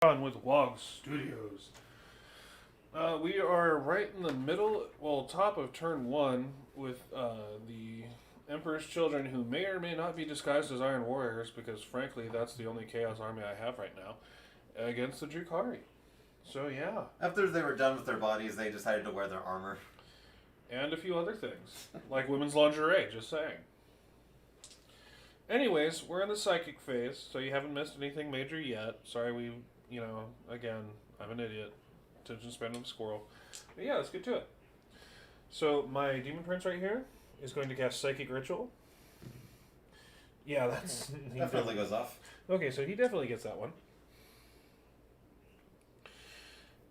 On with WOG Studios. We are right in the middle, well, top of turn one with the Emperor's Children, who may or may not be disguised as Iron Warriors, because frankly, that's the only Chaos army I have right now, against the Drukhari. So, yeah. After they were done with their bodies, they decided to wear their armor. And a few other things, like women's lingerie, just saying. Anyways, we're in the psychic phase, so you haven't missed anything major yet. Sorry, again, I'm an idiot. Attention span of a squirrel. But yeah, let's get to it. So, my Demon Prince right here is going to cast Psychic Ritual. Yeah, that's... Definitely goes off. Okay, so he definitely gets that one.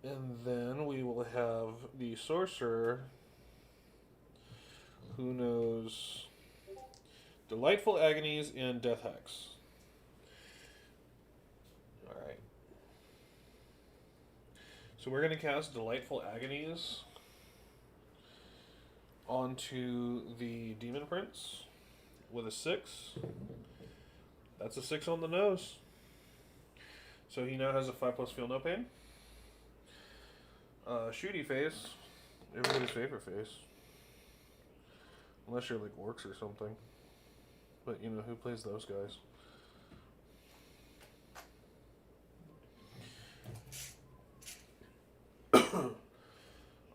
And then we will have the Sorcerer, who knows Delightful Agonies and Death Hex. Alright. So we're going to cast Delightful Agonies onto the Demon Prince with a 6. That's a 6 on the nose. So he now has a 5+ Feel No Pain. Shooty face. Everybody's favorite face. Unless you're like Orcs or something. But you know, who plays those guys?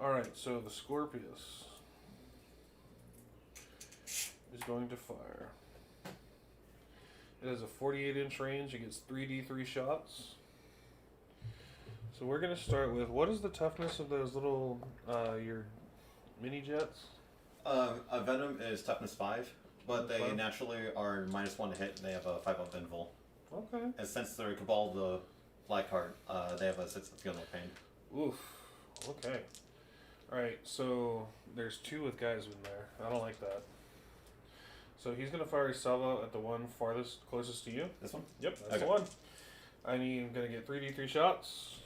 Alright, so the Scorpius is going to fire. It has a 48-inch range. It gets 3d3 shots. So we're going to start with, what is the toughness of those little, your mini jets? A Venom is toughness 5, but they 5? naturally are -1 to hit, and they have a 5-up invul. Okay. And since they're Cabal the Black card, they have a 6 of Feel No Pain. Oof. Okay. Alright, so there's 2 with guys in there. I don't like that. So he's going to fire his salvo at the one closest to you. This one? Yep, that's the one. I'm going to get 3d3 shots.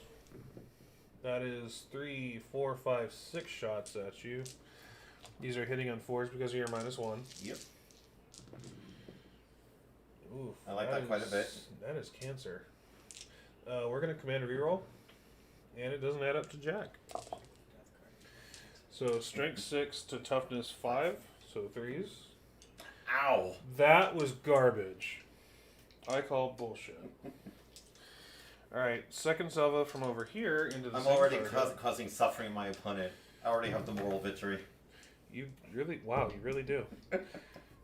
That is 3, 4, 5, 6 shots at you. These are hitting on 4s because of your -1. Yep. Oof, I like that quite a bit. That is cancer. We're going to command a reroll, and it doesn't add up to Jack. So strength 6 to toughness 5, so 3s. Ow! That was garbage. I call bullshit. Alright, second salvo from over here into the I'm same already target. causing suffering my opponent. I already have the moral victory. You really, wow, you really do.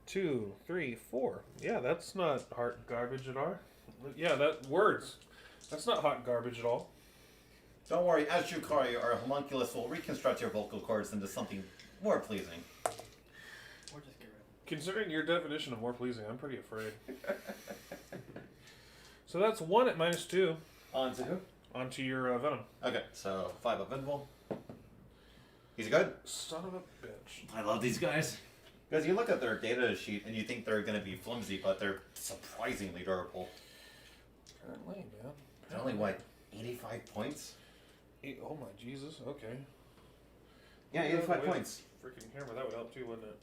2, 3, 4. Yeah, that's not hot garbage at all. Yeah, that's not hot garbage at all. Don't worry, as Drukhari, our homunculus will reconstruct your vocal cords into something more pleasing. Or just get rid of it. Considering your definition of more pleasing, I'm pretty afraid. So that's 1 at -2. On to who? Onto your Venom. Okay, so 5-up invul. He's good? Son of a bitch. I love these guys. Because you look at their data sheet and you think they're going to be flimsy, but they're surprisingly durable. Apparently, man. They're only, what, 85 points? Oh my Jesus, okay. Yeah, 85 points. Freaking hammer, that would help too, wouldn't it?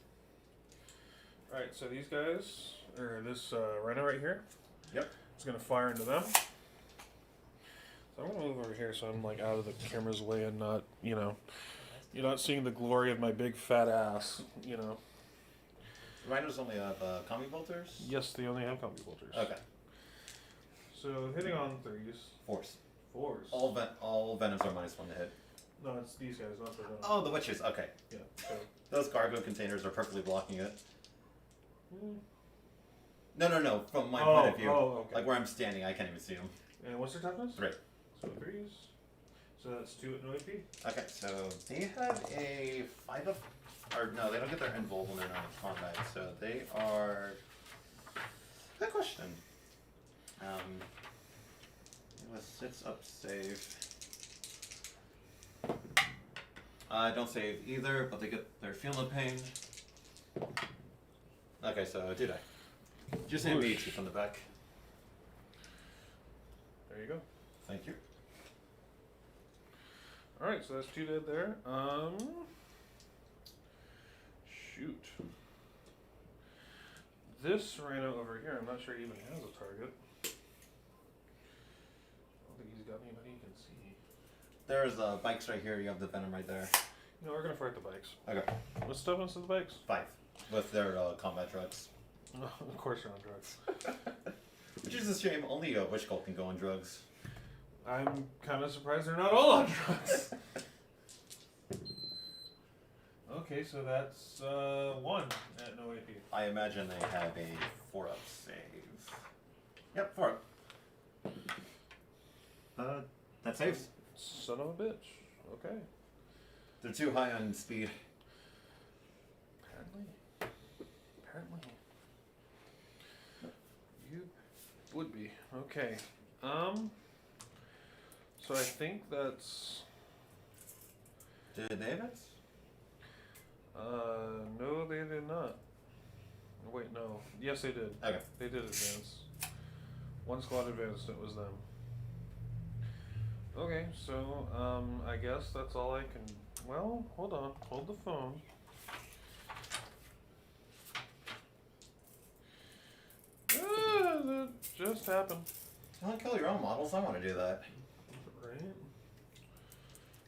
Alright, so these guys, or this rhino right here. Yep. Is going to fire into them. So I'm going to move over here so I'm like out of the camera's way and not, you're not seeing the glory of my big fat ass, Rhinos only have combi bolters? Yes, they only have combi bolters. Okay. So hitting on 3s. 4s. 4s. All Venoms are -1 to hit. No, it's these guys, not the Venom. Oh, the Witches. Okay. Yeah, so. Those cargo containers are perfectly blocking it. Hmm. No. From my point of view. Oh, okay. Like where I'm standing, I can't even see them. And what's their toughness? 3. So 3s. So that's 2 at no AP. Okay, so they have a 5-up... Or no, they don't get their invul when they're not in combat, so they are... Good question. It was 6-up save. Don't save either, but they get their Feel No Pain. Okay, so did I? Just name me from the back. There you go. Thank you. Alright, so that's 2 dead there. Shoot. This rhino over here, I'm not sure he even has a target. I don't think he's got see. There's bikes right here. You have the venom right there. No, we're gonna fight the bikes. Okay. What stuff is the bikes? 5 with their combat drugs. Of course they're on drugs. Which is a shame. Only a witch cult can go on drugs. I'm kind of surprised they're not all on drugs. Okay, so that's 1 at no AP. I imagine they have a 4-up save. Yep, 4-up. That saves. Son of a bitch. Okay. They're too high on speed. Apparently. You would be. Okay. So I think that's... Did they advance? No, they did not. Wait, no. Yes, they did. Okay. They did advance. 1 squad advanced, it was them. Okay, so, I guess that's all I can... Well, hold on. Hold the phone. That just happened. Don't kill your own models. I want to do that. Right?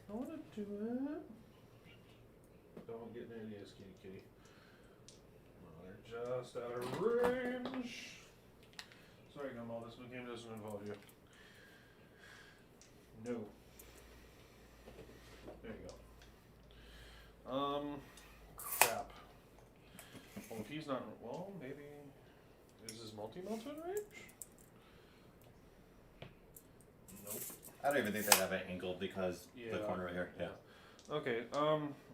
I want to do it. Don't get near the kitty kitty. Oh, they're just out of range. Sorry, Gumball, this game doesn't involve you. No. There you go. Crap. Well, if he's not, well, maybe, is his multi-melt in range? Nope. I don't even think they have an angle because the corner right here. Yeah. Okay,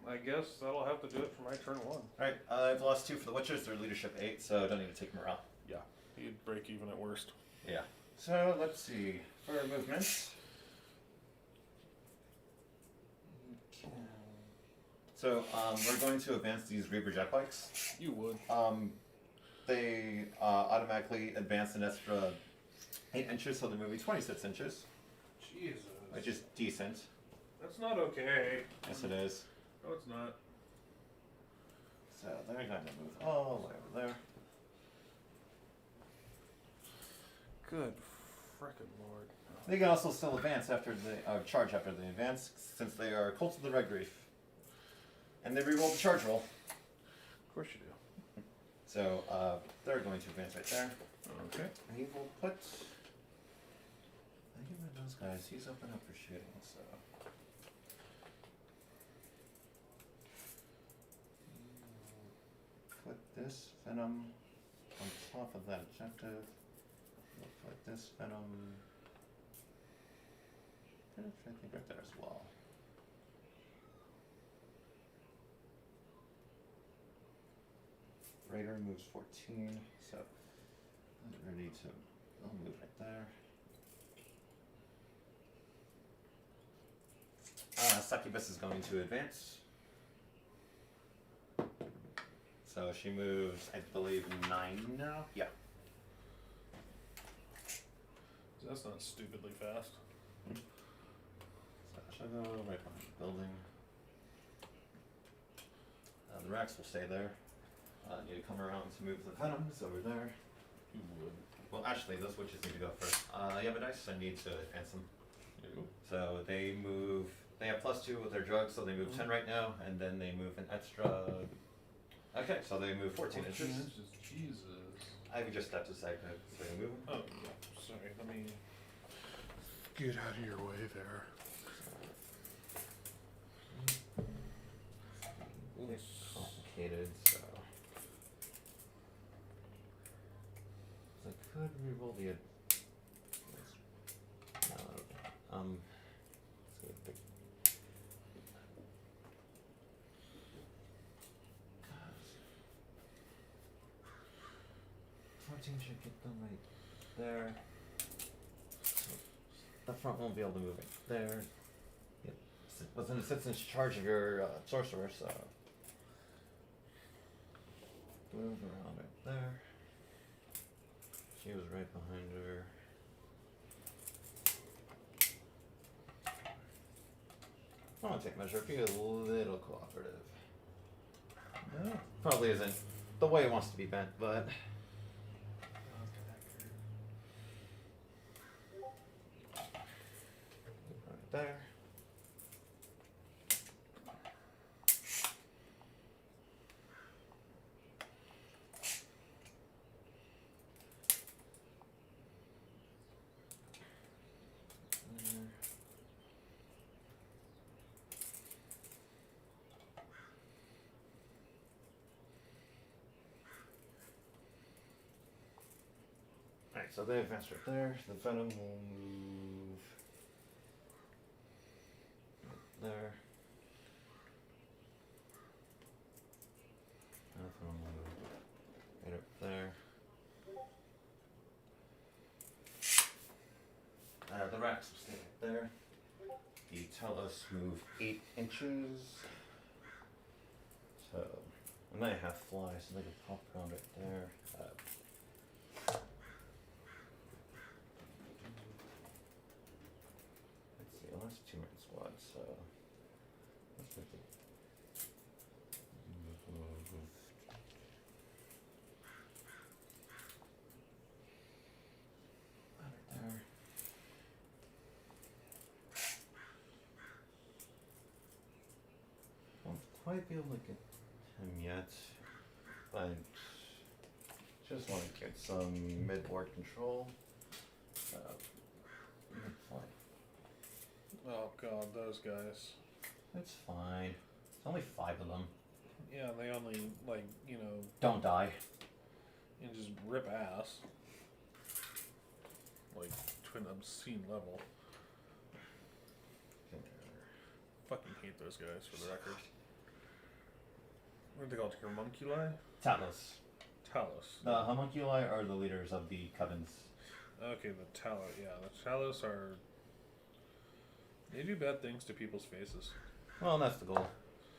I guess that'll have to do it for my turn 1. Alright, I've lost 2 for the Witchers. They're leadership 8, so I don't need to take morale. Yeah, he'd break even at worst. Yeah. So, let's see. For movements. So, we're going to advance these Reaper jet bikes. You would. They automatically advance an extra 8 inches, so they're moving 26 inches. Jesus. Which is decent. That's not okay. Yes, it is. No, it's not. So, they're going to move all the way over there. Good frickin' lord. They can also still advance after they charge after they advance, since they are Cults of the Red Grief. And they reroll the charge roll. Of course you do. So, they're going to advance right there. Okay. And he will put... I think one of those guys, he's open up for shooting, so... Put this Venom on top of that objective. We'll put this Venom... I think right there as well. Raider moves 14, so I'm ready to. I'll move right there. Succubus is going to advance. So she moves, I believe, 9 now? Yeah. That's not stupidly fast. So she'll go right behind the building. The Rex will stay there. Need to come around to move the Venoms over there. You would. Well, actually, those witches need to go first. You have a dice, I need to advance them. You. So they move, they have +2 with their drugs, so they move 10 right now, and then they move an extra. Okay, so they move 14 inches. Jesus. I just stepped aside, so they move. Oh, yeah. Sorry, let me get out of your way there. It's complicated, so. I could reroll the. Let's pick. 14 should get them right there. So the front won't be able to move right there. Yep. Within a 6-inch charge of your sorcerer, so. Move around right there. She was right behind her. I want to take measure. Be a little cooperative. No, probably isn't the way it wants to be bent, but. right there. Alright, so they advance right there. The Venom will move right there. And the Venom will move right up there. The Rex will stay right there. The Telos move 8 inches. So, and they have fly, so they can pop around right there. Let's see, well, that's 2-man squad, so let's put the right there. Won't quite be able to get him yet, but just want to get some mid-board control. Mid-flight. Oh god, those guys. It's fine. It's only 5 of them. Yeah, they only, like, you know, Don't die. and just rip ass. Like, to an obscene level. Fucking hate those guys, for the record. What are they called? Homunculi? Talos. Talos. The homunculi are the leaders of the covens. Okay, the Talos. Yeah, the Talos are... They do bad things to people's faces. Well, that's the goal.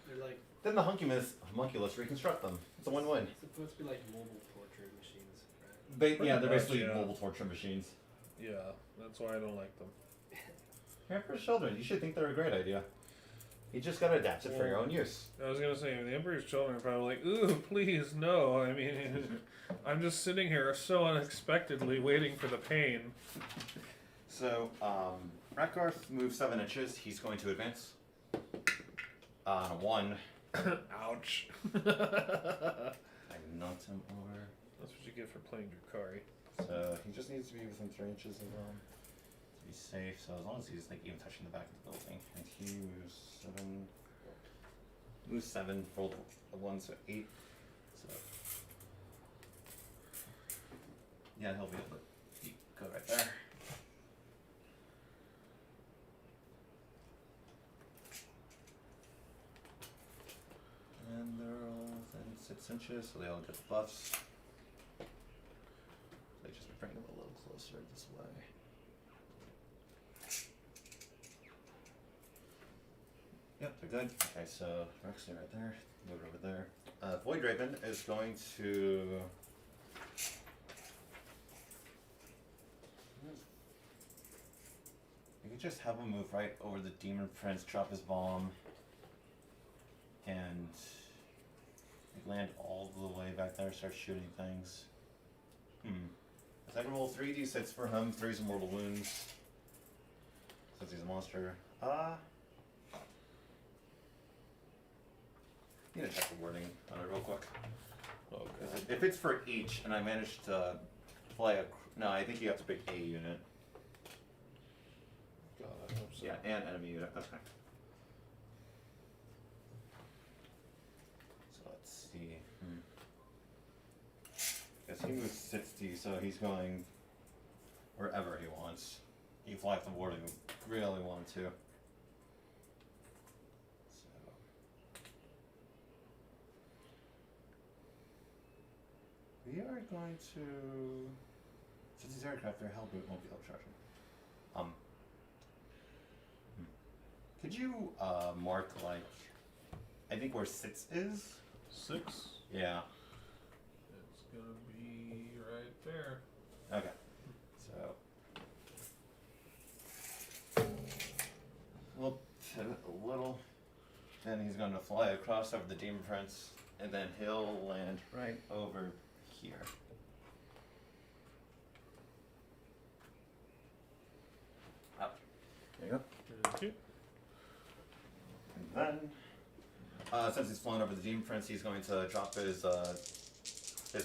They're like Then the homunculus reconstruct them. It's a win-win. supposed to be like mobile torture machines, right? Yeah, they're much, basically yeah. mobile torture machines. Yeah, that's why I don't like them. Emperor's Children, you should think they're a great idea. You just gotta adapt it for your own use. I was gonna say, the Emperor's Children are probably like, ooh, please, no. I mean, I'm just sitting here so unexpectedly waiting for the pain. So, Ratgarth moves 7 inches. He's going to advance. 1. Ouch. I knocked him over. That's what you get for playing Drukhari. So, he just needs to be within 3 inches of them to be safe. So, as long as he's like even touching the back of the building. And he moves 7. Moves 7, rolled a 1, so 8. So, yeah, he'll be able to go right there. And they're all within 6 inches, so they all get buffs. They just bring them a little closer this way. Yep, they're good. Okay, so Rexy right there, move it over there. Void Raven is going to... You could just have him move right over the Demon Prince, drop his bomb, and land all the way back there, start shooting things. If I can roll 3d6 for him, 3's mortal wounds, since he's a monster. Need to check the wording on it real quick. Okay. If it's for each, and I managed to fly a... No, I think you have to pick a unit. God, I hope so. Yeah, and enemy unit, okay. So let's see. Guess he moves 60, so he's going wherever he wants. He can fly off the board if he really wanted to. So. We are going to... Since these aircraft, their Hellboot won't be able to charge him. Could you mark, like, I think where 6 is? 6? Yeah. It's gonna be right there. Okay. So we'll pivot a little. Then he's going to fly across over the Demon Prince, and then he'll land right over here. Up. There you go. Thank you. And then, since he's flown over the Demon Prince, he's going to drop his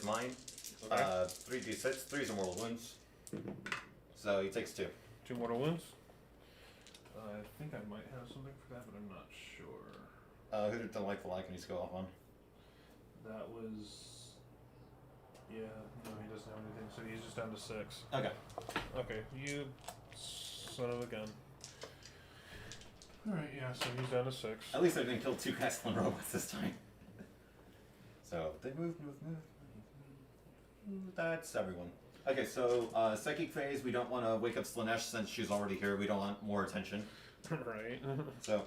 mine. Okay. 3d6. 3 is immortal wounds. So he takes 2. 2 mortal wounds. I think I might have something for that, but I'm not sure. Who did Delightful Iconies go off on? That was... Yeah, no, he doesn't have anything, so he's just down to 6. Okay. Okay, you son of a gun. Alright, yeah, so he's down to 6. At least I didn't kill 2 Castellan robots this time. So, they move. That's everyone. Okay, so, Psychic Phase, we don't want to wake up Slanesh since she's already here. We don't want more attention. Right. So,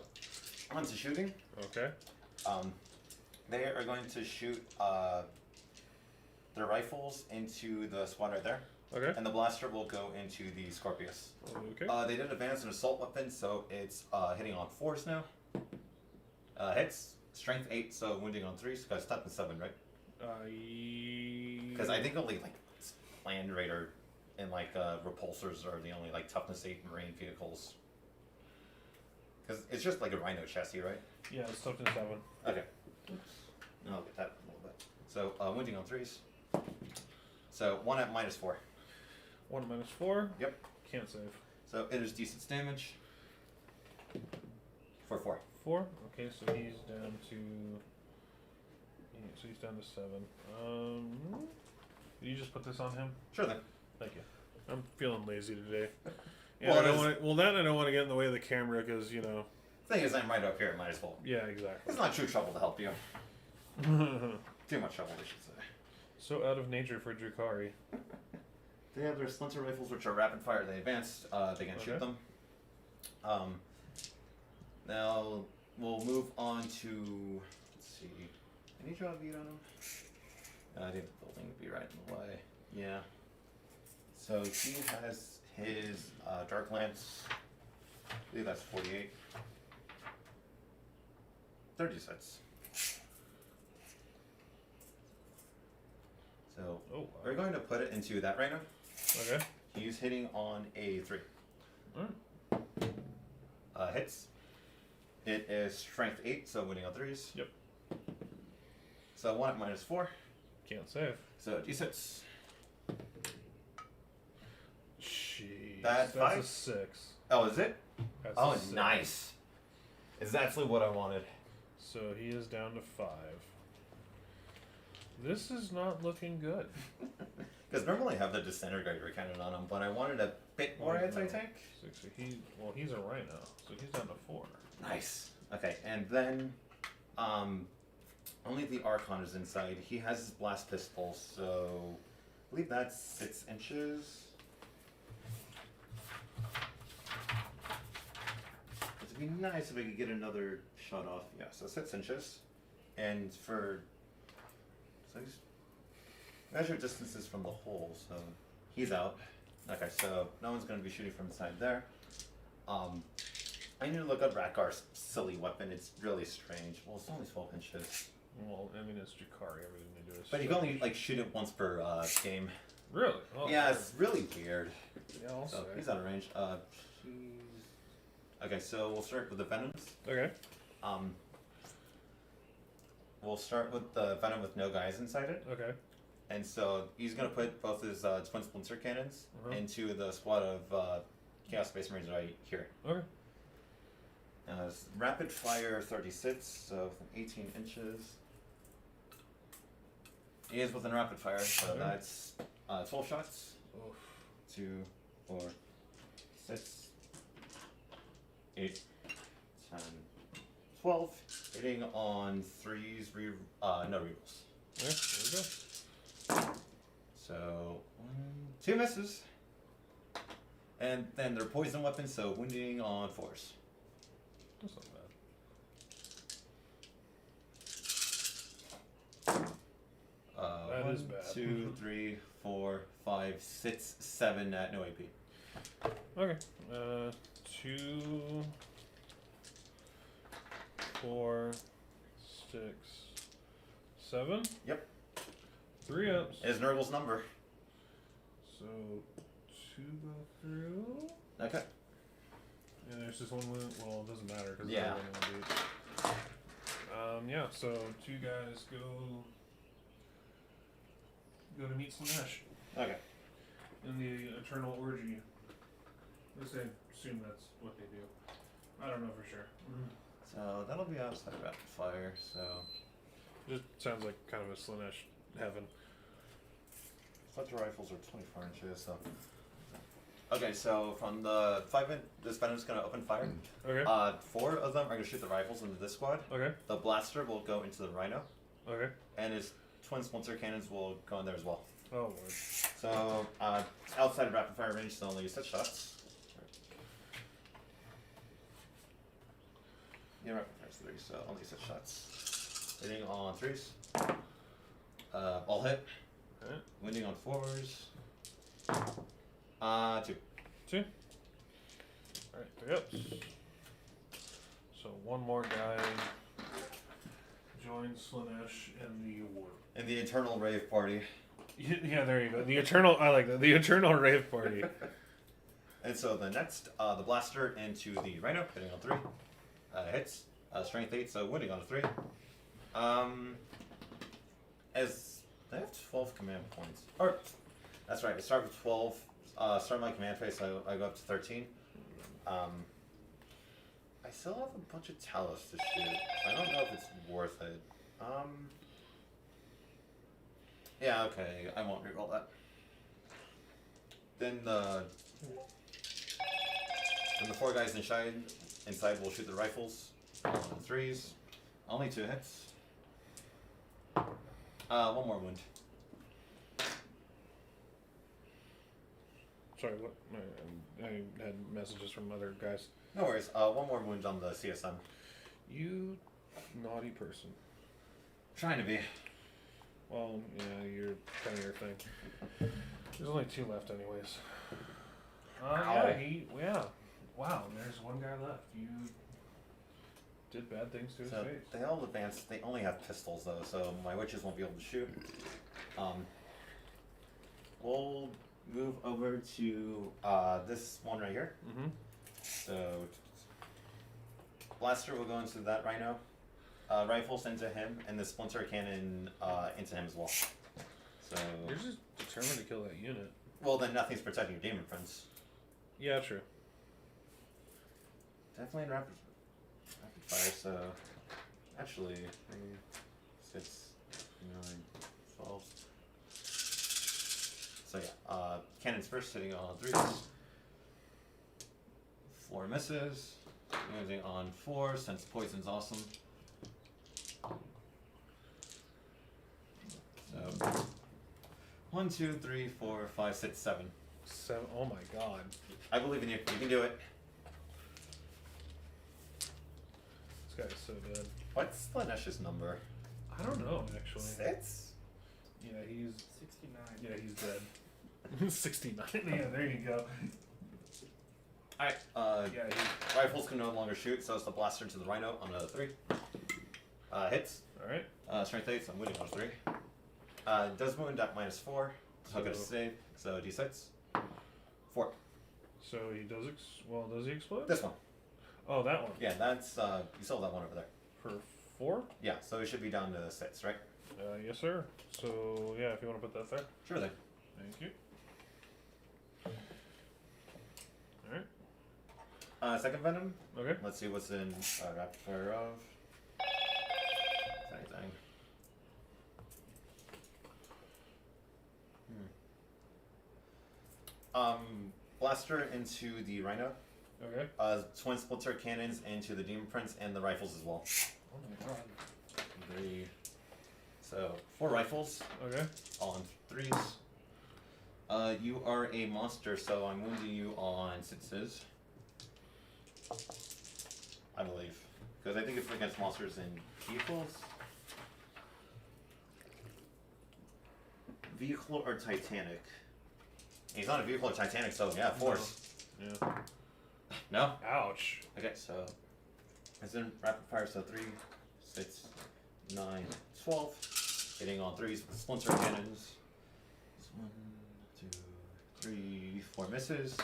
on to shooting. Okay. They are going to shoot their rifles into the squad right there. Okay. And the blaster will go into the Scorpius. Okay. They did advance an assault weapon, so it's hitting on 4s now. Hits. Strength 8, so wounding on 3s. Because toughness 7, right? Because I think only like Land Raider and like repulsors are the only like toughness 8 marine vehicles. Because it's just like a Rhino chassis, right? Yeah, it's toughness 7. Okay. Oops. I'll get that a little bit. So wounding on 3s. So 1 at -4. 1 minus 4. Yep. Can't save. So it is decent damage. For 4. 4. Okay, so he's down to. Yeah, so he's down to 7. Did you just put this on him? Sure then. Thank you. I'm feeling lazy today. Well, Yeah, I don't want. Well, that I don't want to get in the way of the camera because you know. Thing is, I'm right up here. Might as well. Yeah, exactly. It's not true trouble to help you. Too much trouble, I should say. So out of nature for Drukhari. They have their splinter rifles, which are rapid fire. They advance. They can shoot them. Now we'll move on to. Let's see. Any draw beat on him? I think the building would be right in the way. Yeah. So he has his Dark Lance. I believe that's 48. 36. So we're going to put it into that right now. Okay. He's hitting on a 3. Alright. Hits. It is strength 8, so winning on 3s. Yep. So 1 at -4. Can't save. So d6. Jeez. That's 5? a 6. Oh, is it? That's Oh, a 6. nice. It's actually what I wanted. So he is down to 5. This is not looking good. Because normally I have the disintegrator cannon on him, but I wanted a bit more anti-tank. 6. So he's a Rhino, so he's down to 4. Nice. Okay, and then only the Archon is inside. He has his blast pistol, so I believe that's 6 inches. It'd be nice if I could get another shot off. Yeah, so 6 inches. And for so he's measure distances from the hole, so he's out. Okay, so no one's going to be shooting from inside there. I need to look up Rakar's silly weapon. It's really strange. Well, it's only 12 inches. Well, I mean, it's Drukhari. Everything they do is. But you can only like shoot it once per game. Really? Oh, Yeah, it's really weird. Yeah, I'll So say. he's out of range. Okay, so we'll start with the venoms. Okay. We'll start with the venom with no guys inside it. Okay. And so he's gonna put both his twin splinter cannons into the squad of Chaos Space Marines right here. Okay. It's rapid fire 36, so 18 inches. He is within rapid fire, so that's 12 shots. Oof. 2, 4, 6, 8, 10, 12. Hitting on 3s, no rerolls. Yeah, there we go. So 2 misses. And then they're poison weapons, so wounding on 4s. That's not bad. That is bad. 2, 3, 4, 5, 6, 7 at no AP. Okay. 2, 4, 6, 7. Yep. 3 ups. Is Nurgle's number. So 2 go through. Okay. And there's just one wound. Well, it doesn't matter because Yeah. Yeah. So 2 guys go to meet Slanesh Okay. in the Eternal Orgy. At least I assume that's what they do. I don't know for sure. So that'll be outside rapid fire. So Just sounds like kind of a Slanesh heaven. such rifles are 24 inches. So okay. So from the 5-inch, this venom's gonna open fire. Okay. 4 of them are gonna shoot the rifles into this squad. Okay. The blaster will go into the rhino, Okay. and his twin splinter cannons will go in there as well. Oh lord. So outside of rapid fire range, so only 6 shots. Yeah, rapid fire's 3, so only 6 shots. Hitting on 3s. All hit. Okay. Wounding on 4s. 2. 2. Alright, 3 ups. So one more guy joins Slanesh and the war. In the eternal rave party. Yeah, there you go. The Eternal, I like that. The Eternal Rave Party. And so the next, the blaster into the rhino, hitting on 3. Hits. Strength 8, so wounding on a 3. As they have 12 command points. Or, that's right, I start with 12. Start my command phase, so I go up to 13. I still have a bunch of Talos to shoot. I don't know if it's worth it. Yeah, okay, I won't reroll that. Then the 4 guys inside will shoot the rifles on 3s. Only 2 hits. 1 more wound. Sorry, what? I had messages from other guys. No worries. 1 more wound on the CSM. You naughty person. Trying to be. Well, yeah, you're kind of your thing. There's only 2 left, anyways. Yeah. Wow, there's 1 guy left. You did bad things to his So face. they all advance. They only have pistols though, so my witches won't be able to shoot. We'll move over to this one right here. Mm-hmm. So blaster will go into that rhino. Rifles into him, and the splinter cannon into him as well. So You're just determined to kill that unit. well, then nothing's protecting your demon prince. Yeah, true. Definitely in rapid fire. So actually, 6, 9, 12. So yeah, cannons first, hitting on 3s. 4 misses. Using on 4 since poison's awesome. So 1, 2, 3, 4, 5, 6, 7. 7. Oh my god. I believe in you. You can do it. This guy's so dead. What's Slanesh's number? I don't know, actually. 6? Yeah, he's 69. Yeah, he's dead. 69. Yeah, there you go. Alright, Yeah, he. rifles can no longer shoot, so it's the blaster to the rhino on a 3. Hits. All right. Strength 8, so I'm winning on 3. Does wound at -4, so good to So- save, so d6. 4. So he does. Does he explode? This one. Oh, that one. Yeah, that's, you still have that one over there. For 4? Yeah, so it should be down to 6, right? Yes, sir. So yeah, if you want to put that there. Sure thing. Thank you. All right. Second venom. Okay. Let's see what's in rapid fire of. Anything. Blaster into the rhino. Okay. Twin splinter cannons into the demon prince and the rifles as well. Oh my god. 3. So 4 rifles, Okay. all on 3s. You are a monster, so I'm wounding you on 6s. I believe. Because I think it's against monsters and vehicles. Vehicle or Titanic? He's not a vehicle or Titanic, so yeah, force. Yeah. No? Ouch. Okay, so it's in rapid fire, so 3, 6, 9, 12. Hitting on 3s with splinter cannons. 1, 2, 3, 4 misses.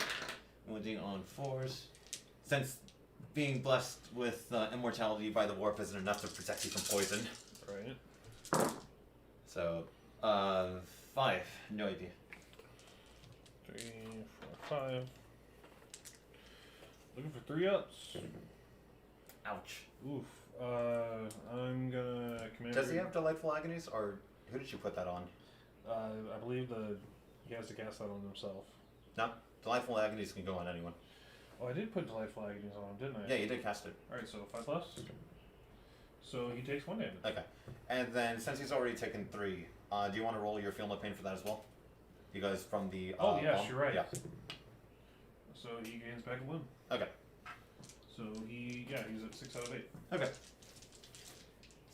Wounding on 4s. since being blessed with immortality by the warp isn't enough to protect you from poison. Right. So, 5. No AP. 3, 4, 5. Looking for 3 ups. Ouch. Oof. I'm gonna command. Does he have Delightful Agonies, or who did you put that on? I believe he has to cast that on himself. No, Delightful Agonies can go on anyone. Oh, I did put Delightful Agonies on him, didn't I? Yeah, you did cast it. Alright, so 5 plus. So he takes 1 damage. Okay. And then, since he's already taken 3, do you want to roll your Feel No Pain for that as well? Because from the... Oh, yes, bomb? you're right. Yeah. So he gains back a limb. Okay. So he's at 6 out of 8. Okay.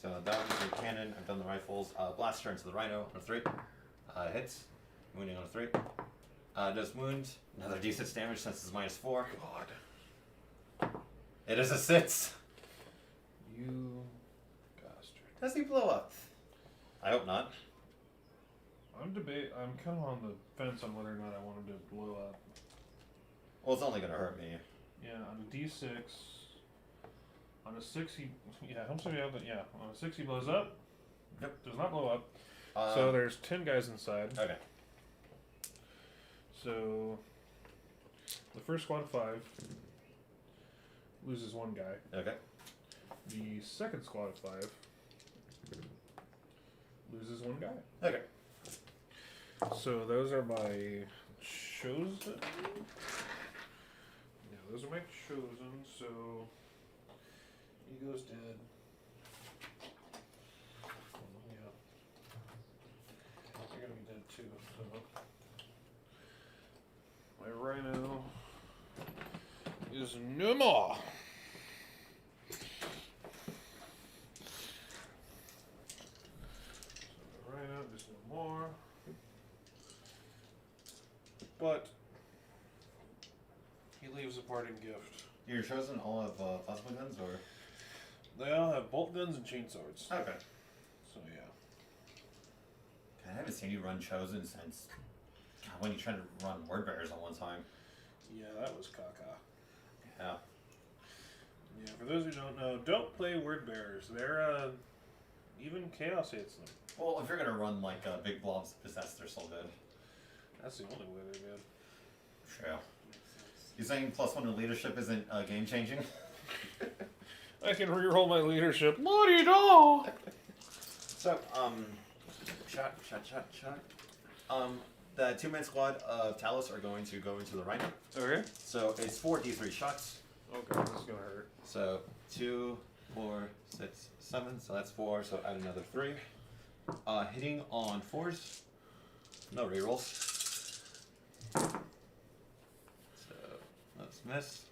So that was your cannon. I've done the rifles. Blaster into the rhino on a 3. Hits. Wounding on a 3. Does wound. Another d6 damage since it's -4. God. It is a 6. You bastard. Does he blow up? I hope not. I'm kind of on the fence on whether or not I want him to blow up. Well, it's only going to hurt me. Yeah, on a d6. On a 6, I'm sorry, yeah. On a 6, he blows up. Yep. Does not blow up. So there's 10 guys inside. Okay. So the first squad of 5 loses 1 guy. Okay. The second squad of 5 loses 1 guy. Okay. So those are my chosen. Yeah, those are my chosen. So he goes dead. Yeah. You're gonna be dead too. So my rhino is no more. So the rhino is no more. But he leaves a parting gift. You're chosen all have plasma guns, or? They all have bolt guns and chain swords. Okay. So yeah. I haven't seen you run chosen since when you tried to run word bearers on one time. Yeah, that was caca. Yeah. Yeah, for those who don't know, don't play word bearers. They're even chaos hates them. Well, if you're gonna run like big blobs of possessed, they're so good. That's the only way they're good. True. You saying +1 to leadership isn't game changing? I can reroll my leadership. La-di-da! So, shot. The 2-man squad of Talos are going to go into the rhino. Okay. So it's 4 d3 shots. Okay, this is gonna hurt. So 2, 4, 6, 7. So that's 4. So add another 3. Hitting on 4s. No rerolls. So let's miss.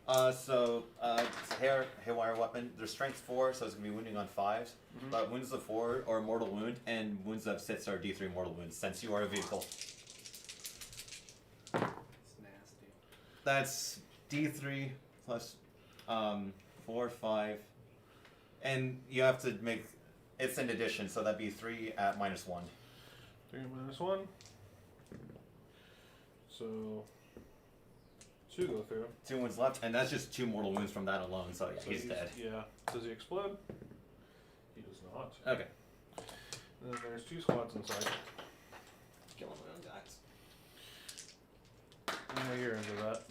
It's haywire weapon. Their strength 4, so it's gonna be wounding on 5s. Mm-hmm. But wounds of 4 are mortal wound, and wounds of 6 are d3 mortal wounds. Since you are a vehicle, It's nasty. that's d3 plus 4, 5, and you have to make it's in addition, so that'd be 3 at -1. 3 minus 1. So 2 go through. 2 wounds left, and that's just 2 mortal wounds from that alone. So yeah, So he's dead. Yeah. Does he explode? He does not. Okay. And then there's 2 squads inside. Killing my own guys. Yeah, you're into that.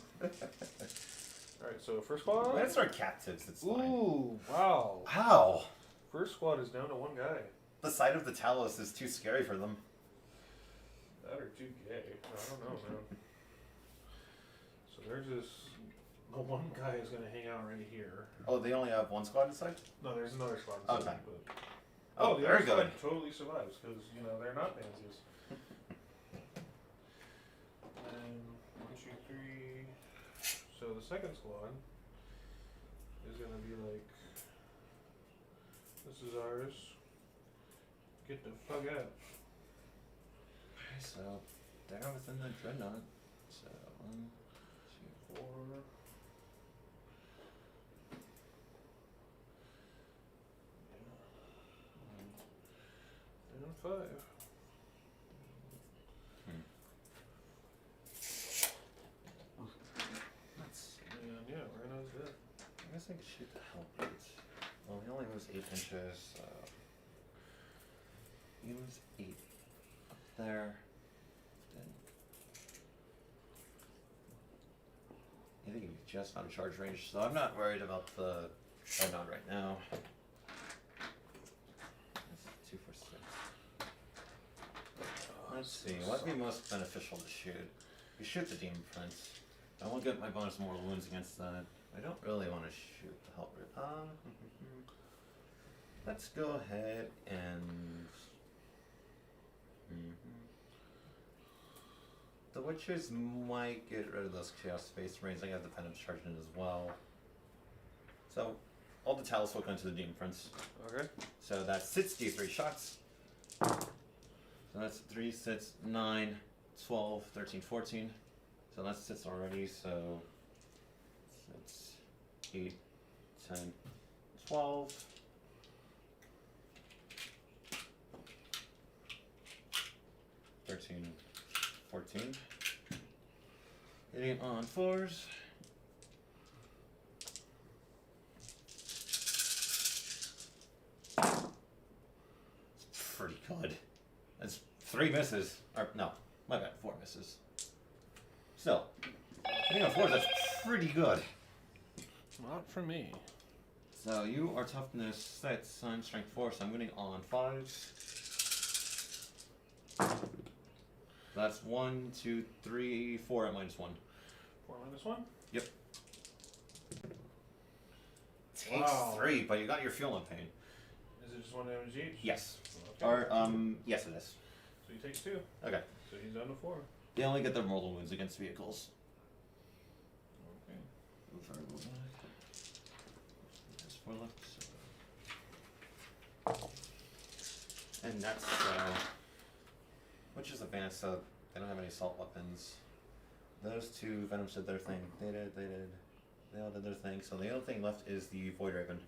Alright, so first squad. That's our captives. It's fine. Ooh, wow. How? First squad is down to 1 guy. The sight of the Talos is too scary for them. That or too gay. I don't know, man. So there's this. The 1 guy is going to hang out right here. Oh, they only have 1 squad inside? No, there's another squad inside. Okay. But... Oh, the very other squad good. totally survives because, they're not pansies. And 1, 2, 3. So the second squad is going to be like, this is ours. Get the fuck out. So they're within the dreadnought. So 1, 2, 4. And 5. That's And yeah, right guess I could shoot the hell rate. Well, he only moves 8 inches, so he moves 8 up there. Then I think he's just out of charge range, so I'm not worried about the Dreadnought right now. That's 2 for 6. Let's see, what'd be most beneficial to shoot? You shoot the Demon Prince. I won't get my bonus mortal wounds against that. I don't really want to shoot the Helper. Let's go ahead and... The Witches might get rid of those Chaos Space Marines. I got the Venom charged in as well. So, all the Talus will go into the Demon Prince. Okay. So that's 63 shots. So that's 3, 6, 9, 12, 13, 14. So that's 6 already, so 6, 8, 10, 12. 13, 14. Hitting on 4s. Pretty good. That's 3 misses. Or, no, my bad, 4 misses. Still, hitting on 4s, that's pretty good. Not for me. So you are toughness 6, I'm strength 4, so I'm winning on 5s. That's 1, 2, 3, 4 at -1. 4 -1? Yep. Takes Wow. 3, but you got your fuel and pain. Is it just 1 damage each? Yes. Okay. Or, yes it is. So he takes 2. Okay. So he's down to 4. They only get their mortal wounds against vehicles. Okay. Variable back. There's 4 left. So. And that's, which is advanced, so they don't have any assault weapons. Those 2 Venoms did their thing. They all did their thing. So the only thing left is the Void Raven.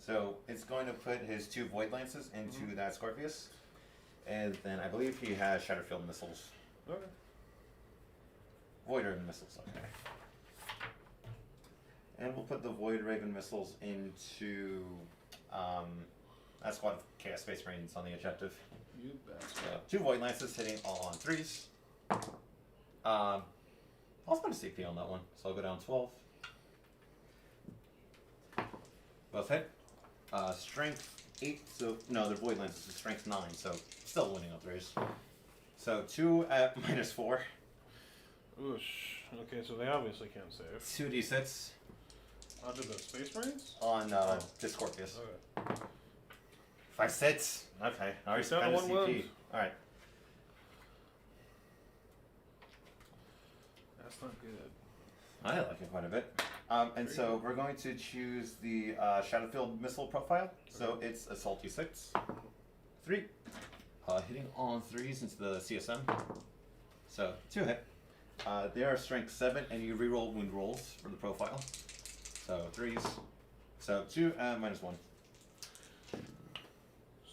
So it's going to put his 2 Void Lances into that Scorpius. And then I believe he has Shatterfield missiles. Okay. Void Raven missiles, okay. And we'll put the Void Raven missiles into that squad of Chaos Space Marines on the objective. You bet. So 2 Void Lances hitting on 3s. I'll spend a CP on that one, so I'll go down 12. Both hit. Strength 8, so no, they're Void Lances, so strength 9, so still winning on 3s. So 2 at -4. Oosh. Okay, so they obviously can't save. 2d6 Onto the Space Marines? on the Scorpius. Okay. 5, 6. Okay, I already He's down spent a to 1 CP. wound. Alright. That's not good. I like it quite a bit. And so we're going to choose the Shadowfield missile profile. So it's a salty 6. 3. Hitting on 3s into the CSM. So 2 hit. They are strength 7, and you reroll wound rolls for the profile. So 3s. So 2 and -1.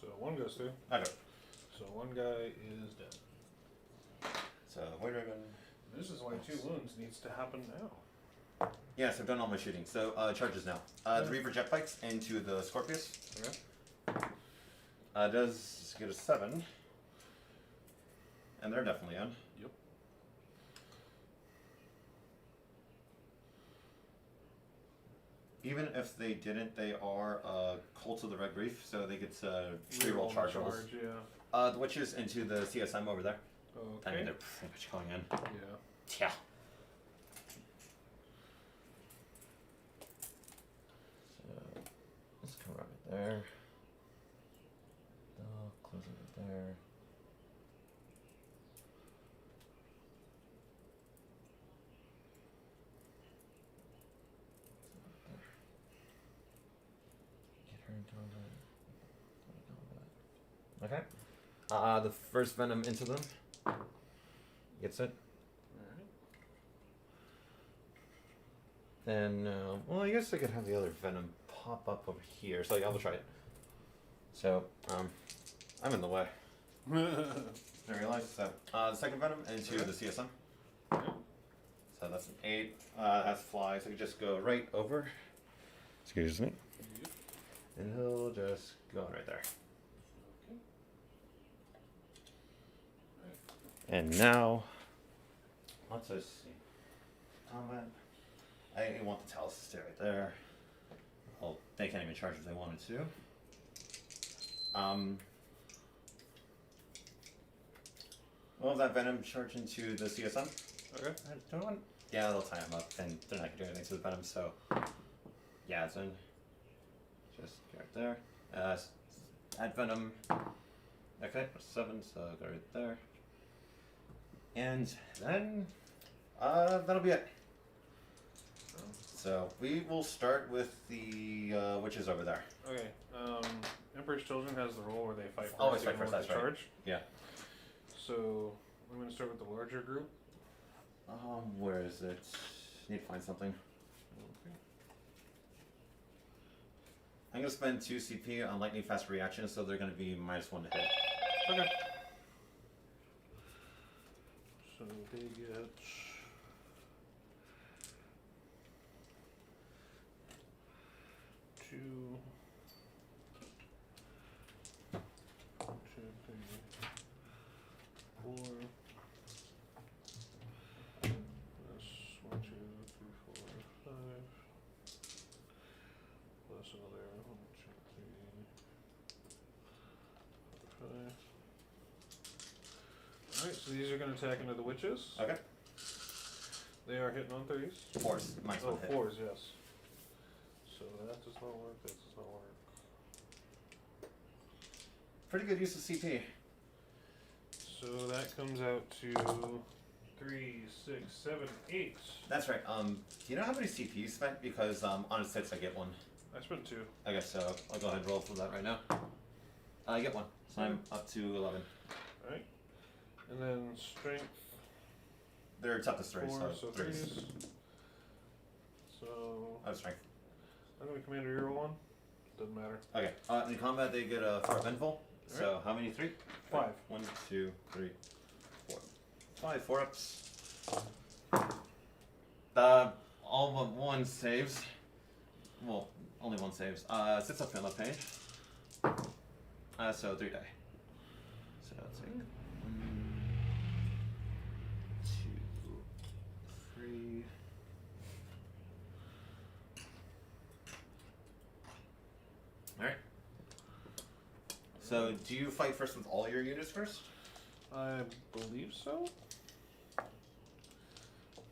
So 1 goes through. Okay. So 1 guy is dead. So Void Raven. This is why 2 wounds needs to happen now. Yes, I've done all my shooting. So charges now. The Reaver jet bikes into the Scorpius. Okay. Does get a 7. And they're definitely in. Yep. Even if they didn't, they are Cult of the Red Reef, so they get to reroll the charge charge, rolls. yeah. The Witches into the CSM over there. I Okay. mean, they're pretty much going in. Yeah. Yeah. So, let's come right there. Close it right there. Get her in combat. Okay. The first Venom into them. Gets it. Then, well, I guess I could have the other Venom pop up over here. So yeah, I'll try it. So, I'm in the way. I realize. So, the second Venom into the CSM. Yeah. So that's an 8. Has fly, so I could just go right over. Excuse me. And he'll just go in right there. And now, let's just see. Combat. I want the Talus to stay right there. Well, they can't even charge if they wanted to. Well, that Venom charge into the CSM. Okay. I don't want. Yeah, they'll tie him up, and they're not gonna do anything to the Venom. So, yeah, it's in. Just go right there. Add Venom. Okay, 7, so go right there. And then, that'll be it. So we will start with the witches over there. Okay. Emperor's Children has the role where they fight first. Always fight even first, when that's they right. charge. Yeah. So I'm going to start with the larger group. Where is it? Need to find something. Okay. I'm gonna spend 2 CP on lightning fast reaction, so they're gonna be -1 to hit. Okay. So they get. Two, 2, 3, 4. Plus 1, 2, 3, 4, 5. Plus another 1, 2, 3, 4, 5. Alright, so these are going to attack into the witches. Okay. They are hitting on 3s. 4s, -1 hit. 4s, yes. So that does not work, that does not work. Pretty good use of CP. So that comes out to 3, 6, 7, 8. That's right. Do you know how many CP you spent? Because on its hits I get 1. I spent 2. I guess so. I'll go ahead and roll for that right now. I get 1, so I'm up to 11. Alright. And then strength They're toughness 3, 4, so 3s. 3s. So Oh, strength. I'm going to commander hero 1. Doesn't matter. Okay. In combat they get a 4 vengeful. So how many? 3? 5. 1, 2, 3, 4. 5 4-ups. All but 1 saves. Well, only 1 saves. Sits up on the page. So 3 die. So let's take 1, 2, 3. Alright. So do you fight first with all your units first? I believe so.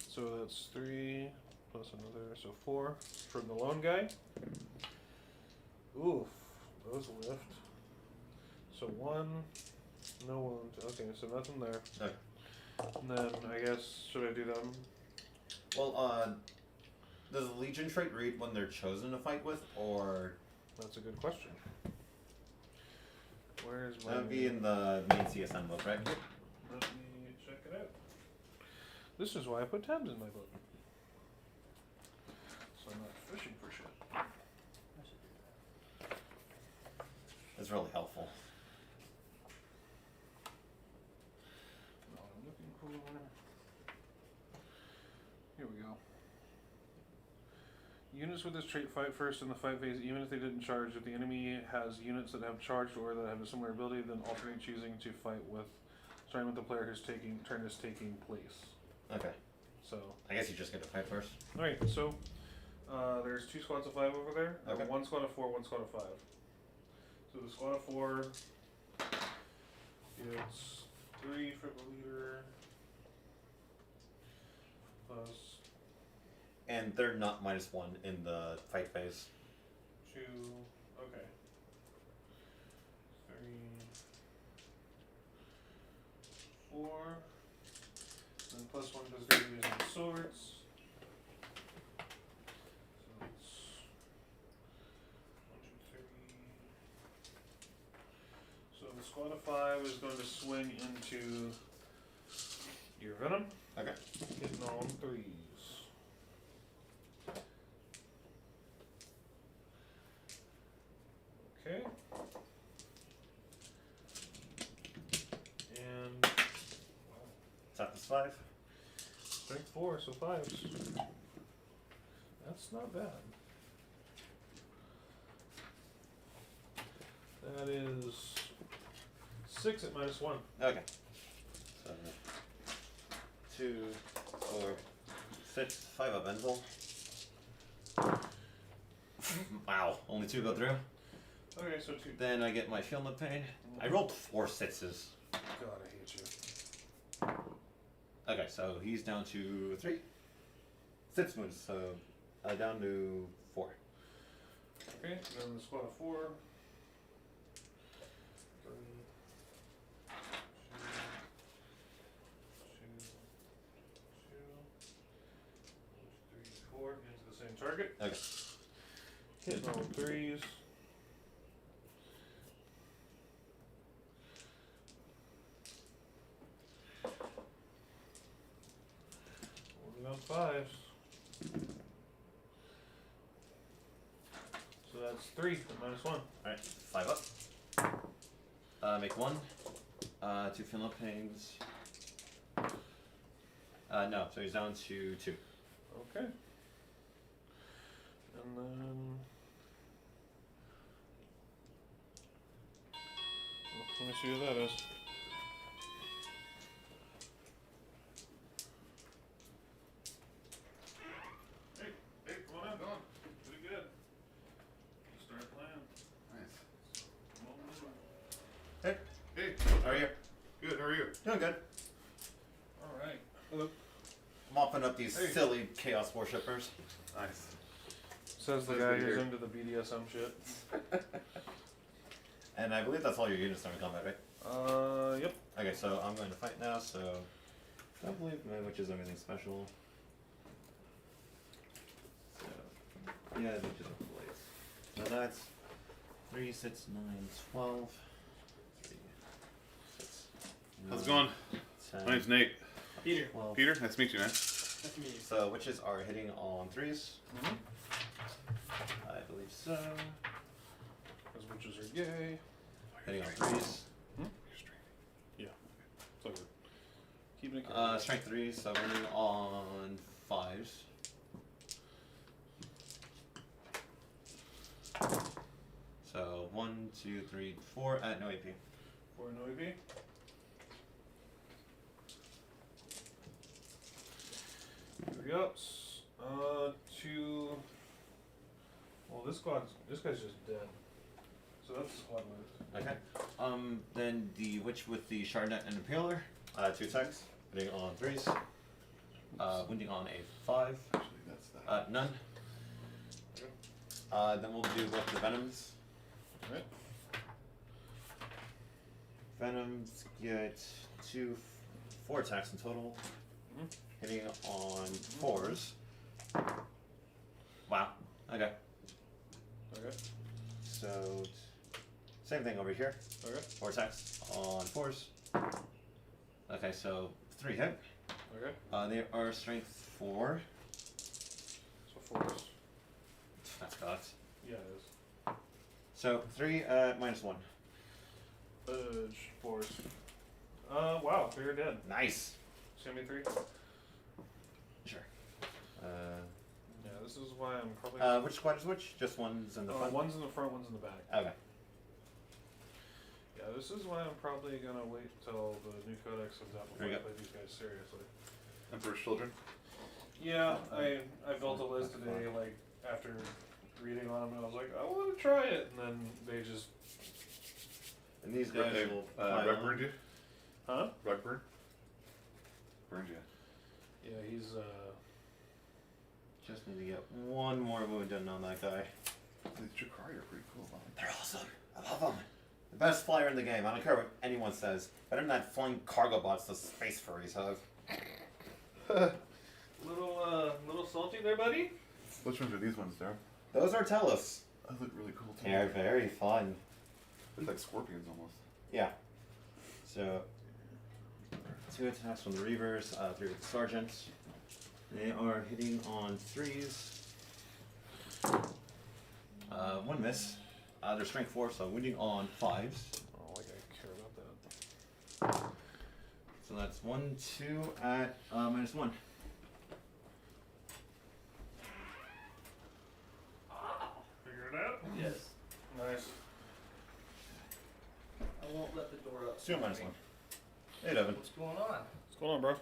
So that's 3 plus another, so 4 for the lone guy. Oof, those lift. So 1, no wound. Okay, so nothing there. Okay. And then I guess, should I do them? Well, does the Legion trait read when they're chosen to fight with, or That's a good question. Where's my... that would be in the main CSM book, right? Let me check it out. This is why I put tabs in my book. So I'm not fishing for shit. That's really helpful. What I'm looking for. Here we go. Units with this trait fight first in the fight phase, even if they didn't charge. If the enemy has units that have charged or that have a similar ability, then alternate choosing to fight with, starting with the player whose turn is taking place. Okay. So. I guess you just get to fight first. All right. So there's 2 squads of 5 over there. Okay. 1 squad of 4, 1 squad of 5. So the squad of 4 gets 3 for the leader. Plus And they're not -1 in the fight phase. 2, okay. 3, 4, and plus 1 because they're using swords. So it's 1, 2, 3. So the squad of 5 is going to swing into your venom, Okay. hitting on 3s. Okay. And Toughness 5. strength 4, so 5s. That's not bad. 6 at -1. Okay. So 2, 4, 6, 5 up Enzel. Wow, only 2 go through. Okay, so 2. Then I get my Feel No Pain. I rolled 4 sixes. God, I hate you. Okay, so he's down to 3. 6 moves, so down to 4. Okay, then the squad of 4. 3, 2, 4 into the same target. Okay. Hit all 3s. Holding up 5s. So that's 3 at -1. Alright, 5 up. Make 1. 2 Feel No Pains. No, so he's down to 2. Okay. And then. Let me see who that is. Hey, come on in. Go on. Pretty good. Start playing. Nice. Come on in. Hey, Hey, how are you? good. How are you? Doing good. All right. Mopping up these Hey. silly Chaos Worshippers. Nice. Says the Nice guy to who's hear. into the BDSM shit. And I believe that's all your units are in combat, right? Yep. Okay, so I'm going to fight now, so I don't believe my witch is anything special. So, yeah, the witch is a blade. So that's 3, 6, 9, 12. 3, 6, How's it 9, going? 10, My name's Nate. Peter. 12. Peter, nice to meet you, man. Nice to meet you. So witches are hitting on 3s. Mm-hmm. I believe so. Because witches are gay. Hitting on 3s. So we're keeping it. Strength 3, so hitting on 5s. So 1, 2, 3, 4 at no AP. 4 no AP. Here we go. 2. Well, this guy's just dead. So that's squad moved. Okay. Then the witch with the Shardnet and Impaler, 2 attacks, hitting on 3s. Wounding on a 5. Actually, that's that. None. Okay. Then we'll do both the Venoms. Alright. Venoms get 4 attacks in total, Mhm. hitting on 4s. Wow. Okay. Okay. So same thing over here. Okay. 4 attacks on 4s. Okay, so 3 hit. Okay. They are strength 4. So 4s. That's cocked. Yeah, it is. So 3 at -1. Fudge. 4s. Wow, you're dead. Nice. Send me 3. Sure. Yeah, this is why I'm probably. Which squad is which? Just one's in the front? One's in the front, one's in the back. Okay. Yeah, this is why I'm probably gonna wait till the new codex comes out before There I you play these guys seriously. Emperor's Children. Yeah, I built a list today, like, after reading on them, and I was like, I want to try it, and then they just. And these guys They will pile Rug on. burned you? Huh? Rug burn? Burned you. Yeah, he's, Just need to get one more wound done on that guy. The Drukhari are pretty cool, man. They're awesome. I love them. The best flyer in the game. I don't care what anyone says. Better than that flying cargo bots the space furries have. little salty there, buddy? Which ones are these ones, Darren? Those are Tellus. Those look really cool too. They're very fun. Look like scorpions almost. Yeah. So, 2 attacks from the Reavers, 3 with the Sergeants. They are hitting on 3s. 1 miss. They're strength 4, so wounding on 5s. Oh, like I care about that. So that's 1, 2 at -1. Figure it out? Yes. Nice. I won't let the door up Stuart -1. Hey, Devin. What's going on? What's going on, bro?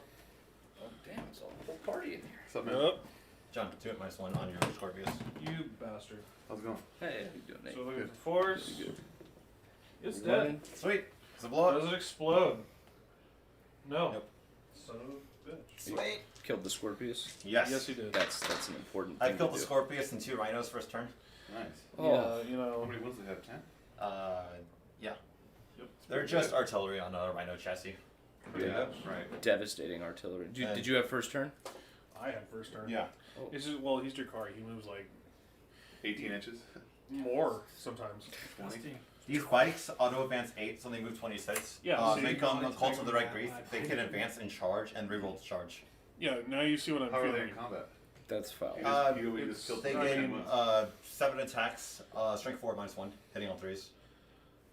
Oh, damn, it's a whole party in here. What's up, man? Yep. John, Stuart -1 on your Scorpius. You bastard. How's it going? Hey, how you doing, Nate? So looking for force. Pretty good. It's You dead. running? Sweet. Does it blow up? Does it explode? No. Nope. Son of a bitch. Sweet. Killed the Scorpius. Yes. Yes, he did. That's an important I thing killed to the do. Scorpius and 2 rhinos first turn. Nice. Oh. Yeah, you How know. many ones do they have? 10? Yeah. Yep. They're just artillery on a rhino chassis. Yeah, right. Devastating artillery. Did you have first turn? I had first turn. Yeah. Oh. It's just, well, he's Drukhari. He moves like 18 inches. more sometimes. 20. These bikes auto advance 8, so they move 26. Yeah, so they you come can call to the right that grief. much. They can advance and charge and reroll to charge. Yeah, now you see what I'm How are they feeling. in combat? That's foul. You Uh, just, you it's- just killed They I gain mean, 7 attacks, strength 4 -1, hitting on 3s.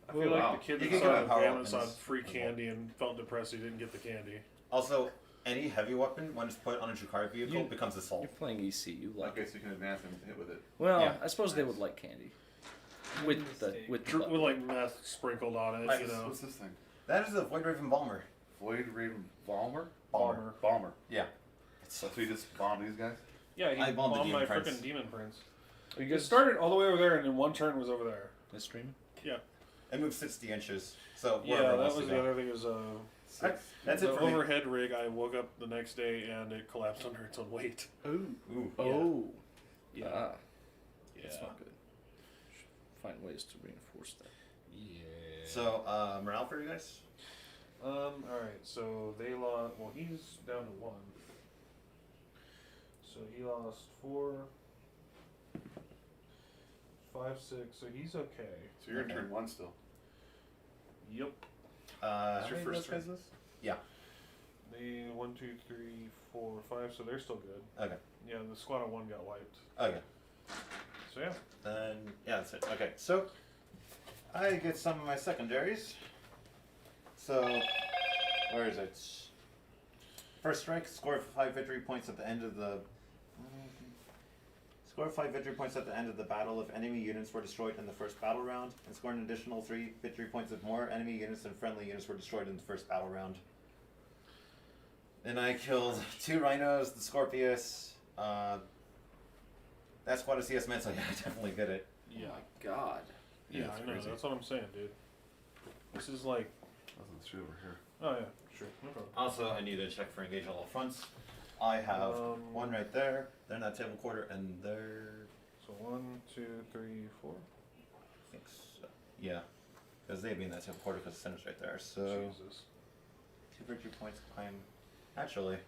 I feel like Wow. the kid You that can saw give him power Gamma saw weapons free as well. candy and felt depressed he didn't get the candy. Also, any heavy weapon, when it's put on a Drukhari vehicle, You- becomes assault. You're playing EC. You like Okay, it. so you can advance and hit with it. Well, Yeah. I suppose they would like candy. With the With like meth sprinkled on it, Like, you know. What's this thing? That is a Void Raven Bomber. Void Raven Bomber? Bomber. Bomber. Yeah. So you just bomb these guys? Yeah, he I bombed the bombed my Demon Prince. freaking demon prince. Are you It guys started all the way over there, and in one turn was over there. this stream? Yeah, It moves 60 inches. So yeah. wherever it That wants was to the go. other thing. Was That's the it for me. overhead rig. I woke up the next day and it collapsed under its own weight. Ooh. Ooh. Oh. Yeah. Ah, Yeah. that's not good. Should find ways to reinforce that. Yeah. So, morale for you guys? All right. So they lost. Well, he's down to 1. So he lost 4, 5, 6. So he's okay. So you're in Okay. turn 1 still. Yep. How your many first of those guys turn? is? Yeah. They 1, 2, 3, 4, 5. So they're still good. Okay. Yeah, the squad of 1 got wiped. Okay. So yeah. Then, yeah, that's it. Okay, so I get some of my secondaries. So, where is it? First strike, score 5 victory points at the end of the. Score 5 victory points at the end of the battle if enemy units were destroyed in the first battle round, and score an additional 3 victory points if more enemy units than friendly units were destroyed in the first battle round. Then I killed 2 rhinos, the Scorpius. That squad of CS men, so yeah, I definitely did it. Yeah. Oh my god. Yeah, that's I know. crazy. That's what I'm saying, dude. This is like. Let's shoot over here. Oh yeah, sure, no problem. Also, I need to check for engage on all fronts. I have one right there, they're in that table quarter, and they're. So 1, 2, 3, 4. I think so. Yeah, because they'd be in that table quarter because the center's right there. So, Jesus. 2 victory points. I'm. Actually,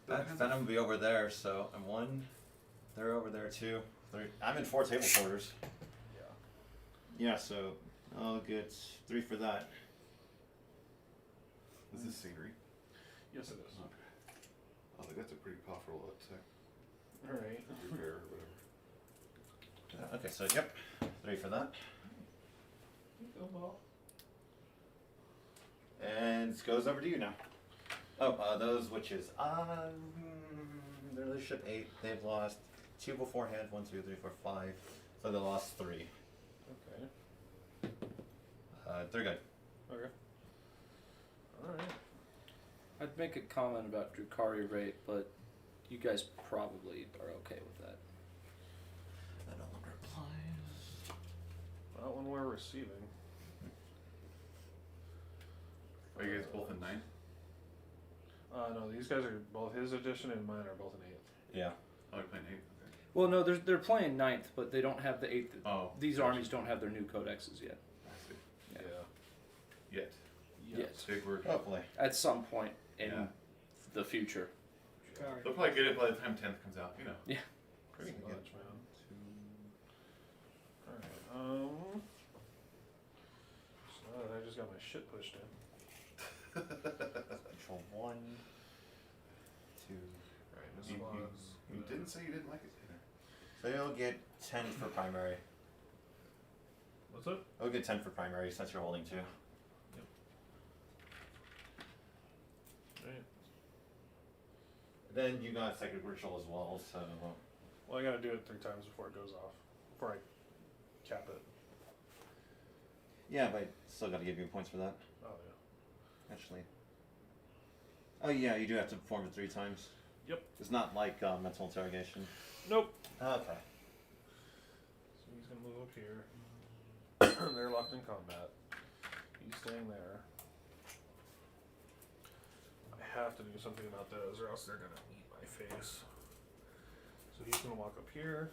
Don't that have Venom will be over there, so I'm 1. They're over there too. I'm in 4 table quarters. Yeah. Yeah, so I'll get 3 for that. Is this scenery? Yes, it is. Okay. Oh, that's a pretty powerful attack. All right. Repair or whatever. Okay, so yep, 3 for that. And it goes over to you now. Oh, those witches. Their leadership 8. They've lost 2 beforehand. 1, 2, 3, 4, 5. So they lost 3. Okay. They're good. Okay. All right. I'd make a comment about Drukhari rate, but you guys probably are okay with that. That no longer applies. Not when we're receiving. Are you guys both in 9? No, these guys are both his edition and mine are both an 8th. Yeah. Oh, you're playing 8. Okay. Well, no, they're playing 9th, but they don't have the 8th. Oh. These armies don't have their new codexes yet. I see. Yeah. Yet. Yet. Big word. Hopefully. At some point in Yeah. the future. They'll probably get it by the time 10th comes out, you know. Yeah. Pretty So, much, yeah. man. Alright. So now that I just got my shit pushed in. Control 1, 2. Alright, this You, was. you didn't say you didn't like it either. So you'll get 10 for primary. What's up? You'll get 10 for primary since you're holding 2. Right. Then you got second ritual as well, so. Well, I gotta do it 3 times before it goes off. Before I cap it. Yeah, but still got to give you points for that. Oh yeah. Actually. Oh yeah, you do have to perform it 3 times. Yep. It's not like mental interrogation. Nope. Okay. So he's gonna move up here. They're locked in combat. He's staying there. I have to do something about those, or else they're gonna eat my face. So he's gonna walk up here.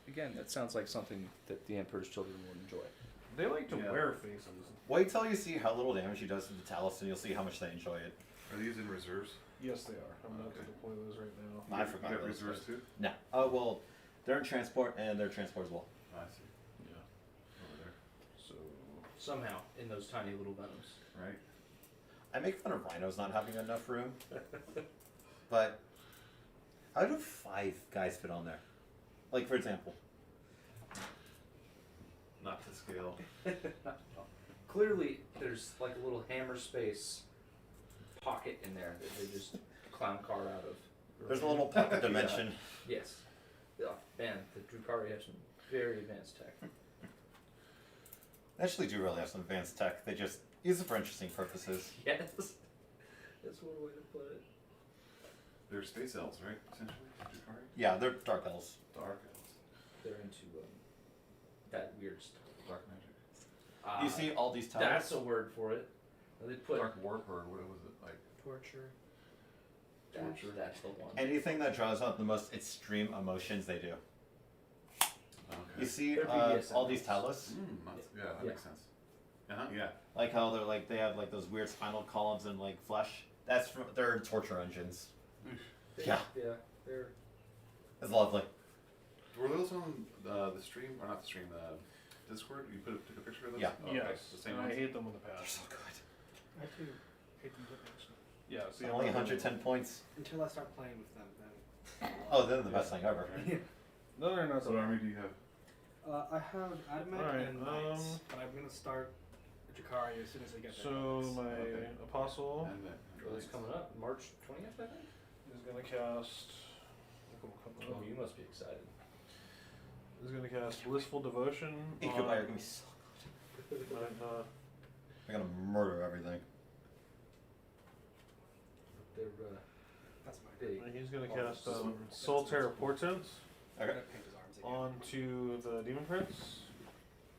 Again, that sounds like something that the Emperor's Children will enjoy. They like to Yeah. wear faces. Wait till you see how little damage he does to the Talus, and you'll see how much they enjoy it. Are these in reserves? Yes, they are. I'm about to Okay. deploy those right now. I You forgot got those reserves guys. too? No. Oh well, they're in transport, and they're transport as well. Oh, I see. Yeah. Over there. So Somehow, in those tiny little venoms. Right? I make fun of rhinos not having enough room, but how do 5 guys fit on there? Like for example. Not to scale. Clearly, there's like a little hammer space pocket in there that they just clown car out of. There's a little pocket Yeah. dimension. Yes. Yeah, man, the Drukhari have some very advanced tech. They actually do really have some advanced tech. They just use it for interesting purposes. Yes. That's one way to put it. They're space elves, right? Essentially? Drukhari? Yeah, they're dark elves. Dark elves. They're into that weird stuff. Dark magic. You see all these towers? That's a word for it. They put Dark warp, or what was it? Like, Torture. torture. That's the one. Anything that draws out the most extreme emotions, they do. okay. You see They're BDSM all these elves. talus? Yeah, that Yeah. makes sense. Uh-huh, yeah. Like how they're like they have like those weird spinal columns and like flesh. That's from they're torture engines. Yeah. Yeah. They're It's lovely. Were those on the stream, or not the stream, the Discord? You took a picture of those? Yeah. Oh, okay. yes, The same and I ones? hate them in the They're past. so good. I too hate them so much. Yeah, see, Only I'm not- 110 points. Until I start playing with them, then. Oh, they're the best thing ever. No, they're not. So what army do you have? I have Admech Alright, and Knights, but I'm gonna start Drukhari as soon as I get there. So my Okay. apostle And then, well, it's coming up March 20th, I think. is gonna cast. Oh, you must be excited. Is gonna cast blissful devotion. Incubator gonna be so good. But, They're gonna murder everything. They're That's my big. he's gonna Oh, cast this one. Solterra Portent I'm Okay. gonna paint his arms again. onto the demon prince.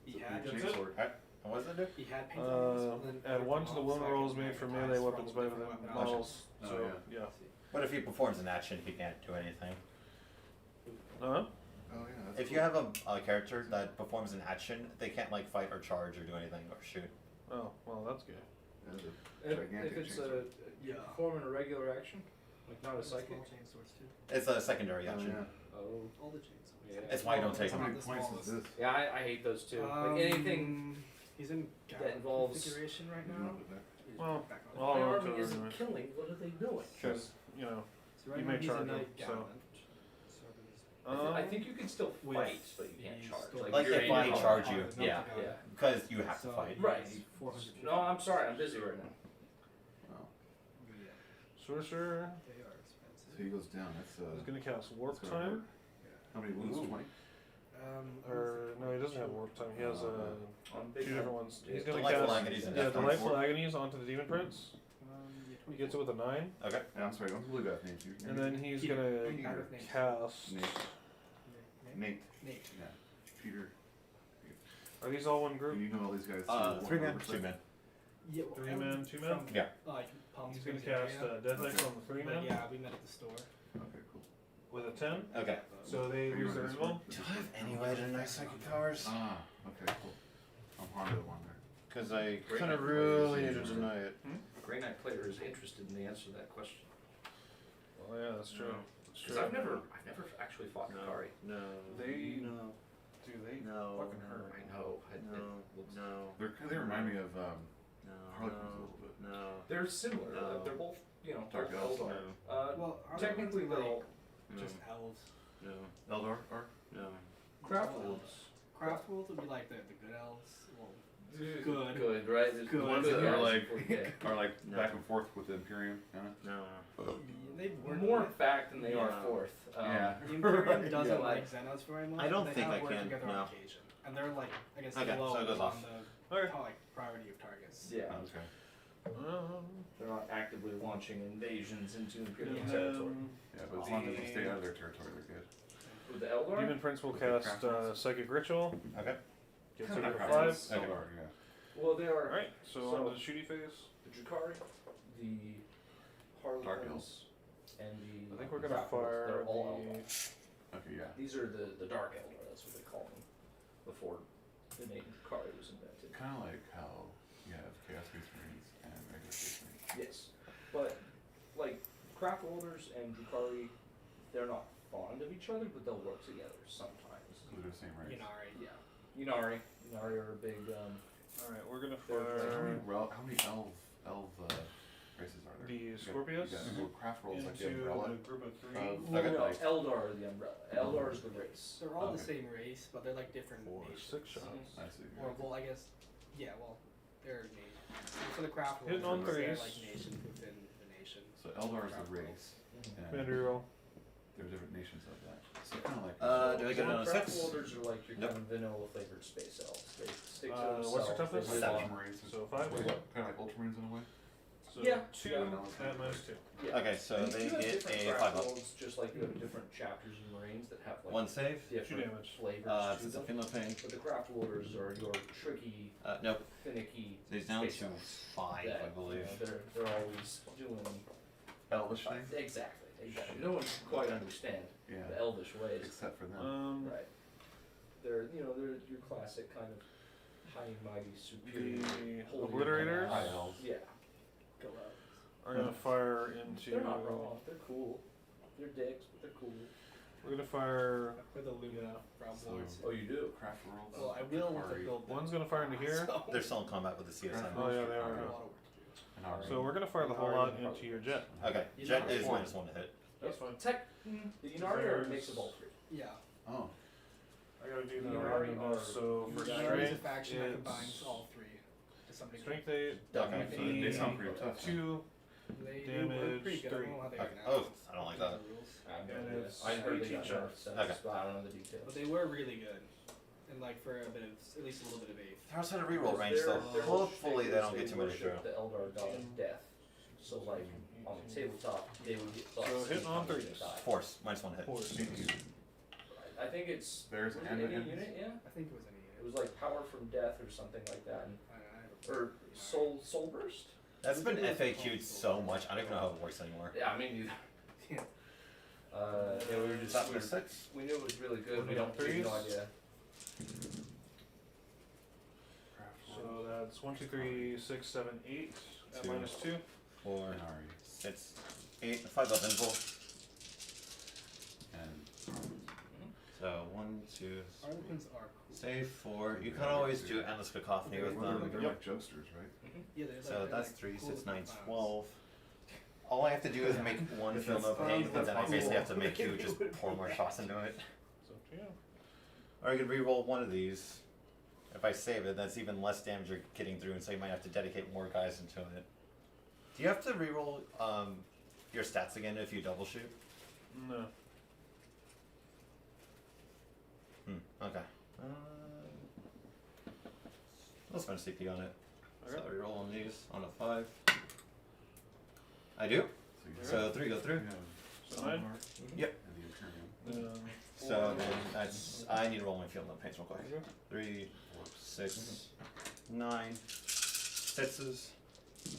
He had That's Chain it? sword. Alright. And what does it do? He had paint arms. and then Add I 1 put to the them wound off so I rolls can made from magnetize melee from weapons the by different the weapon models. Oh, So yeah. What if he performs an action? He can't do anything. Uh-huh. Oh, yeah. That's If you have a character that performs an action, they can't like fight or charge or do anything or shoot. Oh well, that's good. If it's a Yeah. performing a regular action, like not a psychic. Small chain swords too. It's a secondary Oh, action. yeah. Oh. All the chain swords. Yeah. It's why you don't take How them. many points is this? Yeah, I hate those too. Like anything. He's in that involves- configuration right You now. know, that- He's Well, back on. I'll My roll army to isn't anyway. killing. What are they doing? Because you know. So right you now may he's charge a him, knight so- gallant. So I Um, think you can still with- fight, but you can't he's charge. still- Like you're if I aiming charge hard. you, Not yeah, the guy. Yeah. because you have to So fight. Right. he's 450. No, I'm sorry. I'm busy right now. Oh. Yeah, sorcerer they are So expensive. he goes down. That's is gonna cast warp That's gonna time. how many wounds? Ooh. 20? Or no, he doesn't have warp time. He has On two different ones. He's gonna Delightful cast Agonies and yeah, Death Punch. delightful agonies onto the demon prince. Yeah, He gets it with a 9, Okay. Yeah, I'm sorry. Don't believe that name. and then he's Peter. gonna Peter. Out of names. cast. Nate. Nate. Nate. Yeah. Peter. Are these all one group? And you know all these guys. 3 men, 2 men. Yeah, well, 3 men, 2 men. from, Yeah. Like Palm He's gonna Springs cast area. Death X Okay. on the 3 But men yeah, we met at the store. Okay, cool. with a 10, Okay. so they Are you lose their on this invul. one? Do I have any way to deny psychic powers? Ah, okay, cool. I'm harder one there. Because I Great. kind of really need to deny it. Grey Knight player is interested in the answer to that question. Oh yeah, that's true. No. That's Because true. I've never actually fought Drukhari. No. They- No. Dude, they No. fucking hurt. I know. It looks- No. They remind me of No. Harlequins a little bit. No. They're similar. No. They're both, Dark both elves. Eldar. Well, are Technically, they they're like all just elves? No. Eldar are? No. craft wolves. Craft wolves would be like the good elves. Well, Good, right? There's Good. The ones Good that are guys like Yeah. are like No. back and forth with the Imperium, kinda. No. they work More with- fact than they are Yeah. forth. Yeah. The Imperium doesn't Yeah. like Xenos very much. I don't but they think have I worked can, together no. on occasion. and they're like I guess Okay, low so it goes on off. the Okay. like priority of targets. Yeah, Okay. they're not actively launching invasions into Imperial And territory. then Yeah, but as long as they stay out of their territory, they're good. With the Eldar, Demon Prince will With the cast craft rolls. Psychic Ritual. Okay. Gets Kinda it for craft 5. rolls. Okay. Yeah. well, they are Alright, so So- on to the shooty phase. the Drukhari, the Harlequins, and the I think we're gonna Grapplers. fire They're all the- Eldar. Okay. Yeah. These are the Dark Eldar. That's what they call them. Before the name Drukhari was invented. Kind of like how you have Chaos Space Marines and regular Space Marines. Yes, but like craft holders and Drukhari, they're not fond of each other, but they'll work together sometimes. So they're the same race. Yunari. Yeah, Yunari are a big. Alright, we're gonna They're fire How many elf races are there? the You got- Scorpius You got little craft rolls like the into umbrella. the group of 3. No, Okay. no, Eldar are the umbrella. Eldar is the race. They're all the Okay. same race, but they're like different for nations. 6 shots. I see. Or well, I guess they're nations. For the craft Hitting world, on they're threes. like nations within the nation. So Eldar is Craft the race, Mhm. and Commander roll. there are different nations of that. So kind of like. Do I get it on a Craft 6? holders are like your Nope. kind of vanilla flavored space elves. They stick to What's themselves. your toughness? They live on- Ultramarines. So 5. Kind of like Ultramarines in a way. So Yeah, 2 yeah. at -2. Yeah. Okay, so And they you have get different a craft 5 up. molds, just like you have different chapters in Marines that have like 1 save. different 2 damage. flavors If to it's a them. Finland pain. But the craft holders are your tricky, Nope. finicky. So he's down space to elves 5, that, I believe. you know, they're always doing Elvish things. exactly. No one can quite understand the Yeah. elvish ways. Except for them. Right. They're they're your classic kind of high and mighty superior. The holy Obliterators High elves. Yeah. Go out. are gonna fire into. They're not wrong. They're cool. They're dicks, but they're cool. We're gonna fire. With the Lumina from So- Lords. Oh, you do? Craft rolls. Well, I will with the Drukhari, build. One's gonna fire into here. So, They're still in combat with the CSM. Oh yeah, they a are. lot of work to do. and Ari. So we're gonna fire the whole lot into your jet. Okay, You Jet know, is four. -1 to hit. That's fine. The Yunari are a mix of all three. Yeah. Oh. I gotta do the You already are- So for Yunari is a strength, faction that it's combines all three to some degree. strength 8, Okay. So they sound pretty tough. 2, They damage, do work pretty good. I 3. don't know how they Okay. are now. Oh, I don't like that. The rules. I have no And idea. it's I heard they 18 got shots. nerfed, Okay. but I don't know the details. But they were really good. And like for a bit of, at least a little bit of eighth. How's that a reroll range Their- though? their whole Hopefully shtick they is don't get too many worship through. the Eldar god of death. So like on the tabletop, they would get buffs. So hitting on each time they threes. die. Force, -1 hit. Force. I think it's Bears was it and any Indians? unit, yeah. I think it was an It was like power from death or something like that, or I soul burst. That's been FAQ'd so much, I don't even know how it works anymore. Yeah, I mean, Yeah. yeah, we were just Top we, were, 6. we knew it was really good. Put We it on don't we have no threes. idea. So that's 1, 2, 3, 6, 7, 8 at Two. -2. 4, And Ari. 6, 8, 5 up invul. And So 1, 2, Harlequins are cool. save 4. You can always do endless cacophony with they're them. like jokesters, right? Yeah, they're So like, that's they're 3, like 6, cool 9, clowns. 12. All I have to do is make one feel no pain, but then I basically have to make you just pour more shots into it. So yeah. Or I could re-roll one of these. If I save it, that's even less damage you're getting through, and so you might have to dedicate more guys into it. Do you have to re-roll your stats again if you double shoot? No. Okay. I'll spend CP on it. Okay. So re-roll on these on a 5. I do. So you So 3 go through. have So 9. Yep. and the Imperium. So then that's I need to roll my field note paints real quick. Okay. 3, 6, 9, sixes.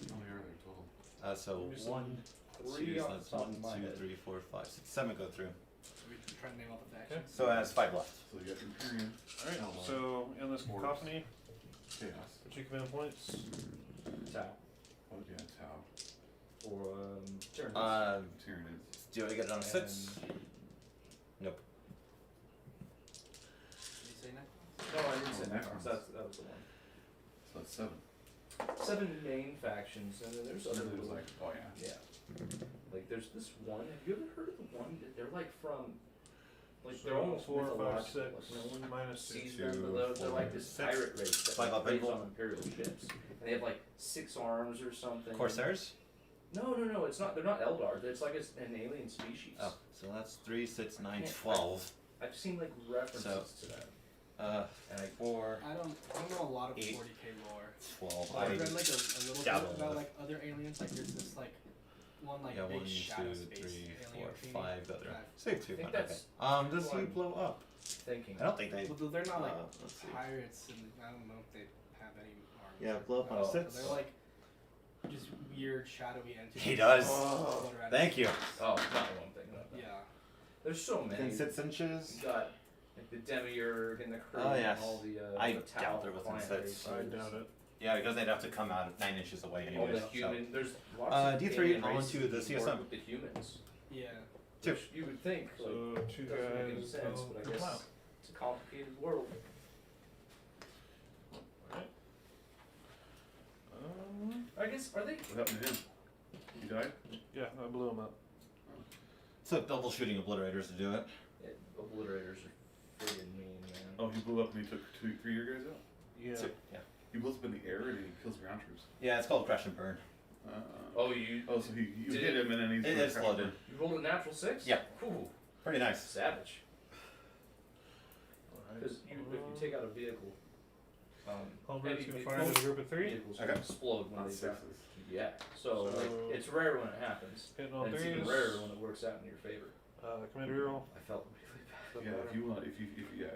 How many are there total? So Give me some 1, three 2, so off that's the top 1, of my 2, head. 3, 4, 5, 6, 7 go through. So we try to name all the factions. So it has 5 left. So you got Imperium, Alright, Outlaw, so endless Force. cacophony Chaos. for 2 command points. Tau Oh yeah, Tau. for turns. Tyranids. Do I get it on a 6? Nope. Did you say that? no, I didn't say Oh, that. Necrons. That was the one. So that's 7. 7 main factions, and then there's So other then there's little- like, oh yeah. yeah. Like there's this one. Have you ever heard of the one that they're like from? Like they're So almost 4, 5, mythological. 6, Like no one minus 2. sees them, but they're like this 4, pirate race that 5 like, up plays invul. on Imperial ships, and they have like 6 arms or something. Corsairs? No, it's not. They're not Eldar. It's like an alien species. Oh, so that's 3, 6, 9, can't- 12. I've seen like references So- to them. And I 4, I don't know a lot of 8, 40k lore. 12. But I've read like a little dabble bit about with- like other aliens. Like there's this like one like Yeah, big 1, shadow 2, space 3, alien 4, thingy 5 other. that- Save 2. I think Okay. that's Does what he I'm blow up? thinking. I don't think they. Well, they're not like let's see. pirates, and I don't know if they have any arms. Yeah, blow up on Oh, a So 6. they're like just weird shadowy entities. He does. Oh, Float around Thank in you. space. Oh, not one thing. No. Yeah. There's so many. Within 6 inches. You got like the Demiurge and the crew Oh, yes. and all the I the doubt Tau they're within client six. races. I doubt it. Yeah, because they'd have to come out 9 inches away All anyway. the human. There's lots of D3 alien on races to the that CSM. work with the humans. Yeah. 2. Which you would think like, So 2 doesn't make any guys. sense, go but I guess clown. it's a complicated world. Alright. I guess are they? What happened to him? He died? Yeah, I blew him up. So double shooting obliterators to do it. Yeah, obliterators are friggin' mean, man. Oh, he blew up and he took 3 of your guys out? Yeah. 2. Yeah. He blows up in the air and he kills ground troops. Yeah, it's called crash and burn. Oh, you Oh, so he Did hit it- him and then he's It gonna is crash flooded. over. you rolled a natural 6? Yeah. Ooh, Pretty nice. savage. Alright. Because if you take out a vehicle, Homework's heavy gonna vehicles- fire into a group of 3. vehicles Okay. explode when Not they die. 6s. Yeah, so like, So- it's rare when it happens. Hitting all And it's even 3s. rarer when it works out in your favor. Command reroll. I felt really bad. Yeah, if you want, if you, yeah,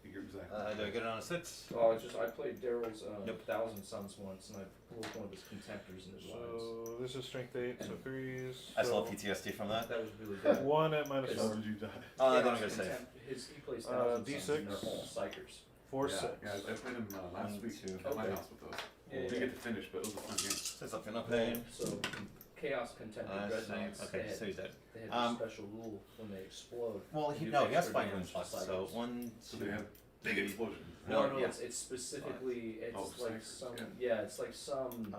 you're exactly. Do I get it on a 6? Oh, it's just I played Daryl's Nope. Thousand Suns once, and I blew up one of his contemptors in his lives. So this is strength 8, so 3s. I still So have PTSD from that. That was really bad. 1 at minus It's- How 4. did you die? Then I'm Chaos gonna save. Contempt- He plays Thousand Suns, and they're D6. all psychers. 4, yeah, 6. Yeah, I played him last 1, week 2. at my Okay. house with those. Yeah, We yeah. didn't get to finish, but it was a fun game. Since I'm no pain. So, Chaos Contempted Dreadnoughts, Okay, so he's dead. they had Um, this special rule when they explode. Well, You he has extra 5 damage wounds to left, so psychers. 1, So 2. they have big explosions. No, No, yeah. it's specifically, it's Oh, like psychers, some, yeah. yeah, it's like some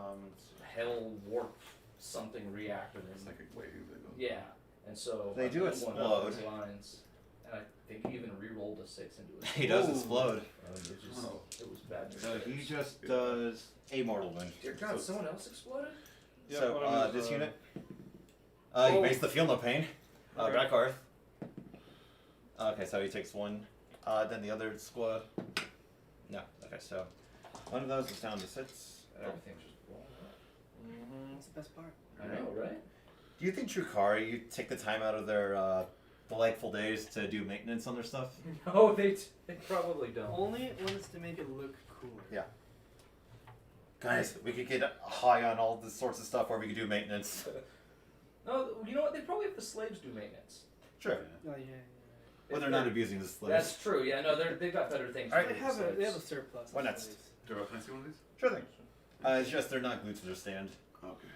hell warp something reactor. It's like a wave that goes. Yeah, and so They I do blew one explode. up those lines, and I think he even re-rolled a 6 into it. He does Ooh. explode. It just, Oh. it was bad news. So he just does a mortal wound. Dear God, someone else exploded? Yeah, So one of his, this unit, you Oh. makes the feel no pain. Okay. Drakarth. Okay, so he takes 1. Then the other squad. No. Okay, so one of those is down to 6. Everything's just blown up. Mm-hmm. That's the best part. I know, right? Do you think Drukhari, you take the time out of their delightful days to do maintenance on their stuff? No, they probably don't. Only when it's to make it look cooler. Yeah. Guys, we could get high on all this sorts of stuff, or we could do maintenance. No, you know what? They probably have the slaves do maintenance. Sure. Oh yeah. When they're not abusing the slaves. That's true. Yeah, no, they've got better things. Alright. to They do have a besides- surplus. of Why not? slaves. Daryl, can I see one of these? Sure thing. It's just they're not glued to their stand. Okay.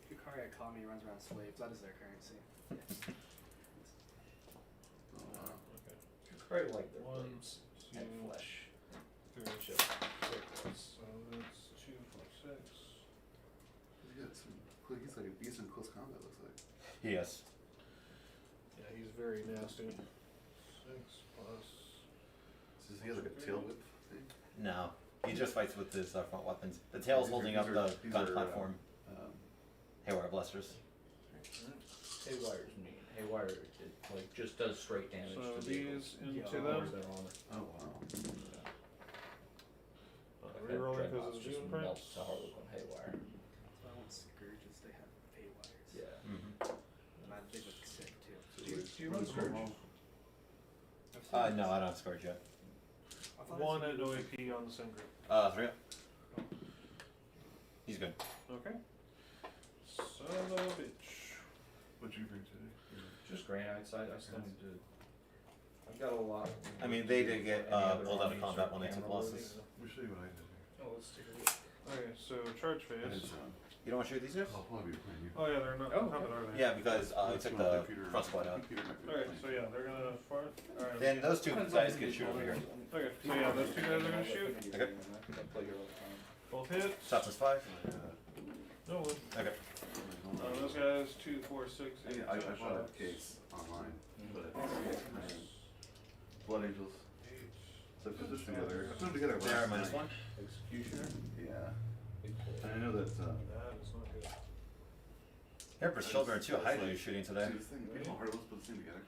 Drukhari economy runs around slaves. That is their currency. Oh, wow. Okay. Probably like their 1, blades 2, and flesh. 3. Chip. Surplus. So that's 2, 4, 6. He's got some, he's like a beast in close combat, looks like. Yes. Yeah, he's very nasty. 6 plus. Does he have like a tail whip thing? No. He just fights with his front weapons. The tail's holding up the gun platform. Haywire blasters. Haywire's mean. Haywire, it like just does straight damage So to vehicles. these into Yeah. them. Lowers their armor. Oh, wow. I've had Rerolling because dreadnoughts of just Doom melt Prince. to Harlequin Haywire. So I want scourges. They have paywires. Yeah. And they look sick too. So Do you- like, do you run runs Scourge? normal. I've seen No, I don't have Scourge yet. I thought 1 I'd at seen no it. AP on the same group. 3. He's good. Okay. Son of a bitch. What'd you bring today? Just granites. I still need to. I've got a lot. I mean, they did get Any other pulled out of armies combat or when they took camera losses. loading? Let me show you what I did here. Oh, let's take a look. Okay, so charge I did phase. You don't want to shoot these guys? I'll probably be playing you. Oh yeah, they're not Oh, combat, are they? Yeah, because I Unless took you wanna the play Peter- front squad out. Peter might be Okay, playing. so yeah, they're gonna fart. Alright. Then those two Depends guys on can the shoot over here. Okay, so yeah, those 2 guys are gonna shoot. Okay. I play here all the time. Both hits. Shot plus 5. No one. Okay. Those guys 2, 4, 6, 8. I 10 bought a shots. case online, but Six, Blood Angels. 8. So I put this together. I put them together They are last minus night. 1. Executioner. Yeah. Big pull. And I know that. That is not good. Empress Children 2 Hydra is shooting today. See, this thing, people hard to put this thing together.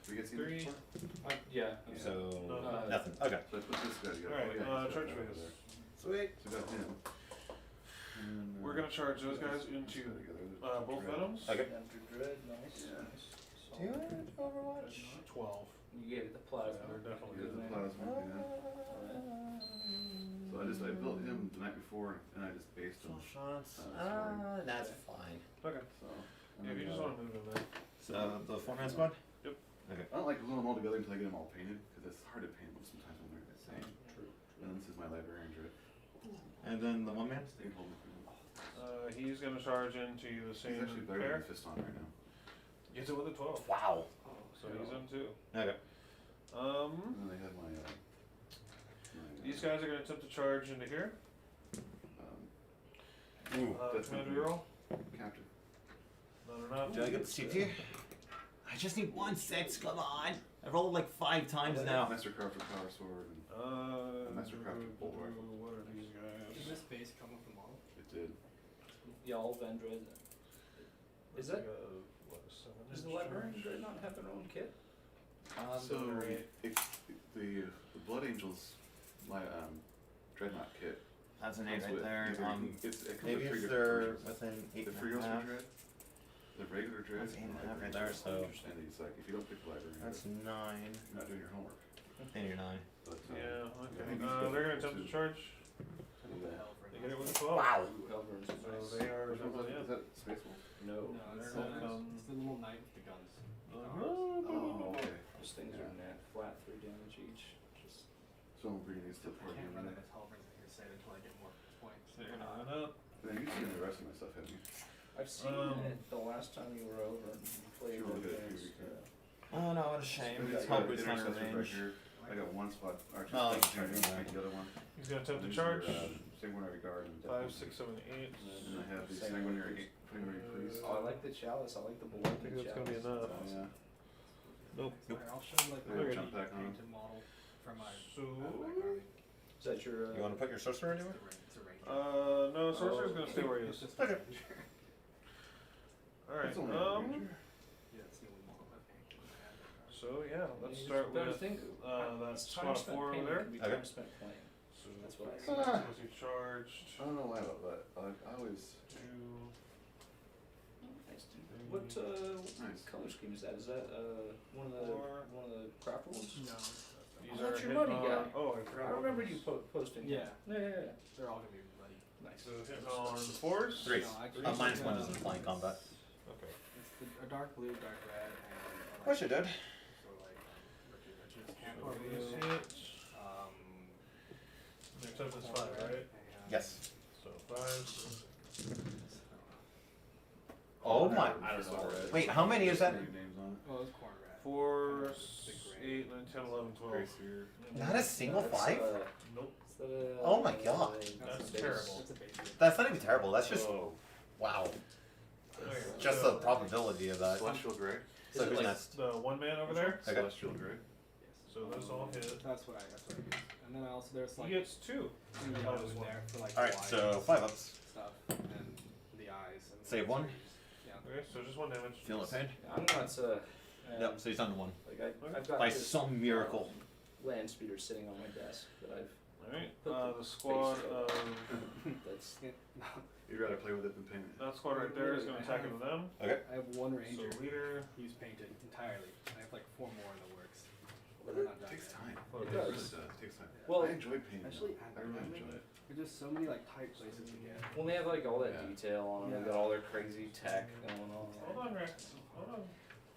we get seen Three. before? Yeah. So Uh, nothing. Okay. So I put this guy together. Alright, oh, yeah, he's got charge that over phase. there. Sweet. So we got him. And, We're gonna charge those guys into both venoms. Okay. After Dread, nice. Yeah. Do you want Overwatch? 12. You gave it the plasma. They're definitely Good the man. plasma, yeah. So I built him the night before, and I just based him. Full shots. Scoring. That's fine. Okay. So, Yeah, if you just want to move them there. So the 4-man squad? Yep. Okay. I don't like gluing them all together until I get them all painted, because it's hard to paint them sometimes when they're the same. True. And this is my librarian druid. And then the 1-man? Stay hold me. He's gonna charge into the He's same actually better pair. than Fiston right now. Gets it with a 12. Wow. So he's in 2. Okay. And then they have my, These guys are gonna attempt to charge into here. Ooh. That's Command my reroll. captain. Not enough. Do I get the seat here? I just need 1 6, come on! I've rolled like 5 times now. Mastercraft with Power Sword, and Mastercraft with Bulwark. What are these Did guys? this base come with the model? it did. Yeah, all Van Dread. Is that? What, a 7 Does the inch librarian charge? Dread not have their own kit? So the Blood Angels, my Dreadnought kit. That's an 8 comes right with there. either- it comes Maybe with 3 if different they're versions. within The 8 Free and a half. Dread, the regular Dread, That's 8 and and a the half right librarian there, so Dread. And it's like, if you don't pick the librarian that's Dread, 9. you're not doing your homework. And you're 9. But, Yeah, I okay. think these guys They're are gonna attempt to too. charge. What the hell for They get it with a 12. Wow! Ooh, Hellburn's So nice. they are Which one was jumping it? in. Is that Space Wolf? No. No, it's, They're gonna come- it's the little knight with the guns. Oh, okay. Those things are net flat 3 damage each. Just So I'm bringing these to the I party. can't run And it as Hellburn's in your set until I get more points. They're gonna run up. then you've seen the rest of my stuff, haven't you? I've seen it the last time you were over and played Sure, with good. games. Oh no, what a shame. I It's got Hellbreed's not in intercessors right range. here. I got one spot. Archer Oh, spot, sorry, and sorry. the other one. He's gonna attempt to These charge. are, sanguinary guard and 5, Death 6, 7, 8. And I have the sanguinary priest. Oh, I like the chalice. I like the blood. I think that's gonna be enough. Yeah. Nope. Alright, I'll show you like the There, already jump back on. painted model from my So, back army. Is that your? You want to put your sorcerer It's anywhere? the it's a ranger. no, Sorcerer's gonna stay where he It's is. just a Okay. ranger. Alright, It's only a ranger. Yeah, it's the only model I've painted. so yeah, let's Yeah, start but I with think, that it's squad of 4 over painting there. Can be Okay. time spent playing. So That's what I supposed see. to be charged. I don't know why, but I always. 2. Nice. What Nice. color scheme is that? Is that one of the Four. crapper ones? No. These that's are your hitting money on- guy. Oh, I forgot. I remember you posting. Yeah. Yeah. They're all gonna be bloody. Nice. So hitting on 4s. 3. No, actually, Minus it's, 1 is in flying combat. Okay. It's a dark blue, dark red, and Wish it did. So like Richard's hand So blue. these hit. Their toughness is 5, right? Yes. So 5. Oh my. I don't know. Wait, how many is that? Your names on it. Oh, it's corn red. 4, The 8, 9, 10, 11, 12. Gracier. Not a single That's, 5? Nope. is that a- Oh my God. That's base. terrible. It's a base rate. That's not even terrible. That's just Oh, wow. Okay, Just so the probability of that. Celestial Grey. Is So it who's like- next? The 1 man over there. Okay. Celestial Grey. Yes. So those all hit. That's what I use. And then also there's like He gets 2. in the minus yellow in one. there for like All right, the so eyes 5 ups. stuff and the eyes. And Save 1. Yeah. Okay, so just 1 damage. Feel it pain? I'm not. Nope. So he's down to 1. Like I've got By this, some miracle. land speeder sitting on my desk that I've. Alright, the squad of. That's. You'd rather play with it than paint it. That squad right there is going to attack into them. Okay. I have one ranger. So leader. He's painted entirely. I have like 4 more in the works. But they're not It done takes yet. time. It does. It takes time. Well, I enjoy painting. actually, I really enjoy it. There's just so many like tight places to get. Well, they have like all that Yeah. detail on them. They got all their crazy tech going on. Hold on, Rex. Hold on.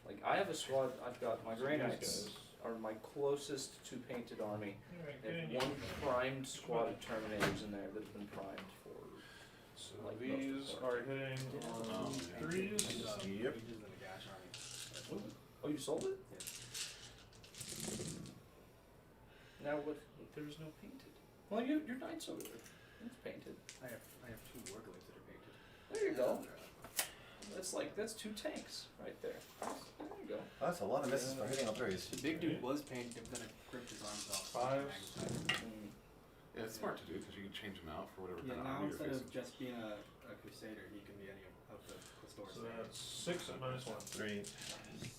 Like I have a squad. I've got my Grey These Knights are my closest to painted army. Alright, I get in have here. one primed squad of Terminators in there that have been primed for. So like these most of are hitting on Oh, yeah. 3s. Yep. Mages in the Gash army. Oh, you sold it? Yeah. Now what? There's no painted. Well, your Knights over there. It's painted. I have 2 Warglaives that are painted. There you go. That's 2 tanks right there. There you go. That's a lot of misses for hitting on 3s. The big dude was painted, but then I gripped his arms off. 5s. Mm. Yeah, it's smart to do because you can change them out for whatever Yeah, kind of now army you're instead facing. of just being a crusader, he can be any of the Questors. So that's 6 at -1. 3,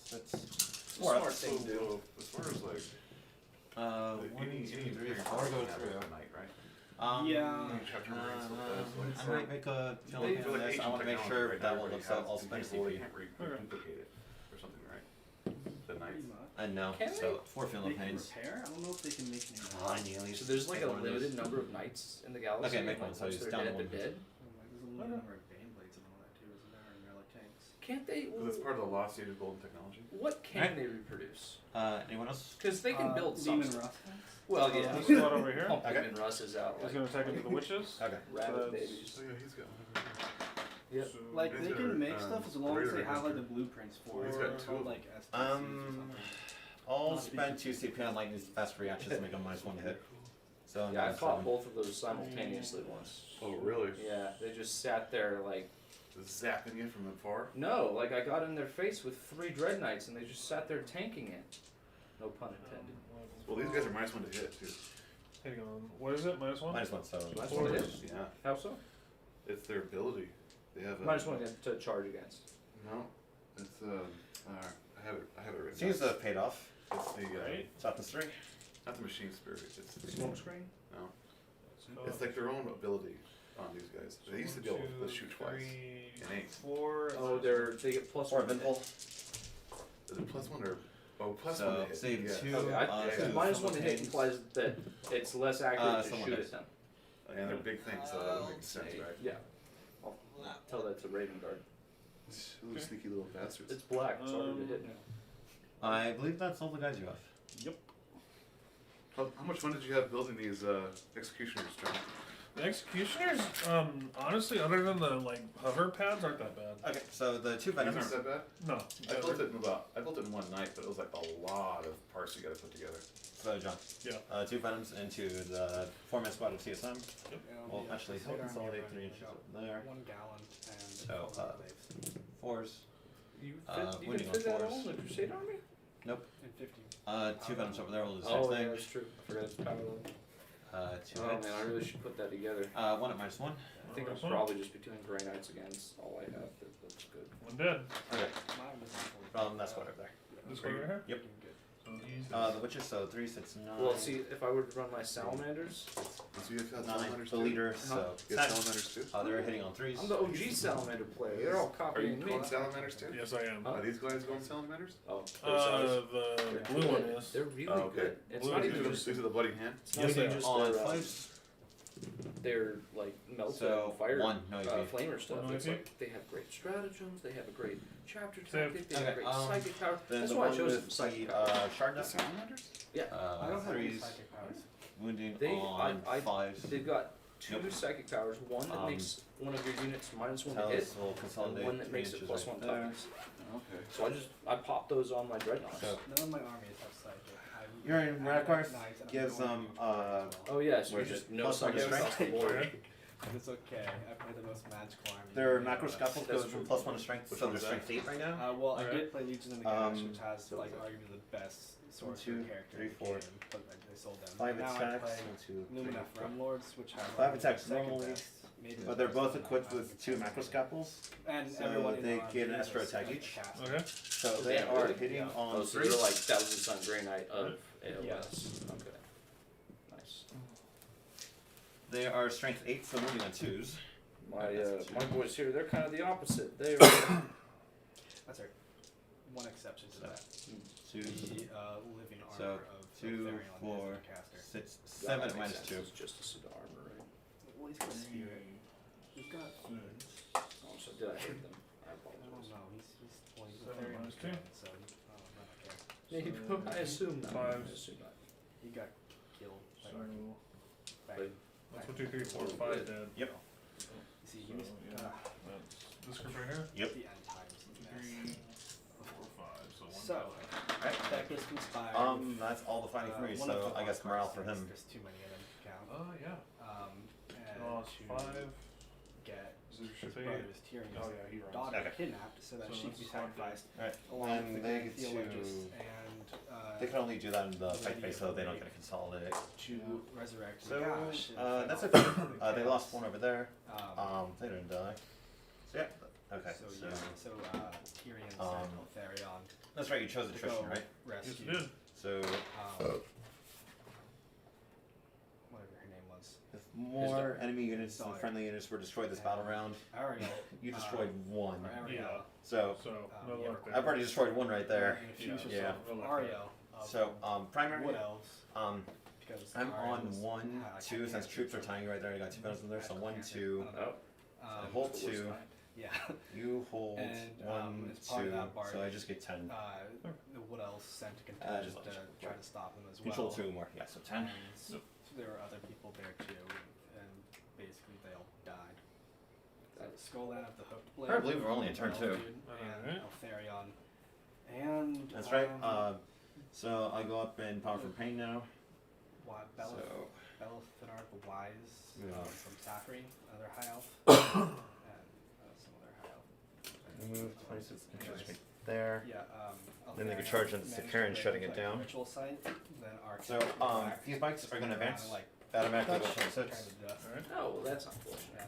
6. smart thing to do. So, as far as like One, any 2, 3, variant 4 card go can have through. a night, right? Yeah. Any chapter variants like that, I might make a I feeling feel on like this. I ancient want to make technology, sure right, that now one already looks has all these spend people, they CP. can't duplicate it or something, right? The Pretty knights. much. No, Can so 4 They feeling can pains. repair? I don't know if they can make new Ah, nearly. So there's like Make a one of these. limited number of knights in the galaxy. Okay, make and, one, so once he's they're down dead, one. they're dead. There's a limited number of bane blades and all that too, isn't there? And they're like tanks. Can't they? Because it's part of the lost age of golden technology. What can Right. they reproduce? Anyone else? Because they can build some. Demon stuff. Rust tanks. Well, yeah. This spot over here. Pumpkin Okay. and Russ is out He's like gonna attack into the witches. Okay. rabbit So that's- babies. So yeah, he's got one. Yep. So Like He's they got can a, make stuff as long as they greater have like the history. blueprints for He's it. got two Or of like STCs or something. I'll Not spend speaking. 2 CP on lightning's fast reactions to make them -1 to hit. So Yeah, I that's, fought both of those simultaneously once. Oh really? Yeah, they just sat there like Just zapping you from afar. no, like I got in their face with 3 Dread Knights and they just sat there tanking it. No pun intended. Well, these guys are -1 to hit too. Hang on. What is it? -1? -1, so -1 to hit. Yeah, How so? it's their ability. They have a -1 to charge against. No, it's I have it written. seems to down. have paid off. It's the Right? Toughness 3. not the machine spirit. It's the Smoke screen? No, So it's like their own ability on these guys. They used to be able to 1, 2, shoot twice. 3, and 8. 4. Oh, they get plus Or one to hit. Invincible. Is it +1 or +1 So, to hit? save yeah. 2. Okay, yeah. -1 to hit implies that it's less accurate to someone shoot hits. at them. And they're big things, so that would make sense, right? Yeah. I'll tell that to Raven Guard. Those sneaky little bastards. It's black, it's harder to hit now. I believe that's all the guys you have. How much fun did you have building these executioners, John? The executioners, honestly, other than the like hover pads, aren't that bad. Okay, so the 2 These aren't venoms. that bad. No. I built it in one night, but it was like a lot of parts you got to put together. So, John. Yeah. 2 venoms into the 4-man squad of TSM. Yeah, Well, yeah, actually, Crusade help Army consolidate running 3 inches about up there. 1 gallon and So, 4 blades. 4s. You winning can fit on that fours. all in the Crusade Army? Nope. And 50. 2 venoms over there will do the same Oh, yeah, thing. that's true. I forgot it's power level. 2 Oh hits. man, I really should put that together. 1 at -1. I think I'm Nice one. probably just between Grey Knights against all I have that looks good. One dead. Okay. Mine was on 40. That's what over there. This guy right here? Yep. Good. So he's The witches, so 3, 6, 9. Well, see, if I were to run my Salamanders, So you got 9. salamanders The too? leader, Huh? so You got 10. salamanders too? They're hitting on 3s. I'm the OG Salamander player. They're all Are you copying me. going salamanders too? Yes, I am. Huh? Are these guys going salamanders? Oh, they're size. The They're blue one good. is. They're really Oh, okay. good. It's Blue not is even good. just These are the bloody hand? it's not Yes, even they just on their, 5s. their like melted So, fire 1, no EP. flamer stuff. No It's EP? like they have great stratagems. They have a great chapter Save. tactic. They have Okay, great psychic power. Then That's the why I one chose with the psychic the power. shard The nest. salamanders? I don't have any 3s. psychic powers. Wounding They- on I- 5s. They've got 2 Nope. psychic powers. One that makes one of your units -1 to hit, Tells will and consolidate one that 3 makes it inches plus right 1 there. toughness. Okay. So I popped those on my dreadnoughts. So, None of my armies have psychic. You're in I have Radcars, knights and I'm gives going them, to try as well. Oh yeah, so Where you is just it? no Plus one to psychic across the strength? board. But it's okay. I play the most magical army. their in the macro US. scalpel That's goes from true. +1 to strength, Which so one they're is that? strength 8 right now. Well, I Okay. did play Legion in the Gash, Um, which has so like is it? arguably the best One, sorcerer two, character. three, in the four. game, but they sold them. 5 now attacks, I play 1, 2, 3, Lumineth 4. Rumlords, which have 5 like, attacks second normally, best, maybe but the they're best both on equipped my with 2 army. macro scalpels, And so everyone in they the get an army extra is attack like each. cast. Okay. So they Yeah, are really? hitting Yeah. on Oh, so 3s. they're like Thousand Sun Grey Knight of AOS. Yes. Okay. Nice. They are strength 8, so moving on 2s. My boys here, they're kind of the opposite. They're That's right. One exception to So, that. 2, The living armor So, of 2, Therion 4, is the caster. 6, that 7 makes at minus sense. 2. It's just a suit of armor, right? Well, he's got spirit. He's got. Oh, so did I hit them? I I don't apologize. know. He's a 7 Therion minus dragon, 2. so I don't care. Yeah, I assume not. I Fives. assume not. He got killed. So Back, But- that's 1, 2, 3, 4, 5 dead. Yep. see, he So, was yeah. That's this group right here. Yep. the end times. 3, 4, 5. So 1 So, dead. that gets inspired. That's all the fighting for me, one of so the I guess boss morale fights, for him. There's too many of them to count. Yeah. And Lost to 5. get Is it his ship 8? brother's Tyrion's Oh yeah, he runs. daughter Okay. kidnapped so that So she could that's be one sacrificed Alright, along and with the they Grand get Theologist to. and They can only do that in the fight phase, so they don't get to consolidate. to resurrect So, Nagash. that's okay. They lost 1 over there. Um, They didn't die. So yeah, Okay, So, so. yeah, so Tyrion sent Therion That's right, you chose to attrition, go right? rescue Yes, it is. So, whatever her name was. if more enemy units than daughter. friendly units were destroyed this battle round, Ariel. you destroyed one. Or Ariel. Yeah. So, So, no yeah. luck there. I've already destroyed one right there. Infuse Yeah. yourself Yeah. with Yeah. Ariel. So, primary, Wood elves. Because I'm Ariel on was 1, I 2, can't since do troops it. are tying you right there, I got 2 penalties in there, so 1, I can't 2, do it. I hold 2, Yeah. you hold And, 1, as part 2, of that bargain, so I just get 10. The Wood elves sent a Just contingent let to you- try to stop them as well. Control 2 more, yeah, so 10. And so there were other people there too, and basically they all died. So Skullland of the Hooked Blade. Hard to believe we're only in turn 2. And Eltharion. And That's right, so I go up in Power for Pain now, so... Belthanar the Wise Yeah. from Safri, another high elf, and some other high elf. Move 26 inches right there. Yeah, Then they could Eltharion charge into managed Sakara and to shutting break, it down. Ritual site, then Arcane So, came back, these bikes are gonna spin around advance. and, like, Automatically go turned 26. to dust. Alright. Oh, well, that's unfortunate. Yeah.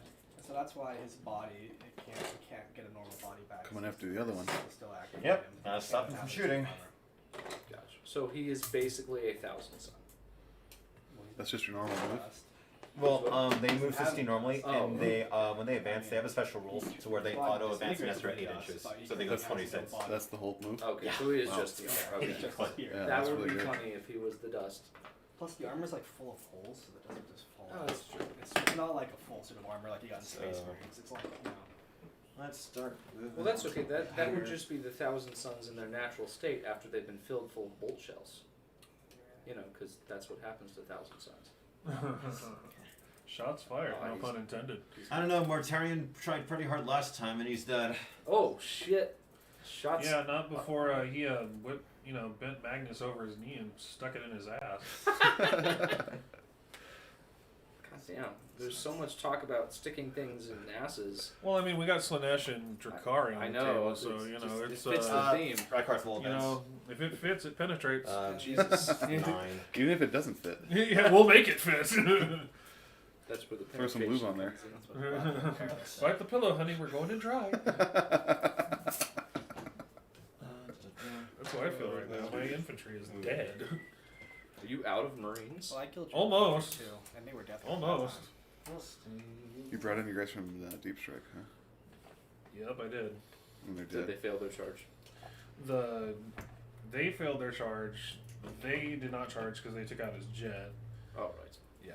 So that's why his body, it can't get a normal body back. Coming after the other one. It's still active. Yep, Him. gotta stop him from shooting. Gotcha. So he is basically a 1,000 sun. That's just your normal move. Well, they move 16 normally, Oh. and they, when they advance, they have a special rules to where they auto-advance an extra 8 inches, so they go 26. That's the whole move. Okay, Yeah. so he is Wow. just the armor. Okay. It's just a spear. Yeah. That that's would really be good. funny if he was the dust. Plus the armor's like full of holes, so it doesn't just fall Oh, out. that's true. It's not like a full suit of armor like you got in Space So- Marines. It's like, you know. Let's start moving. Well, that's okay. That would just be the 1,000 suns in their natural state after they've been filled full of bolt shells. You know, because that's what happens to 1,000 suns. Shots fired, Oh, no he's- pun intended. I don't know, Mortarion tried pretty hard last time, and he's dead. Oh shit! Shots. Yeah, not before he bent Magnus over his knee and stuck it in his ass. God damn. There's so much talk about sticking things in asses. Well, I mean, we got Slanesh and Drukhari on I the know. table, so it's you just- know it it's fits the theme. Tricar's full you know, if it fits, it penetrates. Jesus. 9. Even if it doesn't fit. Yeah, we'll make it fit. That's where the Throw some glue on there. penetration comes in. Wipe the pillow, honey. We're going to dry. That's how I feel right now. My infantry is dead. Are you out of Marines? Well, I killed Almost. too, and they were death. Almost. You brought in your guys from the Deep Strike, huh? Yep, I did. When they're Did dead. they fail their charge? They failed their charge. They did not charge because they took out his jet. Oh, right. Yeah.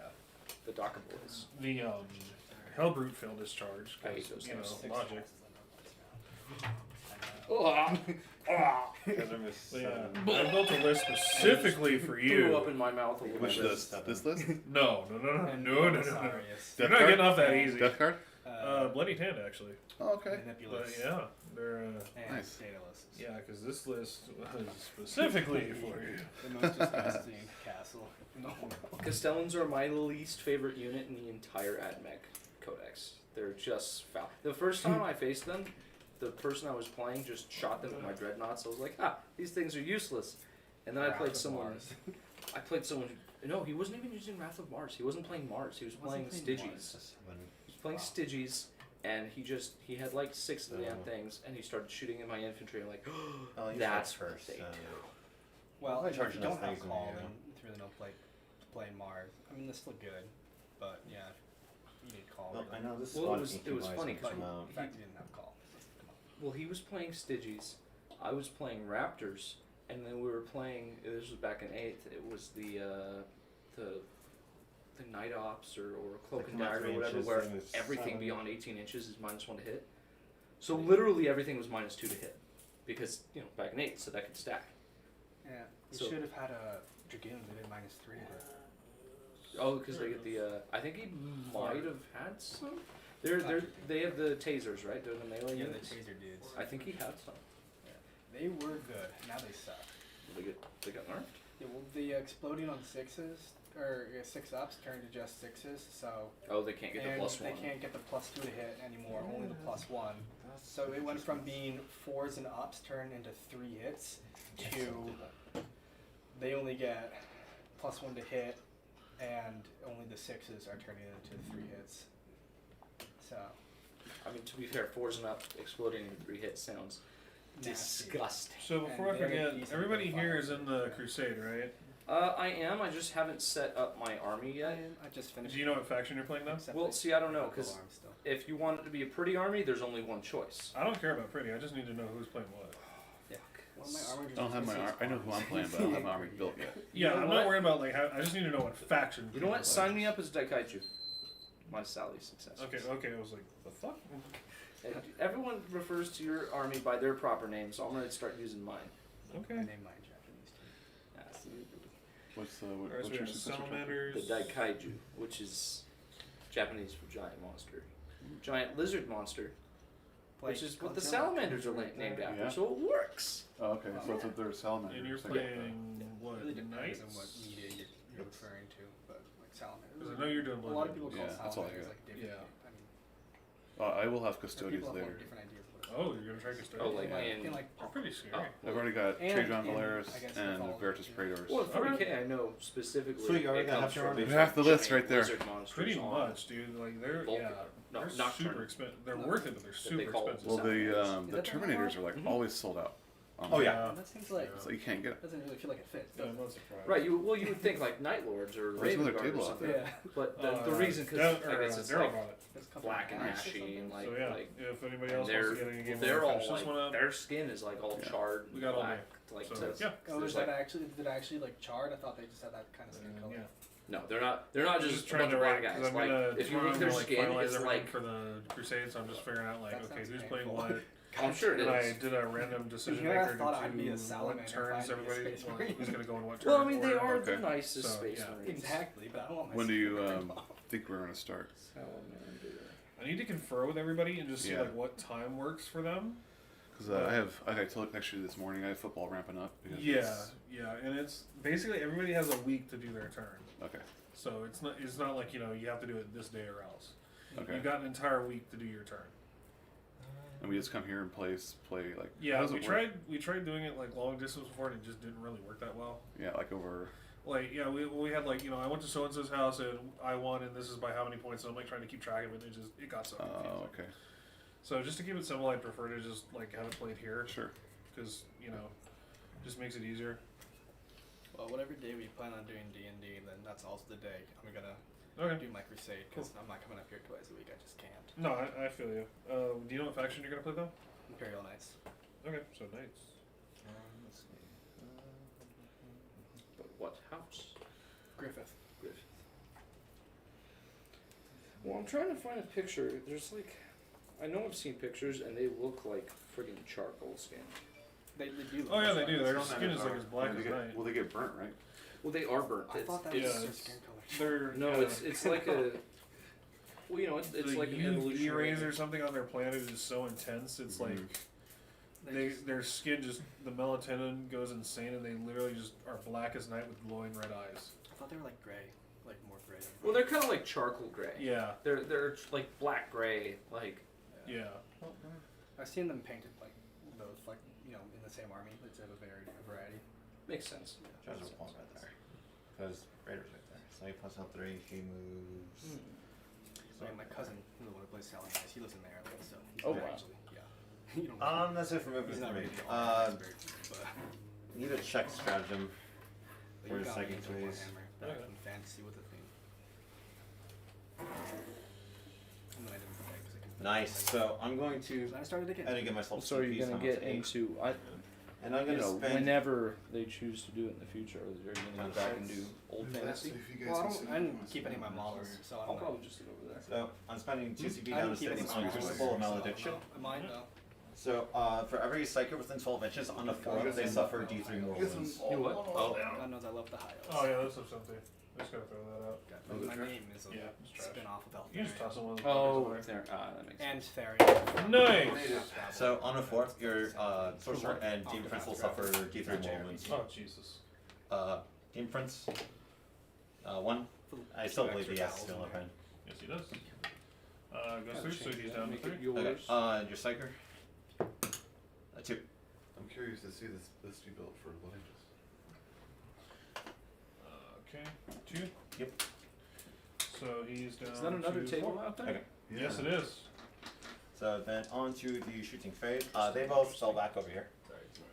The Docker boys. The Hellbrute failed his charge I hate because those you know things. logic. So, yeah, I built a list specifically for Threw you. up in my mouth a little Which bit. list? This list? No. And You're Belisarius. not getting off that easy. Death card? Bloody Hand actually. Oh, okay. But Manipulus. yeah, they're And Nice. Daedalus. yeah, because this list was specifically for you. The most disgusting castle. No. Castellans are my least favorite unit in the entire AdMech Codex. They're just foul. The first time I faced them, the person I was playing just shot them with my dreadnoughts. I was like, these things are useless. And then I Wrath played of someone. Mars. I played someone. No, he wasn't even using Wrath of Mars. He wasn't playing Mars. He was playing Wasn't playing Styges. Mars. He was playing Wow. Styges, and he had like 6 of the damn Oh. things, and he started shooting at my infantry. I'm like, Oh, you that's start what first. they do. Well, I if charge you enough don't have things in call, there, then it's really no play Mars. I mean, they're still good, but yeah, you need call. Well, really. I know this Well, squad it was incubi funny is 'cause gonna But come out. in fact, you didn't have call. Come on. Well, he was playing Styges, I was playing Raptors, and then we were playing. This was back in 8th. It was the Night Ops or Cloak They and come out Dagger or 3 whatever, inches, where then it's everything 7. beyond 18 inches is -1 to hit. So literally everything was -2 to hit, because back in 8, so that could stack. Yeah, you So- should have had a Dragoon. They did -3, but Oh, because they get the. I think he might have had some. They have the tasers, right? They're the melee yeah, the units. taser dudes. I think he had some. They were good. Now they suck. They got nerfed. Yeah, well, the exploding on 6s or 6-ups turned to just 6s, so Oh, they can't get the and +1. they can't get the +2 to hit anymore. Only the +1. So it went from being 4s and ups turned into 3 hits to they only get +1 to hit, and only the 6s are turning into 3 hits. So I mean, to be fair, 4s and up exploding in 3 hits sounds Nasty. disgusting. So before I And very forget, easy to everybody fire. here is in the crusade, right? I am. I just haven't set up my army yet. I just finished. Do you know what faction you're playing now? except Well, the see, I don't know, local 'cause- arm still. If you want it to be a pretty army, there's only one choice. I don't care about pretty. I just need to know who's playing what. Well, my armor I don't have my. I know who I'm playing, but I don't have my army built yet. Yeah, know I'm what? not worried about like. How, I just need to know what faction. You know what? people Sign play. me up as Daikaiju. My Sally's success. Okay. Okay. I was like, the fuck. And everyone refers to your army by their proper name, so I'm gonna start using mine. I Okay. named mine Japanese too. What's Alright, so what's we your have successor? salamanders. The Daikaiju, which is Japanese for giant monster. Giant lizard monster, which is what the salamanders are named after, Yeah. so it works. Oh, okay. So it's they're salamander. And you're So I get playing what? It really depends Knights? on what media you're referring to, but like salamanders. Because I know you're doing. A lot of people call Yeah, that's all I salamanders got. like different. Yeah. I mean, I will have or custodians people have later. different ideas of what it's Oh, you're gonna try custodian. Oh, like yeah, in- in like You're pretty scary. I've already got And Trajan in, Valeris I guess, and mythology, Veritas yeah. Praetors. Well, in 40k, I know specifically. So you already it got comes half your from army. these Half the list giant right there. lizard monsters Pretty on much, dude. Like they're Vulcan. yeah, No, they're Nocturne. super expensive. They're No. worth it, but they're That super they call expensive. Well, Salamanders. the Is that the Terminators are like Mhm. always sold out. Oh, yeah. That seems like So you can't get it. doesn't really feel like it fits. Yeah, does I'm it? not surprised. Right, you would think like Night Lords or There's another Raven Guard table or out something. there. Yeah. But the reason, because I guess it's Daryl like bought it. There's a couple black and of guys or ashy something. and like, So yeah, like if anybody and else wants to get in a game, they're all finish this like, one up. their skin is like all Yeah. charred, We got all black, like So, to, yeah. Oh, there's is that like, actually did it actually like charred? I thought they just had that kind of skin color. Yeah. no, they're not just a trying bunch to of black rank guys. because I'm Like gonna if you tomorrow look I'm their gonna, like, skin, finalize it's everything like for the crusade, so I'm just figuring out like, That okay, sounds who's playing painful. what. I'm sure it And I is. did a random decision You know, I maker thought I'd to be a what salamander if I turns had to be a everybody. space Well, marine. who's gonna go in what turn? Well, I mean, they for it. are the Okay. nicest So, space yeah. marines. Exactly, but I don't want my When do you skin burned off. think we're gonna start? Salamander. I need to confer with everybody and just see Yeah. like what time works for them. Because I told actually this morning I have football ramping up. Because Yeah, it's- yeah, and it's basically everybody has a week to do their turn. Okay. So it's not like you have to do it this day or else. Okay. You've got an entire week to do your turn. And we just come here and play like. how Yeah, does we it work? tried doing it like long distance before, and it just didn't really work that well. Yeah, like over. Like we had like I went to so and so's house and I won, and this is by how many points. And I'm like trying to keep track of it. And it got so confusing. Oh, okay. So just to keep it simple, I'd prefer to just like have it played here Sure. because just makes it easier. Well, whatever day we plan on doing D&D, then that's also the day I'm gonna Okay. do my crusade because I'm not coming up here twice a week. I just can't. No, I feel you. Do you know what faction you're gonna play though? Imperial Knights. Okay, so Knights. Let's see. But what house? Griffith. Griffith. Well, I'm trying to find a picture. There's like, I know I've seen pictures and they look like friggin' charcoal skin. They do. Oh yeah, they do. Their It's not skin is that like dark. as black They as get, night. well, they get burnt, right? Well, they are burnt. I thought that Yeah, was their it's- skin color. They're No, it's like a. Well, it's the like an UV evolution. rays or something on their planet is so intense. It's like their skin just the melatonin goes insane, and they literally just are black as night with glowing red eyes. I thought they were like gray, like more gray. Well, they're kind of like charcoal gray. Yeah, They're like black gray, like. yeah. I've seen them painted like those, like in the same army. It's of a variety. Makes sense. Judge will pause right there. Because Raiders right there. So he puts out 3, he moves. So my cousin, who the one who plays Salamanders, he lives in Maryland, so he's Oh, not wow. actually, yeah. You don't That's it for movement he's not for me. really the only expert, but Need a check stratagem. but For you a got second me into phase. Warhammer back Okay. in fantasy with a theme. And then I didn't play 'cause I couldn't Nice. So I'm going to. then I started again. I didn't get myself. So are you CP, gonna so I'm get up to 8. into? And I'm gonna spend. whenever they choose to do it in the future, are you gonna go back and do old fantasy? Well, I didn't keep any of my models, so I I'll don't know. probably just go over there. So I'm spending 2 CP I down didn't to keep any 6 of on my models, Crucible of so I don't Malediction. know. Mine though. So for every psyker within 12 inches on a 4, they suffer D3 mortal wounds. You what? Oh. God knows I love the high elves. Oh yeah, that's something. I just gotta throw that out. God, my name is a Yeah, it's trash. spin-off of You just Elf. toss someone. Oh, there. That makes And sense. Therian. Nice. So on a 4, your sorcerer and Demon Prince will suffer D3 mortal wounds. Oh Jesus. Demon Prince, 1. I still believe he has to still open. Yes, he does. Goes through, so he's down to Make it 3. yours. Okay, your psyker, 2. I'm curious to see this be built for what ages. Okay, 2. Yep. So he's down. Is that another to table 4. out there? Okay. Yes, it is. So then on to the shooting fade. They both fell back over here.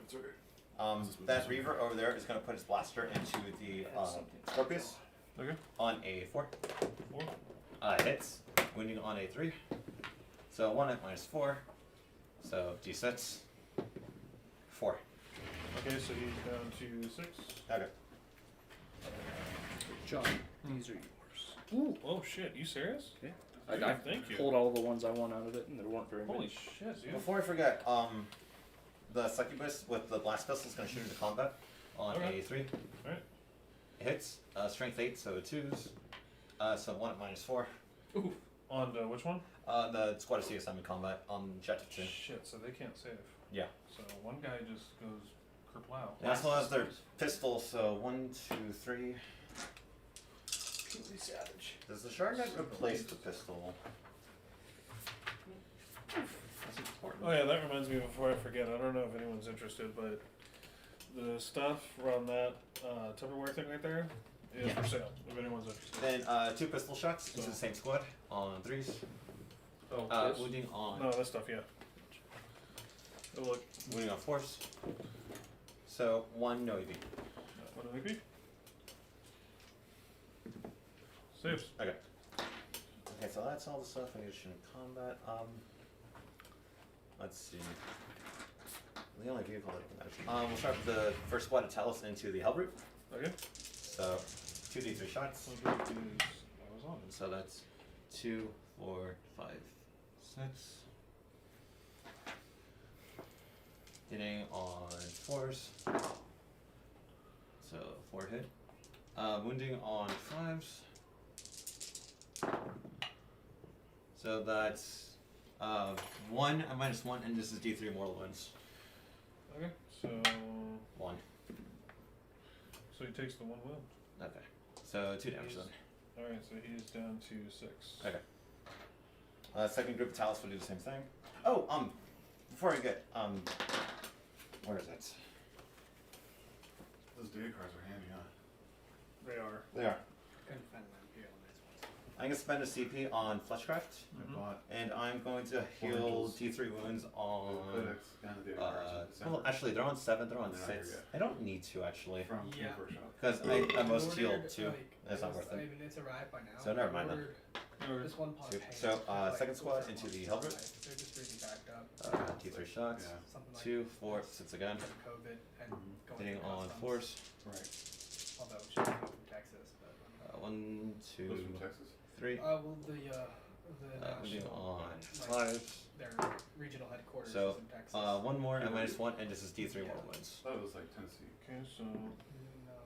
It's okay. That Reaver over there is going to put his blaster into the Scorpius Okay. on a 4. 4. Hits, wounding on a 3. So 1 at -4. So D6. 4. Okay, so he's down to 6. Okay. John, these are yours. Ooh, oh shit, you serious? Yeah. Dude, I thank you. pulled all the ones I want out of it, and there weren't very Holy many. shit, dude. Before I forget, the Succubus with the blast pistol is going to shoot into combat on Okay. a 3. Alright. Hits, strength 8, so 2s. So 1 at -4. Ooh. On which one? The squad of CSM in combat on objective 2. Shit, so they can't save. Yeah. So one guy just goes kerplow. They also have their pistol, so 1, 2, 3. Truly savage. Does the Shard Knight replace the pistol? That's important. Oh yeah, that reminds me before I forget, I don't know if anyone's interested, but the stuff around that Tupperware thing right there is Yeah. for sale, if anyone's interested. Then 2 pistol shots into the same squad on 3s. Oh, this? Wounding on No, that stuff, yeah. Oh look, wounding on 4s. So 1 no EV. what do they be? Saves. Okay. Okay, so that's all the stuff I need to shoot in combat. Let's see. The only vehicle that I can manage. We'll start with the first squad of Talus into the Hellbrute. Okay. So 2d3 shots. I was on it. So that's 2, 4, 5, 6. Hitting on 4s. So 4 hit. Wounding on 5s. So that's 1 at -1, and this is D3 mortal wounds. Okay, so 1. he takes the 1 wound. Okay. So 2 damage then. Alright, so he's down to 6. Okay. Second group of Talus will do the same thing. Oh, before I get, where is it? Those data cards are handy, huh? They are. They are. Couldn't find an Imperial nice ones. I'm gonna spend a CP on Fleshcraft, I bought and I'm going to Four heal angels. D3 wounds the on. Codex and the data cards in December. Well, actually, they're on 7. They're on They're not here 6. yet. I don't need to actually, From Yeah. the workshop. because I most Ordered, healed too. like, That's not it's- worth it. I mean, it's arrived by now. So never mind then. Ordered This one pod Sweet. paint, So, like, second squad over into a the month. Hellbrute. Like, they're just really backed up. D3 shots. Yeah. Something like 2, 4, 6 again. because of COVID and going Hitting through on customs. 4s. Right. Although she's coming from Texas, but 1, Those 2, from Texas. 3. well, the Hitting national, on like, 5s. their regional headquarters So, is in Texas. 1 more at -1, and this is D3 mortal wounds. I thought it was like Tennessee. Okay, so No,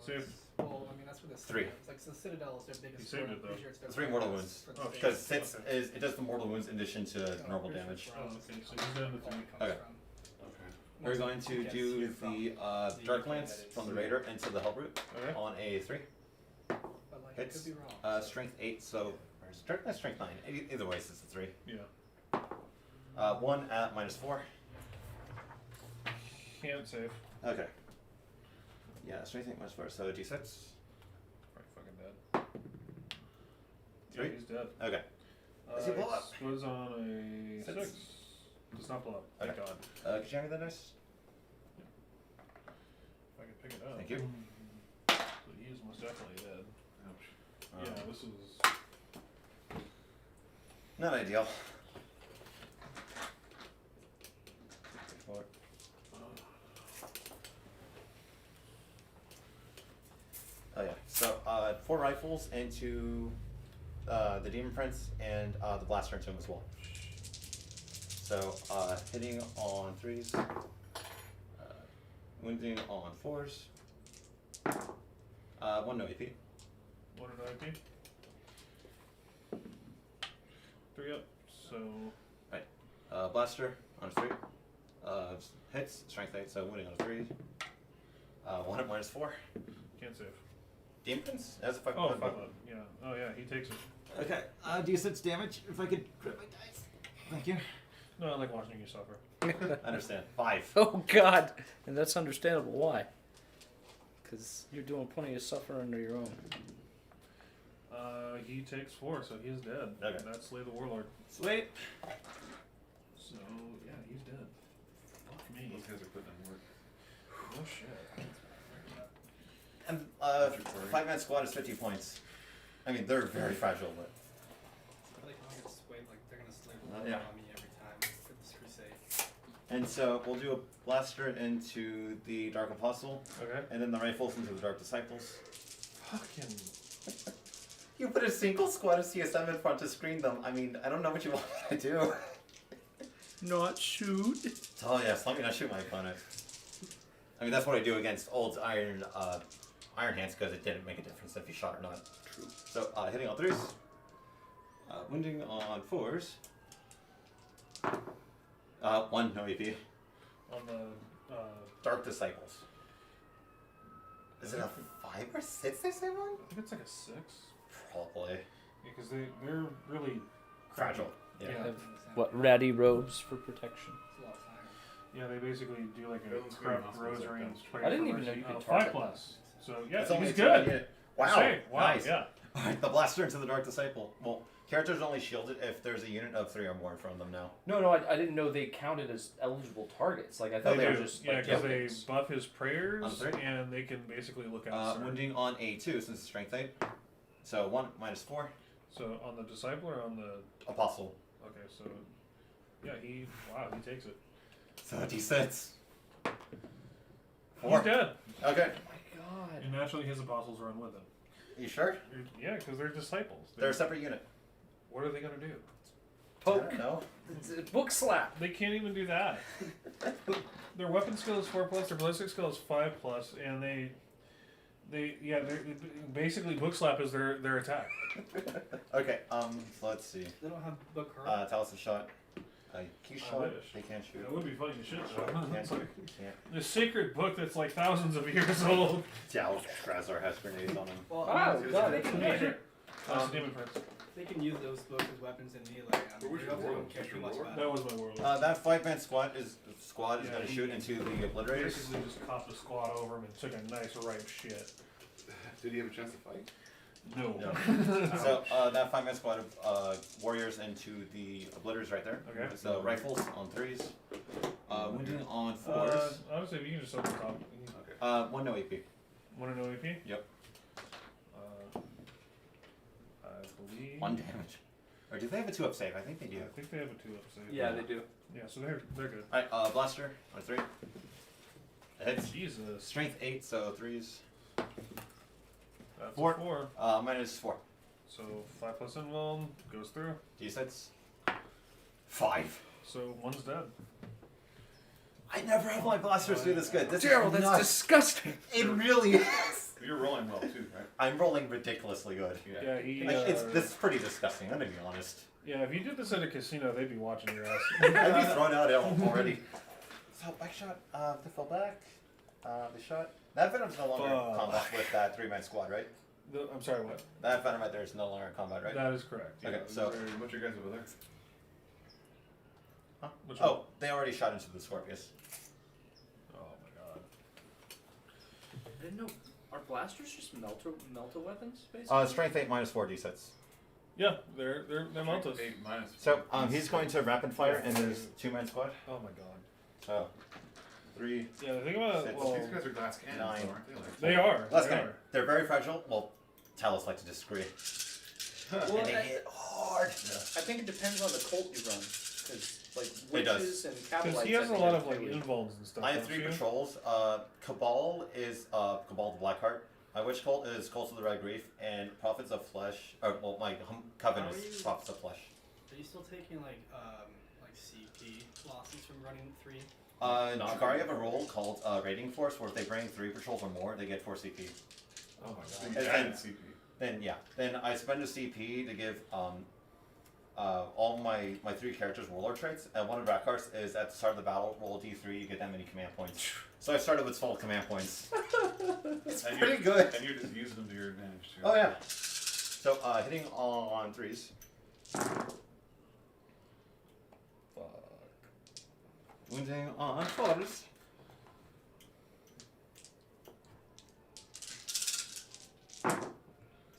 Save. it's- Well, I mean that's where the 3. It's like the Citadel is their biggest. You saved squad. it, though. Pretty sure it's their 3 mortal biggest wounds. for the Oh, state. Because 6 Okay. is, it does the mortal wounds in addition to No, normal pretty sure damage. it's where all Oh, this okay, so stuff he's down to all 3. comes Okay. from. Okay. We're going to Yes, do you're the from Dark UK, Lance that is. from the Raider into the Hellbrute Okay. on a 3. But like, I Hits. could be wrong. Strength 8, so where's Dark Lance strength 9? Either way, it's a 3. Yeah. 1 at -4. Can't save. Okay. Yeah, strength 8 -4, so D6. Probably fucking dead. Yeah, 3? he's dead. Okay. Does he blow up? Explodes on a 6. 6. Does not blow up. Thank Okay. God. Could you hand me that dice? If I can pick it up. Thank you. So he is most definitely dead. Ouch. Yeah, this is. Not ideal. 4. Oh yeah. So 4 rifles into the Demon Prince and the blaster into him as well. So hitting on 3s, wounding on 4s. 1 no AP. 1 in IP. 3 up. So. Blaster on a 3. Hits, strength 8, so wounding on a 3. 1 at -4. Can't save. Demon Prince? That's a 5. Oh, 5 up. Yeah. Oh, yeah, he takes it. Okay, D6 damage, if I could crit my dice. Thank you. No, I like watching you suffer. I understand. 5. Oh God, and that's understandable. Why? Because you're doing plenty of suffering under your own. He takes 4, so he is dead. Okay. That's Slay the Warlord. Sweet. So yeah, he's dead. Fuck me. Those guys are putting in work. Oh shit. And 5-man squad is 50 points. I mean, they're very fragile, but Like, I'm gonna sway, like, they're gonna slay Yeah. on me every time for this crusade. and so we'll do a blaster into the Dark Apostle, Okay. and then the rifles into the Dark Disciples. Fucking. You put a single squad of CSM in front to screen them. I mean, I don't know what you want me to do. Not shoot. Oh yes, let me not shoot my opponent. I mean, that's what I do against old Iron Hands, because it didn't make a difference if you shot or not. True. So, hitting on 3s. Wounding on 4s. 1, no EP. On the Dark Disciples. Is it a 5 or 6 they say one? I think it's like a 6. Probably. Because they're really Fragile. Yeah. Have what ratty robes for protection? It's a lot of time. Yeah, they basically do like a Those corrupt hospitals like rosary and that. prayer I didn't for even know mercy. you could 5 target plus. So yeah, It's only he's 2 good. yeah. Wow. Say, wow. Nice. Yeah. Alright, the blaster into the Dark Disciple. Well, characters only shielded if there's a unit of 3 or more in front of them now. No, I didn't know they counted as eligible targets. Like I thought They they were do. just Yeah, like because they weapons. buff his prayers On 3? and they can basically look out. sir. Wounding on A2 since it's strength 8. So 1 minus 4. So on the disciple or on the Apostle. okay, so yeah, he takes it. So D6. He's 4. dead. Okay. Oh my god. And naturally, his apostles run with him. You sure? Yeah, because they're disciples. They're a separate unit. What are they gonna do? I Poke. don't know. It's a book slap. They can't even do that. Their weapon skill is 4+, their ballistic skill is 5+, and they basically book slap is their attack. Okay, so let's see. They don't have book her. Talus is shot. Key I shot. wish. They can't shoot. It would be funny to shit Can't. though. It's like Can't. this sacred book that's like thousands of years old. Yeah, Skrazar has grenades on him. Well, Oh, God, they can Yeah, use sure. it. That's the demon prince. They can use those books as weapons in melee. What was they your don't world? care Just too your much world? about That it. was my world. That 5-man squad is Yeah, going to he- shoot into the obliterators. Basically just copped a squad over him and took a nice ripe shit. Did he have a chance to fight? No. No. So that 5-man squad of warriors into the obliterators right there. Okay. So rifles on 3s. Wounding on 4s. Honestly, if you can just open the top. 1 no AP. Want to know AP? Yep. I believe. 1 damage. Or do they have a 2-up save? I think they do. I think they have a 2-up save. Yeah, they do. Yeah, so they're good. Alright, blaster on 3. Hits. Jesus. Strength 8, so 3s. That's 4. a 4. Minus 4. So 5+ invuln goes through. D6. 5. So one's dead. I never have my blasters do this good. This Daryl, is that's nuts. disgusting. It really is. You're rolling well too, right? I'm rolling ridiculously good. Yeah, he. Like, this is pretty disgusting, I'm gonna be honest. Yeah, if you did this at a casino, they'd be watching your ass. I'd be thrown out already. So, back shot, they fell back. They shot. That Venom's no longer in Fuck. combat with that 3-man squad, right? I'm sorry, what? That Venom right there is no longer in combat, right? That is correct. Okay, so. What's your guys over there? Huh? Which one? Oh, they already shot into the Scorpius. Oh my god. I didn't know. Are blasters just melter weapons, basically? Strength 8 minus 4 d6. Yeah, they're Maltas. 8 minus. So, he's going to rapid fire in his 2-man squad. Oh my god. So, 3. Yeah, the thing about Six. well, These guys are glass cannons, 9. though, aren't they? Like, they are. Let's They go. are. They're very fragile. Well, Talos like to disagree. Well, And they I- hit hard. I think it depends on the cult you run. Because, like, It does. witches and Because Cabalites. he has I a think lot are of like really- invulns and stuff. I have don't 3 you? patrols. Cabal is Cabal the Blackheart. My witch cult is Cult of the Red Grief, and Prophets of Flesh. Or well, my coven Are is you- Prophets of Flesh. Are you still taking like CP losses from running 3? Drukhari have a rule called Raiding Force, where if they bring 3 patrols or more, they get 4 CP. Oh my Big god. giant CP. Then I spend a CP to give all my 3 characters warlord traits, and one of Drakkhar's is at the start of the battle, roll a d3, you get that many command points. So I started with 12 command points. It's And pretty you're- good. And you're just using them to your advantage too. Oh yeah. So hitting on 3s. Fuck. Wounding on 4s.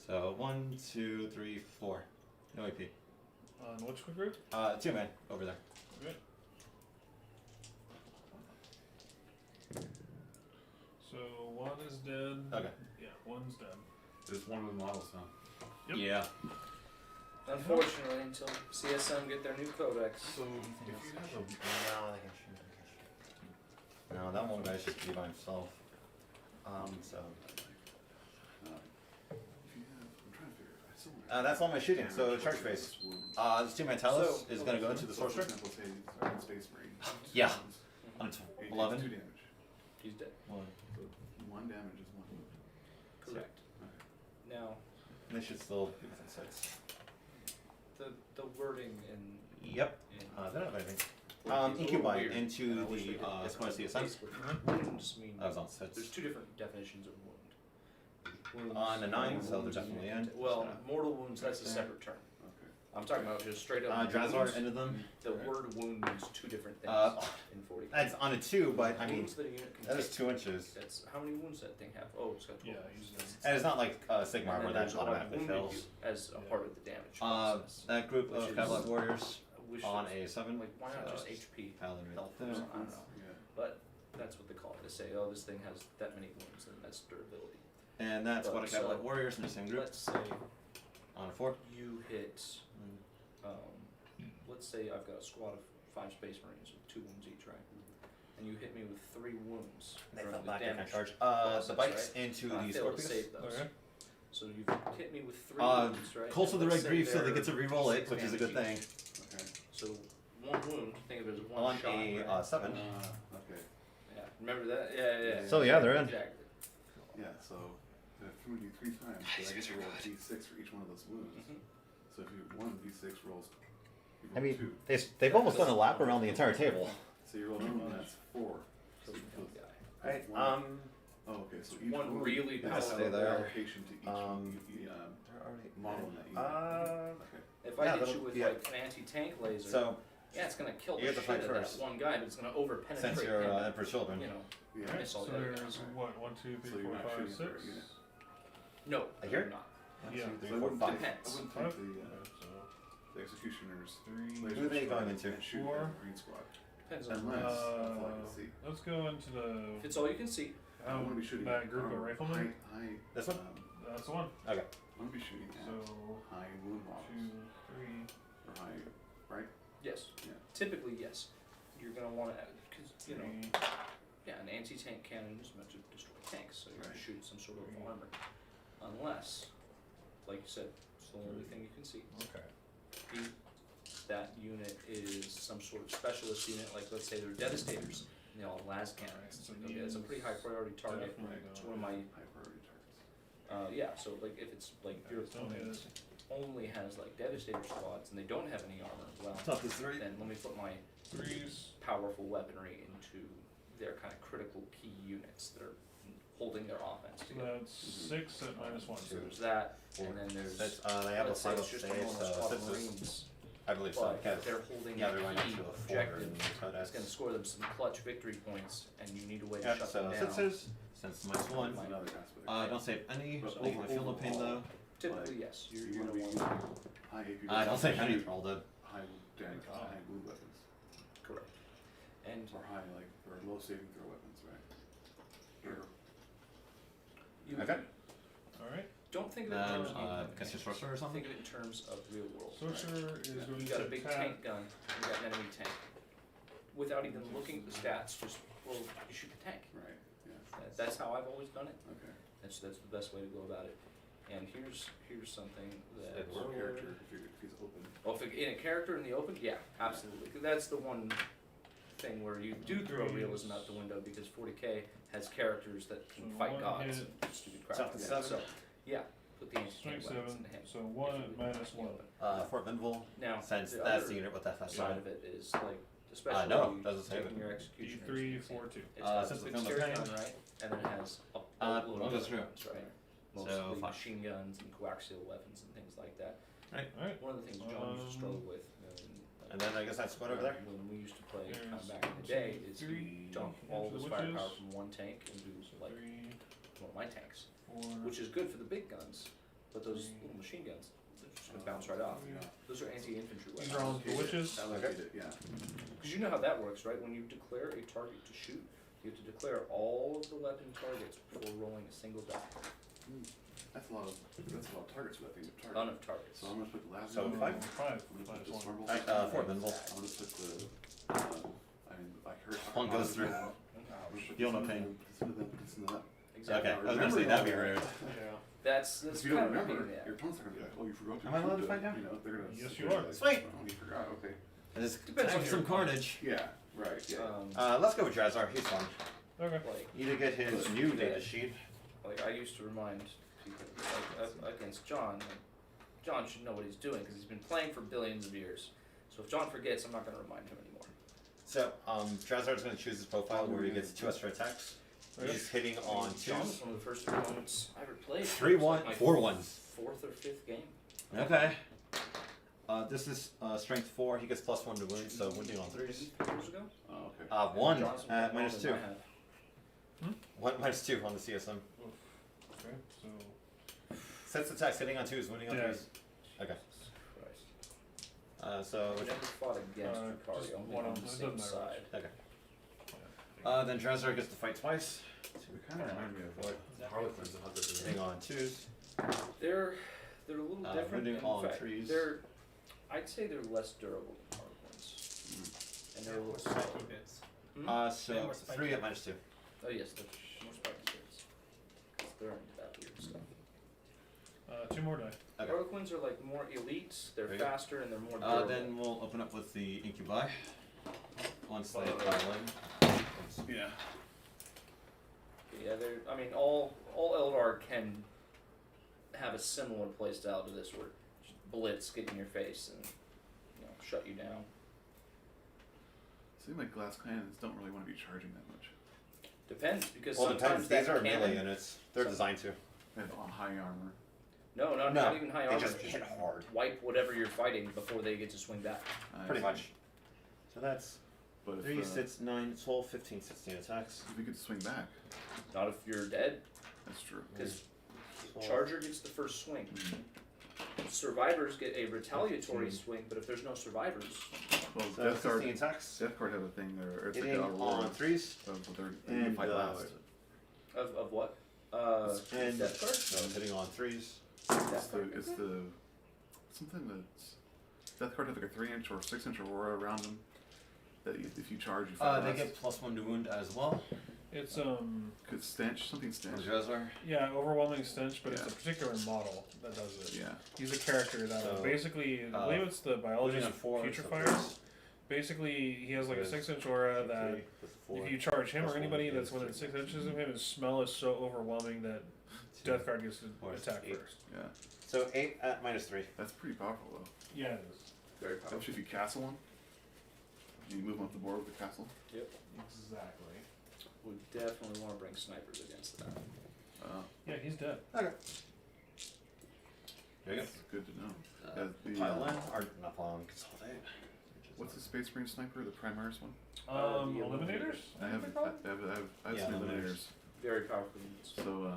So 1, 2, 3, 4. No AP. On which group? 2 men over there. Okay. is dead. Okay. Yeah, one's dead. There's one of the models, huh? Yep. Yeah. Unfortunately, until CSM get their new codex. So if you have a No, they can shoot. No, that one guy's just be by himself. So. if you have, I'm trying to figure it out. Somewhere. That's all my shooting. So charge phase. This 2 Mantelus is gonna go into the So for sorcerer. example, say Sergeant Space Marine. Yeah. And On it takes 11. 2 damage. He's dead. One. So 1 damage is 1 wound. Correct. Okay. Now, They should still be within 6. the wording in Yep. in They don't have anything. it's a little Incubi weird, into and I wish they the did Squad differently. CSM. Basically, wounds mean That was on 6. there's 2 different definitions of wound. Wounds, On a 9, mortal so they're wounds, definitely in. Well, mortal wounds, that's a separate term. Okay. I'm talking about just straight up Drazar wounds. into them. The word wound means 2 different things in 40. That's on a 2, but I mean, wounds that a unit can that is take. 2 inches. That's how many wounds that thing have? Oh, it's got 12. Yeah, usually. And it's not like Sigmar And where then that there's automatically wounded fails. you as a part of the damage Uh, process. that group Which of is- Cavalry Warriors I wish on it was- a 7. like, why not just so HP? Paladin right Health or there. something, I don't know. Yeah. But that's what they call it. They say, oh, this thing has that many wounds, and that's durability. And that's But what a Cavalry so- Warriors in the same group Let's say on a 4. you hit, let's say I've got a squad of 5 Space Marines with 2 wounds each, right? And you hit me with 3 wounds They during fell the back and damage. charge. process, The bikes right? into I the failed to Scorpius. save those. Okay. So you've hit me with 3 Uh, wounds, right? Colts And of the let's Red say Grief, so they they're get to reroll it, 6 which is a good thing. damage each. Okay. So 1 wound, think of it as 1 On shot. a right? 7. Okay. Yeah, remember that? Yeah. So, yeah, they're in. Exactly. Yeah, so that threw you 3 times, so I get to roll a d6 for each one of those wounds. Mhm. So if you 1 d6 rolls, you roll I mean, 2. they've almost done a lap around the entire table. So you roll another one, that's 4. Kill the So guy. Right. Oh, okay. So each One wound really has powerful a there. allocation to each model in that unit. Okay. If I Yeah, hit you that'll- with yeah. like an anti-tank laser, So, yeah, it's gonna kill you the have to shit fight out of first. that one guy, but it's gonna over-penetrate since you're him. Emperor's Children, You know, Yeah. Alright, miss all so the other there's guys. what? 1, 2, So 3, you're 4, not 5, shooting for a 6. unit. No, Here? you're not. 1, Yeah. 2, So 3, I 4, wouldn't 5. take, I Depends. wouldn't Five? take So the executioner's 3. laser Who are they strike going into? and shoot 4. at the green squad. Depends on Unless that's all I can see. Let's go into if it's all you can see. I want to be shooting that at group of riflemen. high, This one? That's the one. Okay. I want to be shooting at So high wound 2, models 3. or high, right? Yes. Yeah. Typically, yes. You're gonna want to, because you know, 3. yeah, an anti-tank cannon is meant to destroy tanks, so you're Right. gonna shoot some sort of armor, unless, like you said, it's the only thing you can see. Okay. That unit is some sort of specialist unit, like let's say they're devastators, and they all have las cannons. So Okay, it's a pretty high priority target. definitely It's don't. one of my, High priority targets. yeah. So like if it's like your Don't hit opponent it. only has like devastator squads and they don't have any armor, well, Top is 3. then let me put my 3s. powerful weaponry into their kind of critical key units that are holding their offense So together. that's 6 at -1. So there's that, and then there's That's, they have a let's say 5 it's of just a stays, normal so squad of 6 is, Marines, I believe so. but Okay. if they're holding Yeah, a they're going key into a 4 objective, and so it's that's. going to score them some clutch victory points, and you need a way to Yeah, shut so them down. 6s, since minus 1. Might- Another aspect. Don't save any, But leave a feel no pain though. Typically, yes, So you're you're going going to to be want using high AP. I don't think any shoot rolled it. high damage, high wound weapons, correct, and or high like or low saving throw weapons, right? Or you Okay. Alright. don't think of it in Then, terms of against your sorcerer or something? think of it in terms of real world. Sorcerer is You going got to a big attack. tank gun, you got an enemy tank. Without even looking at the stats, just well, you shoot the tank. right, yeah, That's how I've always done it. okay. That's the best way to go about it. And here's something that Or character if he's open. well, if it, in a character in the open, yeah, absolutely. 'Cause that's the one thing where you do throw realism out the window because 40k has characters that can So fight one gods hit. and stupid crap. South to Yeah, 7. So yeah, put the anti-tank Strike weapons 7. into him. So 1 if at you minus in the 1. open. Fort Minville, Now, since the that's other the unit with FS side on. of it is like, especially no, you doesn't say taking it. your executioners. D3, for 4, example. 2. It's got since the the big film scary is gun, pain. right? And then it has a well, boatload that's of true. weapons, right? So, Mostly 5. machine guns and coaxial weapons and things like that. Alright. One of the things John used to struggle with, And then I guess that's squad over there. when we used to play There's kind of back in the day, is you 3 dump all into this the firepower witches. from one tank into So like 3, one of my tanks, 4. which is good for the big guns, but those Three. little machine guns, they're just gonna bounce right off. Yeah. Those are anti-infantry These are all weapons. the witches. I like Okay. it, yeah. Because you know how that works, right? When you declare a target to shoot, You have to declare all of the weapon targets before rolling a single die. That's a lot of targets with that thing. Ton of targets. So I'm gonna put the last So one. five? Five. I'm gonna put Minus the one. Swarble. 4 Minville. I'm gonna put the. I heard. One goes through. Feel no pain. Exactly. Okay, I was gonna say that'd be rude. Yeah. That's If you don't kind of a pain remember, in the ass. your opponent's not gonna be like, oh, you forgot to. Am I allowed to shoot find out? You know, they're gonna. Yes, they're you gonna are. like, Sweet. Oh, you forgot. Okay. And it's Depends on time for some your- carnage. Yeah. Right. Yeah. Let's go with Drazar. He's fun. Okay. Like, Need to get his new data sheet. like I used to remind people, like, against John, like, John should know what he's doing because he's been playing for billions of years. So if John forgets, I'm not going to remind him anymore. So, Drazar's gonna choose his profile where he gets 2 extra attacks. Okay. He's hitting on John was 2s. one of the first opponents I ever played. 3 It was 1, like my 4 1s. 4th or 5th game. Okay. This is strength 4. He gets +1 to wound, so wounding on 3s. 3 years ago. Oh, okay. 1 John's been at playing -2. longer than I have. 1 -2 on the CSM. Okay. So. Sets attacks hitting on 2s, wounding on Yeah. 3s. Okay. Christ. So, I never fought against Drukhari, just only one on of the them. It same doesn't matter. side. okay. Then Drazar gets to fight twice. It kind of remind me of Harlequins and how this is. Hitting on 2s. They're a little different. Wounding in on fact, 3s. I'd say they're less durable than Harlequins, and they're a little Spiky slower. bits. So Yeah, more spiky. 3 at -2. Oh yes, they're more spiky kids. They're into that weird stuff. 2 more die. Okay. Harlequins are like more elites. They're There you go. faster and they're more durable. Then we'll open up with the Incubi. Once they Uh, pile in. Yeah. Yeah, they're. I mean, all Eldar can have a similar playstyle to this, where blitz, get in your face, and shut you down. Seems like glass cannons don't really want to be charging that much. Depends, because Well, sometimes depends. These that are melee cannon. units. They're designed to. And on high armor. No, not No, even high they armor. just hit hard. Wipe whatever you're fighting before they get to swing back. Pretty see. much. So that's But if, 3, 6, 9, 12, 15, 16 attacks. if we could swing back, Not if you're dead, that's true. because Twelve. Charger gets the first swing. Survivors get a retaliatory swing, but if there's no survivors, Well, So Death Guard, 16 attacks. Death Guard have a thing there. It's like Hitting a roar on 3s. of their they And, fight last. of what? And Death Guard? so hitting on 3s. It's the something that's Death Guard has like a 3-inch or 6-inch aurora around them. That if you charge, you fight They last. get +1 to wound as well. It's Could stench something On stench. Drazar. yeah, overwhelming stench, but it's a Yeah. particular model that does it. Yeah. He's a character that So, basically, I believe it's the biologist Wounding on 4. Putrefier. Basically, he has like a 6-inch aura that if you charge him or Plus one anybody is that's within 6 inches of him, his smell is so overwhelming that Death Guard gets to Or attack 8. first. Yeah. So 8 at -3. That's pretty powerful though. Yeah, it is. Very powerful. Especially if you castle one. You move them up the board with the castle. Exactly. Would definitely want to bring snipers against that. Yeah, he's dead. Okay. There you That's good to know. Yeah, the, Pile in, or not pile in, consolidate. What's the Space Marine sniper? The Primaris one? The Eliminators? I have Yeah, some Eliminators. eliminators. Very powerful units. So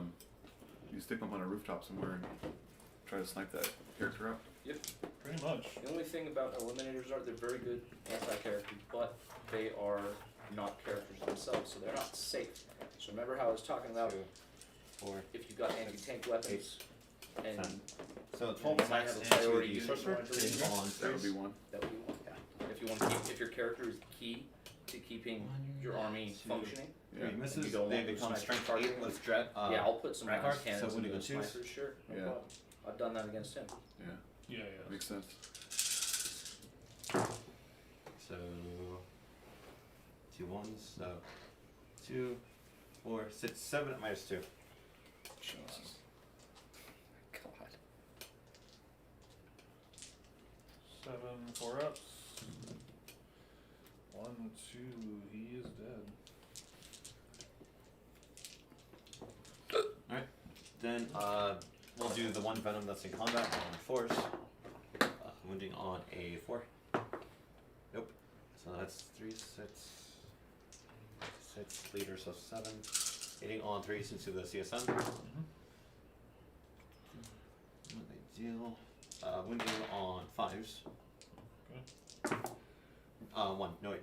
you stick them on a rooftop somewhere and try to snipe that character up. Pretty much. The only thing about eliminators are they're very good anti-characters, but they are not characters themselves, so they're not safe. So remember how I was talking about 2, 4. if you got anti-tank weapons, and 10. So 12 you might attacks have a into priority the unit sorcerer. you want to Hitting use. on That would be 3s. one. that would be one. Yeah. If you want to keep, if your character is key to keeping your army functioning, Yeah. 3 misses. You don't They want the become sniper strength 8 targeting. with dread. yeah, I'll put some Rackard, nice so cannons wounding into on the 2s. snipers. Sure, no Yeah. problem. I've done that against him. Yeah. Yeah, Makes sense. So 2 1s. So 2, 4, 6, 7 at -2. God. 7 4-ups. 1, 2, he is dead. Then we'll do the 1 venom that's in combat on force. Wounding on a 4. Nope. So that's 3, 6, 6 leaders, so 7. Hitting on 3s into the CSM. What they deal? Wounding on 5s. Okay. 1, no AP.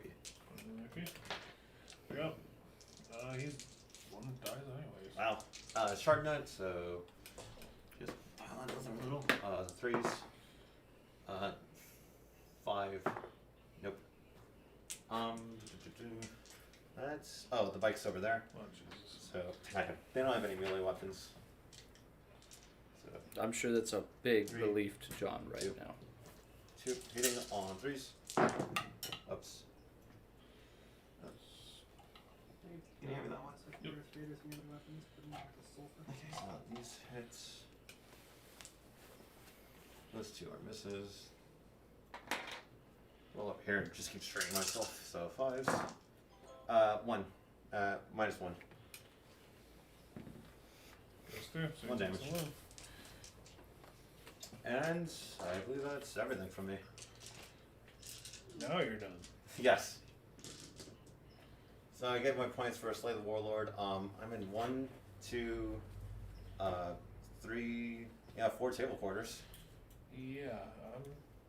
Okay. There we go. He's one dies anyways. Wow. Shard nut, so just pile on those a little. 3s. 5. Nope. That's the bike's over there. Oh Jesus. So they don't have any melee weapons. So I'm sure that's a big 3, relief to John right 2. now. 2 hitting on 3s. Oops. Can you hand me that one? Yep. Weapons, but not the sulfur. Okay, so these hits. Those 2 are misses. Roll up here and just keep straining myself. So 5s. 1. -1. Goes through. So 1 he takes damage. a wound. And I believe that's everything from me. Now you're done. Yes. So I get my points for Slay the Warlord. I'm in 1, 2, 3, 4 table quarters. Yeah, I'm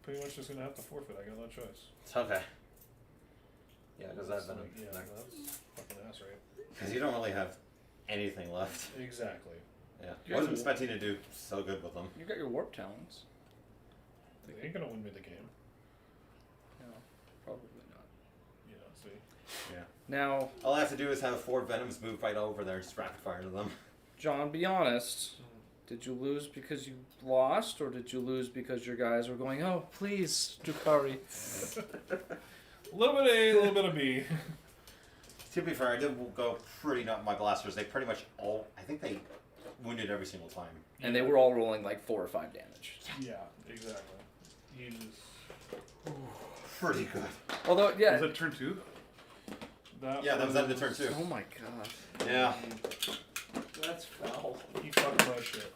pretty much just gonna have to forfeit. I got no choice. It's okay. Yeah, because I've been Yeah, that's fucking ass, right? because you don't really have anything left. Exactly. Yeah, You I wasn't guys- expecting to do so good with them. You got your warp talons. They ain't gonna win me the game. No, probably not. You know, see. Yeah. Now, All I have to do is have 4 Venoms move right over there and just rapid fire to them. John, be honest. Did you lose because you lost, or did you lose because your guys were going, oh, please, Drukhari? A little bit of A, a little bit of B. To be fair, I did go pretty nut my blasters. They pretty much all, I think they wounded every single time. And they were all rolling like 4 or 5 damage. Yeah, exactly. You just. Pretty good. Although, yeah. Was that turn 2? Yeah, that was end of turn 2. Oh my god. Yeah. That's foul. You fucking my shit.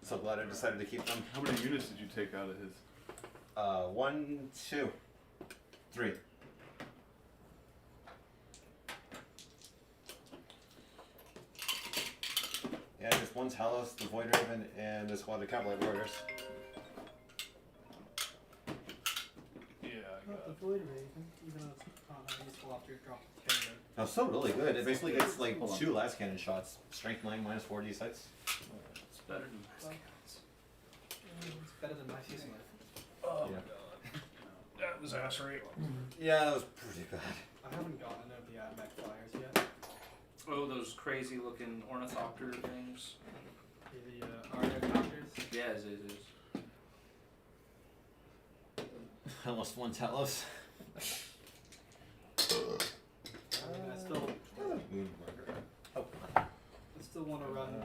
So glad I decided to keep them. How many units did you take out of his? 1, 2, 3. Yeah, just 1 Talos, the Void Raven, and a squad of Cavalry Warriors. Yeah, I got The Void Raven, even though it's useful after you drop the cannon. Oh, so really good. It basically gets like 2 last cannon shots. Strength 9 minus 4d6. It's better than last counts. It's better than my season life. Oh, Yeah. God. That was ass right. Yeah, that was pretty bad. I haven't gotten any of the AdMech flyers yet. Oh, those crazy looking ornithopter things. The Arya copters. Yeah, it is. I lost 1 Talos. I mean, I still want to run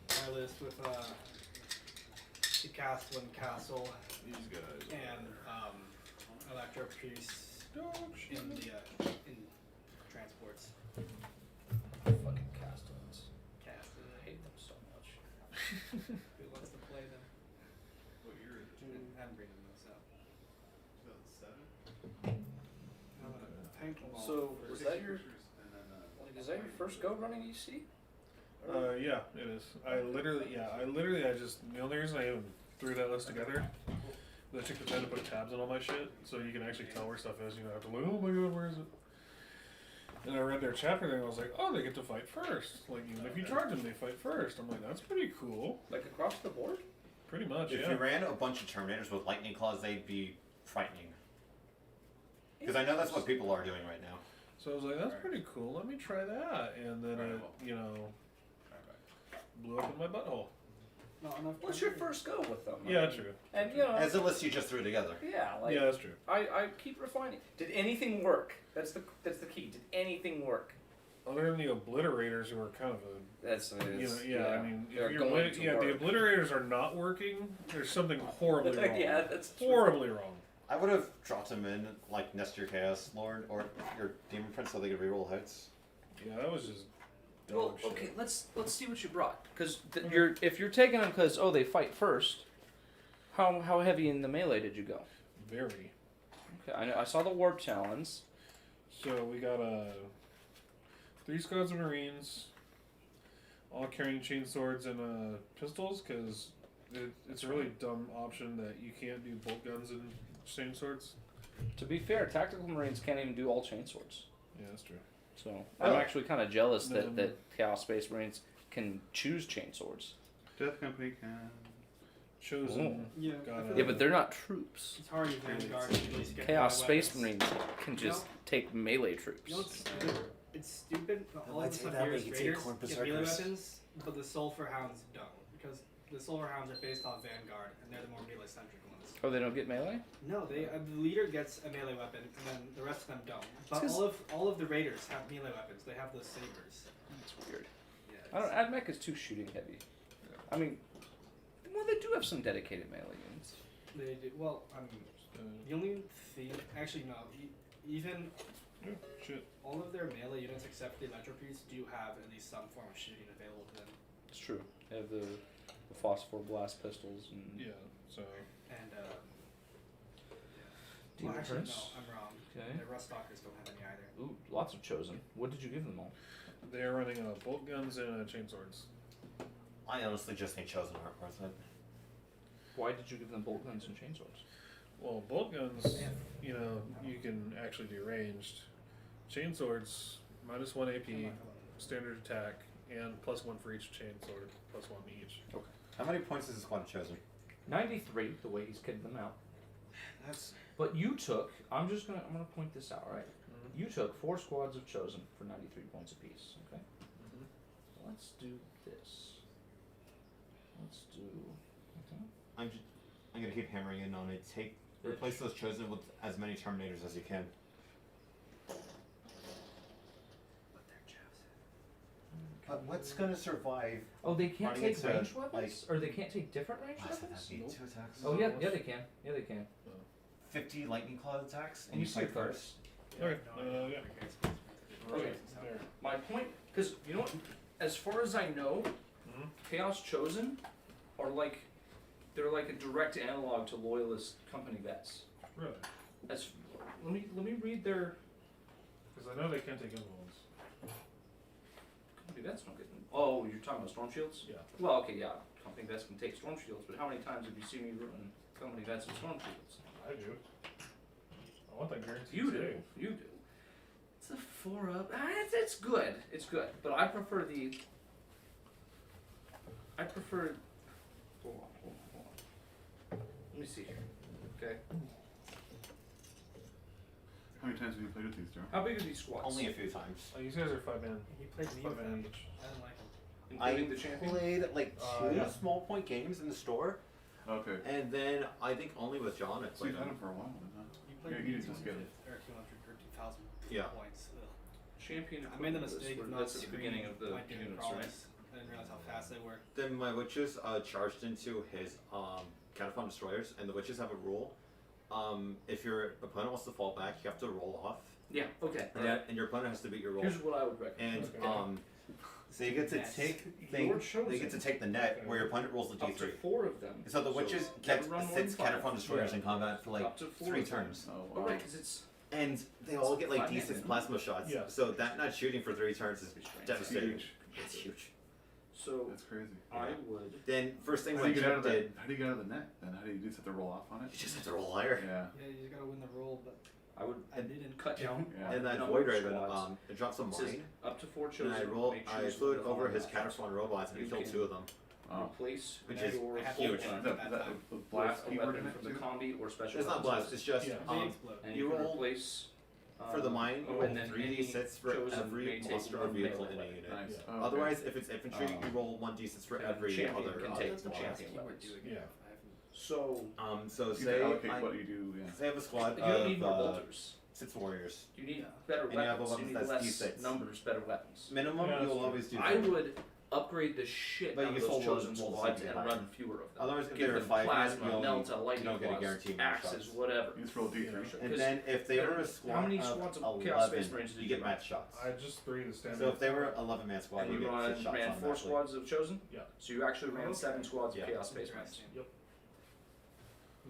my list with the Castlin Castle These guys. and Electro Priest in the in transports. Fucking Castellans. Castlin. I hate them so much. Who wants to play them? What year is it? I'm bringing those up. 2007? I'm gonna tank them all. So, was that your, And then, like, is that your first go running EC? Yeah, it is. I just, the only reason I even threw that list together was I took the time to put tabs on all my shit, so you can actually tell where stuff is. You don't have to look, oh my god, where is it? And I read their chapter and I was like, oh, they get to fight first. Like, even if you charge them, they fight first. I'm like, that's pretty cool. Like across the board? Pretty much, If yeah. you ran a bunch of Terminators with Lightning Claws, they'd be frightening. Because I know that's what people are doing right now. So I was like, that's pretty cool. Let me try that. And then it, you know, blew up in my butthole. Not enough. What's your first go with them? I Yeah, mean, true. And, you know, As a list you just threw together. yeah, like, Yeah, that's true. I keep refining. Did anything work? That's the key. Did anything work? Other than the obliterators, who are kind of a, That's you know, yeah, I mean, they're if you're going to the work. obliterators are not working. There's something horribly wrong. Yeah, that's true. horribly wrong. I would have dropped them in, like, Nest Your Chaos Lord or your Demon Prince so they could reroll hits. Yeah, that was just. Well, dog shit. okay, let's see what you brought. Because if you're taking them because they fight first, how heavy in the melee did you go? Very. Okay, I saw the warp talons. So we got 3 squads of Marines, all carrying chain swords and pistols, because it's a really dumb option that you can't do bolt guns and chain swords. To be fair, tactical marines can't even do all chain swords. Yeah, that's true. So I'm Oh. actually kind of jealous No. that Chaos Space Marines can choose chain swords. Death Company can. Chosen. Yeah, Got I it. feel Yeah, but they're not troops. it's hard in Vanguard to at least get Chaos melee Space weapons. Marines can just take melee troops. You know what's stupid? It's stupid. All I'd of the say stuff that here way is you take raiders corn get melee berserkers. weapons, but the Sulfur Hounds don't. Because the Sulfur Hounds are based off Vanguard, and they're the more melee-centric ones. Oh, they don't get melee? No, they the leader gets a melee weapon, and then the rest of them don't. But 'cause- all of the raiders have melee weapons. They have those sabers. That's weird. Yeah, I don't. AdMech is too shooting heavy. I mean, well, they do have some dedicated melee units. They do. Well, the only thing, actually no, even Oh, shit. all of their melee units except the Electropiece do have at least some form of shooting available to them. It's true. They have the phosphor blast pistols and Yeah. So And Demon well, actually Prince? no, I'm wrong. Okay. The Rust Stalkers don't have any either. Ooh, lots of chosen. What did you give them all? they're running bolt guns and chain swords. I honestly just think Chosen aren't worth it. Why did you give them bolt guns and chain swords? Well, bolt guns, you know, you can actually do ranged. Chain swords, -1 AP, standard attack, and +1 for each chain sword, +1 each. How many points is the squad chosen? 93. The way he's kidding them out. That's But you took. I'm gonna point this out, right? You took 4 squads of chosen for 93 points apiece. Okay. Let's do this. Let's do. Okay. I'm gonna keep hammering in on it. Replace those chosen with as many Terminators as you can. But what's gonna survive? Oh, they can't Running take into, ranged weapons, or they can't take different ranged Why is weapons. that be 2 attacks? Oh yeah, they can. Yeah, they can. 50 lightning claw attacks, and You you see fight it first. Okay. Yeah. Okay. There. My point, because you know what, as far as I know, Chaos Chosen are like, they're like a direct analog to Loyalist company vets. Really? As let me read their Because I know they can't take invulns. company vets don't get them. Oh, you're talking about storm shields? Yeah. Well, okay, yeah, company vets can take storm shields, but how many times have you seen me run company vets with storm shields? I do. I want that guarantee. You do. You do. It's a 4-up. It's good. It's good. But I prefer the. Hold on. Let me see here. Okay. How many times have you played with these, Joe? How big are these squads? Only a few times. These guys are 5-man. He played me with 5-man them. each. I don't like him. Including the champion? played like 2 yeah. small point games in the store, Okay. and then I think only with John I So played you've had them. them for a while then, huh? You played Yeah, me you did just get 200 it. or 200 or 2,000 Yeah. points. Ugh. Champion. I made the equivalent mistake list, of where not that's at the beginning of the my doing units, right? crawlers. I didn't realize how fast they were. Then my witches charged into his Catapult Destroyers, and the witches have a rule. If your opponent wants to fall back, you have to roll off, Yeah. Okay. and your opponent has to beat your roll. Here's what I would recommend. And Okay. so you get to Yes. take You're they chosen. get to take the net where your opponent rolls the Up to D3. 4 of them. So the witches never get run more than 6 5. Catapult Destroyers in combat for like Up to 4 3 of them. turns. Oh, Oh, wow. right, because it's. And they all get like 5 D6 man, plasma shots. Yeah. So that not shooting for 3 turns is devastating. Huge. It's huge. So That's crazy. I would. Then first thing How do my you get out Chip of that? did, How do you get out of the net? Then how do you just have to roll off on you it? just have to roll higher. Yeah. Yeah, you just gotta win the roll, but I would I didn't. cut down. Yeah. And that Number Void of Raven, squads. it drops a It says mine. up to 4 And chosen. I choose flew the over his following Catapult robots and he You killed can- 2 of them. Oh. Replace Which with is your I have bolt huge. gun. Is that the Blast blast a keyword weapon in from it the too? combi or special It's not weapons blast, it's just Yeah. They um, explode. And you you can roll replace for the mine, you roll and then 3d6 for chosen may every take monster or one vehicle melee in a weapon. unit. Nice. Yeah. Oh, okay. Otherwise, if it's infantry, you roll 1d6 for and every champion other can other take That's the the class. last champion keyword weapons. do again. Yeah. I haven't. So So You can say allocate I, what you do. Yeah. say I have a squad you don't need more of bolters. 6 warriors. You need Yeah. better And you have a weapons. You weapon need that's less D6. numbers, better weapons. Minimum, Yeah, you'll that's always do. I 3. would upgrade the shit But out you of can those still chosen roll squads something and higher. run fewer of them. Otherwise, if Give they're them 5 man, plasma, you melta, lightning don't get a blast, guarantee more axes, shots. whatever. You just roll D3. And Because then if they were a how squad many of squads of Chaos Space 11, Marines did you you get run? match shots. I just 3 the standard. So if they were 11-man squad, And you you get 6 shots ran 4 automatically. squads of chosen. Yeah. So you actually ran Okay. 7 squads of Yeah. Chaos Space Marines. Interesting.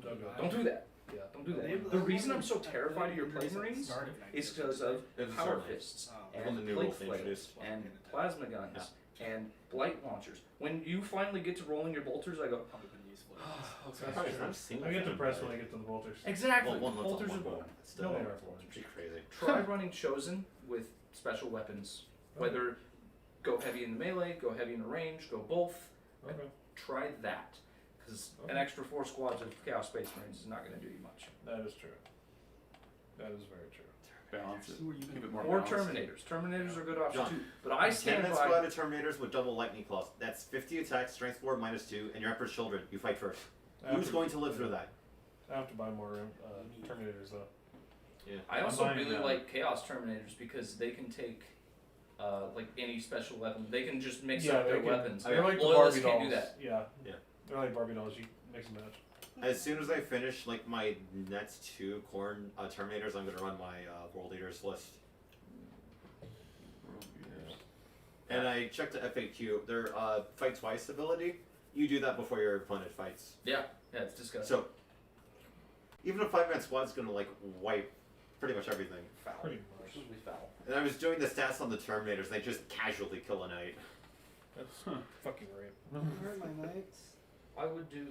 Don't do that. Yeah. Don't do They- that. The they reason I'm wanted- so terrified of your they play said marines start of is 1960s. because of It's power certainly- fists Oh. One of the and new plague rules they flails introduced. and plasma guns and blight launchers. When you finally get to rolling your bolters, I go, Probably been useful. I get depressed when I get to the bolters. exactly. Well, one left bolters on are one bolters. ball. It's No, still they are bolters. pretty crazy. Try running Chosen with special weapons. Whether go heavy in the melee, go heavy in the range, go both. Okay. Try that. Because an Okay. extra 4 squads of Chaos Space Marines is not going to do you much. That is true. That is very true. Balance it. Who are you Keep it more Or balanced. Terminators. Terminators are a good option John, too. But I stand 10-man by. squad of Terminators with double lightning claws. That's 50 attacks, strength 4 -2, and your Emperor's Children. You fight first. Who's going to live through that? I have to buy more Terminators though. Yeah. I also I'm buying really that. like Chaos Terminators because they can take like any special weapon. They can just mix Yeah, up their they can- weapons. They're like the Loyalists Barbie can't dolls. do that. Yeah. Yeah. They're like Barbie dolls. You mix and match. As soon as I finish like my next 2 Corn Terminators, I'm gonna run my World Eaters list. World Eaters. And I checked the FAQ. Their fight twice ability. You do that before your opponent fights. Yeah, it's disgusting. So even a 5-man squad's gonna like wipe pretty much everything. Foul. Pretty much. Absolutely foul. And I was doing the stats on the Terminators. They just casually kill a knight. That's fucking rape. Hurt my knights. I would do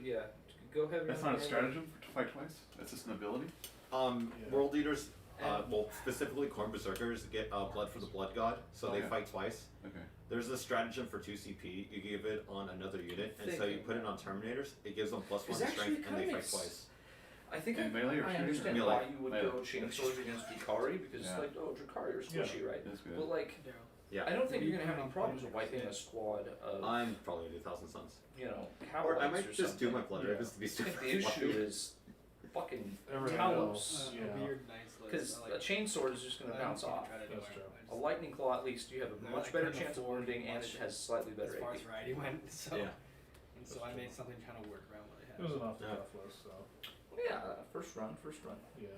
go heavy. That's on not a the stratagem to fight twice. That's just an ability. Yeah. World Eaters, And- well, specifically Corn Berserkers get blood for the Blood God, so they Okay. fight twice. Okay. There's a stratagem for 2 CP. You give it on another unit, and so you put it on Terminators. It gives them +1 It's to actually strength, and kinda they fight makes- twice. I think In melee or I shooting or understand melee? why you would Melee. go chainswords against Drukhari because Yeah. like Drukhari are squishy, right? That's good. But like Yeah. Yeah. I don't think What you're do you gonna have put any on problems pointers? wiping a squad of I'm probably gonna do Thousand Suns. Or Or I Cowboys might or just do something. my Blood Yeah. Ravens to be I super think the issue fluffy. is fucking Everything Talos. else. A Yeah. weird knights list. because I a like- chainsword is just gonna I bounce don't off. try to do That's it. true. I A just- lightning claw at least you have a No, much I better couldn't chance of afford wounding and much it has slightly as better far AP. as variety went, so Yeah. and so I made something trying to work around what I It had. was an off the Yeah. cuff list, so Yeah, first run. yeah.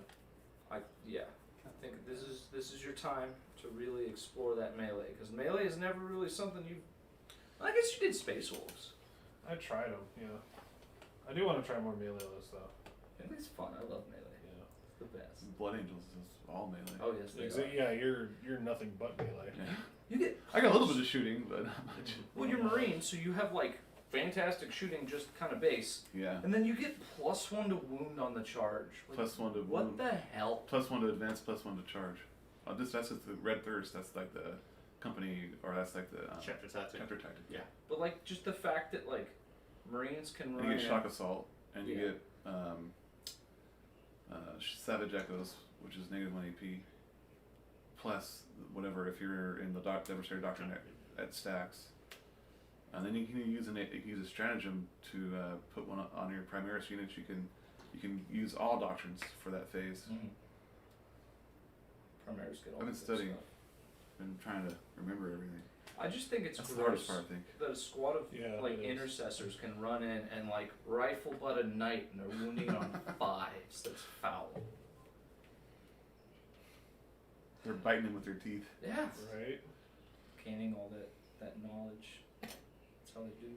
I think this is your time to really explore that melee because melee is never really something you. I guess you did Space Wolves. I tried them. Yeah. I do want to try more melee lists though. Melee's fun. I love melee. Yeah. It's the best. Blood Angels is all melee. Oh yes, they are. Yeah, you're nothing but melee. Yeah. You get. I got a little bit of shooting, but not much. Well, you're Marine, so you have like fantastic shooting, just kind of base, Yeah. and then you get +1 to wound on the charge. Like, +1 to what wound. the hell? +1 to advance, +1 to charge. That's just the Red Thirst. That's like the company, or that's like the Chapter tactic. chapter tactic. Yeah. But like just the fact that like Marines can And run. you get in- shock assault, and you Yeah. get savage echoes, which is -1 AP, plus whatever if you're in the devastator doctrine at stacks, and then you can use a stratagem to put one on your Primaris units. You can use all doctrines for that phase. Mhm. Primaries get all I've been this studying. stuff. Been trying to remember everything. I just think it's That's the gross hardest part, I think. that a squad of Yeah, like it is. intercessors can run in and like rifle butt a knight and they're wounding on 5s. That's foul. They're biting them with their teeth. Yeah. Right. Canning all that knowledge. That's how they do.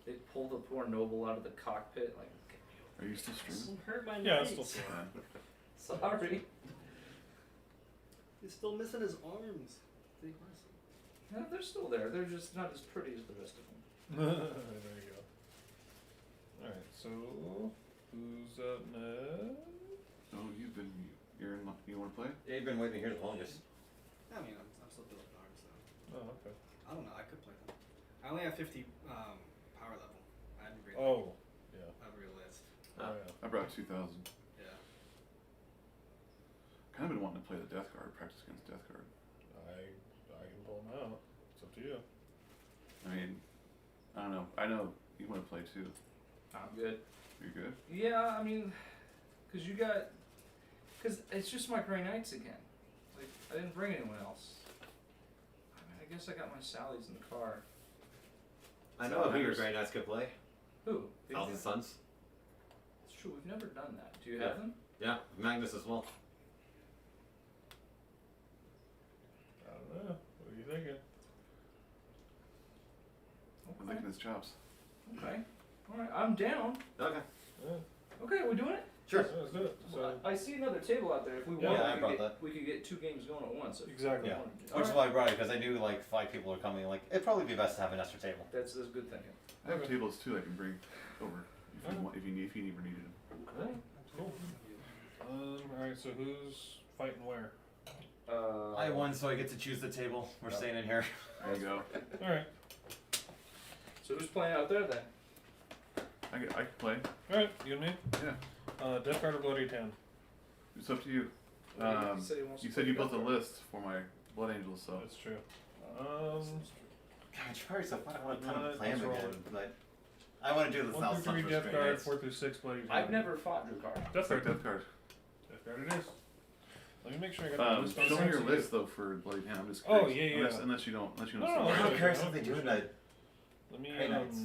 They pull the poor noble out of the cockpit like. Are you still streaming? Hurt my Yeah, it's knights. still Yeah. Sorry. He's still missing his arms. Big mercy. No, they're still there. They're just not as pretty as the rest of them. There you go. All right. So who's up next? Oh, you're in. You want to play? Yeah, you've been waiting here the longest. I mean, I'm still building arms, so Oh, okay. I don't know. I could play them. I only have 50 power level. I haven't read Oh, yeah. a real list. Oh, yeah. I brought 2,000. Yeah. Kind of been wanting to play the Death Guard, practice against Death Guard. I can pull them out. It's up to you. I mean, I don't know. I know you want to play too. I'm good. You're good. Yeah, I mean, because it's just my Grey Knights again. Like, I didn't bring anyone else. I mean, I guess I got my Sallies in the car. I know a bigger Grey Knights could play. Who? Thousand Suns. It's true, we've never done that. Do you Yeah. have them? Yeah, Magnus as well. I don't know. What are you thinking? I'm licking his chops. Okay. Alright, I'm down. Okay. Yeah. Okay, we're doing it? Sure. Yeah, let's do it. So I see another table out there. If we Yeah, want, I we, brought could that. get, we could get 2 games going at once. If exactly. we Yeah. wanted to. Which is why I brought it, because I knew like 5 people are coming. Like it'd probably be best to have an extra table. That's good thinking. I have tables too I can bring over if you want, if you ever needed them. Okay. Cool. All right. So who's fighting where? I won, so I get to choose the table. We're staying in here. There you go. All right. So who's playing out there then? I can play. All right. You and me. Yeah. Death Card or Bloody Hand? It's up to you. He said he wants You to said play you built a Death Card. list for my Blood Angels, so That's true. God, Jafari's so fun. I want to kind No, of play him let's roll again, it. but I want to do the 1 South through 3 Central Death Street Card, Knights. 4 through 6 Bloody Hand. I've never fought Drukhari. Death like Card. Death Card. Death Card it is. Let me make sure I got the list on Show me there. your list though for Bloody Hand. I'm just Oh, curious. yeah, yeah. Unless you don't. No, see no, it. I don't no. care if they do that. Let me. Hey, Knights.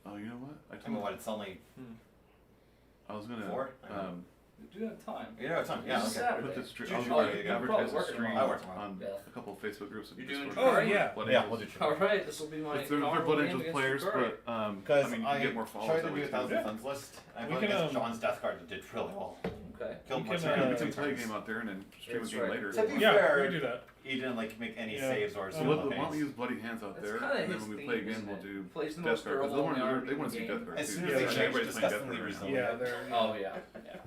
Oh, you know what? I mean, what? It's only I was gonna 4? We do have time. You know, time. Yeah, It's okay. Saturday. put the stream. Juju, I'll you're probably advertise the working stream tomorrow. I work tomorrow. on Yeah. a couple of Facebook groups. and You're doing Discord. Oh, Drukhari? yeah. Blood Yeah, Angels. we'll do true. All right, this will be my. If they're inaugural Blood game Angels against players, Drukhari. but I Because mean, you I can get more followers tried that to way do a too. Thousand Yeah. Suns list. I We went can, against John's Death Card that did really well. Okay. Killed We my can, turn We two can play a times. game out there and then stream That's a game right. later. To be Yeah, fair, we can do that. he didn't like make any Yeah. saves or So So solo why don't we games. use Bloody Hands out That's there, kinda and then his when we theme, play again, isn't we'll it? do Plays the Death most Card. Because durable they army want to see game. Death Card As too. soon as they Yeah, change, everybody's just playing definitely Death Card. resume. Yeah, they're. Oh yeah.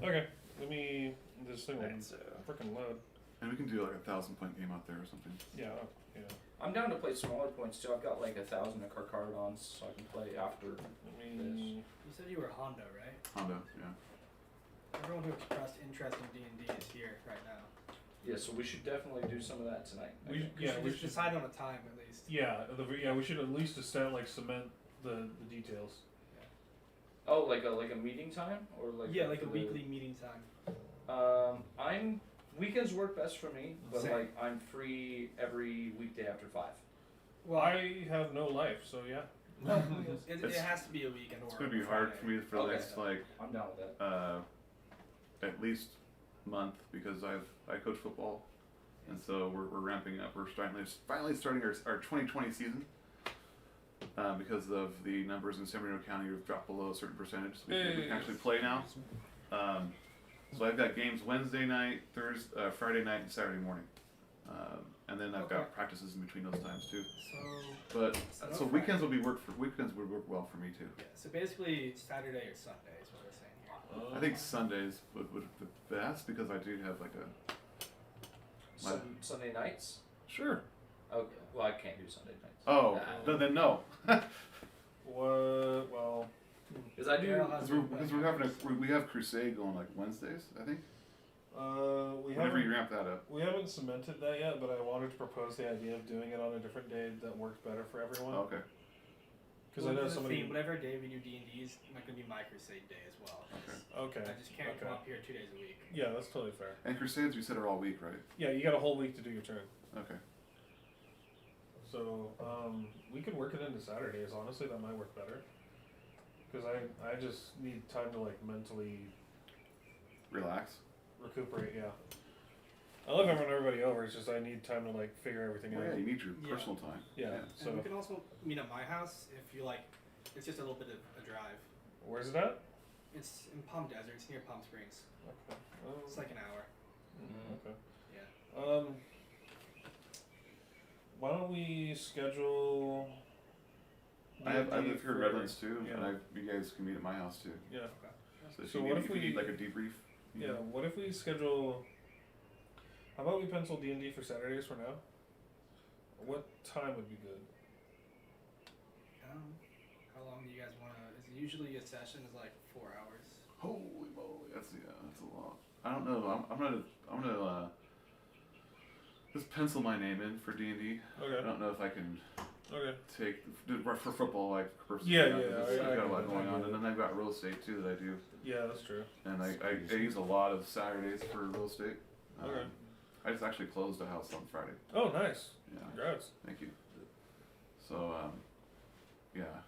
Yeah. Okay. Let me. This thing will Right, so freaking load. And we can do like a 1,000-point game out there or something. Yeah. Yeah. I'm down to play smaller points too. I've got like 1,000 of Carcardons, so I can play after. Let me. You said you were Honda, right? Hondo, yeah. Everyone who expressed interest in D&D is here right now. Yeah, so we should definitely do some of that tonight. I We think. We yeah should we just should. decide on a time at least. Yeah. Yeah. We should at least cement the details. Oh, like a meeting time or like Yeah, like a the- weekly meeting time. I'm weekends work best for me, but Same. like I'm free every weekday after 5. Well, I have no life, so yeah. It It's- has to be a weekend or It's gonna be hard for me for the Okay. next like I'm down with that. at least month because I coach football, and so we're ramping up. We're finally starting our 2020 season. Because of the numbers in San Bernardino County have dropped below a certain percentage, so we can actually play now. So I've got games Wednesday night, Friday night, and Saturday morning, and then I've Okay. got practices in between those times too. So But So so no weekends would work well for me too. yeah, so basically Saturday or Sunday is what we're saying here. I think Sundays would be best because I do have like a Sunday nights. sure. Okay. Well, I can't do Sunday nights. Oh, Nah. then no. What? Well. Because I do. Yeah, I'll have Because we're having we have Crusade going like Wednesdays, I think. We Whenever haven't. you ramp that up. We haven't cemented that yet, but I wanted to propose the idea of doing it on a different day that works better for everyone. Okay. Because I know somebody. Whatever day we do D&D is not going to be my Crusade day as well. Okay. Okay. I just can't Okay. come up here 2 days a week. Yeah, that's totally fair. And Crusades you said are all week, right? Yeah, you got a whole week to do your turn. Okay. So we could work it into Saturdays. Honestly, that might work better. Because I just need time to like mentally Relax. recuperate. Yeah. I love having everybody over. It's just I need time to like figure everything Well, out. yeah, you need your Yeah. personal time. Yeah. And So we can also meet at my house if you like. It's just a little bit of a drive. where's it at? It's in Palm Desert. It's near Palm Springs. Okay. It's like an hour. Okay. Yeah. Why don't we schedule? I live here for- in Redlands too, yeah. and you guys can meet at my house too. Yeah. So, So if you what need, if if you need we- like a debrief. you Yeah. know. What if we schedule? How about we pencil D&D for Saturdays for now? What time would be good? How long do you guys want to? Is usually a session is like 4 hours. Holy moly, that's a lot. I don't know. I'm gonna just pencil my name in for D&D. I Okay. don't know if I can Okay. take for football like purposes. Yeah, you know, yeah, 'cause I I've got a get lot it, going I on, get and it. then I've got real estate too that I do, Yeah, that's true. and I use a lot of Saturdays for real estate. Okay. I just actually closed a house on Friday. Oh, nice. Yeah, Congrats. thank you. So yeah.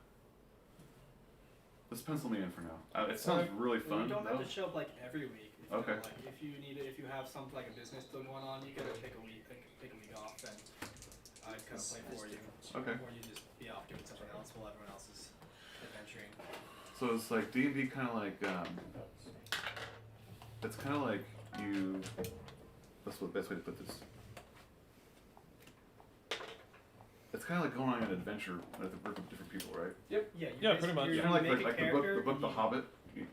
Let's pencil me in for now. It sounds really You fun don't have though. to show up like every week. If you Okay. Like if you need it, if you have something like a business thing going on, you gotta take a week, take a week off, then I'd kind of play for you. Okay. Or you just be off doing something else while everyone else is adventuring. So it's like D&D kind of like it's kind of like you. That's the best way to put this. It's kind of like going on an adventure with a group of different people, right? Yeah, Yeah, pretty much. You're Kind of gonna like make a the character, book The you- Hobbit.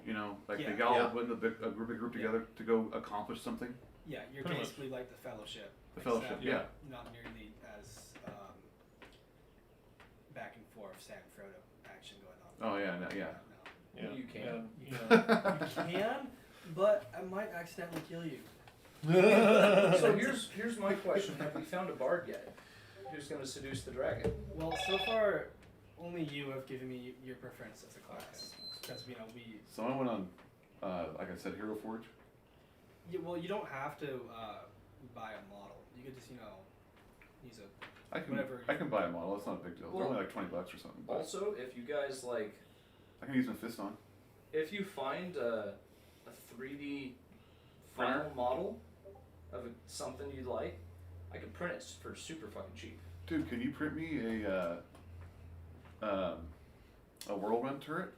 You know, like Yeah. they all Yeah. put in a group together to go accomplish something. Yeah, you're Pretty much. basically like the Fellowship. The except Fellowship, yeah. Not nearly as back and forth Sam and Frodo action going on. Oh yeah, no, yeah. No. Yeah. You can. And, you know, You can, but I might accidentally kill you. So here's my question: have we found a bard yet? Who's gonna seduce the dragon? Well, so far, only you have given me your preference as a class. Because, you know, we... So I went on, like I said, Hero Forge. well, you don't have to buy a model. You could just, you know, use a... I can Whatever. I can buy a model. It's not a big deal. They're Well, only like $20 or something. But Also, if you guys like, I can use my fist on. if you find a 3D final model of something you'd like, I can print it for super fucking cheap. Dude, can you print me a whirlwind turret?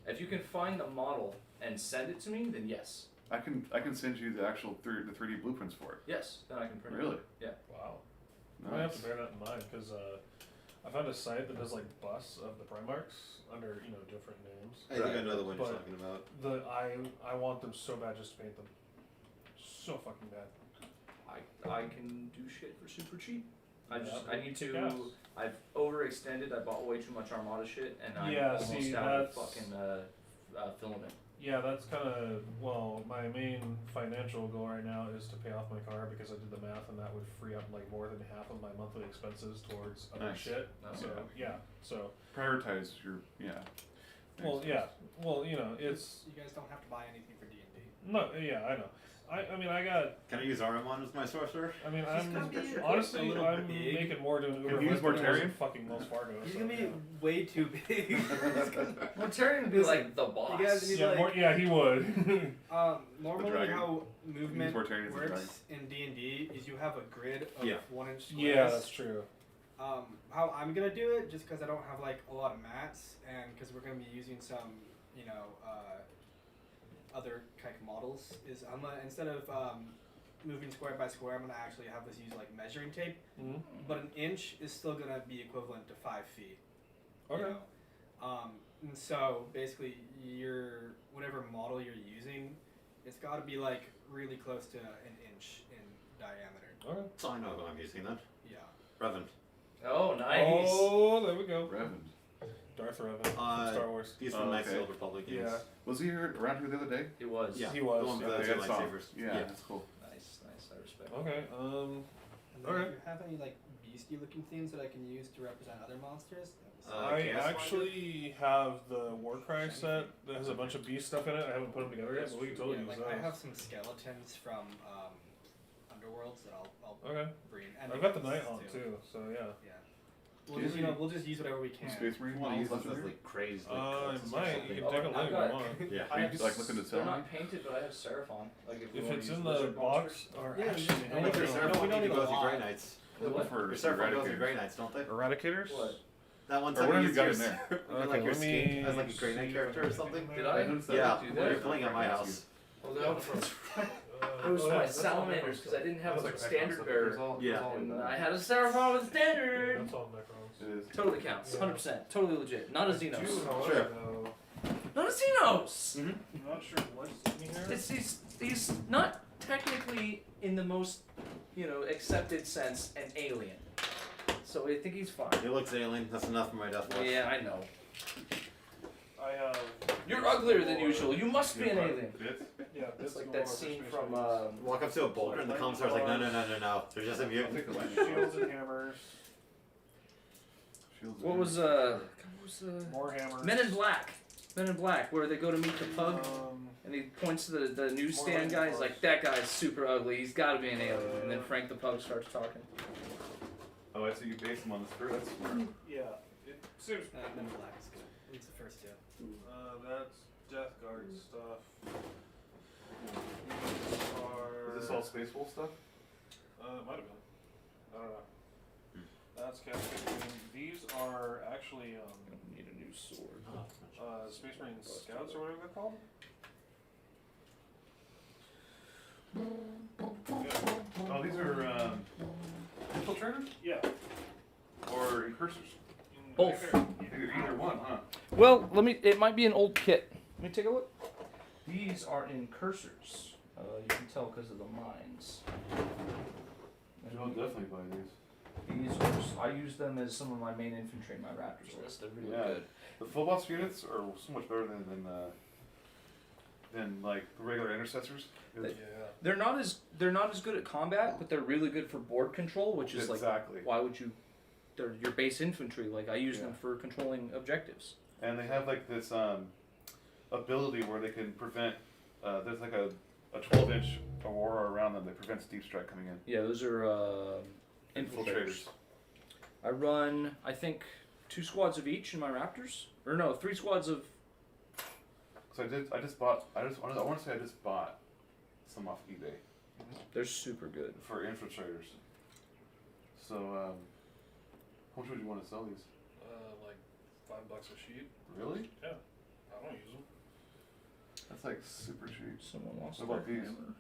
If you can find the model and send it to me, then yes. I can send you the actual the 3D blueprints for it. Yes, then I can print Really? it. wow. I might have to Nice. bear that in mind because I found a site that does like busts of the Primarchs under different names. I think I Right. know the one you're But- talking about. I want them so bad just to paint them. So fucking bad. I can do shit for super cheap. I need to. Yes. I've overextended. I bought way too much Armada shit, and I'm Yeah, almost see, out of that's- fucking filament. Yeah, that's kind of my main financial goal right now is to pay off my car because I did the math and that would free up like more than half of my monthly expenses towards other Nice. shit. Oh, So yeah, so Prioritize your well yeah, well it's You guys don't have to buy anything for D&D. no yeah I know. I mean I got Can I use Aramon as my sorcerer? I mean gonna be I'm a honestly little I'm big. making more doing you Uber use Lyft than I was Mortarian? in fucking Wells Fargo. He's so, gonna be yeah. way too big. Mortarian would be like the boss. You guys need Yeah, like, yeah, he would. normally dragon. how movement Use Mortarian as the works in D&D is you have a grid of Yeah. 1-inch squares. Yeah, that's true. How I'm gonna do it, just because I don't have like a lot of mats, and because we're gonna be using some, other kind of models, is I'm gonna instead of moving square by square, I'm gonna actually have this use like measuring tape. Mhm. But an inch is still gonna be equivalent to 5 feet. you Okay. know? And so basically, whatever model you're using, it's got to be like really close to an inch in diameter. Okay. So I know who I'm using then. Yeah. Revan. Oh, nice. Oh, there we go. Revan. Darth Revan from Star Wars. He's from Knights of okay. the Old Republic. Games. Yeah. Was he around here the other day? It was. Yeah. He was, The one with yeah. the Okay, two I saw him. lightsabers. Yeah, that's cool. Nice. I respect. Okay. And then Alright. if you have any like beastie looking things that I can use to represent other monsters, I Chaos actually have the Warcry set that has a bunch of beast stuff in it. I haven't put them together yet, but we can totally use like those. I have some skeletons from Underworlds that I'll Okay. bring. And I've got the Night Nighthawk too, so yeah. Yeah. We'll just use whatever we can. Space Marine? You want to use Left this in as there? like crazed? Like, I cultists or might. something? You can take a look I've if got- you want. Yeah. I Are have you like looking to They're sell me? not painted, but I have Seraphon. Like if, you If wanna it's use in the lizard box, monsters. or Yeah, actually, just- I hang think on. your No, Seraphon we don't need to need a go through lot. Grey Knights. The what? For Your Seraphon goes through Eradicators. Grey Knights, don't they? Eradicators? What? That one Or time whatever you you got used in yours there. like Okay, your let skin me as like a Grey Knight see character if or I something. can Did make I? that. noticed that. Yeah, do when that. you're playing at my house. Well, that's right. It was Oh, my that's all salamanders because I didn't have That's a like standard Necrons. bearer. It's all- Yeah. it's all And like I that. had a Seraphon with a standard. That's all Necrons. It is. Totally counts. Yeah. 100%. Totally legit. Not a I do, Xenos. however, Sure. though, Not a Xenos! Mm-hmm. I'm not sure what's in here. It's he's not technically in the most, accepted sense an alien. So I think he's fine. He looks alien. That's enough for my death watch. Yeah, I know. I have. You're uglier than usual. You must be an alien. Bits? Yeah, It's this like is that more scene for from Space Walk up to a boulder and the commissar's like, no. They're just a I'll mutant. take the Marines. lightning. Shields and hammers. Shields what and was More hammers. Men in Black. Men in Black, where they go to meet the pug Um, and he points to the newsstand More guy. He's like, that guy's super ugly. He's got to be an alien. And then Frank the pug starts talking. Oh, I see you base them on the spirit. That's smart. yeah. It seems. Men in Black is good. At least the first two. That's Death Guard stuff. Is this all Space Wolf stuff? It might have been. I don't know. That's Captain. These are actually Need a new sword. Space Marine Scouts or whatever they're called. Oh, these are infiltrators Yeah. or incursors. Both. Either one, huh? Well, it might be an old kit. Let me take a look. These are incursors. You can tell because of the mines. I'll definitely buy these. I use them as some of my main infantry in my Raptors list. They're really Yeah. good. The full boss units are so much better than like the regular intercessors. Yeah. They're not as good at combat, but they're really good for board control, which is Exactly. like, why would you? They're your base infantry. Like I use them Yeah. for controlling objectives. And they have like this ability where they can prevent. There's like a 12-inch aurora around them that prevents deep strike coming in. Yeah, those are infiltrators. I run, I think, 2 squads of each in my Raptors, or no, 3 squads of. So I just bought. I want to say I just bought some off eBay They're super good. for infiltrators. So how much would you want to sell these? Like $5 a sheet. Really? I don't use them. That's like super cheap. Someone wants What about their these? hammer.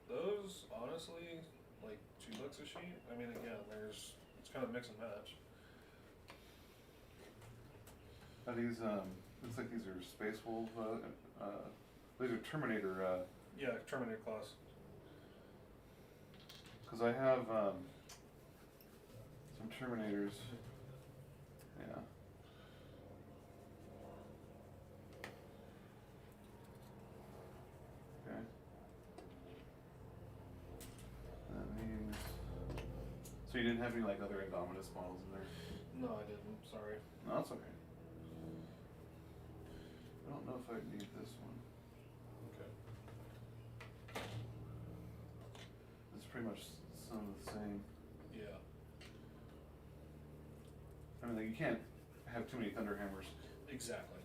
Those honestly, like $2 a sheet. I mean, again, it's kind of mix and match. Are these looks like these are Space Wolf. These are Terminator. Yeah, Terminator class. Because I have some Terminators. Yeah. Okay. And these. So you didn't have any like other Indominus models in there? No, I didn't. Sorry. No, that's okay. I don't know if I need this one. Okay. It's pretty much some of the same. Yeah. I mean, like, you can't have too many Thunder Hammers, Exactly.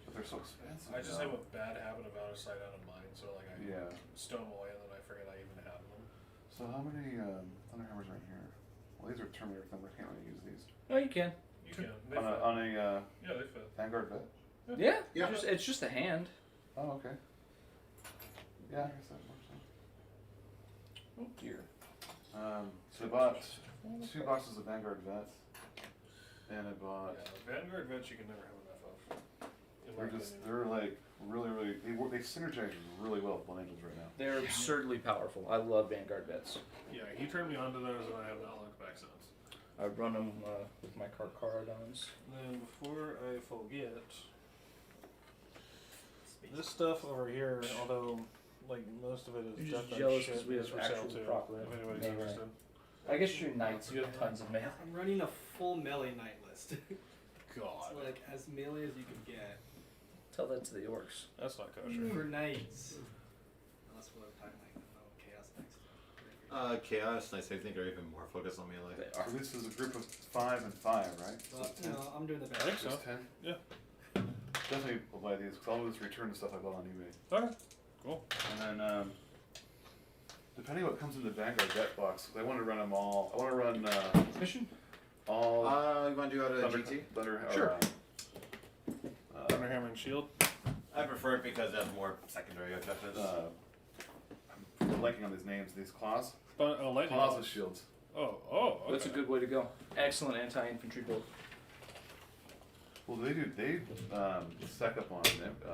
but they're so expensive. I just now. have a bad habit of out of sight, out of mind. So like I Yeah. stow them away and then I forget I even have them. So how many Thunder Hammers are in here? Well, these are Terminator Thunder. I can't really use these. No, you can. You can. They On fit. a Yeah, they fit. Vanguard vet. Yeah. Yeah. It's just a hand. Oh, okay. Yeah, I guess that works. Oh dear. So I bought 2 boxes of Vanguard vets, and I bought. Yeah, Vanguard vets you can never have enough of. In my opinion. They're like really they synergize really well with Blood Angels right now. They're absurdly powerful. I love Vanguard vets. Yeah, he turned me onto those and I have not looked back since. I run them with my Carcharodons. Then before I forget, this stuff over here, although like most of it is You're just death jealous shit, 'cause we have is for sale actual too. proper If anybody's melee. interested. I guess you're knights. You have tons of mail. I'm running a full melee knight list. God, It's like as melee as you can get Tell that to the orcs. that's not kosher. for knights. Unless we're talking like chaos next. Chaos Knights, I think, are even more focused on melee. They are. So this is a group of 5 and 5, right? But you know, I'm doing the I best. think so. Just 10? Yeah. Definitely will buy these because I'll just return the stuff I bought on eBay. Okay, cool. And then, depending on what comes in the Vanguard vet box, 'cause I want to run them all. I want to run Mission? all You want to do out of GT? Thunder. Sure. Thunderhammer and Shield. I prefer it because it has more secondary objectives. I'm blanking on these names. These claws. Lightning. Claws with shields. Oh, okay. That's a good way to go. Excellent anti-infantry build. Well, they stack up on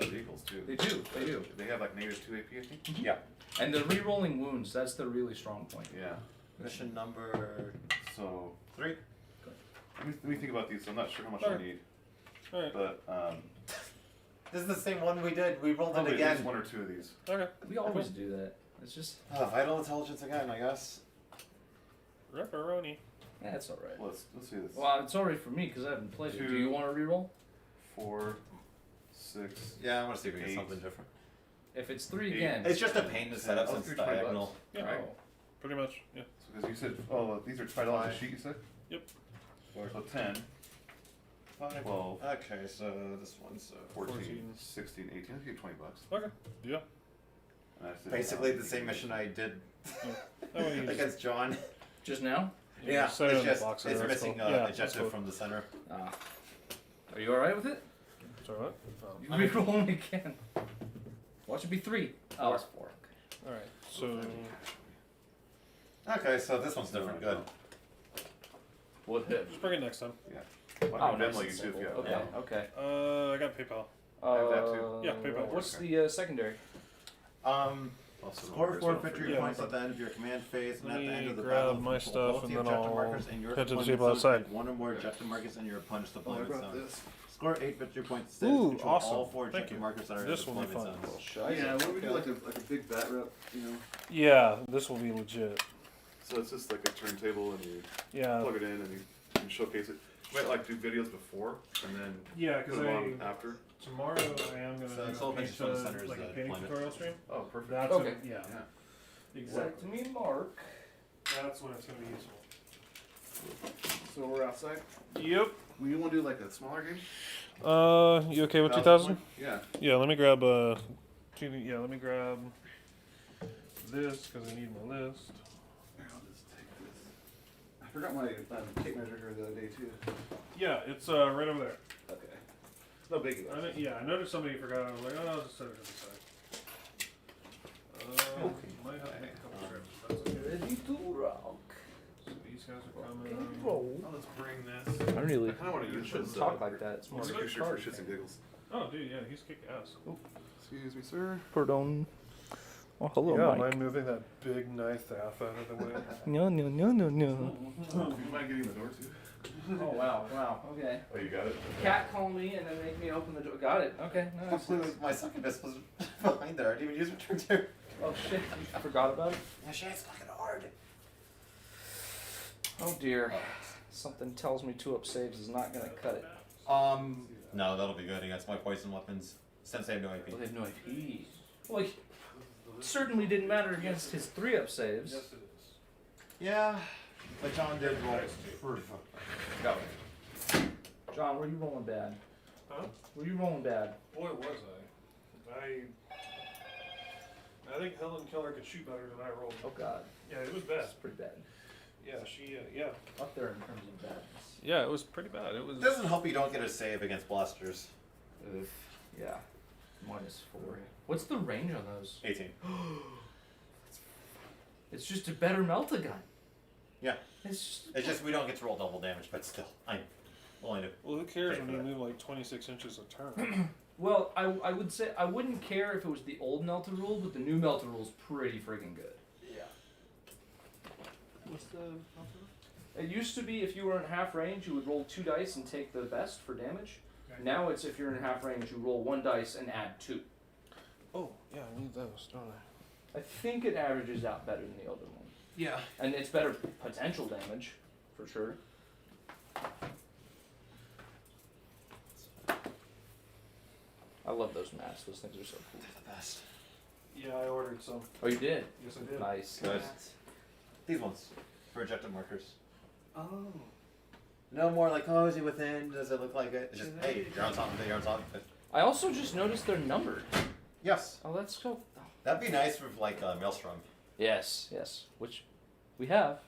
vehicles too. They do. They do. They have like negative 2 AP, I think. Yeah. And the re-rolling wounds, that's the really strong point. Yeah. Mission number So 3. let me think about these. I'm not sure how much Alright. I need, Alright. but This is the same one we did. We rolled probably it at least again. 1 or 2 of these. Okay. We always do that. It's just, Vital intelligence again, I guess. Ripperoni. that's alright. Let's see this. Well, it's alright for me because I haven't played it. Do Two. you want to re-roll? 4, 6. Yeah, I want to see if we get 8. something different. If it's 3 Eight. again. It's just a pain to set up Oh, since $20. diagonal. Yeah. Oh. Pretty much. Yeah. So because you said, these are $5 a sheet. You said. Yep. So 10, 12, Okay, so this one's 14, 14. 16, 18. Let's get $20. Okay. Yeah. And that's it. basically the same mission I did That one you just- against John. Just now? Yeah, set it it's in the just box it's there, that's missing cool. Yeah, that's objective cool. from the center. Ah. Are you alright with it? Sorry, what? You re-roll them again. Watch it be 3. Oh, it's 4. All right. So Okay, so this one's different. Good. What hit? just bring it next time. I Oh, can nice Venmo and you too if simple. you have Okay, it. okay. I got PayPal. have that too. Yeah, PayPal. What's the secondary? Also, Score 4 so victory Yeah. points at the end of your command phase, and Let at the end me of the grab battle, my control stuff both and the then objective I'll markers and your head to the deployment table zones outside. with one or more objective markers in your opponent's I deployment brought zone. this. Score 8 victory points. Instead, Ooh, control awesome. all 4 Thank objective you. markers that are This in will be deployment fun. zones. Yeah, what do we do like a big bat rep, you know? Yeah, this will be legit. So it's just like a turntable and you Yeah. plug it in and you can showcase it. You might like do videos before and then Yeah, put them on after. tomorrow I am gonna So do it's all a benches paint, from the center is like a the painting deployment. tutorial stream. Oh, perfect. That's Okay. yeah, Yeah. exactly. Me, Mark. That's when it's gonna be useful. So we're outside. Yep. We want to do like a smaller game? You okay with 2,000? Yeah. Yeah, let me grab let me grab this because I need my list. Here, I'll just take this. I forgot my tape measure here the other day too. Yeah, it's right over there. Okay. No biggie. I noticed somebody forgot. I was like, oh, I'll just set it to the side. Might have to make a couple trips. That's okay. Ready to rock. So these guys are coming. Roll. Oh, let's bring this. I don't really I kind of want to use this. talk like that. It's more Just like a for card. shits and giggles. Oh, dude, yeah, he's kick ass. Excuse me, sir. Pardon. Oh, hello, Yeah, Mike. mind moving that big knife out of the way. No. You mind getting the door too? Oh, wow. Okay. Oh, you got it? Cat call me and then make me open the door. Got it. Okay, nice. My succubus was behind there. I didn't even use return to. Oh, shit. You forgot about it? Yeah, shit's fucking hard. Oh, dear. Something tells me 2-up saves is not going to cut it. No, that'll be good against my poison weapons. Since they have no AP. Well, they have no AP. Well, it certainly didn't matter against his 3-up saves. Yes, it is. Yeah, but John did roll pretty fucking. Go. John, were you rolling bad? Huh? Were you rolling bad? Boy, was I. I think Helen Keller could shoot better than I rolled. Oh, God. Yeah, it was bad. That's pretty bad. Yeah, she. Yeah. Up there in terms of badness. Yeah, it was pretty bad. It was. It doesn't help you don't get a save against blasters. Yeah. -4. What's the range on those? 18. It's just a better Melta gun. Yeah. It's It's just we don't get to roll double damage, but still, I'm willing to. Well, who cares Pay when for you that. move like 26 inches a turn? well, I would say I wouldn't care if it was the old Melta rule, but the new Melta rule's pretty friggin' good. Yeah. What's the It used to be if you were in half range, you would roll 2 dice and take the best for damage. Okay. Now it's if you're in half range, you roll 1 dice and add 2. Oh, yeah, I need those, don't I? I think it averages out better than the older one. Yeah. And it's better potential damage, for sure. I love those masks. Those things are so cool. They're the best. Yeah, I ordered some. Oh, you did? Yes, I did. Nice. Nice. These ones for ejected markers. Oh. No more like, oh, is he within? Does it look like it? It's just, hey, you're on top of it, you're on top of it. I also just noticed they're numbered. Yes. Oh, that's cool. Oh. That'd be nice with like Maelstrom. Yes, yes. Which we have.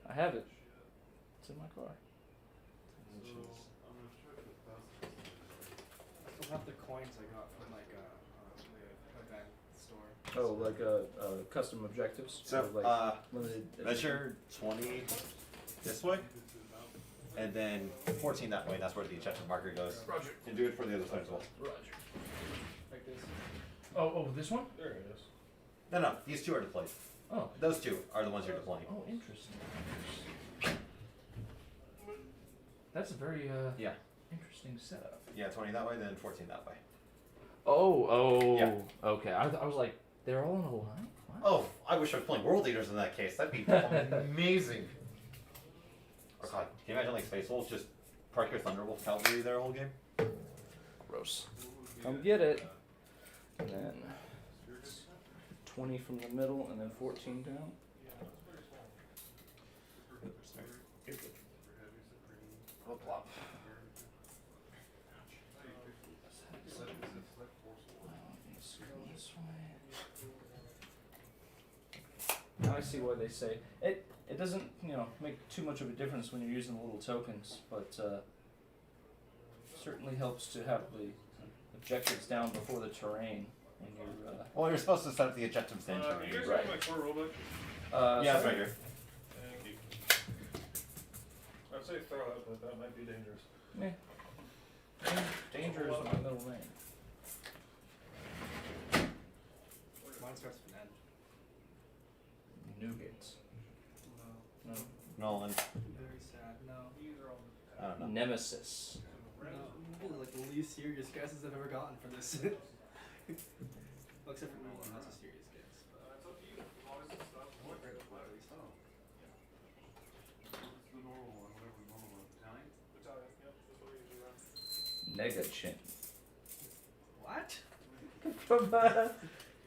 I have it. It's in my car. I still have the coins I got from like the event store. Oh, like custom objectives. So, Or, like limited. measure 20 this way, and then 14 that way. That's where the ejected marker goes. Roger. And do it for the other side as well. Roger. Like this. Oh, this one? There it is. No, these two are deployed. Oh. Those two are the ones you're deploying. Oh, interesting. That's a very Yeah. interesting setup. Yeah, 20 that way, then 14 that way. Oh. Yeah. Okay. I was like, they're all in a line. What? Oh, I wish I was playing World Eaters in that case. That'd be amazing. Or God, can you imagine like Space Wolves just park your Thunderwolf cavalry their whole game? Gross. Come get it. And then 20 from the middle, and then 14 down. Flip flop. Now I see why they say it. It doesn't, make too much of a difference when you're using the little tokens, but certainly helps to have the objectives down before the terrain. in your. Well, you're supposed to set up the objectives then. You guys Right. have my core rulebook? Yeah, it's sorry? right here. Thank you. I'd say throw it, but that might be dangerous. Meh. Danger is my middle name. Mine starts with an N. Nougat. No. No. Nolan. Very sad. No. I don't know. Nemesis. No. These are like the least serious guesses I've ever gotten for this. Well, except for Nolan, that's a serious guess. It's up to you. Always the stuff. What grade was at least? What's the normal one? Whatever the normal one. Italian? Battalion, yep, that's what we usually run. Negachin. What?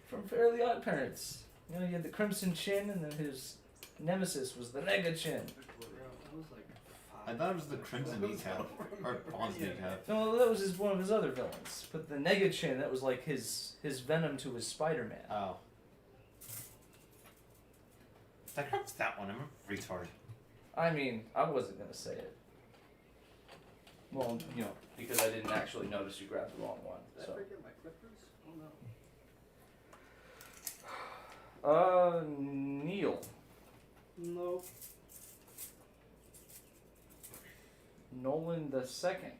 From Fairly Odd Parents. You know, he had the Crimson Chin, and then his nemesis was the Negachin. Bro, that was like I thought it was the Crimson Kneecap. Or Bond's Kneecap. No, that was one of his other villains. But the Negachin, that was like his venom to his Spider-Man. Oh. I grabbed that one. I'm a retard. I mean, I wasn't gonna say it. Well, you know, because I didn't actually notice you grabbed the wrong one. Did I So. forget my clippers? Oh no. Neil. No. Nolan the Second.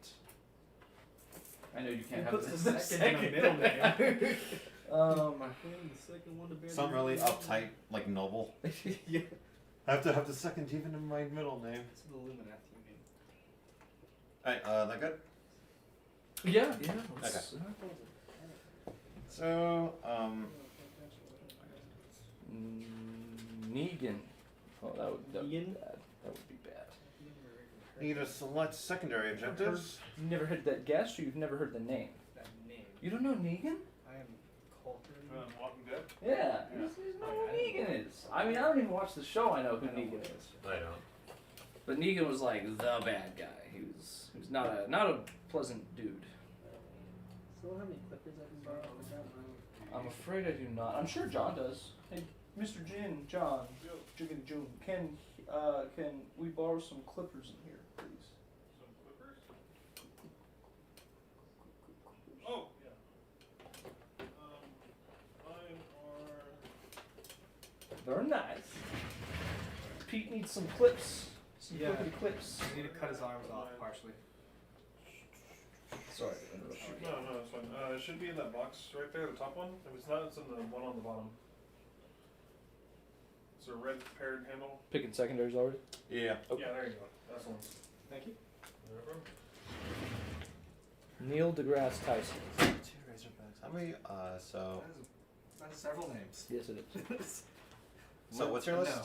I know you can't Who have puts the the second in a middle name? The second one to bear Some the really middle uptight, like noble. Yeah. I have to have the second even in my middle name. It's the Illuminati name. Alright, that good? yeah. let's, So, Negan. Oh, that would be Negan? bad. That would be bad. need to select secondary objectives. You've never heard that guess, or you've never heard the name? That name. You don't know Negan? I am cultured. Walking Dead? Yeah, he's not who Negan is. I mean, I don't even watch the show. I know who Negan is. I don't. But Negan was like the bad guy. He was not a pleasant dude. Still have any clippers I can borrow? I'm afraid I do not. I'm sure John does. Hey, Mr. John, Jiggity June, can we borrow some clippers in here, please? Some clippers? Oh, yeah. Mine are... They're nice. Pete needs some clips. Some Yeah. clippity clips. I need to cut his arms off partially. Sorry to interrupt you. No, it's fine. It should be in that box right there, the top one. If it's not, it's in the one on the bottom. It's a red paired handle. Picking secondaries already? Yeah. Okay. Yeah, there you go. That's the one. Thank you. Neil deGrasse Tyson. Two Razorbacks. How many? So. That's several names. Yes, it is. So what's your list?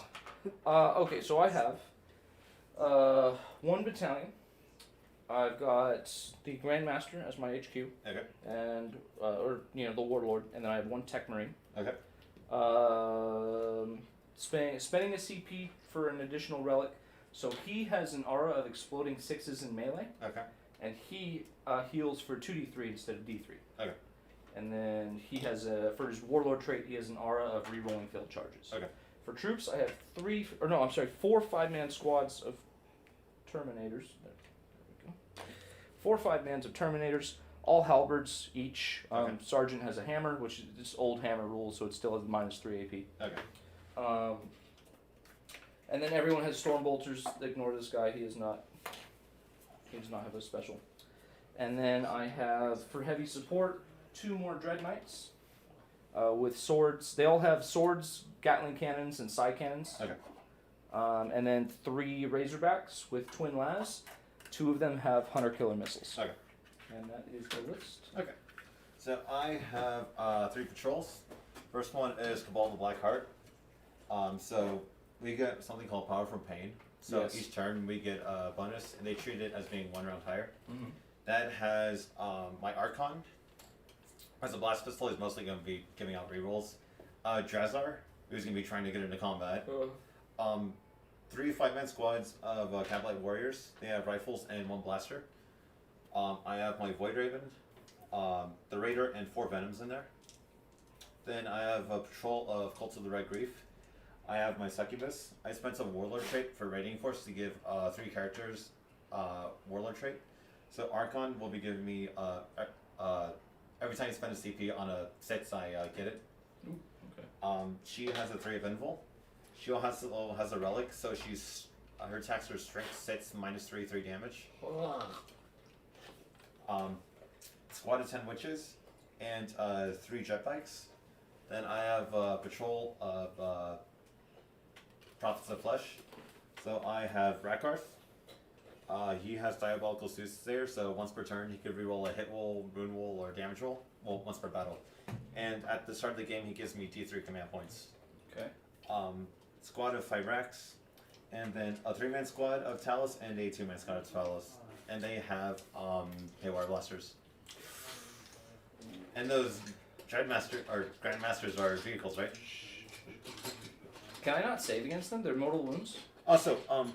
No. Okay, so I have one battalion. I've got the Grandmaster as my HQ, Okay. and the Warlord, and then I have one Tech Marine. Okay. Spending a CP for an additional relic, so he has an aura of exploding sixes in melee, Okay. and he heals for 2d3 instead of d3. Okay. And then he has for his Warlord trait, he has an aura of rerolling failed charges. Okay. For troops, I have 4 5-man squads of Terminators. There we go. 4 5-mans of Terminators, all halberds each. Okay. Sergeant has a hammer, which is this old hammer rule, so it still has -3 AP. Okay. And then everyone has Stormbolters. Ignore this guy; he does not have a special. And then I have, for heavy support, 2 more Dread Knights with swords. They all have swords, Gatling cannons, and side cannons. Okay. And then 3 Razorbacks with twin las. 2 of them have hunter killer missiles. Okay. And that is the list. Okay. So I have 3 patrols. First one is Cabal the Black Heart. So we get something called Power from Pain. So Yes. each turn we get a bonus, and they treat it as being 1 round higher. Mm-hmm. That has my Archon. As a blast pistol, he's mostly going to be giving out rerolls. Drazar, who's going to be trying to get into combat. 3 5-man squads of Cavalite Warriors. They have rifles and 1 blaster. I have my Void Raven, the Raider, and 4 Venoms in there. Then I have a patrol of Cults of the Red Grief. I have my Succubus. I spent some Warlord trait for Raiding Force to give 3 characters Warlord trait. So Archon will be giving me every time you spend a CP on a 6, I get it. Ooh, okay. She has a 3 of invul. She also has a relic, so she's her attacks are strength 6 -3, 3 damage. Squad of 10 witches and 3 jet bikes. Then I have patrol of Prophets of Flesh. So I have Rakarth. He has Diabolical Soothsayer, so once per turn he could reroll a hit roll, wound roll, or damage roll. Well, once per battle. And at the start of the game he gives me D3 command points. Okay. Squad of Fyrax. And then a 3-man squad of Talus and a 2-man squad of Talus. And they have Haywire Blasters. And those Grandmasters are vehicles, right? Can I not save against them? They're mortal wounds. Also, I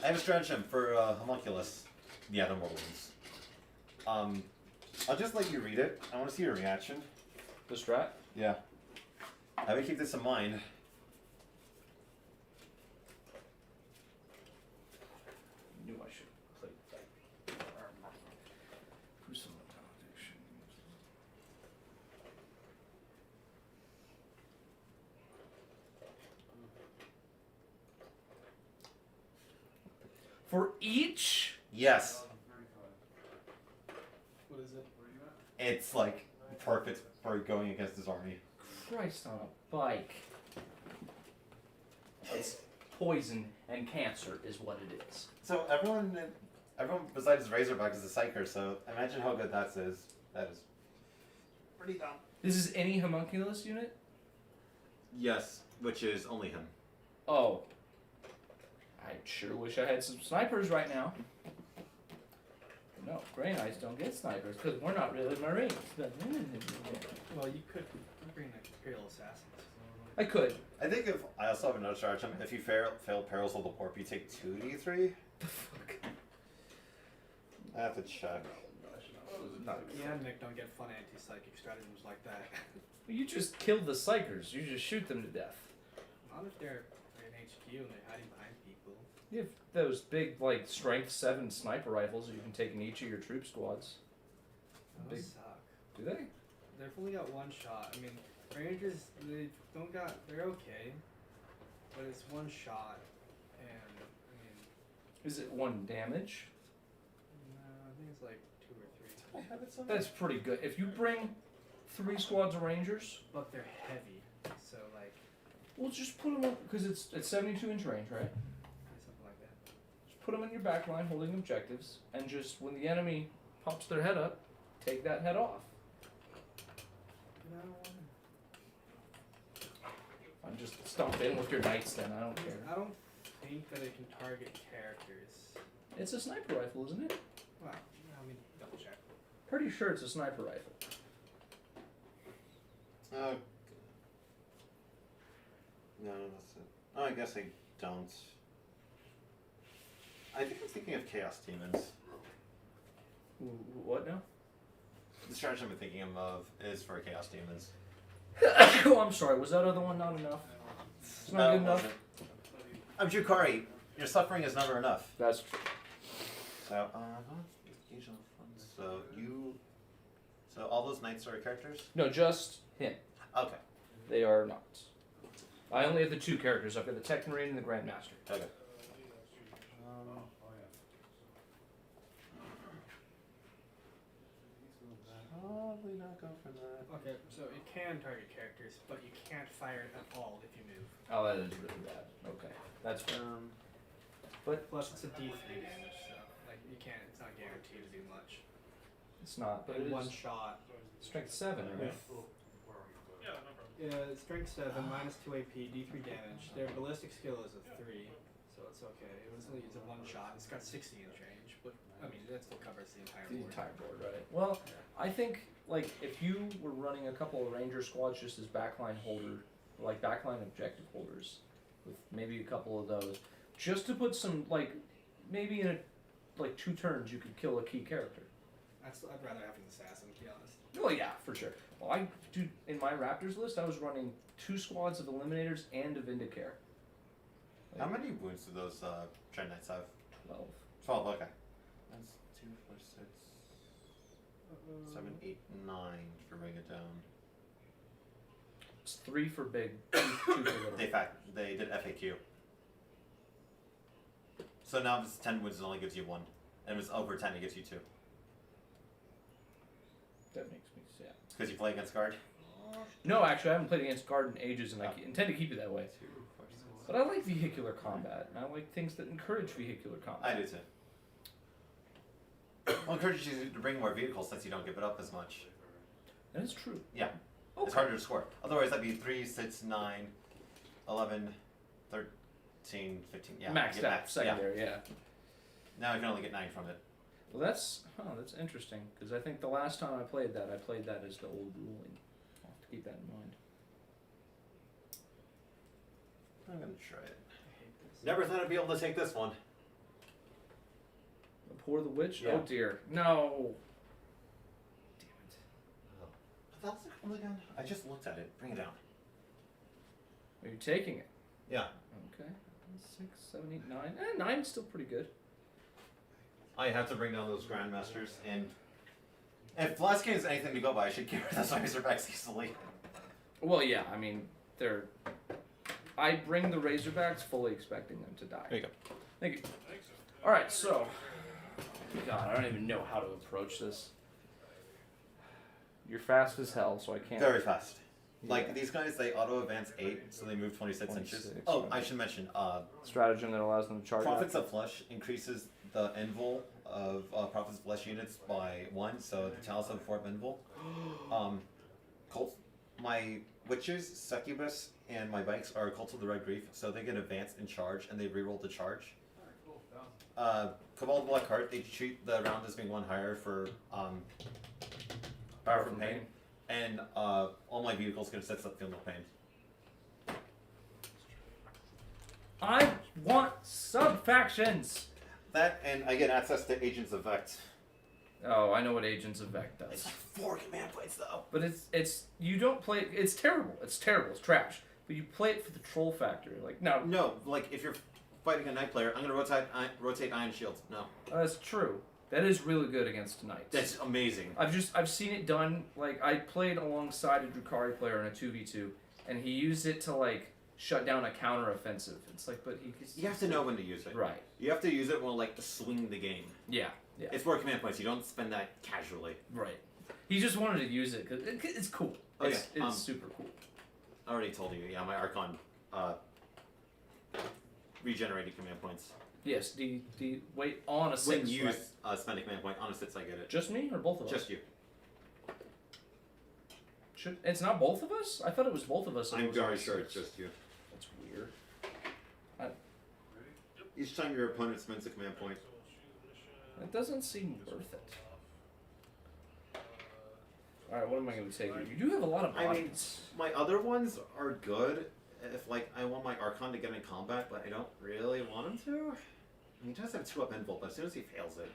have a stratagem for Homunculus. Yeah, they're mortal wounds. I'll just let you read it. I want to see your reaction. The strat? Yeah. I would keep this in mind. Knew I should play that. Crucible Valediction. For each? Yes. What is it? It's like perfect for going against his army. Christ on a bike. It's poison and cancer is what it is. So everyone besides Razorback is a psyker, so imagine how good that is. That is pretty dumb. This is any homunculus unit? Yes, which is only him. Oh. I sure wish I had some snipers right now. No, Grey Knights don't get snipers because we're not really Marines. Well, you could bring like Imperial Assassins. I could. I think if I also have another stratagem. If you fail Perils of the Warp, you take 2d3. The fuck? I have to check. Yeah, Nick don't get fun anti-psychic stratagems like that. You just kill the psychers. You just shoot them to death. Not if they're in HQ and they're hiding behind people. You have those big, like, strength 7 sniper rifles you can take in each of your troop squads. Those Big- suck. Do they? They've only got one shot. I mean, Rangers, they're okay. But it's one shot. And, I mean, Is it 1 damage? no, I think it's like 2 or 3. I have it somewhere. That's pretty good. If you bring 3 squads of rangers, But they're heavy. So, like, well, just put them up, because it's 72-inch range, right? something like that. Just put them in your back line holding objectives, and just, when the enemy pops their head up, take that head off. No, I don't want I'm just stomp in with your knights then, I don't care. I don't think that it can target characters. It's a sniper rifle, isn't it? Well, I mean, double check. Pretty sure it's a sniper rifle. No, that's it. Oh, I guess I don't. I think I'm thinking of Chaos Demons. What now? The stratagem I'm thinking of is for Chaos Demons. Oh, I'm sorry, was that other one not enough? It's not good enough? I'm Drukhari. Your suffering is never enough. That's true. So, so all those knights are characters? No, just him. Okay. They are not. I only have the 2 characters. I've got the Tech Marine and the Grandmaster. Okay. Probably not go for that. Okay, so it can target characters, but you can't fire it at all if you move. Oh, that is really bad. Okay, that's fair. Plus, it's a D3 damage, so like you can't. It's not guaranteed to do much. It's not, but In it one is shot. strength 7, right? Yeah, strength 7, -2 AP, D3 damage. Their ballistic skill is a 3, so it's okay. It's a one shot. It's got 60 inch range, but I mean that still covers the entire The board. entire board, right? Well, I think like if you were running a couple of ranger squads just as backline holder, like backline objective holders, with maybe a couple of those, just to put some like maybe in a like 2 turns you could kill a key character. I'd rather have an assassin, to be honest. Well, yeah, for sure. Well, I do in my Raptors list. I was running 2 squads of Eliminators and a Vindicare. How many wounds do those Dread Knights have? 12. 12, okay. That's 2, 4, 6. 7, 8, 9 for bring it down. It's 3 for big, 2 for little. They did FAQ. So now if it's 10 wounds, it only gives you 1. And if it's over 10, it gives you 2. That makes me sad. Because you play against guard? No, actually, I haven't played against guard in ages, and I intend to keep it that way. 2, 4, 6. But I like vehicular combat, and I like things that encourage vehicular combat. I do too. Well, encourages you to bring more vehicles since you don't give it up as much. That is true. Yeah. Okay. It's harder to score. Otherwise, that'd be 3, 6, 9, 11, 13, 15. Yeah. Maxed get out, maxed, secondary, yeah. Yeah. Now I can only get 9 from it. Well, that's interesting, because I think the last time I played that as the old ruling. I'll have to keep that in mind. I'm gonna try it. Never thought I'd be able to take this one. Pour the witch? Yeah. Oh dear. No. Damn it. Oh. What else is it called again? I just looked at it. Bring it down. Are you taking it? Yeah. Okay. 6, 7, 8, 9. 9 is still pretty good. I have to bring down those Grandmasters, and if last game is anything to go by, I should get rid of those Razorbacks easily. Well, yeah, I mean, I bring the Razorbacks fully expecting them to die. There you go. Thank you. Alright, so. God, I don't even know how to approach this. You're fast as hell, so I can't. Very fast. Yeah. Like, these guys, they auto-advance 8, so they move 26 inches. 26, Oh, right. I should mention, Stratagem that allows them to charge. Prophets of Flesh increases the invul of Prophets of Flesh units by 1, so the Talisman of Fort Invul. My Witches, Succubus, and my Bikes are Cult of the Red Grief, so they get advanced in charge, and they reroll the charge. Cabal of the Black Heart, they treat the round as being 1 higher for Power from Pain. And all my vehicles get sets up Field of Pain. I want sub-factions! That, and I get access to Agents of Vect. Oh, I know what Agents of Vect does. It's like 4 command points, though. But it's you don't play it. It's terrible. It's terrible. It's trash. But you play it for the troll factor. Like, No, like, if you're fighting a Knight player, I'm going to rotate Iron Shields. No. That's true. That is really good against Knights. That's amazing. I've seen it done. Like, I played alongside a Drukhari player in a 2v2, and he used it to, like, shut down a counter-offensive. It's like, but You have to know when to use it. Right. You have to use it when, like, to swing the game. Yeah. Yeah. It's 4 command points. You don't spend that casually. Right. He just wanted to use it because it's cool. Oh, It's yeah. super cool. I already told you. Yeah, my Archon regenerated command points. Yes. Wait on a 6. When you right? spend a command point on a 6, I get it. Just me or both of us? Just you. It's not both of us? I thought it was both of us. I'm very sure it's just you. That's weird. Each time your opponent spends a command point. It doesn't seem worth it. Alright, what am I going to take here? You do have a lot of I mean, bodies. my other ones are good if, like, I want my Archon to get in combat, but I don't really want him to. He does have 2 up invul, but as soon as he fails it.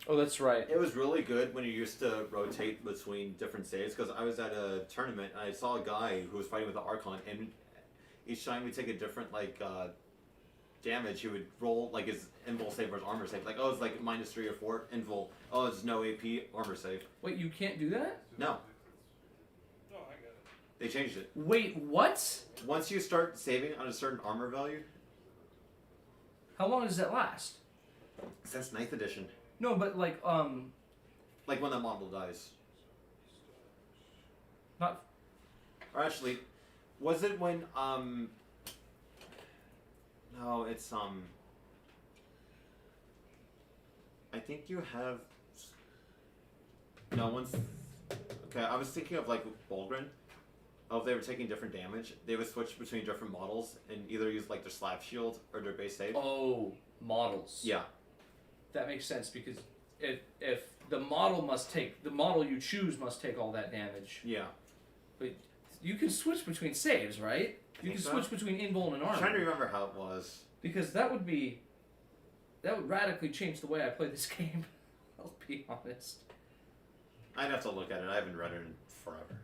Oh, that's right. It was really good when you used to rotate between different saves, because I was at a tournament and I saw a guy who was fighting with the Archon, and each time we take a different, like, damage, he would roll, like, his invul save or his armor save. Like, oh, it's like -3 or 4 invul. Oh, it's no AP armor save. Wait, you can't do that? No. They changed it. Wait, what? Once you start saving on a certain armor value, How long does that last? since 9th edition, No, but like, like when that model dies. not. Or actually, was it when, no, it's, I think you have, no, once, okay, I was thinking of, like, Bolgren. Oh, if they were taking different damage, they would switch between different models and either use, like, their slap shield or their base save. Oh, models. Yeah. That makes sense because if the model you choose must take all that damage. Yeah. But you can switch between saves, right? You Think can so? switch between invul and I'm armor. trying to remember how it was. Because that would radically change the way I play this game. I'll be honest. I'd have to look at it. I haven't read it in forever.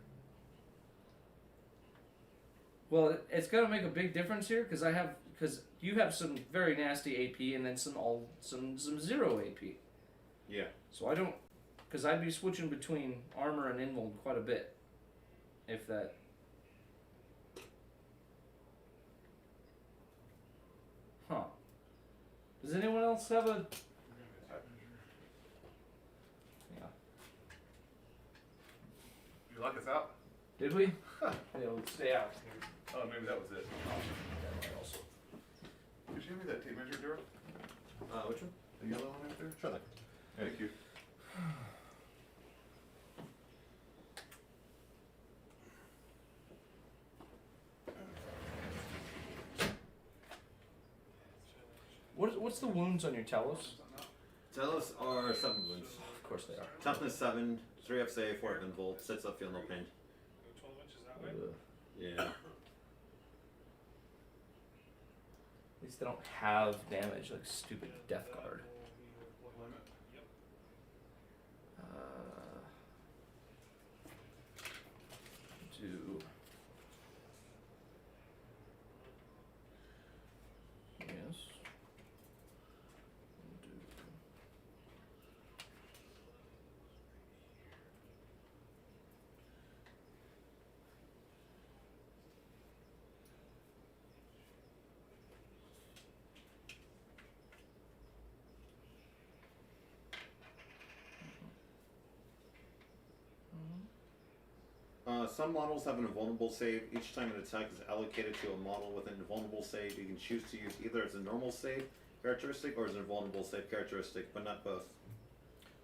Well, it's gonna make a big difference here because you have some very nasty AP and then some 0 AP. Yeah. So I don't, because I'd be switching between armor and invold quite a bit, if that. Huh. Does anyone else have a? Yeah. You lock us out? Did we? Yeah, let's stay out. Oh, maybe that was it. Also. Could you hand me that tape measure, Daryl? Which one? The yellow one right there? Sure thing. Thank you. What's the wounds on your Talos? Telos are 7 wounds. Of course they are. Toughness 7, 3 FSA, 4 of Involt, 6 up, feel no pain. 12 inches that way? Yeah. At least they don't have damage like stupid Death Guard. Yep. Do. Yes. Do. Some models have an invulnerable save. Each time an attack is allocated to a model with an invulnerable save, you can choose to use either as a normal save characteristic or as an invulnerable save characteristic, but not both.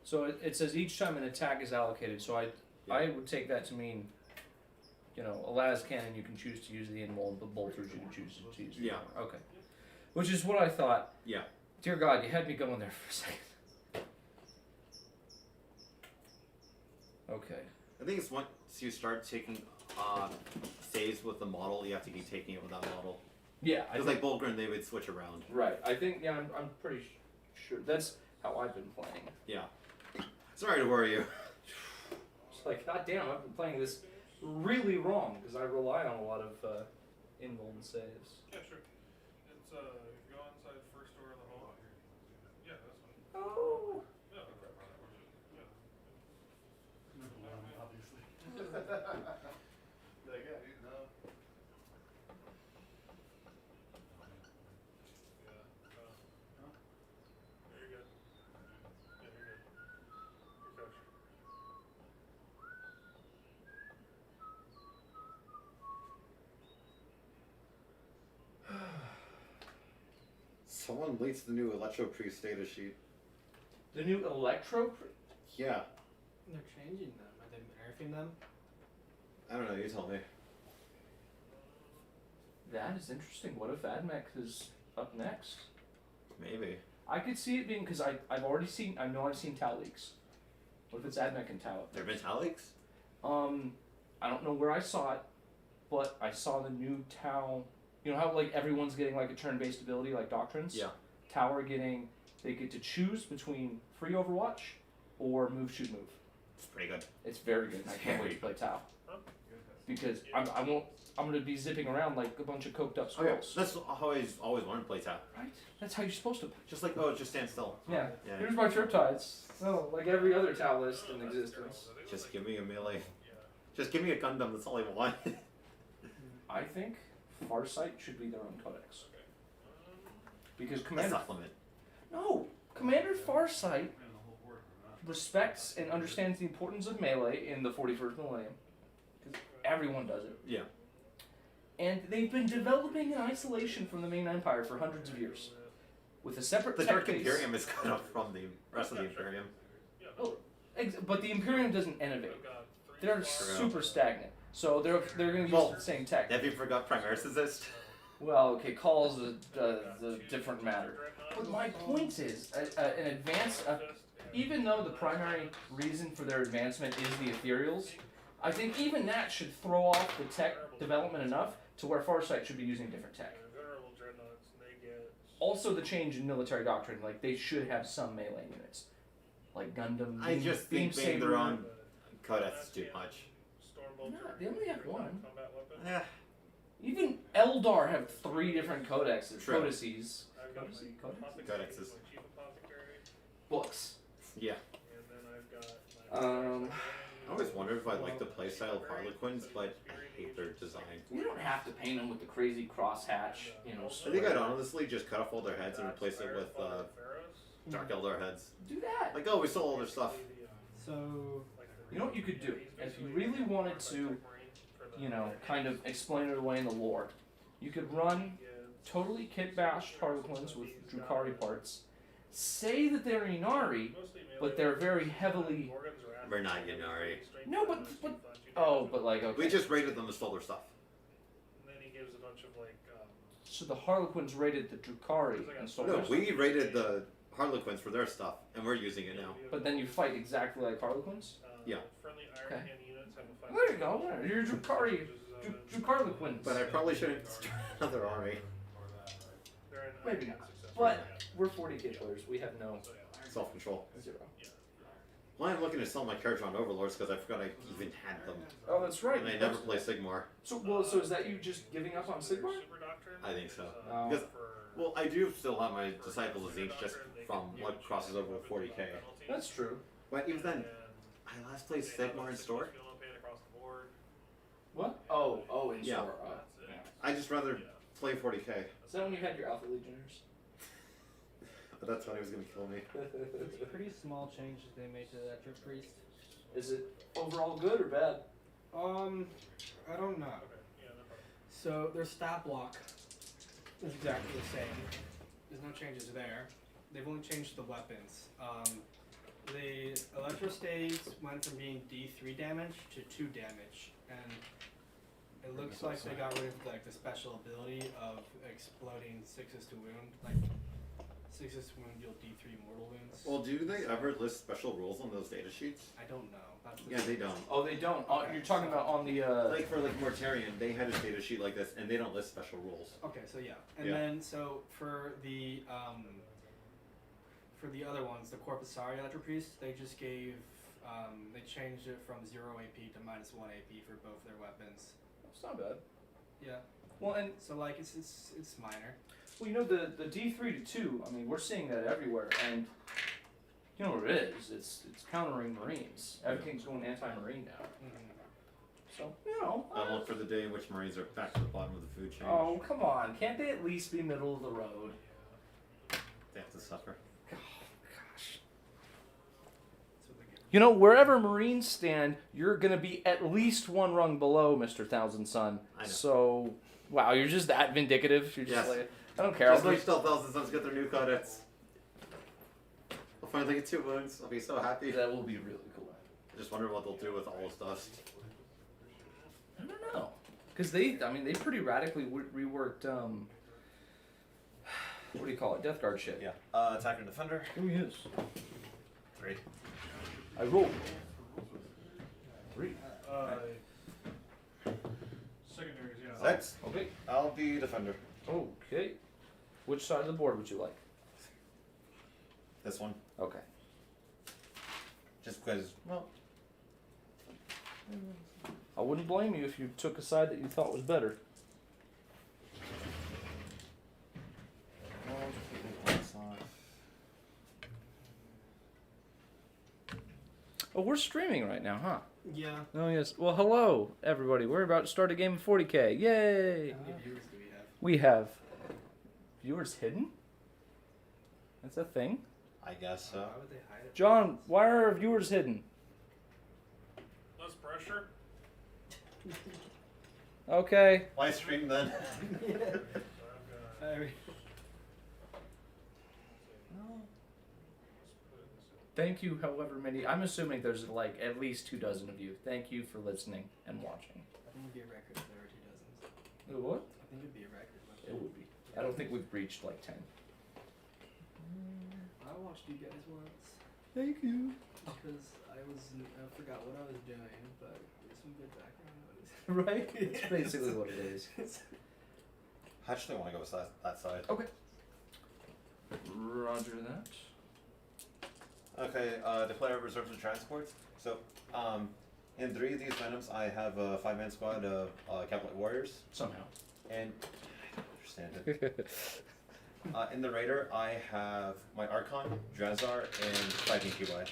So it says each time an attack is allocated. So I would take that to mean, you know, a las cannon you can choose to use the invulnerable, but bolters you can choose to use. Yeah. Okay. Which is what I thought. Yeah. Dear God, you had me going there for a second. Okay. I think it's once you start taking saves with the model, you have to keep taking it with that model. Yeah, I Because think, like Bulgrin, they would switch around. right. I think I'm pretty sure that's how I've been playing. Yeah. Sorry to worry you. It's like, God damn, I've been playing this really wrong because I rely on a lot of invuln saves. Yeah, sure. It's go inside first door of the hall. Yeah, that's fine. Oh. Yeah. Obviously. Like, yeah, dude, no. Very good. Yeah, you're good. You're kosher. Someone leaks the new Electro Priest data sheet. The new Electro. Yeah. They're changing them. Are they nerfing them? I don't know, you tell me. That is interesting. What if AdMech is up next? Maybe. I could see it being because I've already seen. I know I've seen Tau leaks. What if it's AdMech and Tau up There next? been Talix? I don't know where I saw it, but I saw the new Tau. You know how like everyone's getting like a turn-based ability like Doctrines? Yeah. Tau are getting. They get to choose between free Overwatch or move, shoot, move. It's pretty good. It's very good. And I can't wait to play Tau because I won't. I'm gonna be zipping around like a bunch of coked up squirrels. That's always wanted to play Tap. Right? That's how you're supposed to. Just like, just stand still. Yeah. Yeah. Here's my Triptides. Oh, like every other Tau list in existence. Just give me a melee. Just give me a Gundam, that's all I want. I think Farsight should be their own codex. Because A Commander. supplement. No! Commander Farsight respects and understands the importance of melee in the 41st millennium. Because everyone does it. Yeah. And they've been developing in isolation from the main empire for hundreds of years. With a separate The tech Dark base. Imperium is cut off from the rest of the Imperium. Oh, but the Imperium doesn't innovate. They're super stagnant. So they're going to use the same tech. Have you forgot Primaris exist? Well, okay, calls a different matter. But my point is, an advance, even though the primary reason for their advancement is the ethereals, I think even that should throw off the tech development enough to where Farsight should be using different tech. Also, the change in military doctrine, like they should have some melee units, like Gundam. I just think being their own codex is too much. No, they only have one. Yeah. Even Eldar have 3 different codexes. True. Codices. Codexes. Books. Yeah. I always wondered if I like the playstyle of Harlequins, but I hate their design. You don't have to paint them with the crazy crosshatch, you know. I think I'd honestly just cut off all their heads and replace it with Dark Eldar heads. Do that. Like, oh, we stole all their stuff. So You know what you could do? If you really wanted to, you know, kind of explain it away in the lore, you could run totally kit-bashed Harlequins with Drukhari parts, say that they're Inari, but they're very heavily... We're not Yanari. No, but like, okay. We just raided them and stole their stuff. So the Harlequins raided the Drukhari and stole No, their stuff. we raided the Harlequins for their stuff, and we're using it now. But then you fight exactly like Harlequins? Yeah. Okay. There you go. You're Drukhari. Drukhariquins. But I probably shouldn't start another army. Maybe not. But we're 40k players. We have no Self-control. 0. Well, I'm looking to sell my character on Overlords because I forgot I even had them. Oh, that's right. And I never play Sigmar. So is that you just giving up on Sigmar? I think so. Oh. Because, well, I do still have my Disciple of Zinch just from what crosses over with 40k. That's true. But even then, I last played Sigmar in store. What? Oh, in Yeah. store. Yeah. I just rather play 40k. Is that when you had your Alpha Legionnaires? But that's when he was going to kill me. it's pretty small changes they made to that Drip Priest. Is it overall good or bad? I don't know. So their stat block is exactly the same. There's no changes there. They've only changed the weapons. The Electrostates went from being D3 damage to 2 damage, and it looks like they got rid of like the special ability of exploding 6s to wound, like 6s to wound deal D3 mortal wounds. Well, do they ever list special rules on those data sheets? I don't know. That's the Yeah, they don't. Oh, they don't. You're talking about on the. Like for like Mortarion, they had a data sheet like this, and they don't list special rules. Okay, so yeah, and Yeah. then so for the other ones, the Corpusari Electro Priest, they just gave they changed it from 0 AP to -1 AP for both their weapons. It's not bad. Yeah. Well, and So like it's minor. well, you know the D3 to 2. I mean, we're seeing that everywhere, and you know what it is? It's countering Marines. Everything's going anti-Marine now. So you know. I look for the day in which Marines are back to the bottom of the food chain. Oh come on! Can't they at least be middle of the road? They have to suffer. Gosh. That's what they get. You know, wherever Marines stand, you're gonna be at least one rung below Mr. Thousand Sun. I know. So, wow, you're just that vindicative. You're just Yes. like, I don't care. Just I'll wait just- till Thousand Sons get their new credits. I'll finally get 2 wounds. I'll be so happy. That will be really cool. I just wonder what they'll do with all this dust. I don't know, because they pretty radically reworked what do you call it? Death Guard shit. Yeah. Attacker and Defender. Oh yes. 3. I rolled 3. Secondaries, yeah. 6. Okay. I'll be Defender. Okay. Which side of the board would you like? This one. Okay. Just because, well, I wouldn't blame you if you took a side that you thought was better. Oh, we're streaming right now, huh? Yeah. Oh yes. Well, hello everybody. We're about to start a game of 40k. Yay! How many viewers do we have? We have viewers hidden. That's a thing. I guess so. Why would they hide it? John, why are our viewers hidden? Less pressure. Okay. Why stream then? I mean, Thank you, however many. I'm assuming there's like at least 24 of you. Thank you for listening and watching. I think it'd be a record if there were 2 dozens. What? I think it'd be a record. It would be. I don't think we've reached like 10. I watched you guys once Thank you. because I forgot what I was doing, but there's some good background noise. Right? It's basically what it is. I actually want to go with that side. Okay. Roger that. Okay, declare reserves and transports. So, in 3 of these Venoms, I have a 5-man squad of Cavalry Warriors. Somehow. And I don't understand it. In the Raider, I have my Archon, Drazar, and 5 PY.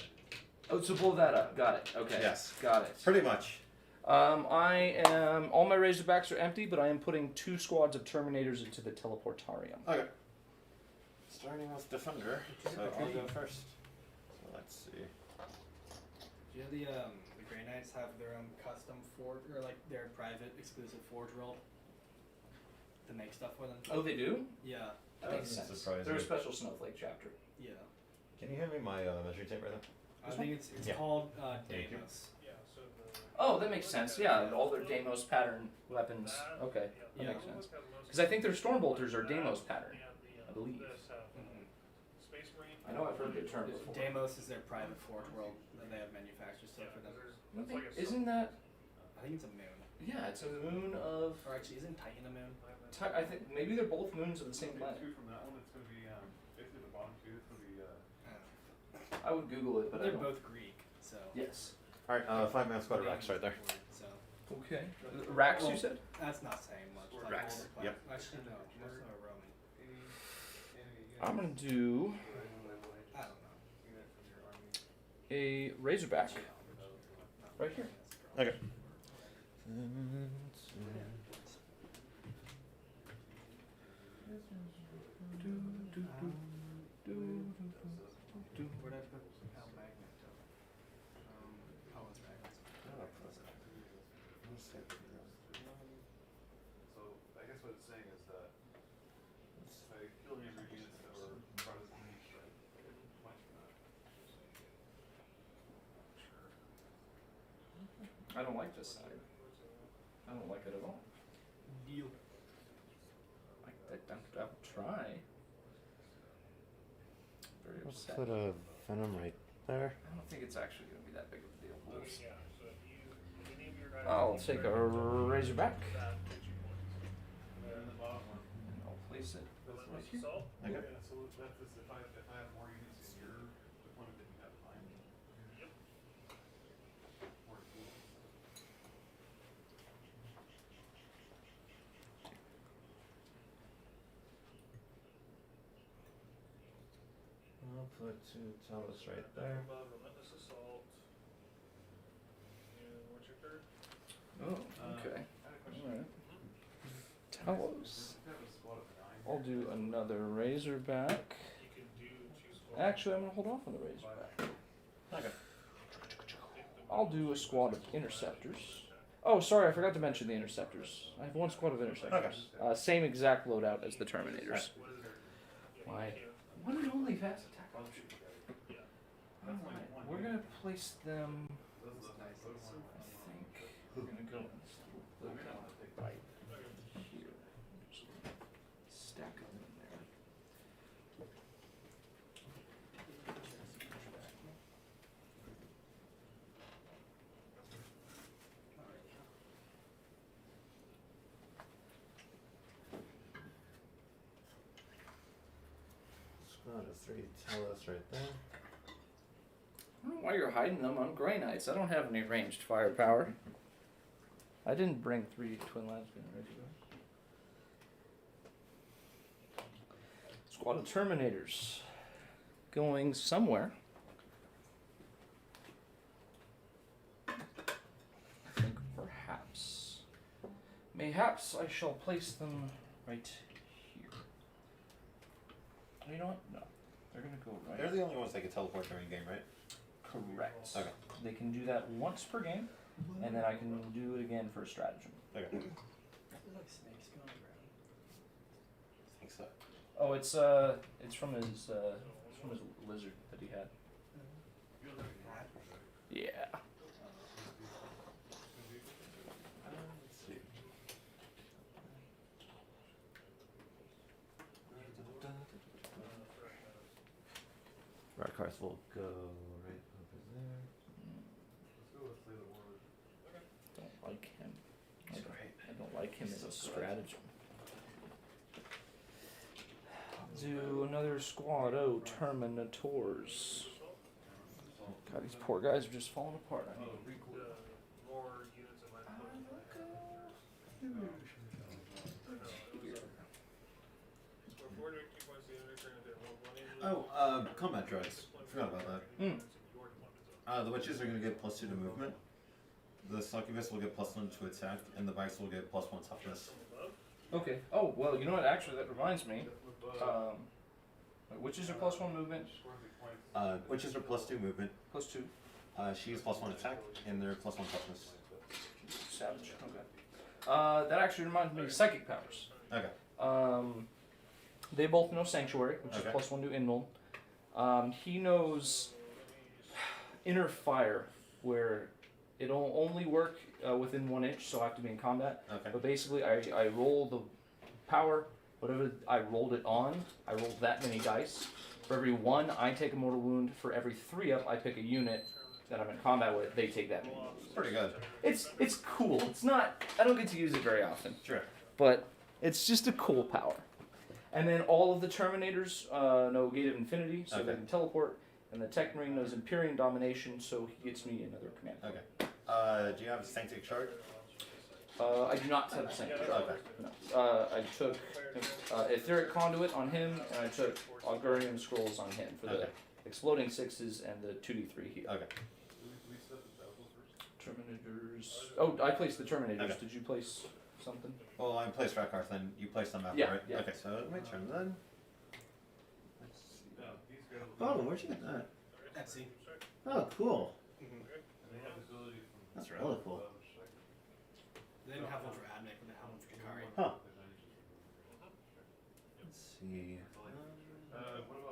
Oh, so pull that up. Got it. Okay. Yes. Got it. Pretty much. I am. All my Razorbacks are empty, but I am putting 2 squads of Terminators into the Teleportarium. Okay. Starting with Defender, so I'll go first. So let's see. Do you know the Grey Knights have their own custom forge, or like their private exclusive forge world to make stuff with them? Oh, they do? Yeah, That makes doesn't sense. surprise They're a me. special snowflake chapter. yeah. Can you hand me my measuring tape right now? I think it's Yeah. called Thank you. Deimos. Oh, that makes sense. Yeah, all their Deimos pattern weapons. Okay, that Yeah. makes sense. Because I think their Stormbolters are Deimos pattern, I believe. I know I've heard the term before. Deimos is their private forge world that they have manufactured stuff for them. Isn't that? I think it's a moon. Yeah, it's a moon of. Or actually, isn't Titan a moon? I think maybe they're both moons of the same planet. Two from that one. It's gonna be basically the bottom two. It's gonna be I would Google it, but But I they're don't. both Greek, so. Yes. Alright, 5-man squad of Rex right there. So Okay. Rax, you said? that's not saying much. Like, Rex. all the planets- Yep. Actually, no. Most of them are Roman. I'm gonna do I don't know. a Razorback right here. Okay. Where'd I put Magneto? Oh, it's Magnets. So I guess what it's saying is that if I kill any of your units that were brought as enemies, right? I don't like this side. I don't like it at all. Deal. I'll try. Very Let's upset. put a Venom right there. I don't think it's actually going to be that big of a deal. I'll take a Razorback. And the bottom one. And I'll place it right here. Okay. Yeah, so that's just if I have more units in your deployment than you have mine. Yep. More tools. I'll put 2 Talos right there. Relentless assault. And what's your third? Oh, okay. I had a question. Alright. Talos. If you have a squad of 9 I'll do another Razorback. You can do 2 squads. Actually, I'm going to hold off on the Razorback. Okay. I'll do a squad of Interceptors. Oh, sorry, I forgot to mention the Interceptors. I have 1 squad of Interceptors. Same exact loadout as the Terminators. My one and only fast attack option. Alright, we're going to place them, I think, we're going to go in this little loadout right here. Just stack them in there. Squad of 3 Talos right there. I don't know why you're hiding them on Grey Knights. I don't have any ranged firepower. I didn't bring 3 Twin Lions being ready to go. Squad of Terminators. Going somewhere. I think perhaps. Mayhaps I shall place them right here. You know what? No. They're gonna go right. They're the only ones that can teleport during game, right? Correct. Okay. They can do that once per game, and then I can do it again for a stratagem. Okay. There's like snakes going around. I think so. Oh, it's from his lizard that he had. Yeah. Let's see. Radcars will go right over there. Don't like him. That's great. I don't like him as a stratagem. I'll do another squad. Oh, Terminators. God, these poor guys are just falling apart. I need to regroup. More units in my Here. We're 4 to 2 points Oh, combat droids. Forgot about that. Hmm. The witches are going to get +2 to movement. The succubus will get +1 to attack, and the bikes will get +1 toughness. Okay. Oh well, you know what? Actually, that reminds me. Witches are +1 movement, Witches are +2 movement. +2. She's +1 attack, and they're +1 toughness. Savage. Okay. That actually reminds me of psychic powers. Okay. They both know Sanctuary, which Okay. is +1 to Inmold. He knows Inner Fire, where it'll only work within 1 inch, so I have to be in combat. Okay. But basically, I roll the power, whatever I rolled it on, I rolled that many dice. For every 1, I take a mortal wound. For every 3 up, I pick a unit that I'm in combat with. They take that many wounds. Pretty good. It's cool. It's not. I don't get to use it very often. Sure. But it's just a cool power. And then all of the Terminators know Gate of Infinity, so they Okay. can teleport. And the Tech Marine knows Empyrean Domination, so he gets me another command. Okay. Do you have Sanctic Shard? I do not have Sanctuary. Okay. No. I took Etheric Conduit on him, and I took Augurian Scrolls on him for the Okay. Exploding Sixes and the 2d3 here. Okay. Terminators. Oh, I placed the Terminators. Okay. Did you place something? Well, I placed Rakarth, then you placed them after, Yeah, right? yeah. Okay, so my turn then. Let's see. Oh, where'd you get that? Etsy. Oh, cool. Mm-hmm. That's really cool. They didn't have one for Admech, but they had one for Drukhari. Huh. Let's see.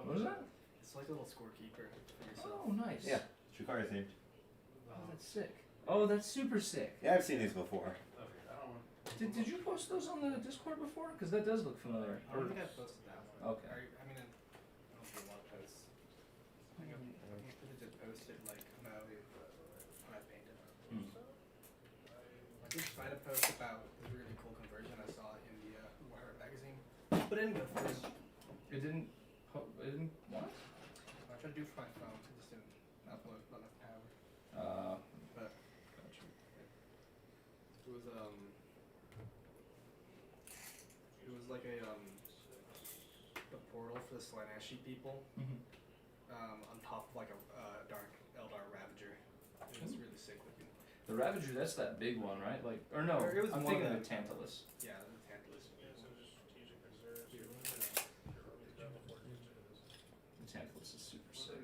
What is that? It's like a little scorekeeper for yourself. Oh, nice. Yeah, Drukhari themed. Oh, that's sick. Oh, that's super sick. Yeah, I've seen these before. Did you post those on the Discord before? Because that does look familiar. I don't think I posted that one. Okay. I mean, I don't do a lot of posts. I think I did post it like about when I painted. Hmm. I did try to post about the really cool conversion I saw in the Warhammer magazine, but it didn't go through. It didn't. It didn't. What? I tried to do it for my phone, it just didn't upload enough power. But Gotcha. it was like a portal for the Slaaneshi people. Mm-hmm. On top of like a dark Eldar Ravager. It was really sick looking. The Ravager, that's that big one, right? Like, or no, It was I'm one of thinking of them. the Tantalus. Yeah, the Tantalus. The Tantalus is super sick.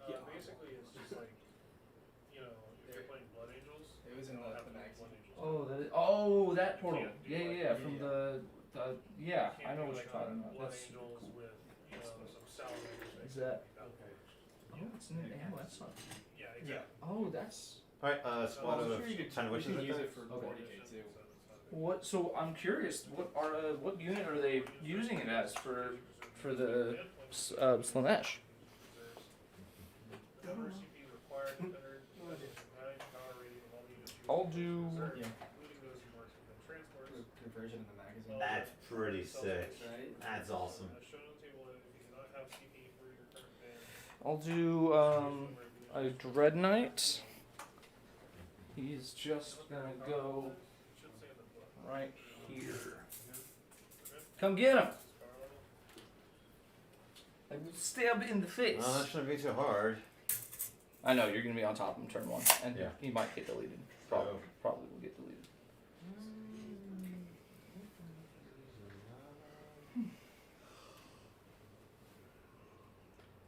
Yeah. Basically, it's just like, you know, if you're playing Blood Angels, It was in the magazine. Oh, that portal. Can't do Yeah, like- yeah, yeah. From the yeah, I know what you're like talking about. Blood That's super Angels cool. with, you know, some salamanders. Is that? Oh, it's in ammo. That's not. Yeah, Yeah. Oh, that's. Alright, squad I'm of sure you could 10 witches. use I it think. for Okay. 40k too. What? So I'm curious. What unit are they using it as for the Slanesh? I'll do. Yeah. Conversion in the magazine. That's pretty sick. Right? That's awesome. I'll do a Dread Knight. He's just gonna go right here. Come get him! I will stab in the face. No, that shouldn't be too hard. I know you're gonna be on top of him turn 1, and Yeah. he might get deleted. Probably will get deleted.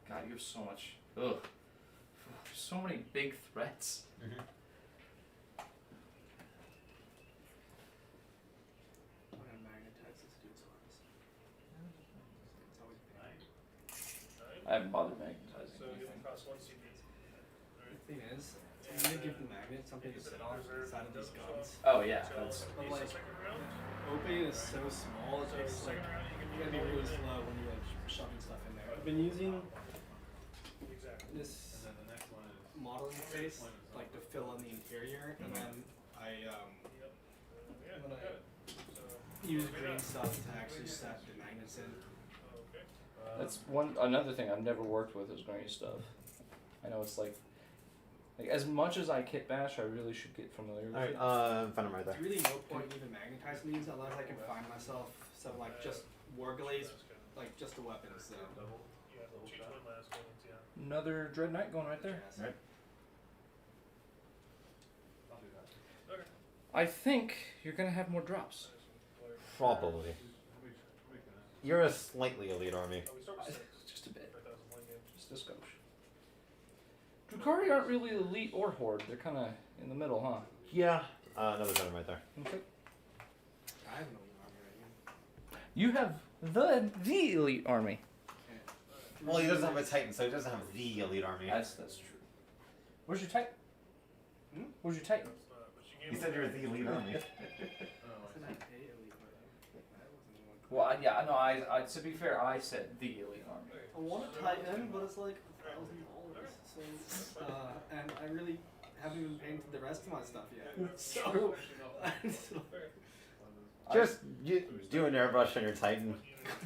God, you have so much. Ugh. There's so many big threats. Mm-hmm. I'm gonna magnetize this dude's arms. It's always pain. I haven't bothered magnetizing anything. The thing is, I'm gonna give the magnet something to sit on inside of these guns. Oh yeah, that's. But like, opening is so small, it takes like, you gotta be really slow when you're like shoving stuff in there. I've been using this modeling face like to fill in the interior, and then when I use green stuff to actually set the magnets in. That's another thing I've never worked with is green stuff. I know it's like as much as I kit bash, I really should get familiar with Alright, it. find him right there. There's really no point in even magnetizing these unless I can find myself some like just war glaze, like just a weapon. So Another Dread Knight going right there. Right. I think you're gonna have more drops. Probably. You're a slightly elite army. Just a bit. Just a skosh. Drukhari aren't really elite or horde. They're kind of in the middle, huh? Yeah. Another venom right there. Okay. I have no army right here. You have the elite army. Well, he doesn't have a Titan, so he doesn't have the elite army. That's true. Where's your Titan? Where's your Titan? You said you're the elite army. Well, I to be fair, I said the elite army. I want a Titan, but it's like $1,000. So, and I really haven't even painted the rest of my stuff yet. So, Just do an airbrush on your Titan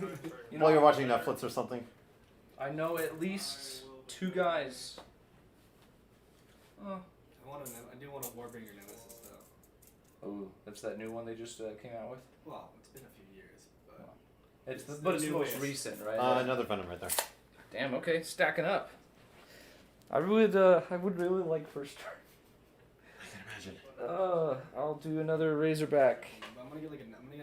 You while know, you're watching Netflix or something. I know at least 2 guys. Oh. I do want a Warbringer Nemesis though. Oh, that's that new one they just came out with. Well, it's been a few years, but It's It's but the it's the most newest. recent, right? Another venom right there. Damn. Okay, stacking up. I would really like first turn. I can imagine. I'll do another Razorback. I'm gonna get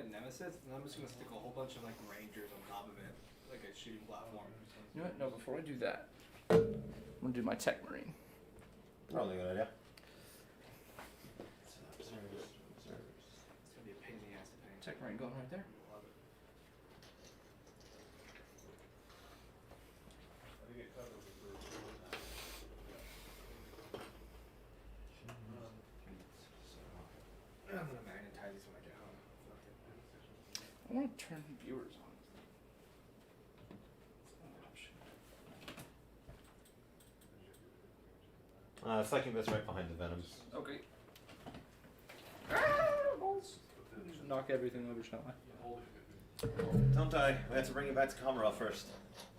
a Nemesis, and I'm just gonna stick a whole bunch of like Rangers on top of it, like a shooting platform. You know what? No, before I do that, I'm gonna do my Tech Marine. Probably a good idea. It's gonna be a pain in the ass to paint. Tech Marine going right there. Love it. I'm gonna magnetize these when I get home. I want to turn viewers on. Sucking this right behind the venoms. Okay. Balls. Knock everything over, shall I? Don't die. We have to bring you back to Commonwealth first.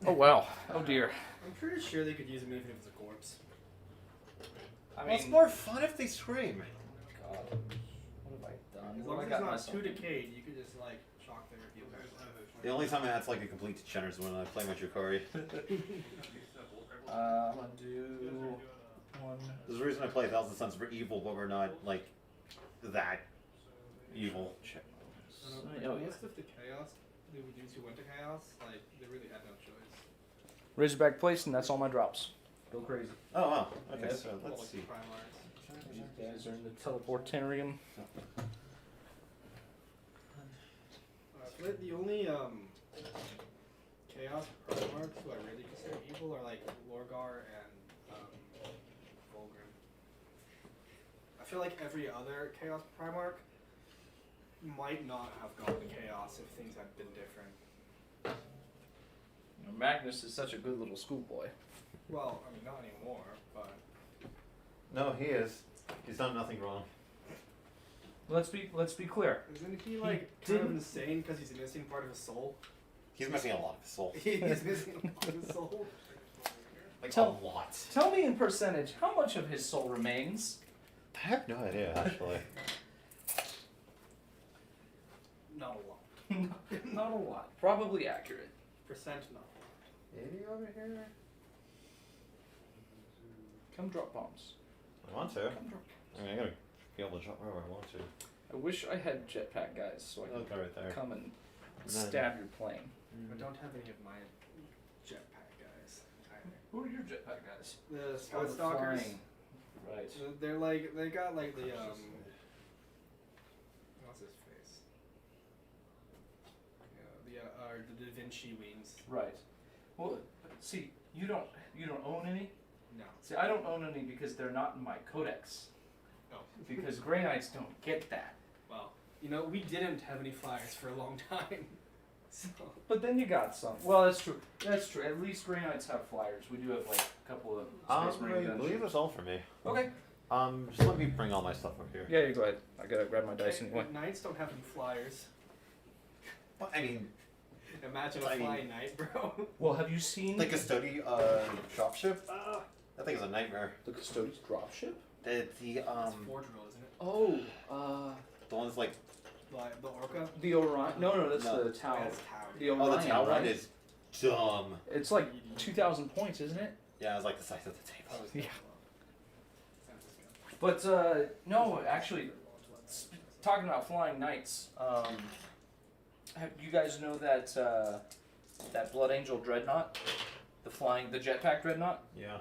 Oh wow. Oh dear. I'm pretty sure they could use him even if it's a corpse. I Well, it's mean, more fun if they scream. God, what have I done? As What long have as I it's got not myself? too decayed, you could just like shock their heal. The only time that's like a complete degenerate is when I play my Drukhari. I'm gonna do one. There's a reason I play Thousand Sons. We're evil, but we're not like that evil. Check. Oh, most of the chaos, the dudes who went to chaos, like they really had no choice. Razorback place, and that's all my drops. Go crazy. Oh wow. Okay, Yeah. so Well, let's like see. the Primarchs. These guys are in the teleportarium. The only chaos Primarchs who I really consider evil are like Lorgar and Volgrim. I feel like every other chaos Primarch might not have gone to chaos if things had been different. Magnus is such a good little schoolboy. Well, I mean, not anymore, but No, he is. He's done nothing wrong. Let's be clear. isn't he like kind of didn't- insane because he's missing part of his soul? He's missing a lot of his soul. He's missing a lot of his soul. Like Tell- a lot. Tell me in percentage how much of his soul remains. I have no idea actually. Not a lot. Not a lot. Probably accurate. Percent not. Maybe over here. Come drop bombs. I want to. Come drop. I mean, I gotta be able to jump wherever I want to. I wish I had jetpack guys so I I'll could go right there. come and then- stab your plane. I don't have any of my jetpack guys either. Who are your jetpack guys? The Oh, Scout the Stalkers. flying. Right. They're like they got like the what's his face? The Da Vinci wings. Right. Well, see, you don't own any. No. See, I don't own any because they're not in my codex. No. Because Grey Knights don't get that. Well, you know, we didn't have any flyers for a long time. So But then you got some. Well, that's true. That's true. At least Grey Knights have flyers. We do have like a couple of Space Marine I believe gunships. it's all for me. Okay. Just let me bring all my stuff over here. Yeah, you go ahead. I gotta grab my dice anyway. Knights don't have any flyers. Well, I mean, Imagine a I mean- flying knight, bro. Well, have you seen the Custody dropship? That thing's a nightmare. the Custodes dropship? The It's Forge Roll, isn't it? Oh, the one's like Like the Orca. the Orion. No, that's No. the Tau. That's Tau. The oh Orion. the Tau right? one is dumb. It's like 2,000 points, isn't it? Yeah, it was like the size of the table. Yeah. But no, actually, talking about flying knights, you guys know that that Blood Angel dreadnought, the jetpack dreadnought? Yeah.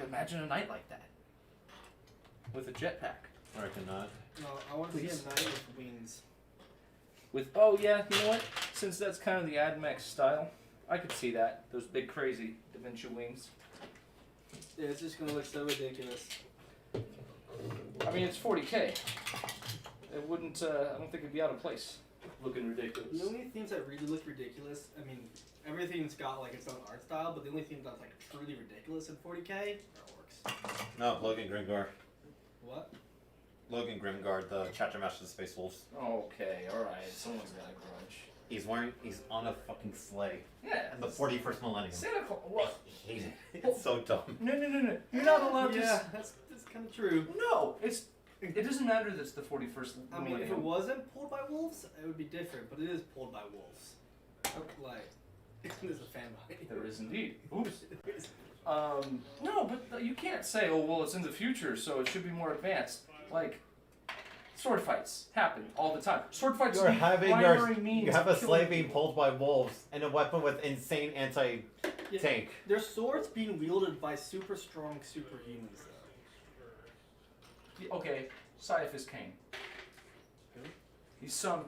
Imagine a knight like that with a jetpack. I reckon not. No, I want to see Please. a knight with wings. Oh yeah, you know what? Since that's kind of the AdMech style, I could see that. Those big crazy Da Vinci wings. Yeah, it's just gonna look so ridiculous. I mean, it's 40K. It wouldn't. I don't think it'd be out of place. Looking ridiculous. The only things that really look ridiculous, I mean, everything's got like its own art style, but the only thing that's like truly ridiculous in 40K are orcs. No, Logan Grimgar. What? Logan Grimgar, the chapter master of the Space Wolves. Okay, all right. Someone's got a grudge. He's on a fucking sleigh. Yeah. In the 41st millennium. Santa Claus. What? I hate it. It's so dumb. No. You're not allowed to. Yeah, that's kind of true. No, it doesn't matter that it's the 41st. I mean, if it wasn't pulled by wolves, it would be different, but it is pulled by wolves. Like, there's a fan behind it. There is indeed. Oops. No, but you can't say, oh, well, it's in the future, so it should be more advanced. Like, sword fights happen all the time. Sword fights You're are the having primary means you have a of sleigh killing being people. pulled by wolves and a weapon with insane anti-tank. There's swords being wielded by super strong superhumans, though. Okay, Caiaphas Cain. He's some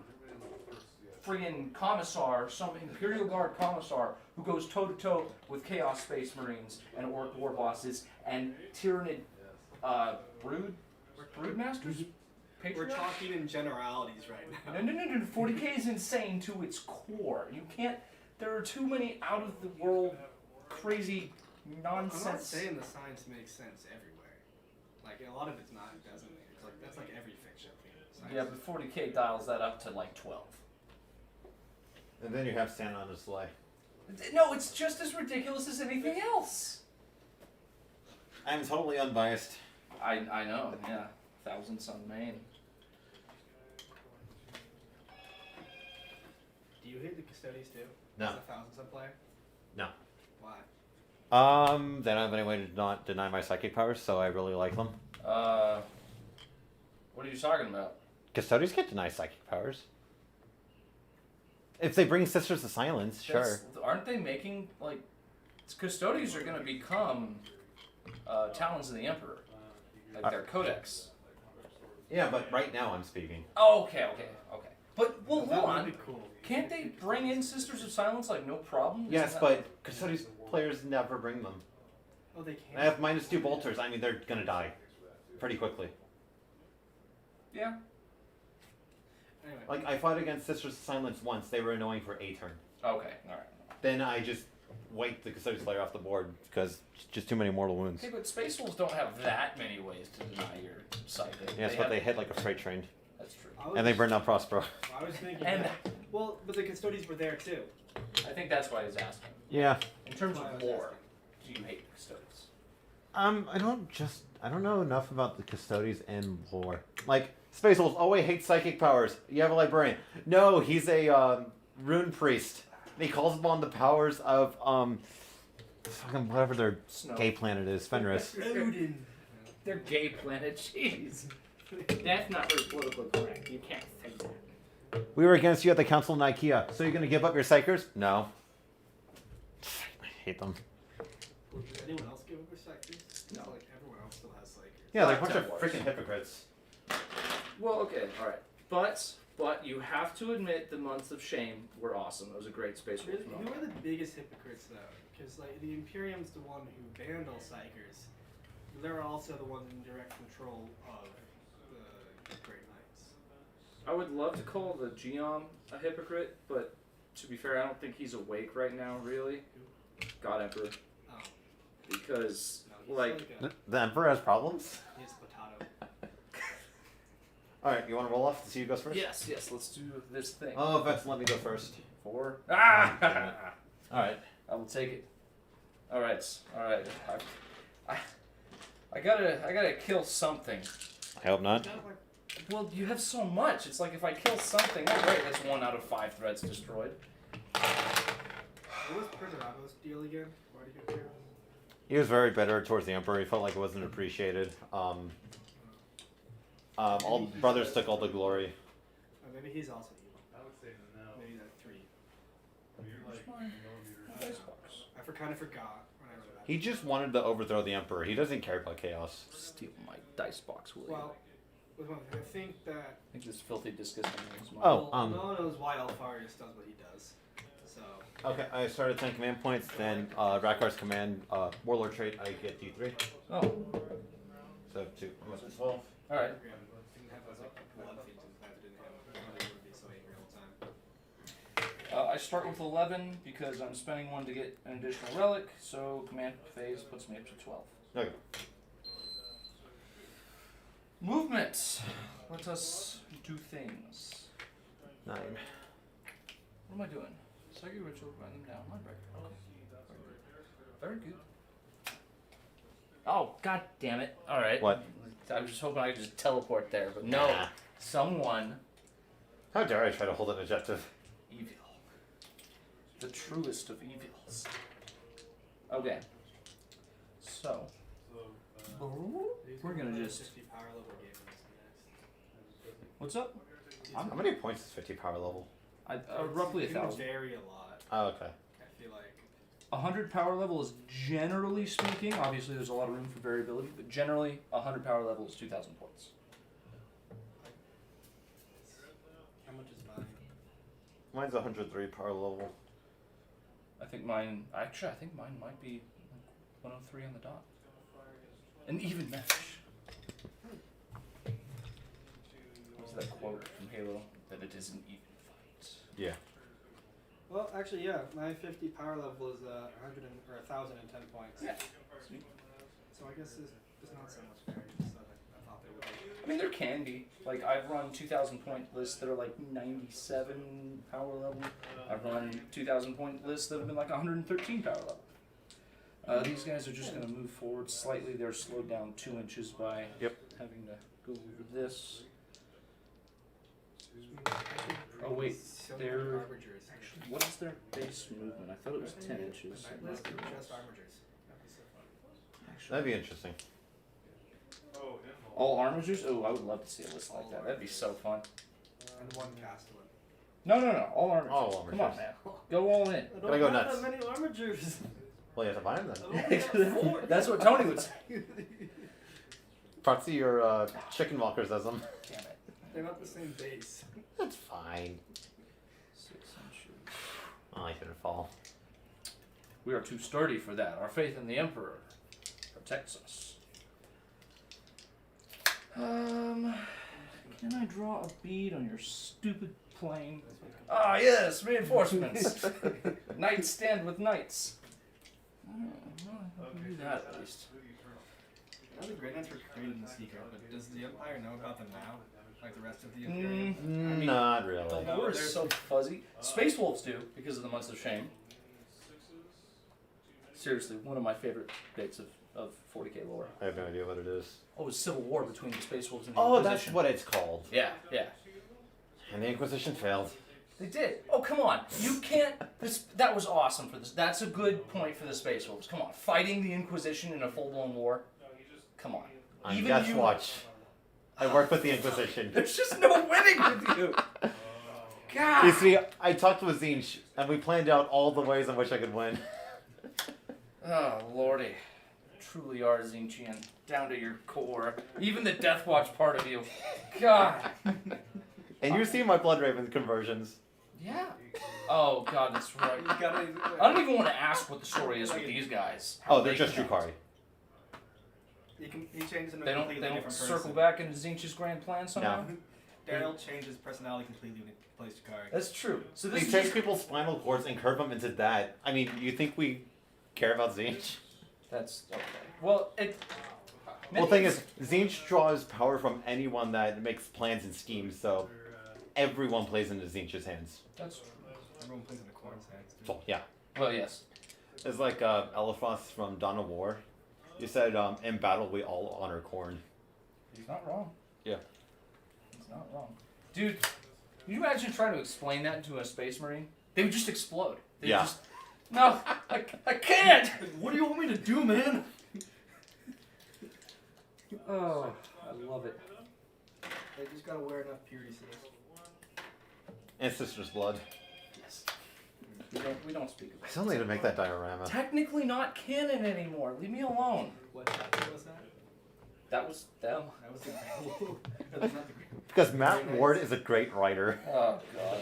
friggin' commissar, some Imperial Guard commissar who goes toe-to-toe with Chaos Space Marines and Orc war bosses and Tyrannid broodmasters? We're Patriarchs? talking in generalities right now. No. 40K is insane to its core. You can't. There are too many out of the world, crazy nonsense. I'm not saying the science makes sense everywhere. Like a lot of it's not, it doesn't. It's like that's like every fiction thing. Yeah, but 40K dials that up to like 12. And then you have Santa on a sleigh. No, it's just as ridiculous as anything else. I'm totally unbiased. I know. Yeah, Thousand Sun Main. Do you hate the Custodies too? No. As a Thousand Sun player? No. Why? They don't have any way to not deny my psychic powers, so I really like them. What are you talking about? Custodians can't deny psychic powers. If they bring Sisters of Silence, sure. Aren't they making, like... Custodians are going to become Talons of the Emperor. Like their codex. Yeah, but right now I'm speaking. Oh, okay. But, well, That hold would on. be cool. Can't they bring in Sisters of Silence, like, no problem? Isn't Yes, that- but Custodians players never bring them. Oh, they I can't. have -2 bolters. I mean, they're gonna die pretty quickly. Yeah. Anyway. Like, I fought against Sisters of Silence once. They were annoying for a turn. Okay, alright. Then I just wiped the Custodian player off the board because just too many mortal wounds. Okay, but Space Wolves don't have that many ways to deny your psychic. Yes, but they hit like a freight train. That's true. I was- And they burned down Prospero. I was thinking. And- that. Well, but the Custodians were there too. I think that's why he's asking. Yeah. In terms Why I of was lore, asking. do you hate Custodians? I don't know enough about the Custodians and lore. Like, Space Wolves, oh wait, hates psychic powers. You have a librarian. No, he's a rune priest. And he calls upon the powers of fucking whatever their Snow. gay planet is, Fenris. Odin. They're gay planet. Jeez. That's not very politically correct. You can't say that. We were against you at the council in IKEA, so you're gonna give up your psychers? No. I hate them. Does anyone else give up their sectors? No. Like everyone else still has psychers. Yeah, they're a Black bunch of Templars. freaking hypocrites. Well, okay, alright. But you have to admit the months of shame were awesome. It was a great Space Wolves Who moment. are the biggest hypocrites though? Because like the Imperium's the one who banned all psychers. But they're also the ones in direct control of the Great Knights. I would love to call the Geom a hypocrite, but to be fair, I don't think he's awake right now, really. God Emperor. Oh, Because, no, he's like, a, The Emperor has problems? he's potato. Alright, you wanna roll off to see who goes first? yes, let's do this thing. Oh, Vex, let me go first. 4. Ah! Alright. I will take it. Alright. I gotta kill something. I hope not. Well, you have so much. It's like if I kill something, oh right, that's 1 out of 5 threats destroyed. What was Perdurago's deal again? Why did he care? He was very bitter towards the Emperor. He felt like it wasn't appreciated. All brothers took all the glory. Oh, maybe he's also evil. I would say no. Maybe that 3. Where's my dice box? I kind of forgot when I read that. He just wanted to overthrow the Emperor. He doesn't care about chaos. Steal my dice box, will you? Well, with one thing, I think that. I think this filthy, disgusting thing is mine. Oh, No one knows why Alfarius does what he does. So. Okay, I started 10 command points, then Rakar's command, Warlord trait, I get D3. Oh, So 2. I'm at 12. alright. Didn't have those like blood feeds implanted in him. I wouldn't be so angry all the time. I start with 11 because I'm spending 1 to get an additional relic, so command phase puts me up to 12. Okay. Movement. Let us do things. 9. What am I doing? Psychic ritual, write them down. Mind break. Okay. Very good. Oh, god damn it. Alright. What? I was just hoping I could just teleport there, but no. Nah. Someone How dare I try to hold an objective? evil. The truest of evils. Okay. So. We're gonna just. 50 power level game next. What's up? How many points is 50 power level? Roughly It can 1,000. vary a lot. Oh, okay. I feel like. 100 power level is generally speaking, obviously there's a lot of room for variability, but generally 100 power level is 2,000 points. How much is mine? Mine's 103 power level. I think mine might be like 103 on the dot. An even match. What's that quote from Halo? That it is an even fight. Yeah. Well, actually, yeah. My 50 power level is 1,010 points. Yeah. Sweet. So I guess there's not so much variance that I thought there would be. I mean, there can be. Like, I've run 2,000 point lists that are like 97 power level. I've run 2,000 point lists that have been like 113 power level. These guys are just going to move forward slightly. They're slowed down 2 inches by having to go over this. Oh, wait. They're. Actually, what is their base movement? I thought it was 10 inches. The night list or just armigers? That'd be so fun. That'd be interesting. All armigers? Oh, I would love to see a list like that. That'd be so fun. And 1 castellan. No. All armigers. All Come on, armigers. man. Go all in. Gotta go nuts. That many armigers. Well, you have to buy them then. That's what Tony would say. Proxy your chicken walkers as them. Damn it. They're not the same base. That's fine. 6 inches. Oh, I couldn't fall. We are too sturdy for that. Our faith in the Emperor protects us. Can I draw a bead on your stupid plane? Ah, yes, reinforcements. Knights stand with knights. I can do that at least. All the Grey Knights were created in secret, but does the Empire know about them now? Like the rest of the Imperium? Not The really. lore is so fuzzy. Space Wolves do, because of the Months of Shame. Seriously, one of my favorite bits of 40k lore. I have no idea what it is. Oh, it was Civil War between the Space Wolves and the Oh, Inquisition. that's what it's called. Yeah. And the Inquisition failed. They did. Oh, come on. You can't... That was awesome for this. That's a good point for the Space Wolves. Come on. Fighting the Inquisition in a full-blown war. Come on. I'm Death you... Watch. I work with the Inquisition. There's just no winning with you. God. You see, I talked with Zinch, and we planned out all the ways in which I could win. Oh, lordy. Truly are Zinchian. Down to your core. Even the Death Watch part of you. God. And you see my Blood Raven conversions. Yeah. Oh, God, that's right. I don't even want to ask what the story is with these guys. Oh, they're just Drukhari. He changes into They a don't completely different circle person. back into Zinch's grand plan somehow? No. Daryl changes personality completely when he plays Drukhari. That's true. So We this is take just... people's spinal cords and curve them into that. I mean, you think we care about Zinch? That's okay. Well, Well, the thing is, Zinch draws power from anyone that makes plans and schemes, so everyone plays into Zinch's hands. That's true. Everyone plays in the Corn's hands. So, yeah. Well, yes. It's like Eliphas from Dawn of War. You said, in battle, we all honor Korn. He's not wrong. Yeah. He's not wrong. Dude, can you imagine trying to explain that to a space marine? They would just explode. They'd Yeah. Just, No, I can't. What do you want me to do, man? Oh, I love it. They just gotta wear enough purity seals. And Sister's Blood. Yes. We don't speak I of still need to make that diorama. it. Technically not canon anymore. Leave me alone. What chapter was that? That was them. That was the That's not the green. Because Matt Ward is a great writer. Oh God.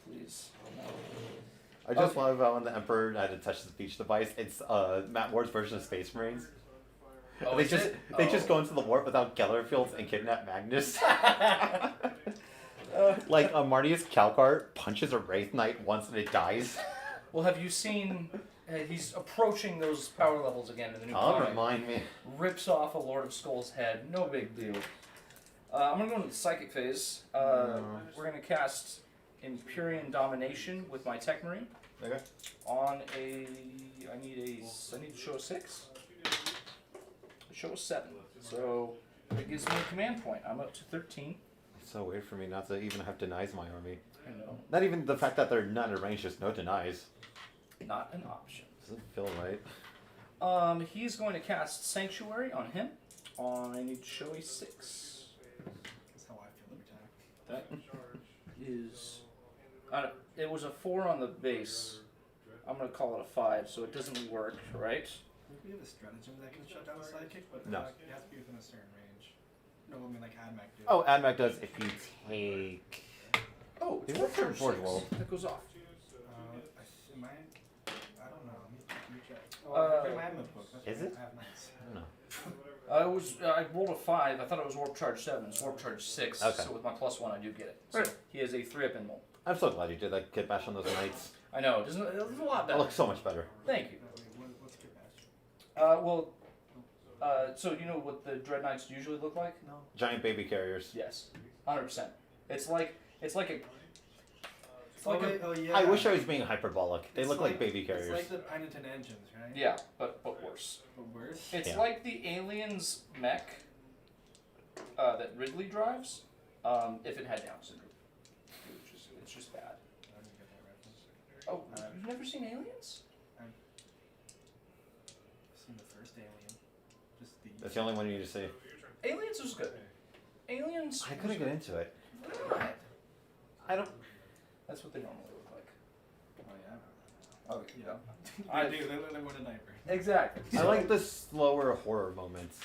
Please. No. I just love how when the Emperor had to touch the speech device, it's Matt Ward's version of Space Marines. Oh, they is just it? they just go into the warp without Geller fields and kidnap Magnus. Like Marnius Calcar punches a Wraith Knight once and it dies. Well, have you seen? He's approaching those power levels again in the new Oh, comic. remind me. Rips off a Lord of Skull's head. No big deal. I'm gonna go into the psychic phase. We're gonna cast Empyrean Domination with my Tech Marine Okay. on a. I need to show a 6. Show a 7. So it gives me a command point. I'm up to 13. It's so weird for me not to even have denies in my army. I know. Not even the fact that they're not in range, just no denies. Not an option. Doesn't feel right. He's going to cast Sanctuary on him. I need to show a 6. That's how I feel every time. That is. It was a 4 on the base. I'm going to call it a 5, so it doesn't work, right? We have a stratagem that can shut down a sidekick, but No. it has to be within a certain range. No, I mean like AdMac do. Oh, AdMac does if you take. Oh, Is it's that for Forge 6. World? That goes off. I don't know. Let me check. Uh, I have my book. That's is right. it? I have nice. I don't know. I rolled a 5. I thought it was Warp Charge 7. It's Warp Charge 6. Okay. So with my +1, I do get it. So Right. he has a 3-up in roll. I'm so glad you did that kit bash on those knights. I know. It looks a lot That better. looks so much better. Thank you. What's good match? So you know what the Dread Knights usually look like? No. Giant baby carriers. Yes, 100%. It's like a. Oh yeah. I wish I was being hyperbolic. They It's look like baby carriers. It's like the Penitent engines, right? Yeah, but worse. But worse. It's Yeah. like the Aliens mech that Ridley drives. If it had Down syndrome, it's just bad. I didn't get that reference. Oh, you've never seen Aliens? I've seen the first Alien. Just the. That's the only one you need to see. Aliens was good. Aliens. I couldn't get into it. What? I don't. That's what they normally look like. Oh yeah. Oh, Yeah. I I do. They look like a diaper. Exactly. I like the slower horror moments.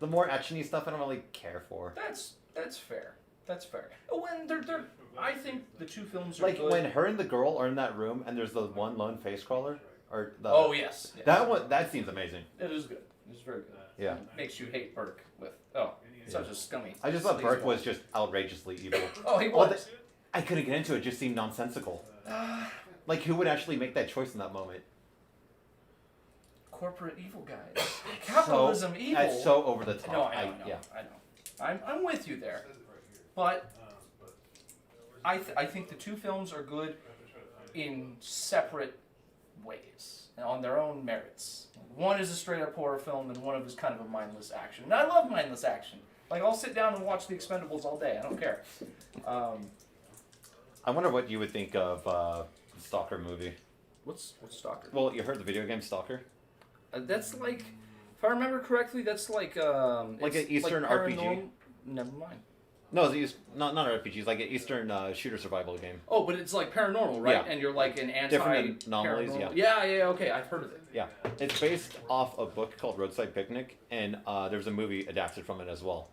The more actiony stuff, I don't really care for. That's fair. That's fair. When they're I think the two films are Like good. when her and the girl are in that room, and there's the one lone face crawler, or the. Oh yes. That one. That seems amazing. It is good. It's very good. Yeah. Makes you hate Burke with such a scummy. I just thought Burke sleazeball. was just outrageously evil. Oh, he Well, was. I couldn't get into it. It just seemed nonsensical. Like who would actually make that choice in that moment? Corporate evil guys. Capitalism evil. That's so over the top. No, I know. Yeah. I know. I'm with you there, but I think the two films are good in separate ways and on their own merits. One is a straight up horror film, and one of is kind of a mindless action. And I love mindless action. Like I'll sit down and watch The Expendables all day. I don't care. I wonder what you would think of the Stalker movie. What's Stalker? Well, you heard the video game Stalker? That's like, if I remember correctly, that's like Like it's an Eastern RPG? paranormal- Never mind. No, it's not an RPG. It's like an Eastern shooter survival game. Oh, but it's like paranormal, right? Yeah. And you're like an Different anomalies, paranormal- yeah. Yeah, okay, I've heard of it. Yeah, it's based off a book called Roadside Picnic, and there's a movie adapted from it as well.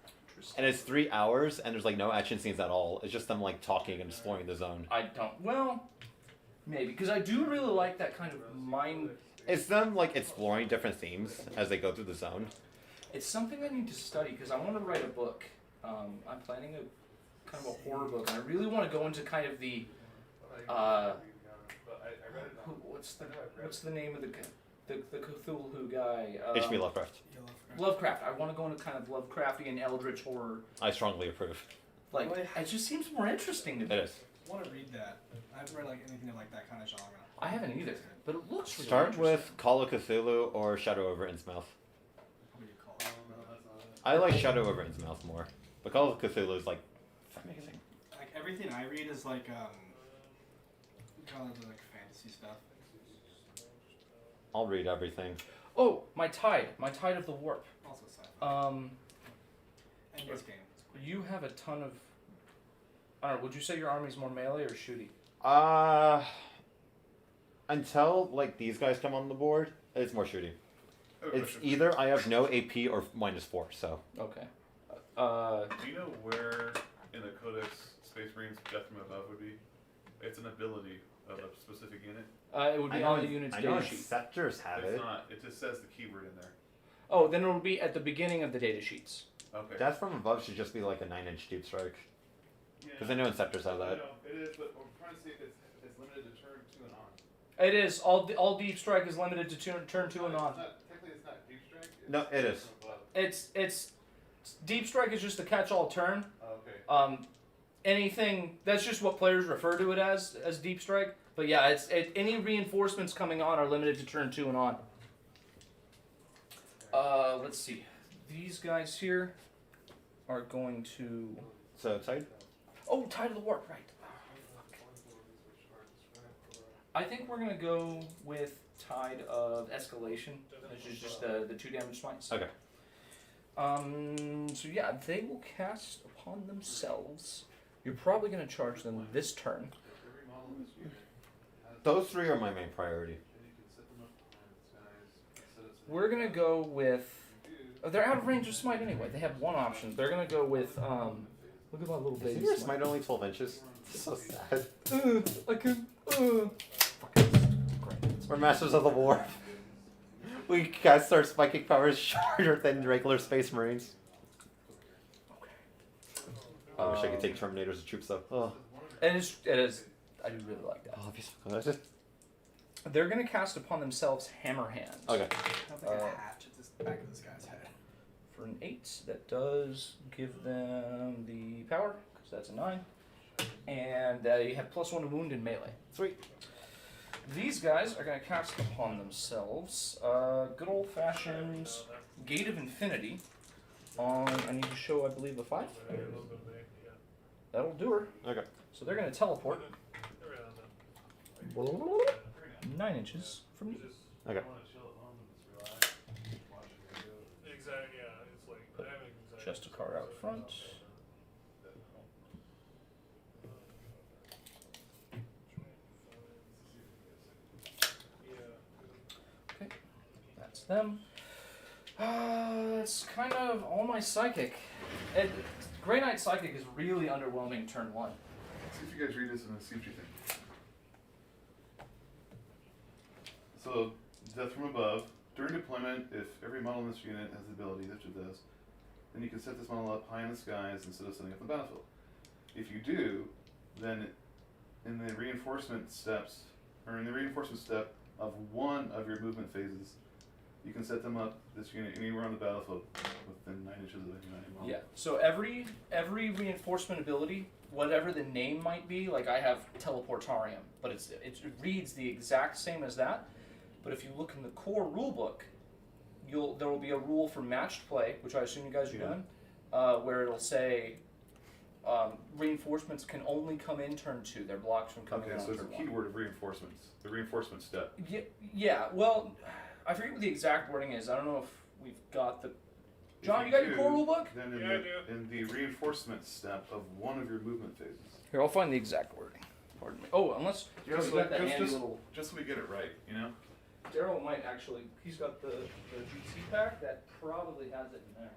And it's 3 hours, and there's like no action scenes at all. It's just them like talking and exploring the zone. I don't. Well, maybe because I do really like that kind of mind. It's them like exploring different themes as they go through the zone. It's something I need to study because I want to write a book. I'm planning a kind of a horror book, and I really want to go into kind of the. What's the name of the Cthulhu guy? H.P. Lovecraft. Lovecraft. I want to go into kind of Lovecraftian eldritch horror. I strongly approve. Like, Boy. it just seems more interesting to It me. is. I want to read that. I haven't read like anything like that kind of genre. I haven't either, but it looks really Start interesting. with Call of Cthulhu or Shadow over Innsmouth. What do you call it? I like Shadow over Innsmouth more, but Call of Cthulhu is like amazing. Like everything I read is like kind of like fantasy stuff. I'll read everything. Oh, my tide of the warp. Also sci-fi. Um, And this game. you have a ton of. I don't know. Would you say your army's more melee or shooty? Until like these guys come on the board, it's more shooting. It's either I have no AP or -4. So Okay. Do you know where in the Codex Space Marines Death from Above would be? It's an ability of a specific unit. It would be on the unit's I know data sheet. Scepters have It's it. not. It just says the keyword in there. Oh, then it will be at the beginning of the data sheets. Okay. Death from Above should just be like a 9-inch deep strike. Because I know Inceptors have that. No, it is, but I'm trying to see if it's limited to turn 2 and on. It is. All deep strike is limited to turn 2 and on. Technically, it's not deep strike. No, it is. It's deep strike is just a catch-all turn. Okay. Anything that's just what players refer to it as deep strike. But yeah, any reinforcements coming on are limited to turn 2 and on. Let's see. These guys here are going to. So Tide? Oh, Tide of the Warp, right. I think we're gonna go with Tide of Escalation, which is just the 2 damage smites. Okay. So yeah, they will cast upon themselves. You're probably gonna charge them this turn. Those 3 are my main priority. We're gonna go with. Oh, they're out of range of smite anyway. They have one option. They're gonna go with. Look at my little baby. Yours might only 12 inches. It's so sad. I can. We're Masters of the War. We cast our spiking powers shorter than regular Space Marines. I wish I could take Terminators as troops though. Oh, It is. I do really like that. oh that'd be so good. They're gonna cast upon themselves Hammer Hand. Okay. Have like a hatch at the back of this guy's head. For an 8, that does give them the power, because that's a 9. And you have +1 to wound in melee. Sweet. These guys are going to cast upon themselves good old-fashioned Gate of Infinity on, I need to show, I believe, a 5. That'll do her. Okay. So they're going to teleport 9 inches from me. Okay. Exactly. Yeah, it's like I haven't exactly. Just a car out front. Okay, that's them. It's kind of all my psychic. Grey Knight Psychic is really underwhelming turn 1. See if you guys read this and see what you think. So, Death from Above. During deployment, if every model in this unit has the ability, which it does, then you can set this model up high in the skies instead of setting up on the battlefield. If you do, then in the reinforcement steps, or in the reinforcement step of one of your movement phases, you can set them up, this unit, anywhere on the battlefield within 9 inches of the United model. Yeah. So every reinforcement ability, whatever the name might be, like I have Teleportarium, but it reads the exact same as that. But if you look in the core rulebook, there will be a rule for matched play, which I assume you guys are doing, where it'll say reinforcements can only come in turn 2. They're blocked from coming in Okay, on so it's turn a 1. keyword of reinforcements, the reinforcement step. Yeah. Well, I forget what the exact wording is. I don't know if we've got the. If John, you got your do, core rulebook? Then Yeah, I do. in the reinforcement step of one of your movement phases. Here, I'll find the exact wording. Pardon me. Oh, unless you got that handy little. Just so we get it right, you know? Daryl might actually. He's got the GC pack that probably has it in there.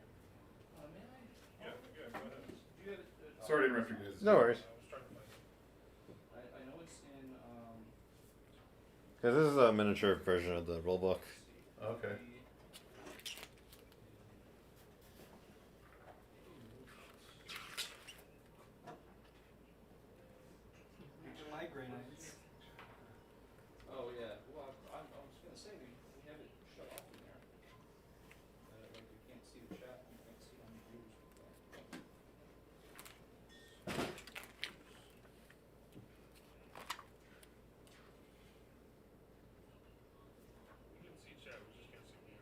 May I? Yeah, go ahead. Do you have it? Sorry to interrupt you guys. No worries. I was trying to find it. I know it's in. Because this is a miniature version of the rulebook. Okay. My Grey Knights. Oh yeah. Well, I was gonna say we have it shut off in there. Like you can't see the chat. You can't see on the viewers. We can see chat. We just can't see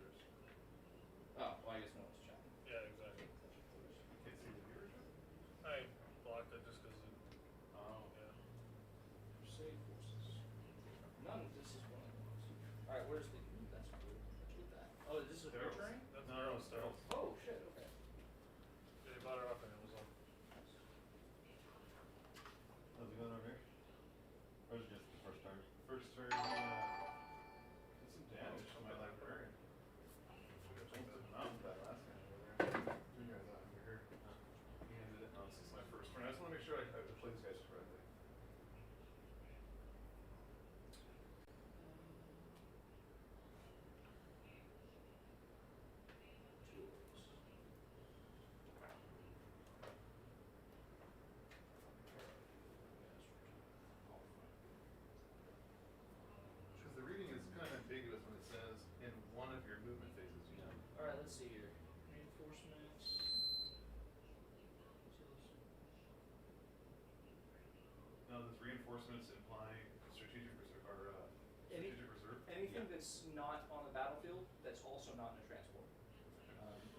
this reinforcements implying strategic reserve or strategic reserve? Anything that's not on the battlefield, that's also not in a transport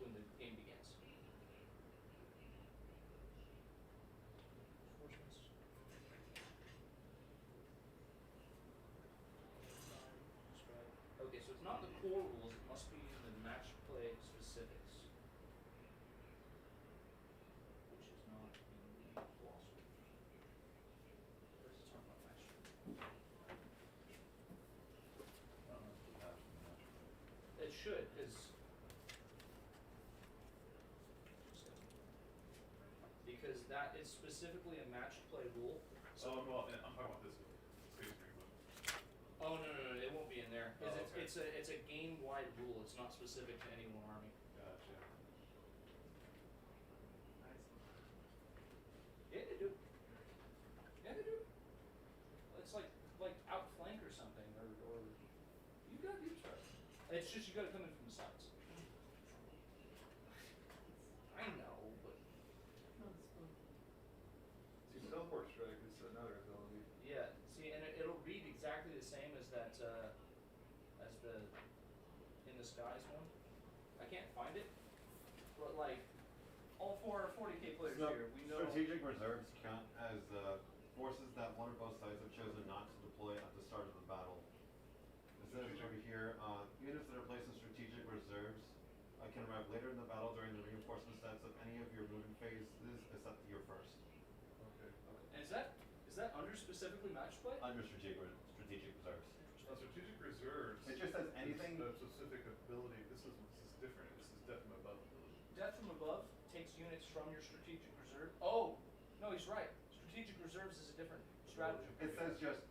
when the game begins. Reinforcements. Okay, so it's not the core rules, it must be in the match play specifics. Which is not in the glossary. Where does it talk about match play? It should, because that is specifically a match play rule. So well, I'm talking about this space green book. Oh no, it won't be in there. 'Cause Oh, okay. it's a game wide rule. It's not specific to any one army. Gotcha. Yeah, they do. Yeah, they do. It's like outflank or something, or you got deep strike. It's just you got to come in from the sides. I know, but See, teleport strike is another ability. yeah. See, and it'll read exactly the same as that as the in the skies one. I can't find it, but like all 40K players So, here, we know. strategic reserves count as forces that one or both sides have chosen not to deploy at the start of the battle. It says over here, units that are placed in strategic reserves can arrive later in the battle during the reinforcement sets of any of your moving phases except your first. Okay. And is that under specifically match play? Under strategic reserves. Now, strategic reserves. It just says anything. The specific ability. This is different. This is death from above ability. Death from above takes units from your strategic reserve. Oh, no, he's right. Strategic reserves is a different strategy. It says just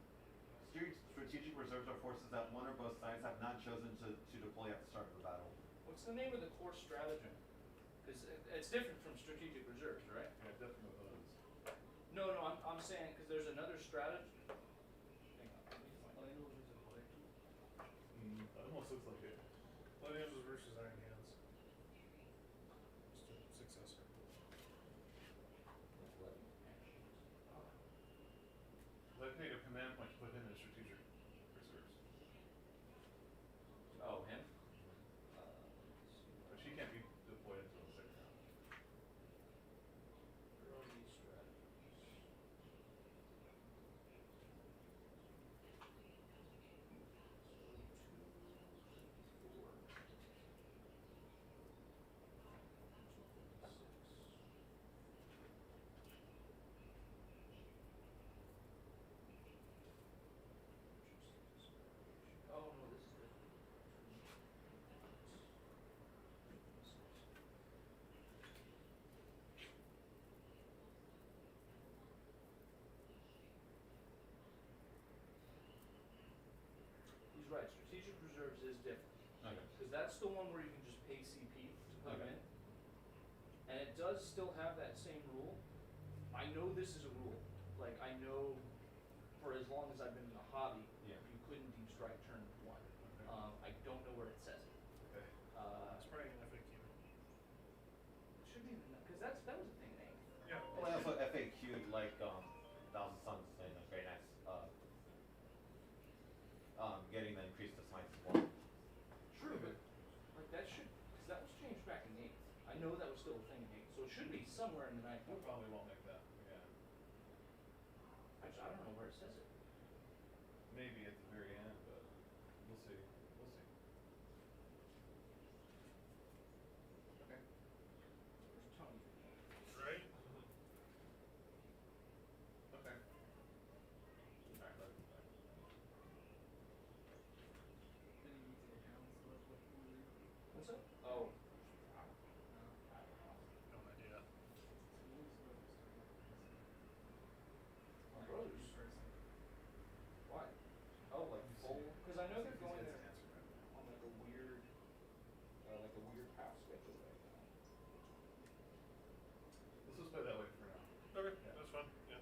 strategic reserves are forces that one or both sides have not chosen to deploy at the start of the battle. What's the name of the core stratagem? Because it's different from strategic reserves, right? Yeah, death from above is. No, I'm saying because there's another strategy. Hang on, let me find it. That almost looks like it. Lineage versus Iron Hands. Just a successor. I take a command point to put him in strategic reserves. Oh, him? But she can't be deployed until the second round. Early strategies. Oh no, this is different. He's right. Strategic reserves is different. Okay. Because that's the one where you can just pay CP to put Okay. them in. And it does still have that same rule. I know this is a rule. Like, I know for as long as I've been in the hobby, Yeah. you couldn't deep strike turn one. Okay. I don't know where it says it. Okay. It's probably an FAQ. It should be, because that was a thing in A. Yeah. Well, I also FAQ'd like Thousand Suns in the Great Axe, getting the increase to smites as well. True, but like that should, because that was changed back in 8th. I know that was still a thing in 8th, so it should be somewhere in the 9th. We probably won't make that. Yeah. Actually, I don't know where it says it. Maybe at the very end, but we'll see. We'll see. Okay. Where's Tony? Right? Okay. Alright, let me back. What's up? Oh. No idea. My brothers. Why? Oh, like full? Because I know they're going there on like a weird half schedule right now. Let's just play that way for now. Okay, Yeah. that's fine. Yeah.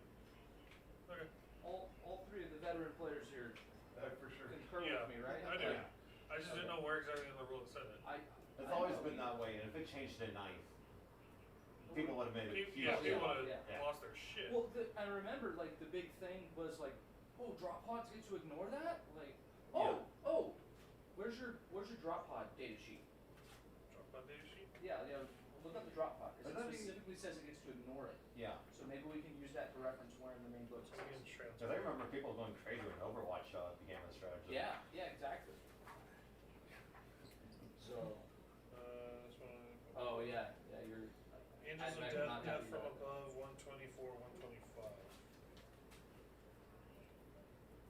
Okay. All three of the veteran players here For sure. concur Yeah, with me, right? I do. Like, I just didn't know where exactly in the rule it said it. I It's always been that way, and if it changed to 9th, people would have made a People, huge yeah, deal. people would have Yeah. lost their shit. Well, I remember like the big thing was like, oh, drop pods get to ignore that. Like, oh, where's your drop pod data sheet? Drop pod data sheet? Yeah, look up the drop pod because Doesn't it that mean- specifically says it gets to ignore it. Yeah. So maybe we can use that to reference where in the main book. Because I remember people going crazy when Overwatch began the strategy. Yeah, exactly. So. This one. Oh yeah, you're. Angels of I'm Death, not Death happy from about above, 124, 125.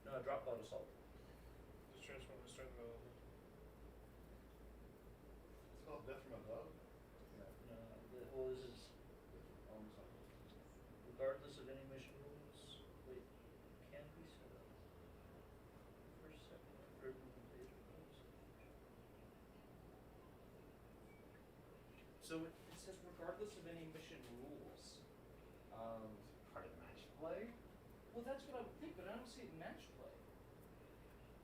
No, drop pod assault. Just transform the strength of It's called Death from Above. Well, this is. Regardless of any mission rules, wait, can be set up. First, second, or third movement phase rules. So it says regardless of any mission rules. Part of the match play. Well, that's what I would think, but I don't see it in match play.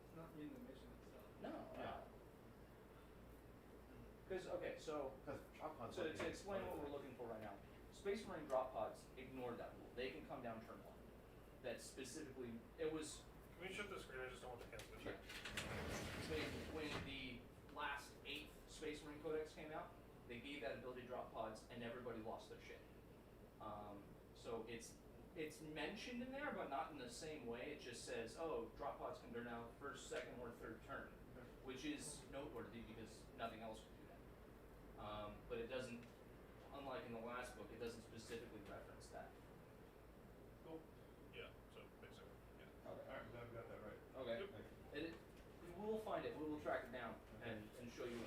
It's not in the mission itself. No. Yeah. Because so Because drop pods. to explain what we're looking for right now, Space Marine drop pods ignored that rule. They can come down turn 1. That specifically, it was Can we shut the screen? I just don't want the cast to check. when the last 8th Space Marine Codex came out, they gave that ability to drop pods, and everybody lost their shit. So it's mentioned in there, but not in the same way. It just says, oh, drop pods can go down first, second, or third turn, which is noteworthy because nothing else can do that. But it doesn't, unlike in the last book, it doesn't specifically reference that. Cool. Yeah, so basically, yeah. Okay. Alright, glad we got that right. Okay. We will find it. We will track it down and show you.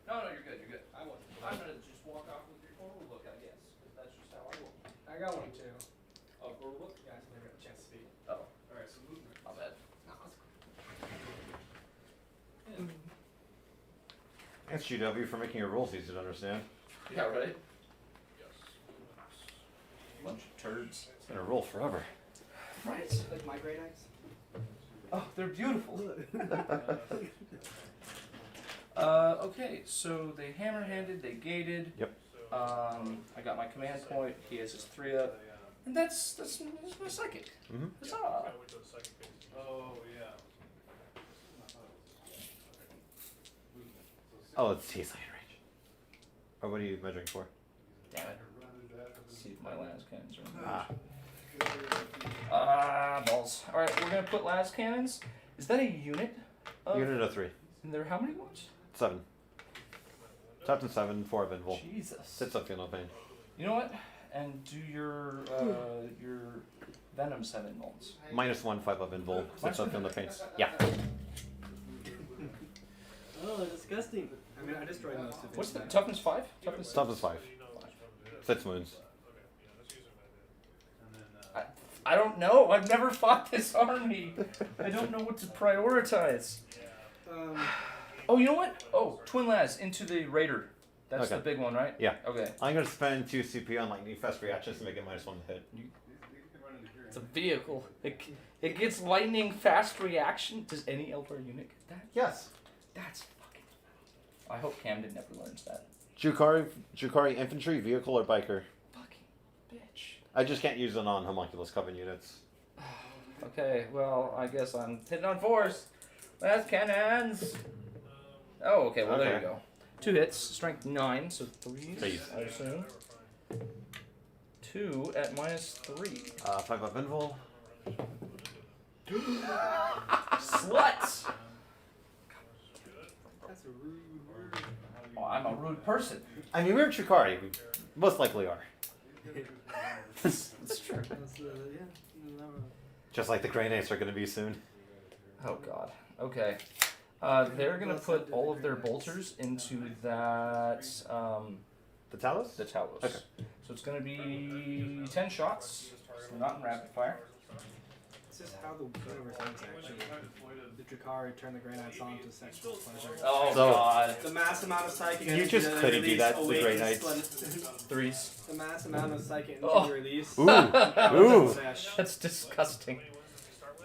No, you're good. You're good. I'm gonna just walk off with your photo book, I guess, because that's just how I roll. I got one too. Oh, photo book? Guys, never got a chance to speak. Oh, Alright, so movement. my bad. Thanks, GW, for making your rules easy to understand. Yeah, right. Yes. Bunch of turds. It's been a rule forever. Right. Like my grey knights. Oh, they're beautiful. Okay, so they hammer-handed, they gated. Yep. I got my command point. He has his 3 up, and that's my psychic. Mm-hmm. Huzzah! Gotta wait till the second phase. Oh, yeah. Oh, it's his lane range. Or what are you measuring for? Damn it. See if my las cannons are. Ah. Balls. All right, we're gonna put las cannons. Is that a unit? Unit of 3. And there are how many ones? 7. Captain 7, 4 of Invul. Jesus. Sits up, feel no pain. You know what? And do your Venom 7 molds. -1, 5 of Invul. Sits up, feel no pain. Yeah. Oh, disgusting. I mean, I destroyed most of it. What's the toughness 5? Toughness. Toughness 5. So you know which one it is. 6 wounds. Okay, yeah, let's use it. And then, I don't know. I've never fought this army. I don't know what to prioritize. Oh, you know what? Oh, Twin Las into the Raider. That's Okay. the big one, right? Yeah. Okay. I'm going to spend 2 CP on lightning fast reactions to make it -1 to hit. you can run into here. It's a vehicle. It gets lightning fast reaction. Does any Eldar unit get that? Yes. That's fucking. I hope Camden never learns that. Drukhari infantry, vehicle, or biker. Fucking bitch. I just can't use it on homunculus coven units. Okay, well, I guess I'm hitting on 4s. That's cannons. Oh, okay, well, there you Okay. go. 2 hits, strength 9, so 3s, Threes. I assume. 2 at -3. 5 of Invul. Sluts! That's a rude word. Oh, I'm a rude person. I mean, we're Drukhari. We most likely are. It's true. That's, yeah. Never. Just like the Grey Knights are going to be soon. Oh, God. Okay. They're going to put all of their bolters into that, The Talos? the Talos. Okay. So it's going to be 10 shots, so not in rapid fire. This is how the universe ends, actually. The Drukhari turn the Grey Knights on to sexual pleasure. Oh, So- God. The mass amount of psychic You energy just that couldn't do release that to the Grey awakens Knights. 3s. The mass amount of psychic energy Oh. you release. Ooh. Ooh. That's disgusting.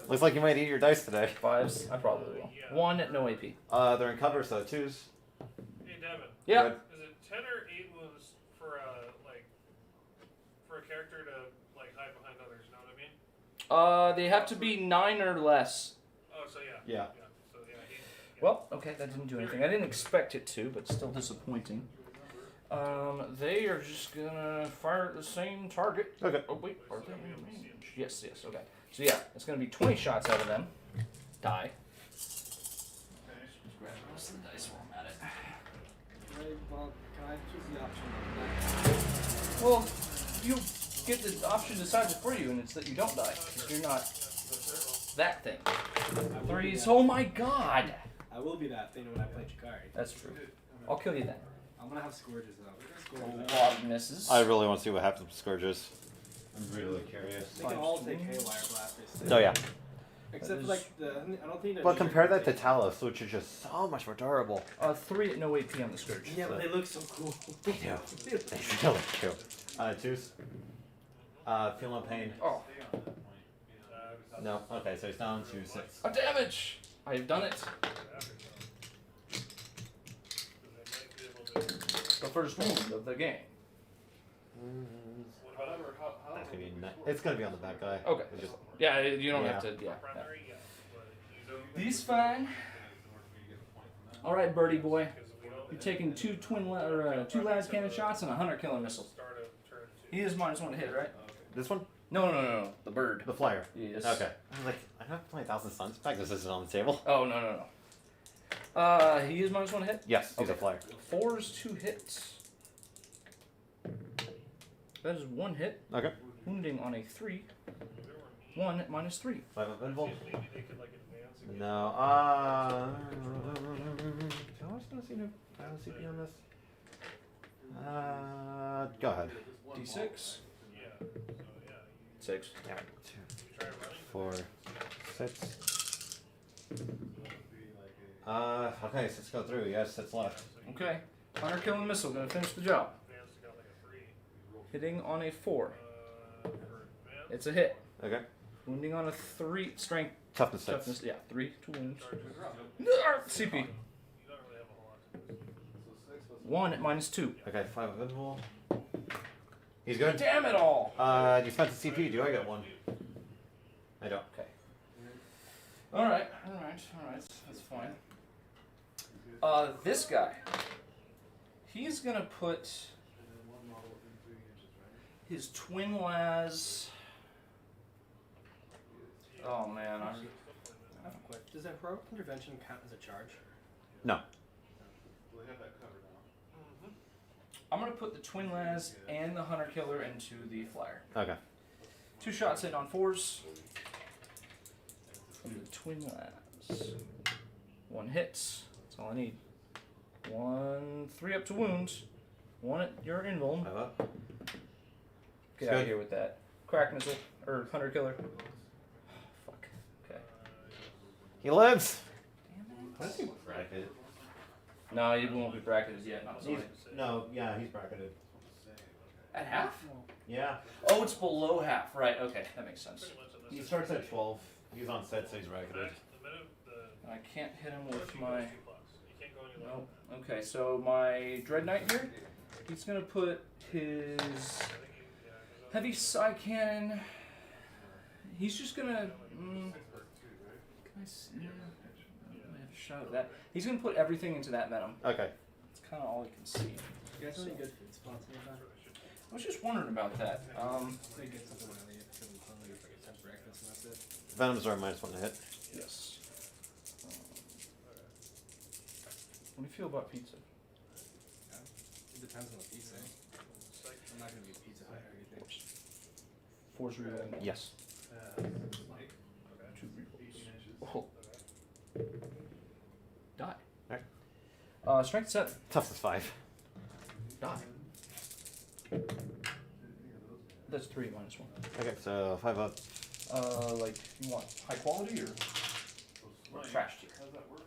Looks like you might eat your dice today. 5s, I probably will. 1 at no AP. They're in cover, so 2s. Hey, Devin. Yeah. Good. Is it 10 or 8 wounds for a character to like hide behind others? You know what I mean? They have to be 9 or less. Oh, so yeah. Yeah. So yeah. Well, okay, that didn't do anything. I didn't expect it to, but still disappointing. They are just gonna fire at the same target. Okay. Oh wait, are they in range? Yes, yes, okay. So yeah, it's gonna be 20 shots out of them. Die. Just grab the rest of the dice while I'm at it. Well, can I choose the option of Well, you get the option decided for you, and it's that you don't die. 'Cause you're not that thing. that? Threes. Oh my god! I will be that thing when I play Drukhari. That's true. I'll kill you then. I'm gonna have Scourges though. A Scourges. lot of misses. I really want to see what happens with Scourges. I'm really curious. They can all take Haywire Blasters too. Oh yeah. Except for like the, I don't think. But compare that to Talos, which is just so much more durable. 3 at no AP on the Scourge. Yeah, but they look so cool. They do. They really do. Twos. Feel no pain. Oh, No. Okay, so he's down to 6. a damage! I have done it. The first wound of the game. That's gonna be it's gonna be on the back guy. Okay. It just- Yeah, you don't have to. Yeah. These fine. All right, birdie boy. You're taking 2 2 las cannon shots and a hunter killer missile. He is -1 to hit, right? This one? No. The bird. The flyer. Yes. Okay. I was like, I have 20,000 suns. Fact, this isn't on the table. Oh no. He is -1 to hit. Yes, he's a Okay. flyer. 4's 2 hits. That is 1 hit. Okay. Wounding on a 3. 1 at -3. 5 available. No. Do I was gonna see no CP on this? Go ahead. D6. 6. Yeah. 2, 4, 6. Okay, 6 go through. Yes, 6 left. Okay. Hunter killing missile gonna finish the job. Hitting on a 4. It's a hit. Okay. Wounding on a 3. Strength. Toughness 6. Toughness. Yeah, 3 wounds. CP. 1 at -2. Okay, 5 available. He's good. Damn it all! You spent the CP. Do I get 1? I don't. Okay. Alright. That's fine. This guy. He's gonna put his twin las. Oh man, I have a quick. Does that heroic intervention count as a charge? No. I'm gonna put the twin las and the hunter killer into the flyer. Okay. 2 shots hit on 4s. From the twin las. 1 hits. That's all I need. 1, 3 up to wounds. 1 at your invuln. 5 up. Get out of here with that. Crack missile or hunter killer. Fuck. Okay. He lives. Damn it. Bracketed. No, he won't be bracketed yet. Not He's, no, yeah, he's bracketed. At half? Yeah. Oh, it's below half. Right. Okay, that makes sense. He starts at 12. He's on set, so he's bracketed. And I can't hit him with my. Nope. Okay, so my Dread Knight here, he's gonna put his heavy side cannon. He's just gonna. Can I see? I have a shot at that. He's gonna put everything into that venom. Okay. It's kind of all he can see. You guys have any good food spots nearby? I was just wondering about that. They get something really only like a 10 breakfast and that's it. Venoms are -1 to hit. Yes. What do you feel about pizza? It depends on the pizza. I'm not gonna be Pizza Hut or anything. Force reroll. Yes. 2 rerolls. Oh. Die. Alright. Strength 7. Toughness 5. Die. That's 3 -1. Okay, so 5 up. Like, you want high quality or trash tier?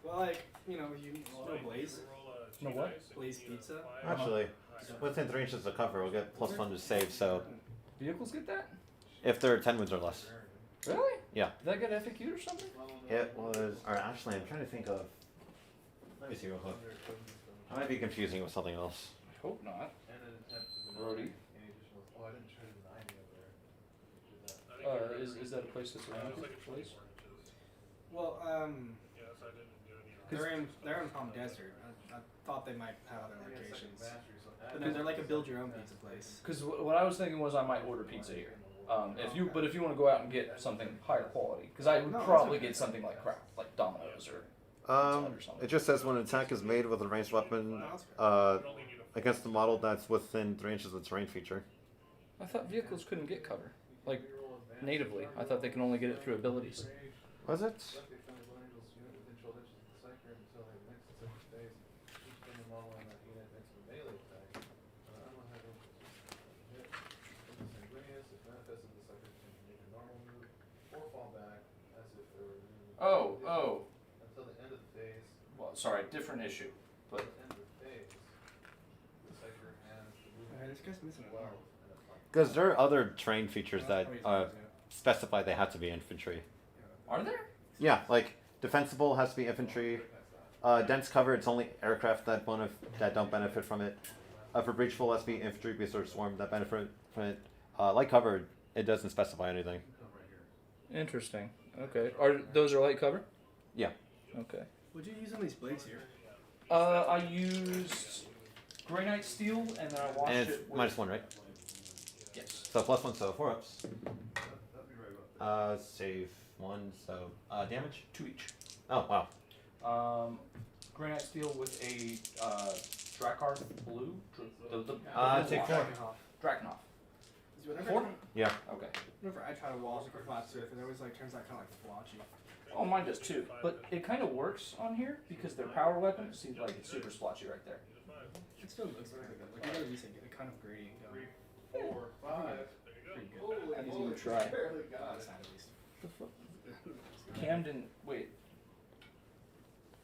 Well, like, you know Blaze? No what? Blaze Pizza? Actually, within 3 inches of cover, we'll get +1 to save, so Vehicles get that? if they're 10 wounds or less. Really? Yeah. Did that get FAQ'd or something? It was, or actually, I'm trying to think of, let me see real quick. I might be confusing it with something else. I hope not. Brody. Oh, I didn't try to deny you over there. Is that a place that's around this place? Well, Yes, I didn't do any. they're in Palm Desert. I thought they might have other locations. But no, they're like a build-your-own pizza place. Because what I was thinking was I might order pizza here. If you want to go out and get something higher quality, because I would No, probably that's okay. get something like crap, like Domino's or It just says when an attack is made with a ranged weapon against the model that's within 3 inches of the terrain feature. I thought vehicles couldn't get cover, like natively. I thought they can only get it through abilities. Was it? Oh. Until the end of the phase. Well, sorry, different issue. But This guy's missing a lot. Because there are other terrain features that specify they have to be infantry. are there? Yeah, like defensible has to be infantry. Dense cover, it's only aircraft that don't benefit from it. For breachful, has to be infantry because they're swarm that benefit from it. Light cover, it doesn't specify anything. Interesting. Okay. Are those light cover? Yeah. Okay. What'd you use on these blades here? I used Grey Knight Steel and then I washed And it it's with... -1, right? Yes. So +1, so 4 ups. Save 1, so damage? 2 each. Oh, wow. Grey Knight Steel with a Drakkar Blue. Take 4. Drakenhoff. Whenever, 4? Yeah. Okay. whenever I try to wall super flat surf, it always like turns out kind of like splotchy. Oh, mine does too. But it kind of works on here because their power weapon seems like it's super splotchy right there. It still looks like good. Like you gotta use a kind of gradient going. 4, 5. Pretty good. I need to try. On the side at least. Camden, wait.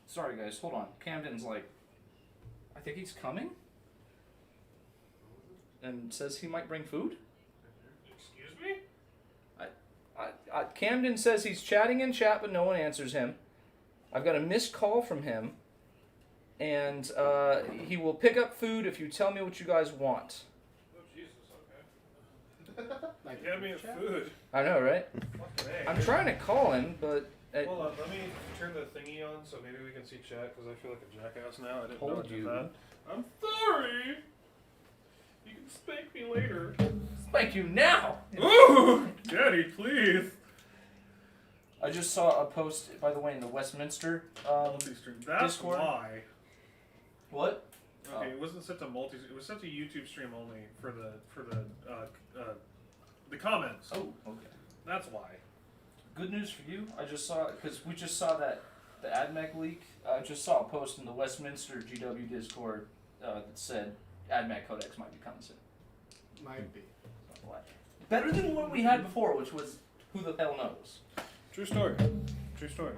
Sorry guys, hold on. Camden's like, I think he's coming? And says he might bring food? Excuse me? Camden says he's chatting in chat, but no one answers him. I've got a missed call from him. And he will pick up food if you tell me what you guys want. Oh, Jesus, okay. Get me food. I know, right? Hey. I'm trying to call him, but... Hold on, let me turn the thingy on so maybe we can see chat because I feel like a jackass now. I didn't know Told I did you. that. I'm sorry. You can spank me later. Spank you now! Ooh, Daddy, please. I just saw a post, by the way, in the Westminster Multi-stream. That's Discord? why. What? Okay, it wasn't set to multi. It was set to YouTube stream only for the comments. Oh, okay. That's why. Good news for you. I just saw, because we just saw that the AdMech leak. I just saw a post in the Westminster GW Discord that said AdMech Codex might be coming soon. Might be. Better than what we had before, which was who the hell knows. True story. True story.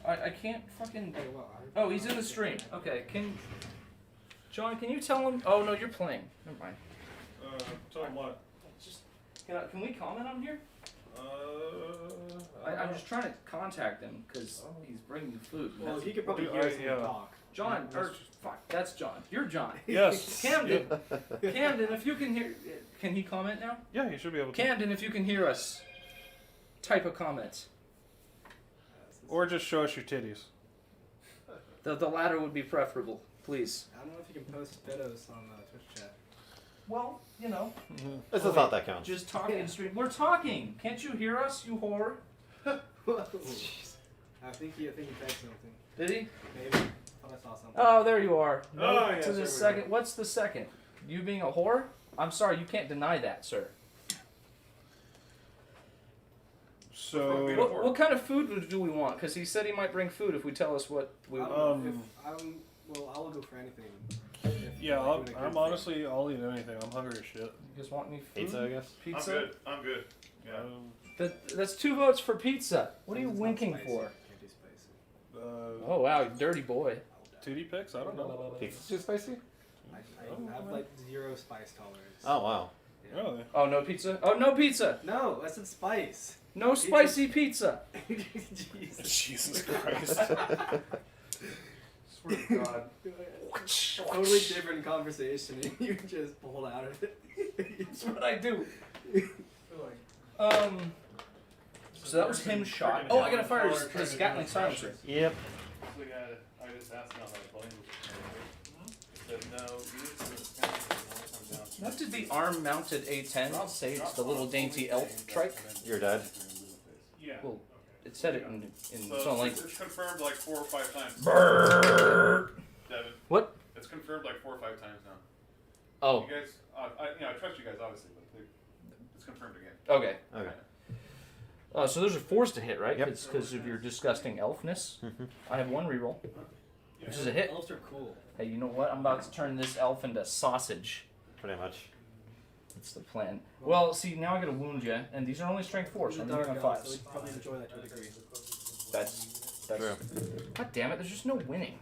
I can't fucking. Hey, well, Oh, he's in the stream. Okay, John, can you tell him? Oh no, you're playing. Never mind. Tell him what? Just can we comment on here? I I'm just trying to contact him because he's bringing you food. well, That's- he could probably do hear I- us when we yeah. talk. John, or fuck, that's John. You're John. Yes. Camden, Camden, if you can hear, can he comment now? Yeah, you should be able to. Camden, if you can hear us, type a comment. Or just show us your titties. The latter would be preferable, please. I don't know if you can post photos on Twitch chat. Well, you know, This is not that counts. just talking in stream. We're talking. Can't you hear us, you whore? I think he typed something. Did he? Maybe. I thought I saw something. Oh, there you are. No Oh, to yes, the there we second. go. What's the second? You being a whore? I'm sorry, you can't deny that, sir. So. What kind of food do we want? Because he said he might bring food if we tell us what we want. Well, I'll go for anything. Yeah, Like, doing a good I'm thing. honestly, I'll eat anything. I'm hungry as shit. You guys want any food? Pizza, I guess. Pizza? I'm good. I'm good. Yeah. That's 2 votes for pizza. What are you It's not winking spicy. for? Can't do spicy. Oh wow, dirty boy. Titty pics? I don't know. Pizza's too spicy? I have like 0 spice tolerance. Oh, wow. Really? Oh no pizza? Oh no pizza! No, I said spice. No spicy pizza! Jesus. Jesus Christ. swear to God. Totally different conversation, and you just pulled out of it. That's what I do. So that was him shot. Oh, I gotta fire his Gatling silencer. Yep. The guy, I just asked him how to play. He said no. You need to What did the arm-mounted A10 say? It's the little dainty elf trike. You're dead. Yeah. Well, it said it in its So own it's language. confirmed like 4 or 5 times. Devin. What? It's confirmed like 4 or 5 times now. Oh, You guys, I trust you guys obviously, but it's confirmed again. okay. Okay. So those are 4s to hit, right? Yep. It's because of your disgusting elfness. I have 1 reroll, which is a hit. Elves are cool. Hey, you know what? I'm about to turn this elf into sausage. Pretty much. That's the plan. Well, see, now I gotta wound you, and these are only strength 4, so I'm Dark moving on elves, so 5s. we probably enjoy that to a degree. That's True. God damn it! There's just no winning.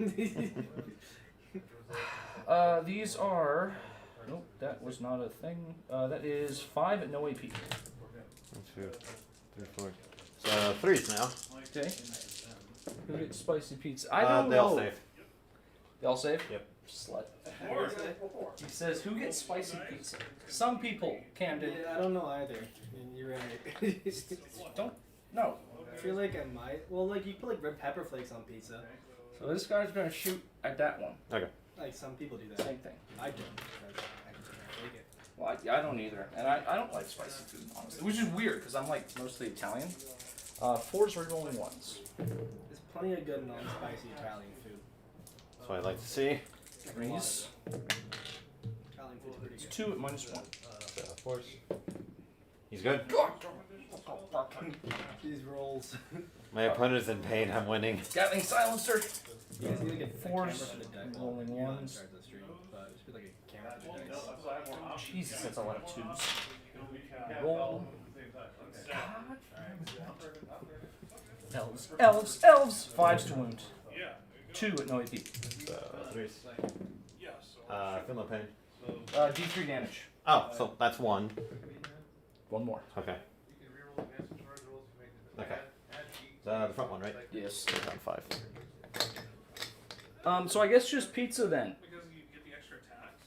These are. Nope, that was not a thing. That is 5 at no AP. 1, 2, 3, 4. So 3s now. Okay. Who gets spicy pizza? I don't They know. all save. They all save? Yep. Slut. He says, "Who gets spicy pizza?" Some people, Camden. Yeah, I don't know either. And you're right. Don't. No. I feel like I might. Well, like you put like red pepper flakes on pizza. So this guy's gonna shoot at that one. Okay. Like some people do that. Same thing. I don't. Because I can't take it. Well, I don't either, and I don't like spicy food, honestly, which is weird because I'm like mostly Italian. 4s are rolling 1s. There's plenty of good non-spicy Italian food. That's what I like to see. 3s. Italian food's pretty It's good. 2 at -1. So 4s. He's good. These rolls. My opponent is in pain. I'm winning. Gatling silencer. You guys need to get the 4s, camera for the dice. rolling Well, ones. start the stream, but just put like a camera for the dice. Jesus, that's a lot of 2s. Roll. Elves. 5s to wound. 2 at no AP. So 3s. Feel no pain. D3 damage. Oh, so that's 1. 1 more. Okay. Okay. The front one, right? Yes. On 5. So I guess just pizza then. Because you get the extra tax,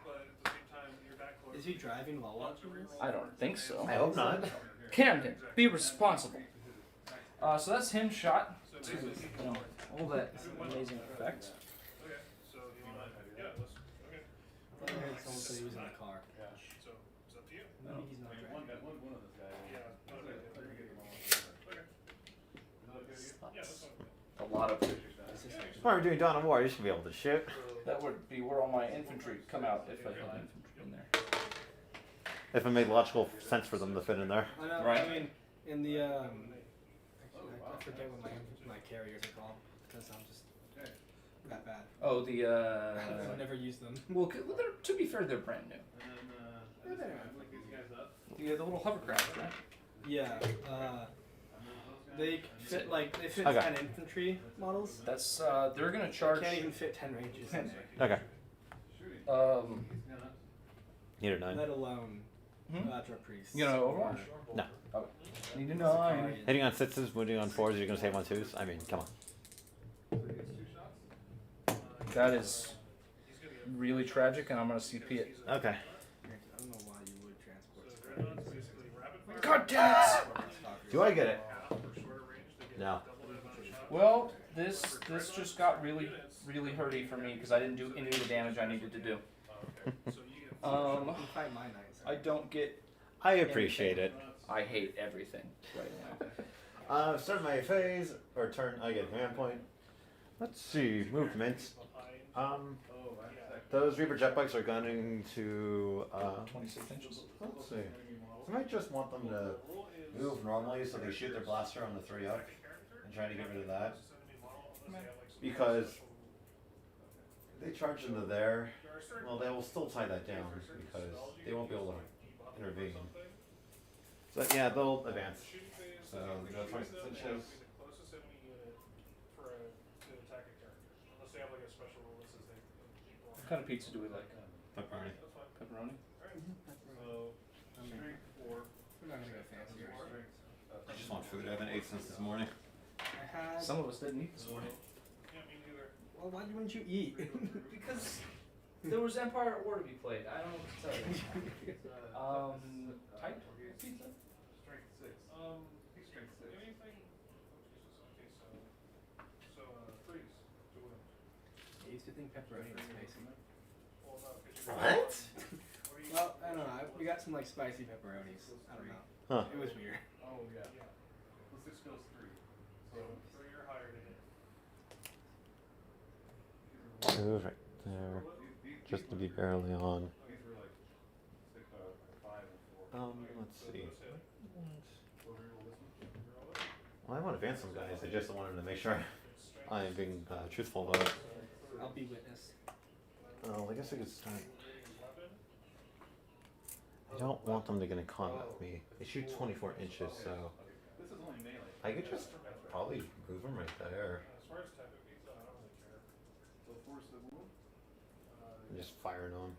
but at the same time you're back close. Is he driving while watching this? I don't think so. I hope not. Camden, be responsible. So that's him shot. So To, basically, you know, all that amazing effect. okay. So you want yeah, let's okay. I heard someone say he was in the car. So it's up to you. Maybe he's not driving. One of those guys. Yeah. Okay. Yeah, that's fine. A lot of While we're doing Dawn of War, you should be able to shoot. that would be where all my infantry come out if I had infantry in there. If it made logical sense for them to fit in there. I know. Right. I mean, in the I forget what my carriers are called because I'm just that bad. Oh, the I've never used them. well, to be fair, they're brand new. They're there. The little hovercraft, right? Yeah. They fit they fit Okay. 10 infantry models. That's they're gonna They charge. can't even fit 10 ranges in there, Okay. Need a 9. let alone Hmm? Priest. You know Overwatch? No. Okay. Need to know. Hitting on 6s, wounding on 4s, you're going to save on 2s? I mean, come on. That is really tragic, and I'm gonna CP it. Okay. I don't know why you would transport. God damn it! Do I get it? No. Well, this just got really hurty for me because I didn't do any of the damage I needed to do. You can fight my knights. I don't get. I appreciate it. I hate everything right now. Start my phase, or turn, I get a command point. Let's see, movement. Those Reaper jet bikes are going to, 26 inches. let's see. I might just want them to move normally so they shoot their blaster on the 3 up and try to get rid of that. Because they charge into there, well, they will still tie that down because they won't be able to intervene. So yeah, they'll advance. So we go 26 inches. What kind of pizza do we like? Pepperoni. Pepperoni. We're not gonna go fancy. I just want food. I haven't ate since this morning. I had Some of us didn't eat this morning. Well, why wouldn't you eat? Because there was Empire at War to be played. I don't know what to tell you. Type pizza? Strength 6. He's strength 6. Anything? Okay, so freeze to win. I used to think pepperoni was spicy. Well, no, 'cause you're What? Well, I don't know. We got some like spicy pepperonis. I don't know. Huh. It was weird. Oh, yeah. Well, 6 goes 3. So 3 or higher to hit. Two right there. Just to be barely on. these were like 6, 5 and 4. Let's see. So reroll this one. Well, I want to advance some guys. I just wanted to make sure I'm being truthful about it. I'll be witness. Oh, I guess I could start. I don't want them to get in combat with me. They shoot 24 inches, so This is only melee. I could just probably move them right there As far as type of pizza, I don't really care. So force the wound. and just fire it on.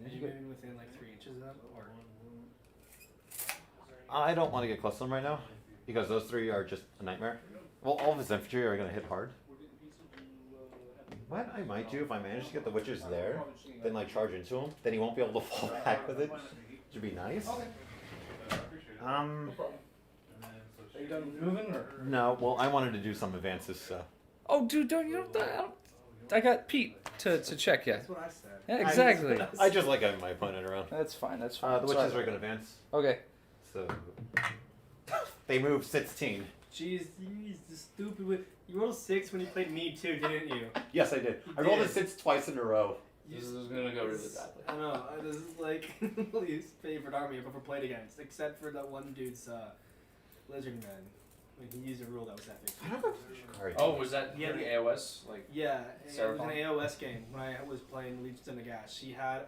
Are you moving within like 3 inches of them, or? I don't want to get close to them right now because those three are just a nightmare. Well, all of his infantry are going to hit hard. What I might do if I manage to get the witches there, then like charge into him, then he won't be able to fall back with it, which would be nice. Are you done moving or? No, well, I wanted to do some advances, so. Oh, dude, I got Pete to check ya. That's what I said. Yeah, exactly. I just like having my opponent around. That's fine. That's fine. The witches are going to advance, Okay. so they move 16. Jeez, you stupid. You rolled a 6 when you played me too, didn't you? Yes, I did. I rolled a 6 twice in a row. This is gonna go really badly. I know. This is like least favorite army I've ever played against, except for that one dude's lizard man. When he used a rule that was epic. I don't know. Oh, was that Yeah, the AOS? Like, Yeah, it was an Seraphon? AOS game when I was playing Legion of Nagash. He had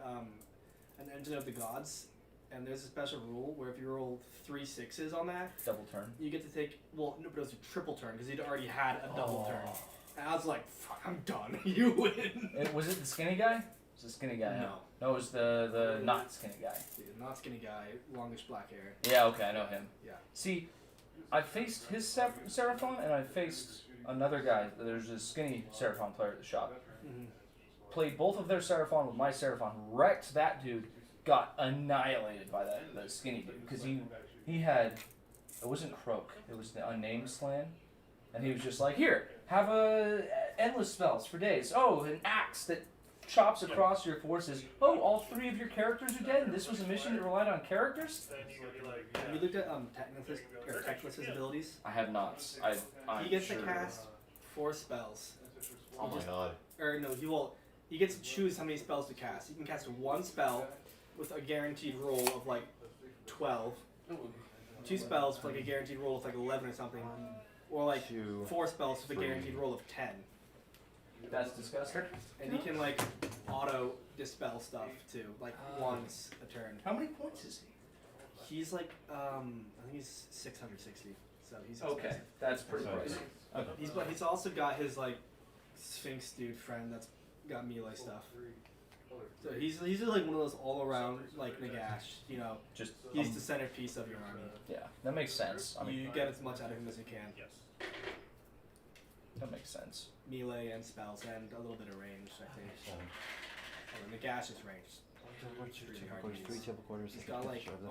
an Engine of the Gods, and there's a special rule where if you roll 3 6s on that, double turn. you get to take, well, no, but it was a triple turn because he'd already had a double turn. And I was like, fuck, I'm done. You win. Was it the skinny guy? It was the skinny guy. No. Huh? No, it was the not skinny guy. Dude, not skinny guy, longish black hair. Yeah, okay, I know him. Yeah. See, I faced his Seraphon, and I faced another guy. There's a skinny Seraphon player at the shop. Mm-hmm. Played both of their Seraphon with my Seraphon. Wrecked that dude. Got annihilated by that skinny dude because he had, it wasn't Croak, it was the unnamed slan, and he was just like, here, have endless spells for days. Oh, an axe that chops across your forces. Oh, all 3 of your characters are dead, and this was a mission that relied on characters. Have you looked at Technicless's abilities? I have not. I'm He gets sure. to cast 4 spells. Oh my god. Or no, he gets to choose how many spells to cast. He can cast 1 spell with a guaranteed roll of like 12. 2 spells with like a guaranteed roll of like 11 or something. Or like 4 spells with a guaranteed roll of 10. That's disgusting. And he can like auto dispel stuff too, like once a turn. How many points is he? He's like I think he's 660. So he's Okay, expensive. that's pretty pricey. He's also got his like Sphinx dude friend that's got melee stuff. So he's like one of those all around like Nagash, you know. Just He's the centerpiece of your army. yeah, that makes sense. I mean, You get as much out of him as you can. that makes sense. Melee and spells and a little bit of range, I think. Although Nagash is ranged. Really hard to Three use. table quarters. He's got like of a the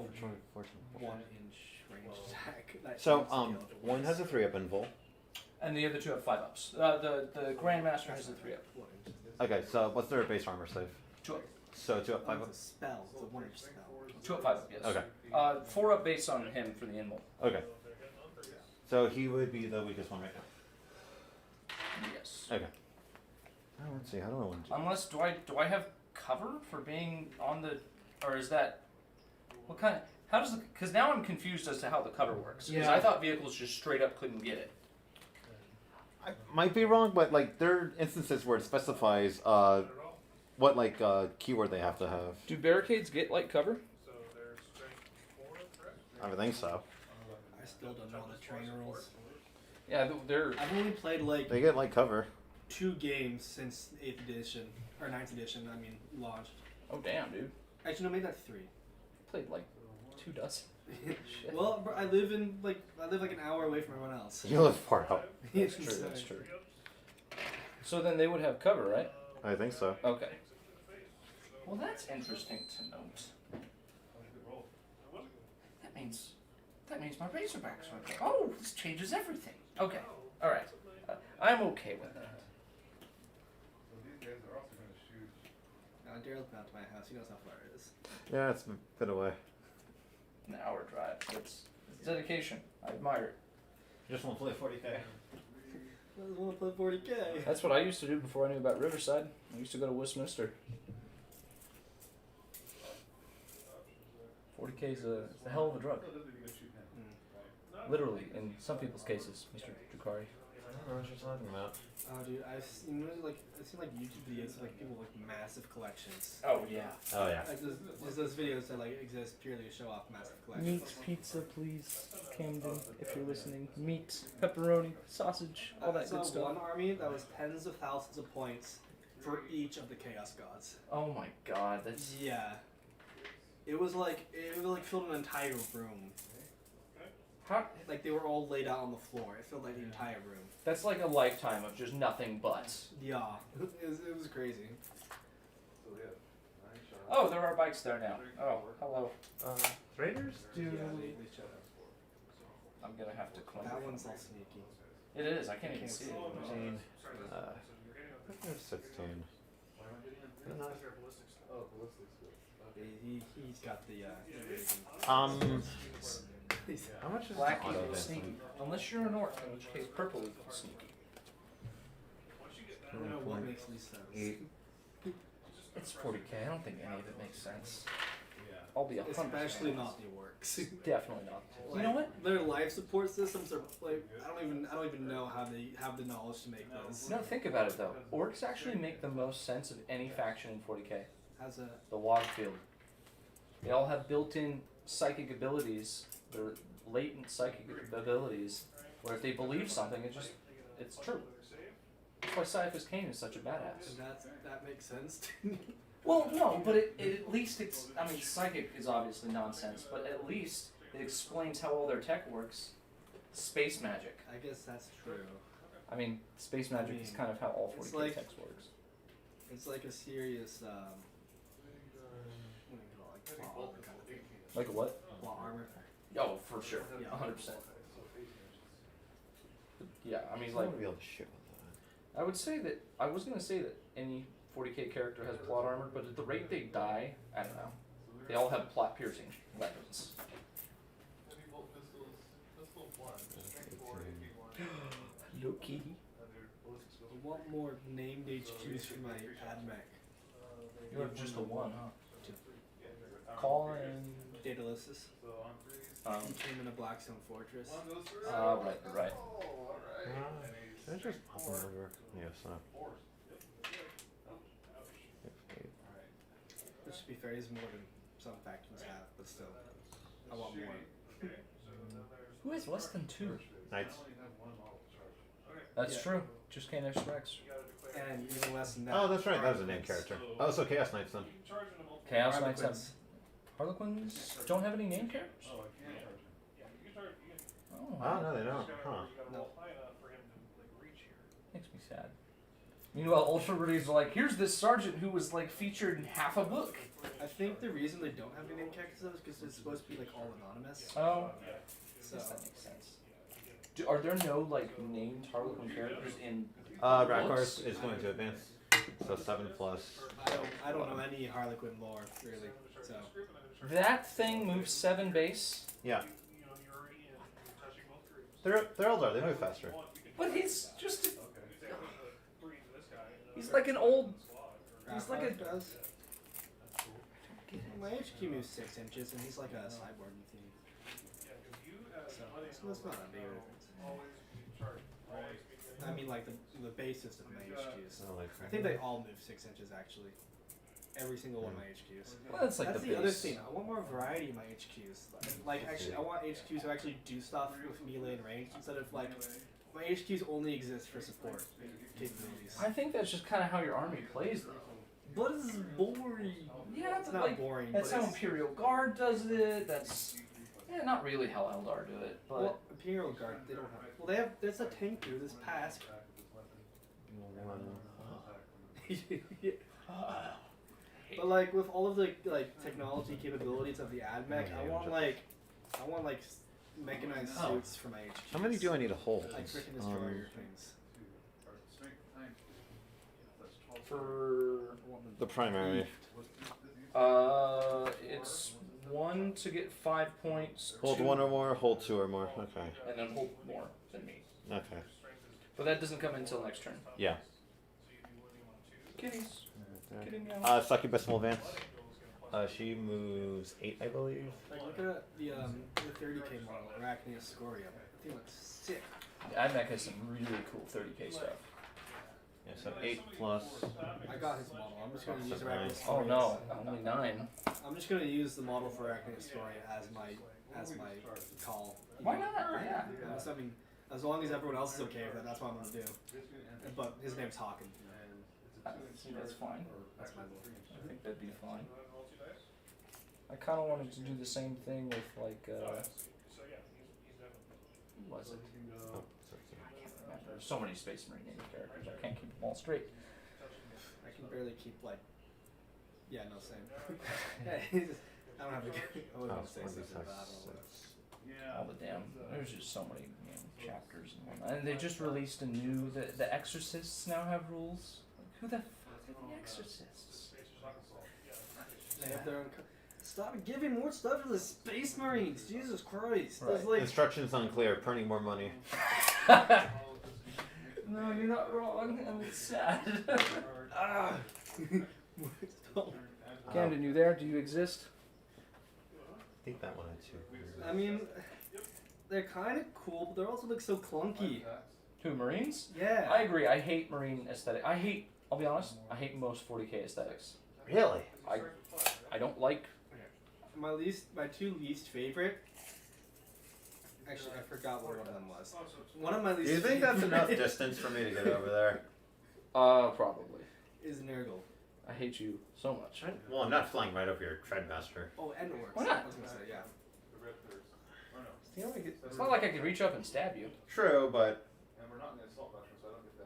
1-inch range attack. That So seems to kill the one has a worst. 3-up invul. And the other 2 have 5 ups. The Grandmaster has the 3 up. 1 inch. Okay, so what's their base armor save? 2 up. So 2-up, 5-up. It's a spell. It's a 1-inch spell. 2 up, 5 up. Yes. Okay. 4 up based on him for the invul. Okay. So he would be the weakest one right now. Yes. Okay. Oh, let's see. How do I want to do? Unless do I have cover for being on the, or is that what kind? How does because now I'm confused as to how the cover works. Because Yeah. I thought vehicles just straight up couldn't get it. I might be wrong, but like there are instances where it specifies what like keyword they have to have. Do barricades get like cover? So there's strength 4, correct? I would think so. I still don't know the train rules. Yeah, they're. I've only played like They get like cover. 2 games since 8th edition or 9th edition. I mean, launched. Oh damn, dude! Actually, no, maybe that's 3. Played like 2 dozen. Shit. Well, bro, I live like an hour away from everyone else. You live far out. That's true. That's true. So then they would have cover, right? I think so. Okay. Well, that's interesting to note. That means my Razorbacks are okay. Oh, this changes everything. Okay. All right. I'm okay with that. Daryl's been out to my house. He knows how far it is. Yeah, it's a bit away. An hour drive. It's dedication. I admire it. Just want to play 40k. I just want to play 40k. That's what I used to do before I knew about Riverside. I used to go to Westminster. 40k is a hell of a drug. Literally, in some people's cases, Mr. Drukhari. I don't know what you're talking about. Oh, dude, I've seen like YouTube videos of like people with massive collections. Oh, yeah. Oh yeah. Like there's those videos that like exist purely to show off massive collections. Meat, pizza, please, Camden, if you're listening. Meat, pepperoni, sausage, all that I saw good stuff. one army that was tens of thousands of points for each of the Chaos Gods. Oh my god, that's... Yeah. It was like filled an entire room. How, Like they were all laid out on the floor. It filled like the entire room. that's like a lifetime of just nothing but. Yeah. It was crazy. Oh, there are bikes there now. Oh, hello. Raiders do. Yeah, they showed up. I'm gonna have to clean That it. one's all sneaky. It is, I can't even see it. 14. I think 16. He's got the How much is Black the auto equals dance sneaky. on? Unless you're an orc, in which case purple equals sneaky. I don't know what makes least sense. 8. It's 40k, I don't think any of it makes sense. I'll be 100%. Especially not the orcs. Definitely not. You know what? Their life support systems are like I don't even know how they have the knowledge to make those. No, think about it though. Orcs actually make the most sense of any faction in 40k. As a The Wogfield. They all have built-in psychic abilities. They're latent psychic abilities, where if they believe something, it's true. That's why Cyphus Cain is such a badass. that makes sense. Well, no, but it at least it's. I mean, psychic is obviously nonsense, but at least it explains how all their tech works. Space magic. I guess that's true. I mean, space magic is kind of how all 40k it's like- tech works. It's like a serious what do you call it? Like plot armor kind of thing. Like a what? Plot armor. Oh, for sure. Yeah. 100%. Yeah, I mean, I like, want to be able to shoot with I would say that, I was going to say that any 40k character has plot armor, but at the rate they die, I don't know. They all have plot piercing weapons. Loki. I want more named HQs for my admech. You have just a one, huh? Call and... Daedalus. He came in a Blackstone Fortress. Right. Can I just pop them over? Yes, Which, to be fair, is more than some factions have, but still, I want more. Who has less than 2? Knights. That's Yeah. true. Just can't have Rex. And even less than that. Oh, that's right. That was a named character. Oh, so Chaos Knights then. Chaos Knights have... Harlequins. Harlequins don't have any name characters? Oh, Oh no, they don't. Huh. No. Makes me sad. Meanwhile, Ultra Rudy's like, here's this sergeant who was like featured in half a book. I think the reason they don't have any name characters is because it's supposed to be like all anonymous. Oh, So yes, that makes sense. Are there no like named Harlequin characters in? Rackars is going to advance. So 7 plus. I don't know any Harlequin lore really. So That thing moves 7 base, Yeah. They're older. They move faster. but he's just. He's like an old. He's like a. does. My HQ moves 6 inches and he's like a cyborg thing. So that's not a big difference. I mean like the basis of my HQs. I think they all move 6 inches actually. Every single one of my HQs. Well, that's like That's the the other base. thing. I want more variety in my HQs. Like actually, I want HQs to actually do stuff with melee and range instead of like my HQs only exist for support capabilities. I think that's just kind of how your army plays, though. But it's boring. Yeah, It's but not like boring. that's but how it's- Imperial Guard does it. That's not really how Eldar do it, but Well, Imperial Guard, they don't have. Well, they have. There's a tank through this pass. But like with all of the like technology capabilities of the AdMech, I want mechanized suits for my HQs. How many do I need to hold? Like freaking destroyer things. For The primary. it's 1 to get 5 points. Hold 2, 1 or more, hold 2 or more. Okay. and then hold more than me. Okay. But that doesn't come until next turn. Yeah. Kitties. Kitty meow. Succubus will advance. She moves 8, I believe. Like look at the 30k model, Arachnia Scoria. I think looks sick. The AdMech has some really cool 30k stuff. Yeah, so 8 plus. I got his model. I'm just gonna use So Arachnia nice. Scoria. Oh no, only 9. I'm just gonna use the model for Arachnia Scoria as my call. Why not? Yeah. I mean, as long as everyone else is okay with it, that's what I'm gonna do. But his name's Hawken. That's fine. That's my little. I think that'd be fine. I kind of wanted to do the same thing with like who was it? Oh, I can't remember. There's so many Space Marine named characters. I can't keep them all straight. I can barely keep like. Yeah, no, same. Yeah, I don't have a good. I wouldn't say something about it. All the damn. There's just so many chapters and whatnot. And they just released a new. The Exorcists now have rules. Like, who the fuck are the Exorcists? They have their own. Stop giving more stuff to the Space Marines. Jesus Christ. Right. There's like. Instructions unclear. Printing more money. No, you're not wrong. And it's sad. Ah. Camden, you there? Do you exist? I think that one had 2. I mean, they're kind of cool, but they're also like so clunky. Who, Marines? Yeah. I agree. I hate Marine aesthetic. I'll be honest, I hate most 40k aesthetics. Really? I don't like. My 2 least favorite. Actually, I forgot what one of them was. One of my least. Do you think that's favorite enough distance for me to get over there? Probably. Is Nurgle. I hate you so much. Well, I'm not flying right over your Treadmaster. Oh, and Orcs. Why not? I was gonna say, yeah. It's not like I could reach up and stab you. True, but I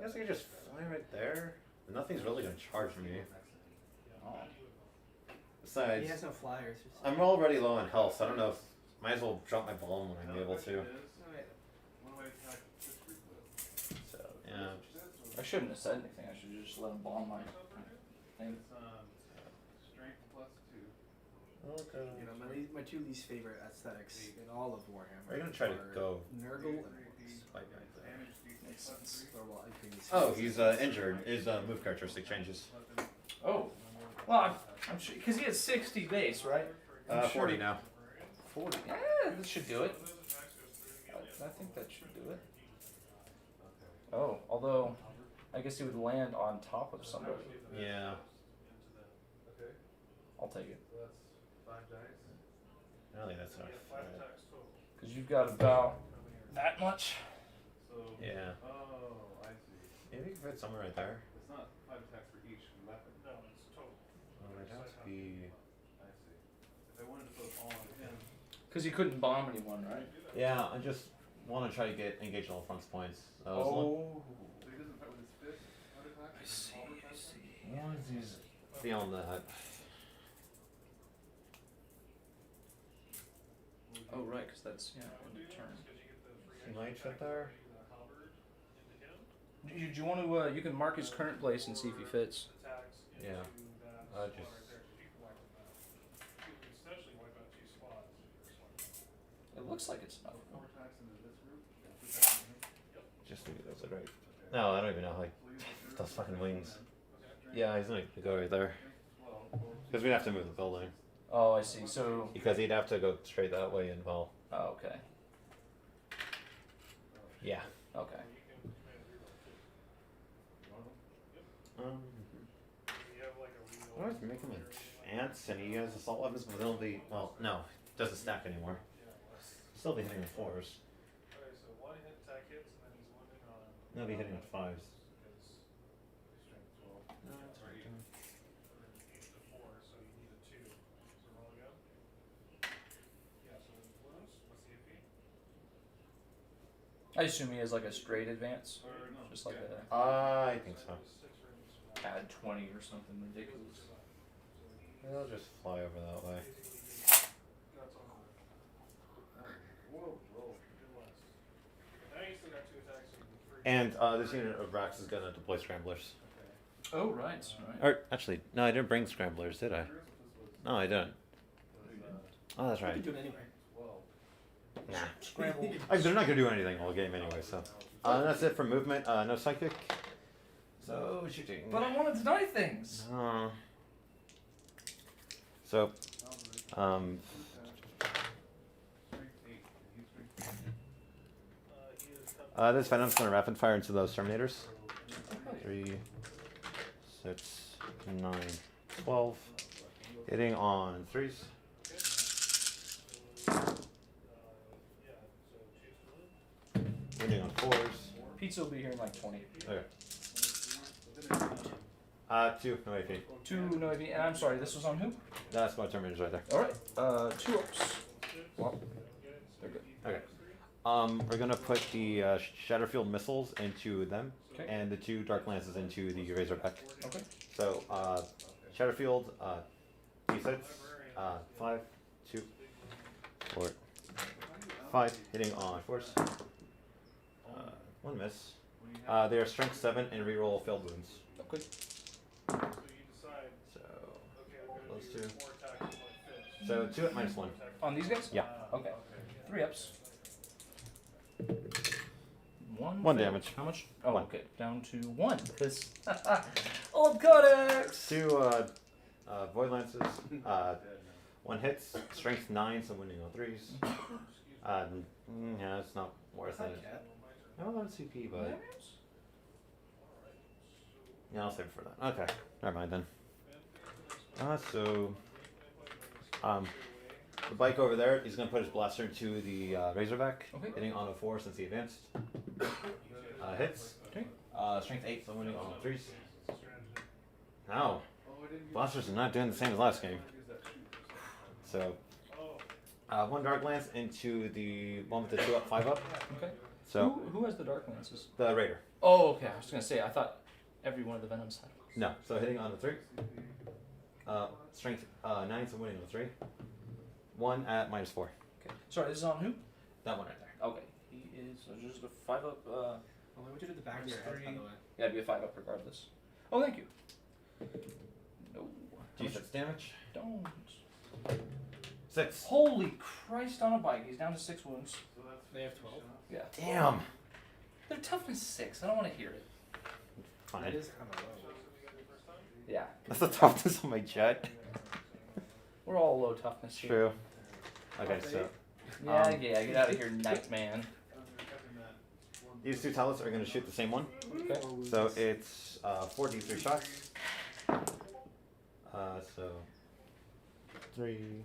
guess I could just fly right there. Nothing's really gonna charge me. Oh. Besides, He has no flyers. I'm already low on health, so I don't know if might as well drop my bomb when I'm able to. So yeah. I shouldn't have said anything. I should just let him bomb my thing. Okay. You know, my 2 least favorite aesthetics in all of Warhammer. Are you gonna try to go? Nurgle and Orcs. Fight right there. Makes sense. Or well, I think he's Oh, he's injured. His move characteristic changes. Oh. Well, I'm sure because he has 60 base, right? 40 now. 40. Yeah, that should do it. I think that should do it. Oh, although I guess he would land on top of somebody. Yeah. I'll take it. I don't think that's enough. Because you've got about that much. Yeah. Oh, I see. Maybe you can fit somewhere right there. It's not 5 attacks for each weapon. No, it's total. It'd have to be. I see. If I wanted to put all on him. Because you couldn't bomb anyone, right? Yeah, I just want to try to get engaged on all fronts points. So Oh. So he doesn't fight with his fist? I see, I see. as long as he's beyond that. Oh, right, because that's, yeah, end of turn. He might fit there. Do you want to, you can mark his current place and see if he fits. Yeah. Just. It looks like it's enough. Just leave those right. No, I don't even know how he does fucking wings. Yeah, he's not gonna go right there. Because we'd have to move the building. Oh, I see. So, Because he'd have to go straight that way and well. oh, okay. Yeah. Okay. I always make him an ants and he has assault weapons, but they'll be well. No, doesn't stack anymore. Still be hitting with 4s. They'll be hitting with 5s. No, that's right. I assume he has like a straight advance. just like a I think so. add 20 or something ridiculous? I'll just fly over that way. And this unit of Rax is gonna deploy scramblers. Oh, right. Or actually, no, I didn't bring scramblers, did I? No, I didn't. Oh, that's You right. can do it anyway. Nah. Scramble. They're not gonna do anything all game anyway, so. That's it for movement. No psychic. So shooting. But I want to deny things. So, this Venom's gonna rapid fire into those Terminators. 3, 6, 9, 12. Hitting on 3s. Hitting on 4s. Pizza will be here in like 20. Okay. 2, no AP. 2 no AV, and I'm sorry, this was on who? That's my Terminators right there. Alright, 2 ups. Well, they're good. Okay. We're gonna put the Shatterfield missiles into them, Okay. and the 2 Dark Lances into the Razorback. Okay. So, Shatterfield, D6, 5, 2, 4, 5, hitting on force. 1 miss. They are strength 7 and reroll failed wounds. Okay. So, those 2. So 2 at -1. On these guys? Yeah. Okay. 3 ups. 1 1 fail. damage. How much? Oh, 1. okay. Down to 1. Because old codex. 2 Void Lances. 1 hits. Strength 9, so winning on 3s. Yeah, it's not worth it. I don't want CP, but yeah, I'll save it for that. Okay, never mind then. So the bike over there, he's gonna put his blaster into the Razorback, Okay. hitting on a 4 since he advanced. Hits. Okay. Strength 8, so winning on 3s. Now, blasters are not doing the same as last game. So 1 Dark Lance into the one with the 2 up, 5 up. Okay. So Who has the Dark Lances? the Raider. Oh, okay. I was going to say, I thought every one of the Venoms had. No, so hitting on the 3. Strength 9, so winning on 3. 1 at -4. Okay. Sorry, this is on who? That one right there. Okay. He is just a 5 up. Oh, why would you do the back of your head, by the way? Yeah, it'd be a 5 up regardless. Oh, thank you. No. D6 damage. Don't. 6. Holy Christ on a bike. He's down to 6 wounds. They have 12. Yeah. Damn. They're toughness 6. I don't want to hear it. Fine. It is kind of low. Yeah. That's the toughness on my jet. We're all low toughness here. True. Okay, so Yeah, yeah. Get out of here, Nightman. these 2 talents are going to shoot the same one. Okay. So it's 4d3 shots. So 3,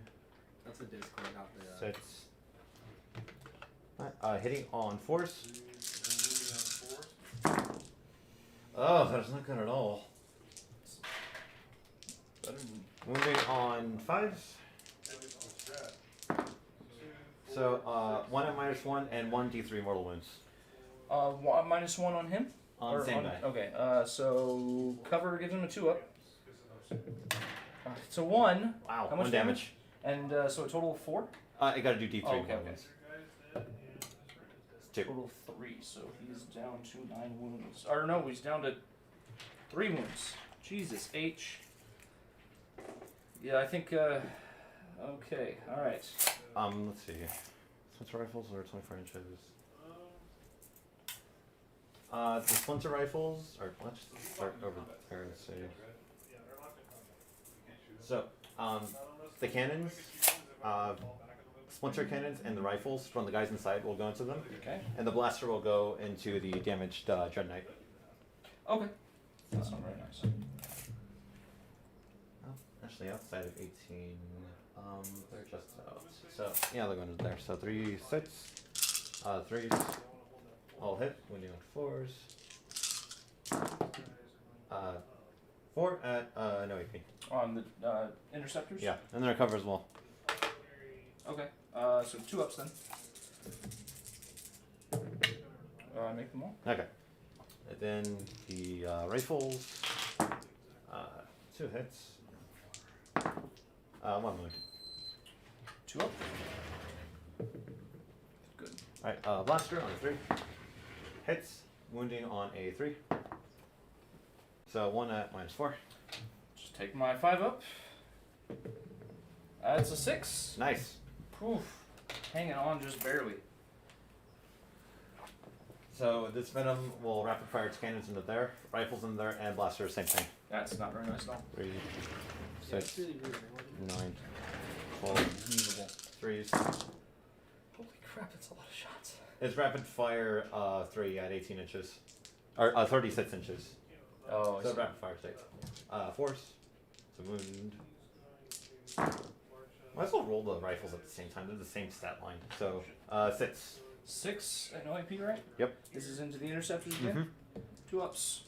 That's a Discord, not the. 6. Hitting on force. Oh, that's not good at all. Moving on 5s. So 1 at -1 and 1 d3 mortal wounds. -1 on him? On the same guy. Okay, so cover gives him a 2 up. So 1. Wow, How much 1 damage. And so a total of 4? I gotta do d3 Oh, okay, mortal okay. wounds. It's 2. Total 3, so he's down to 9 wounds. Or no, he's down to 3 wounds. Jesus, H. Yeah, I think, okay, alright. Let's see. Splinter rifles are 24 inches. The splinter rifles are, let's start over there and see. So, the cannons, splinter cannons and the rifles from the guys inside will go into them. Okay. And the blaster will go into the damaged Dread Knight. Okay. That's not very nice. Oh, actually, outside of 18, they're just out. So, yeah, they're going into there. So 3, 6, 3s, all hit, winning on 4s. 4 at no AP. On the interceptors? Yeah, and they're cover as well. Okay. So 2 ups then. Make them all. Okay. And then the rifles. 2 hits. 1 wound. 2 up. Good. Alright, blaster on a 3. Hits, wounding on a 3. So 1 at -4. Just take my 5 up. That's a 6. Nice. Poof. Hanging on just barely. So this venom will rapid fire its cannons into there, rifles in there, and blaster same thing. That's not very nice at all. 3, Yeah, it's 6, really rude. 9, 12, Usable. 3s. Holy crap, that's a lot of shots. It's rapid fire 3 at 18 inches. Or 36 inches. Oh, I So see. rapid fire states. 4s. So wound. Might as well roll the rifles at the same time. They're the same stat line. So 6. 6 at no AP, right? Yep. This is into the interceptors again. 2 ups.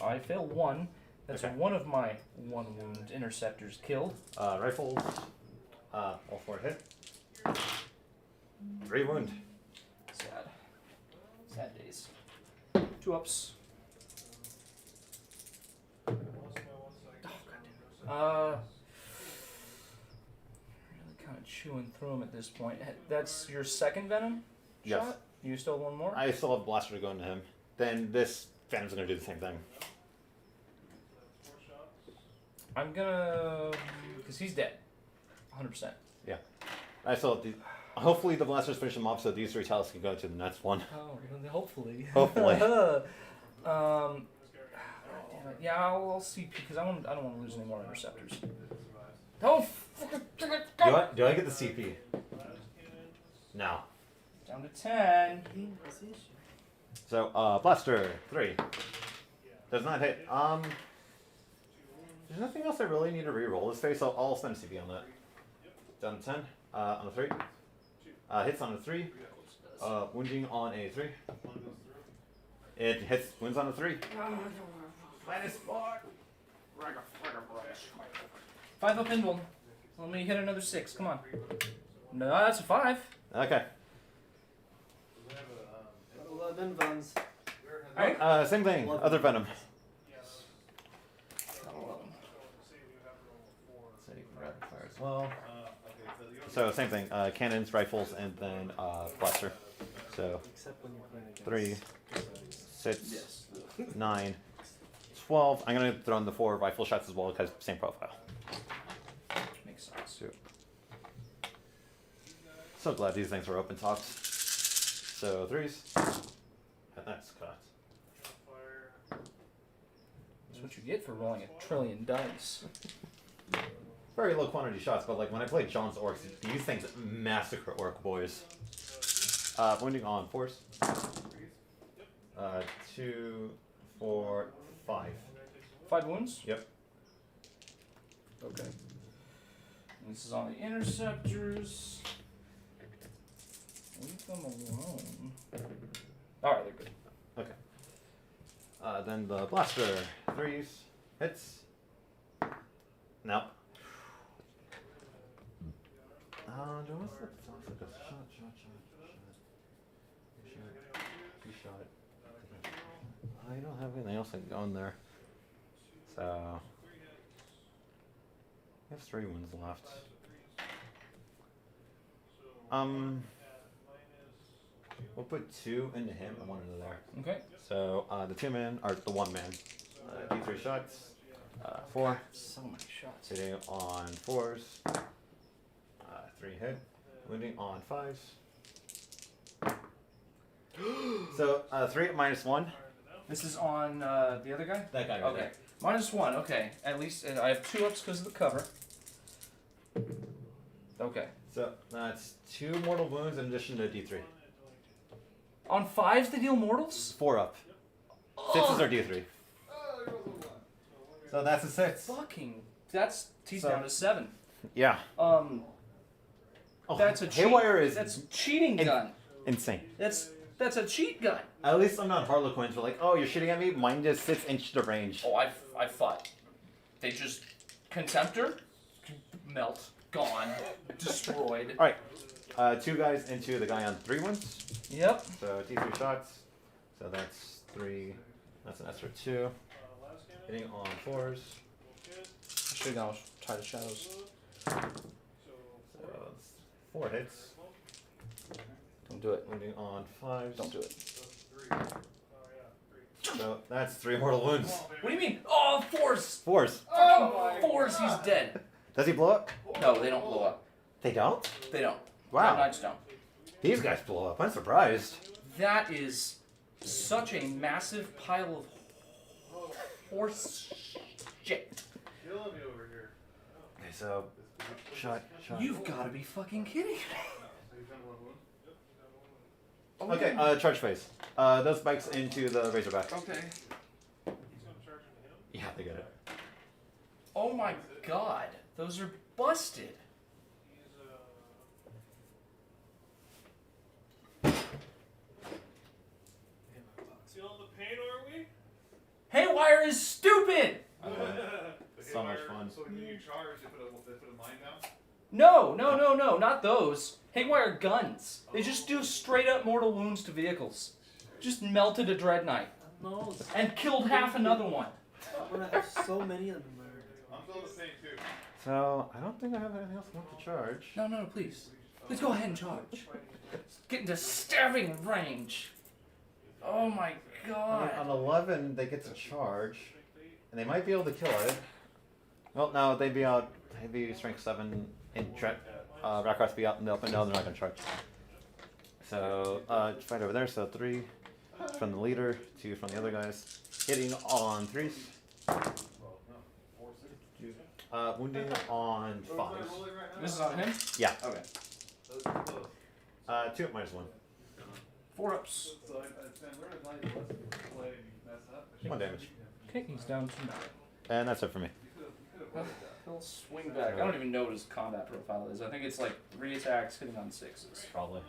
I fail 1. That's Okay. one of my 1 wound interceptors killed. Rifles. All 4 hit. 3 wound. Sad. Sad days. 2 ups. Oh, goddamn. Really kind of chewing through them at this point. That's your second venom Yes. shot? You still have 1 more? I still have blaster to go into him. Then this Phantom's gonna do the same thing. I'm gonna. Because he's dead. 100%. I still have the. Hopefully the blasters finish him off, so these 3 talents can go to the next one. Oh, hopefully. Hopefully. Damn it. Yeah, I'll see because I don't want to lose any more interceptors. Don't fucking Do I get the CP? No. down to 10. So blaster 3. Does not hit. There's nothing else I really need to re-roll this phase, so I'll spend a CP on that. Down to 10. On a 3. Hits on a 3. Wounding on a 3. It hits, wounds on a 3. -4. 5 up invul. Let me hit another 6. Come on. No, that's a 5. Okay. 11 vans. Alright, same thing. Other venom. Save rapid fire as well. So same thing. Cannons, rifles, and then blaster. So Except when you're playing against. 3, 6, Yes. 9, 12. I'm gonna throw in the 4 rifle shots as well because same profile. Makes sense. So glad these things are open tops. So 3s. And that's cut. That's what you get for rolling a trillion dice. Very low quantity shots, but like when I play John's Orcs, these things massacre Orc boys. Wounding on 4s. 2, 4, 5. 5 wounds? Yep. Okay. And this is on the interceptors. Leave them alone. Alright, they're good. Then the blaster 3s. Hits. No. Do I want to sounds like a shot. I don't have anything else that can go in there. So I have 3 wounds left. We'll put 2 into him and 1 into there. Okay. So the 2 man or the 1 man. D3 shots. 4. So many shots. Hitting on 4s. 3 hit. Wounding on 5s. So 3 at -1. This is on the other guy? That guy right Okay. there. -1, okay. At least I have 2 ups because of the cover. Okay. So that's 2 mortal wounds in addition to D3. On 5s they deal mortals? 4 up. 6s are D3. So that's a 6. Fucking. That's. He's So- down to 7. Yeah. Oh, that's a cheat. Haywire is That's cheating gun. insane. That's a cheat gun. At least I'm not Harlequins. We're like, oh, you're shooting at me? Mine just 6 inches to range. Oh, I fought. They just contemptor, melt, gone, destroyed. Alright. 2 guys into the guy on 3 wounds. Yep. So D3 shots. So that's 3. That's an extra 2. Hitting on 4s. I should have gone with Tide of Shadows. So it's 4 hits. Don't do it. Wounding on 5s. Don't do it. So that's 3 mortal wounds. What do you mean? Oh, Force! 4s. Oh, Force, he's dead. Does he blow up? No, they don't blow up. They don't? They don't. Wow. Knights don't. These guys blow up. I'm surprised. That is such a massive pile of horse shit. Killing me over here. Okay, so shot. You've got to be fucking kidding me. Okay, charge phase. Those spikes into the Razorback. Okay. Yeah, they get it. Oh my god, those are busted. Feeling the pain, are we? Haywire is stupid! So much fun. So when you charge, they put a mine down? No, not those. Haywire guns. They just do straight up mortal wounds to vehicles. Just melted a Dread Knight. No, And killed half another one. I'm gonna have so many of them. I'm feeling the pain too. So I don't think I have anything else left to charge. No, please. Please go ahead and charge. Get into stabbing range. Oh my god. On 11, they get to charge, and they might be able to kill it. Well, no, they'd be out. They'd be strength 7 in Rakros be out in the open. No, they're not gonna charge. So fight over there. So 3 from the leader, 2 from the other guys. Hitting on 3s. Wounding on 5s. This is on him? Yeah. Okay. 2 minus 1. 4 ups. 1 damage. Okay, he's down to 9. And that's it for me. He'll swing back. I don't even know what his combat profile is. I think it's like 3 attacks hitting on 6s. Probably.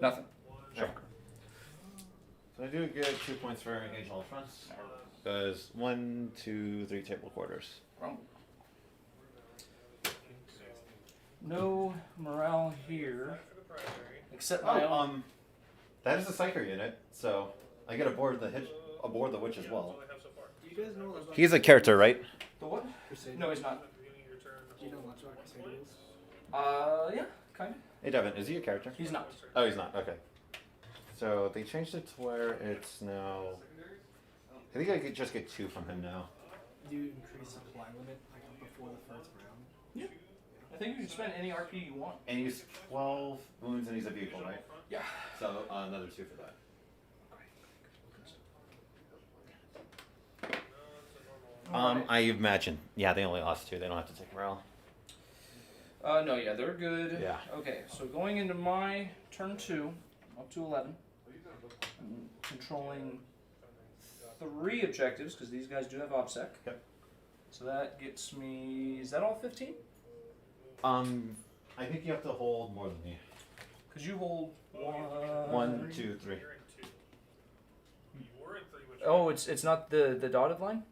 Nothing. Sure. So I do get 2 points for engage all fronts. Because 1, 2, 3 table quarters. Wrong. No morale here. Except my own. That is a psyker unit, so I get aboard the witch as well. Do you guys know about He's a character, right? The what? Crusaders? No, he's not. Do you know much about Crusaders? Yeah, kind of. Hey Devin, is he a character? He's not. Oh, he's not. Okay. So they changed it to where it's now. I think I could just get 2 from him now. Do you increase supply limit like before the first round? Yeah. I think you can spend any RP you want. And he's 12 wounds, and he's a vehicle, right? Yeah. So another 2 for that. I imagine. Yeah, they only lost 2. They don't have to take morale. No, yeah, they're good. Yeah. Okay, so going into my turn 2, up to 11. I'm controlling 3 objectives, because these guys do have OBSEC. Yep. So that gets me... Is that all 15? I think you have to hold more than me. Because you hold 1... 1, 2, 3. Oh, it's not the dotted line?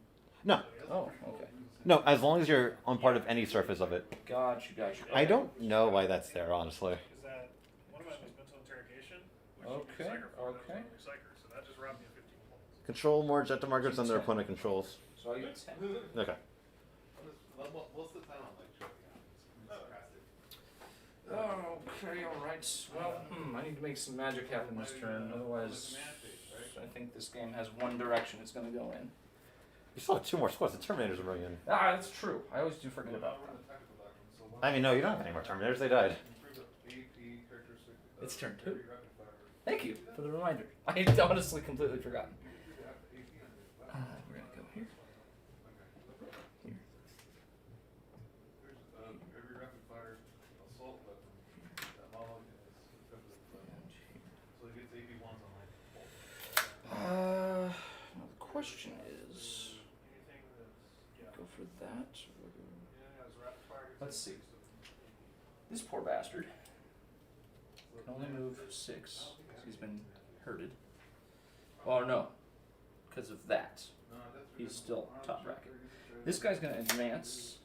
No. Oh, okay. No, as long as you're on part of any surface of it. Gotcha. I don't know why that's there, honestly. Is that one of my mental interrogation? Okay, okay. So that just robbed me of 15 points. Control more objective markers than their opponent controls. So I get 10. Okay. What's the time on like Okay, alright. Well, I need to make some magic happen this turn, otherwise I think this game has one direction it's going to go in. You still have 2 more squads. The Terminators are bringing in. Ah, that's true. I always do forget about that. I mean, no, you don't have any more Terminators. They died. It's turn 2. Thank you for the reminder. I honestly completely forgotten. We're going to go here. every rapid fire assault weapon that model is equipped with so it gets AP1s on like Now the question is, go for that. Let's see. This poor bastard can only move 6 because he's been hurted. Oh no, because of that. He's still top bracket. This guy's going to advance.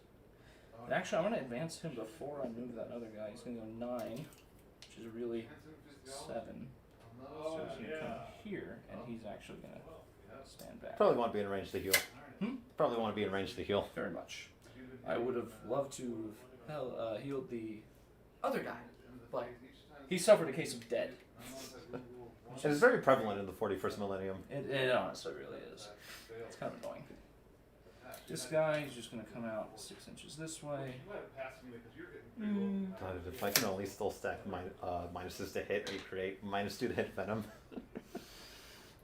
And actually, I'm going to advance him before I move that other guy. He's going to go 9, which is really 7. So he's going to come here, and he's actually going to stand back. Probably want to be in range to heal. Hmm? Probably want to be in range to heal. Very much. I would have loved to have healed the other guy, but he suffered a case of dead. It is very prevalent in the 41st millennium. It honestly really is. It's kind of annoying. This guy is just going to come out 6 inches this way. God, if I can only still stack minuses to hit, recreate, -2 to hit Venom.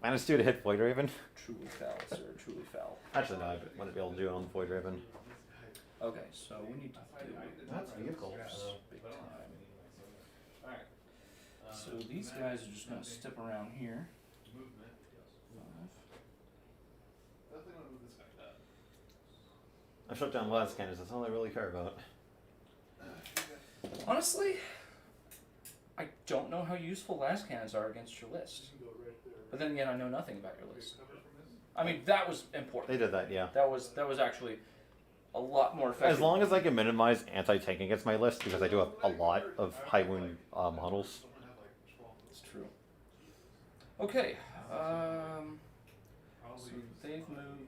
-2 to hit Void Raven. Truly foul, sir. Truly foul. Actually, no, I wouldn't be able to do it on the Void Raven. Okay, so we need to do That's vehicle. big time. So these guys are just going to step around here. 5. I shut down las cannons, that's all I really care about. Honestly, I don't know how useful last cannons are against your list. But then again, I know nothing about your list. I mean, that was important. They did that, yeah. That was actually a lot more effective. As long as I can minimize anti-tank against my list, because I do have a lot of high wound models. It's true. Okay. So they've moved.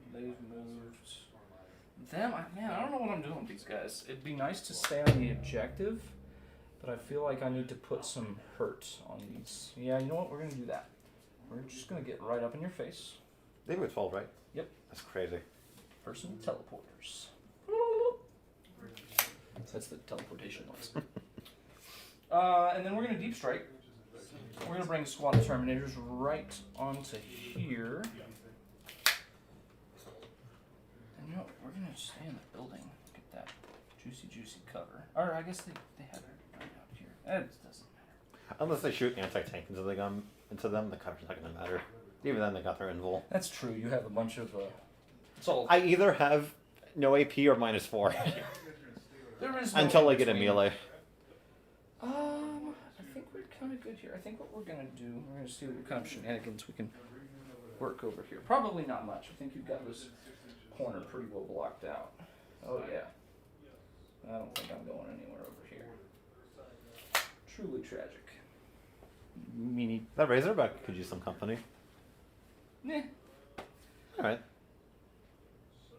Them, man, I don't know what I'm doing with these guys. It'd be nice to stay on the objective, but I feel like I need to put some hurt on these. Yeah, you know what? We're going to do that. We're just going to get right up in your face. They were 12, right? Yep. That's crazy. Personal teleporters. That's the teleportation noise. And then we're going to deep strike. We're going to bring squad of Terminators right onto here. And you know, we're going to stay in the building. Get that juicy cover. Or I guess they have it right out here. It doesn't matter. Unless they shoot anti-tank into them, the cover's not going to matter. Even then, they got their invul. That's true. You have a bunch of... it's all... I either have no AP or -4. There is no Until I in get a between. melee. I think we're kind of good here. I think what we're going to do, we're going to see what kind of shenanigans we can work over here. Probably not much. I think you've got this corner pretty well blocked out. Oh, yeah. I don't think I'm going anywhere over here. Truly tragic. Meanie. That Razorback could use some company. Nah. Alright.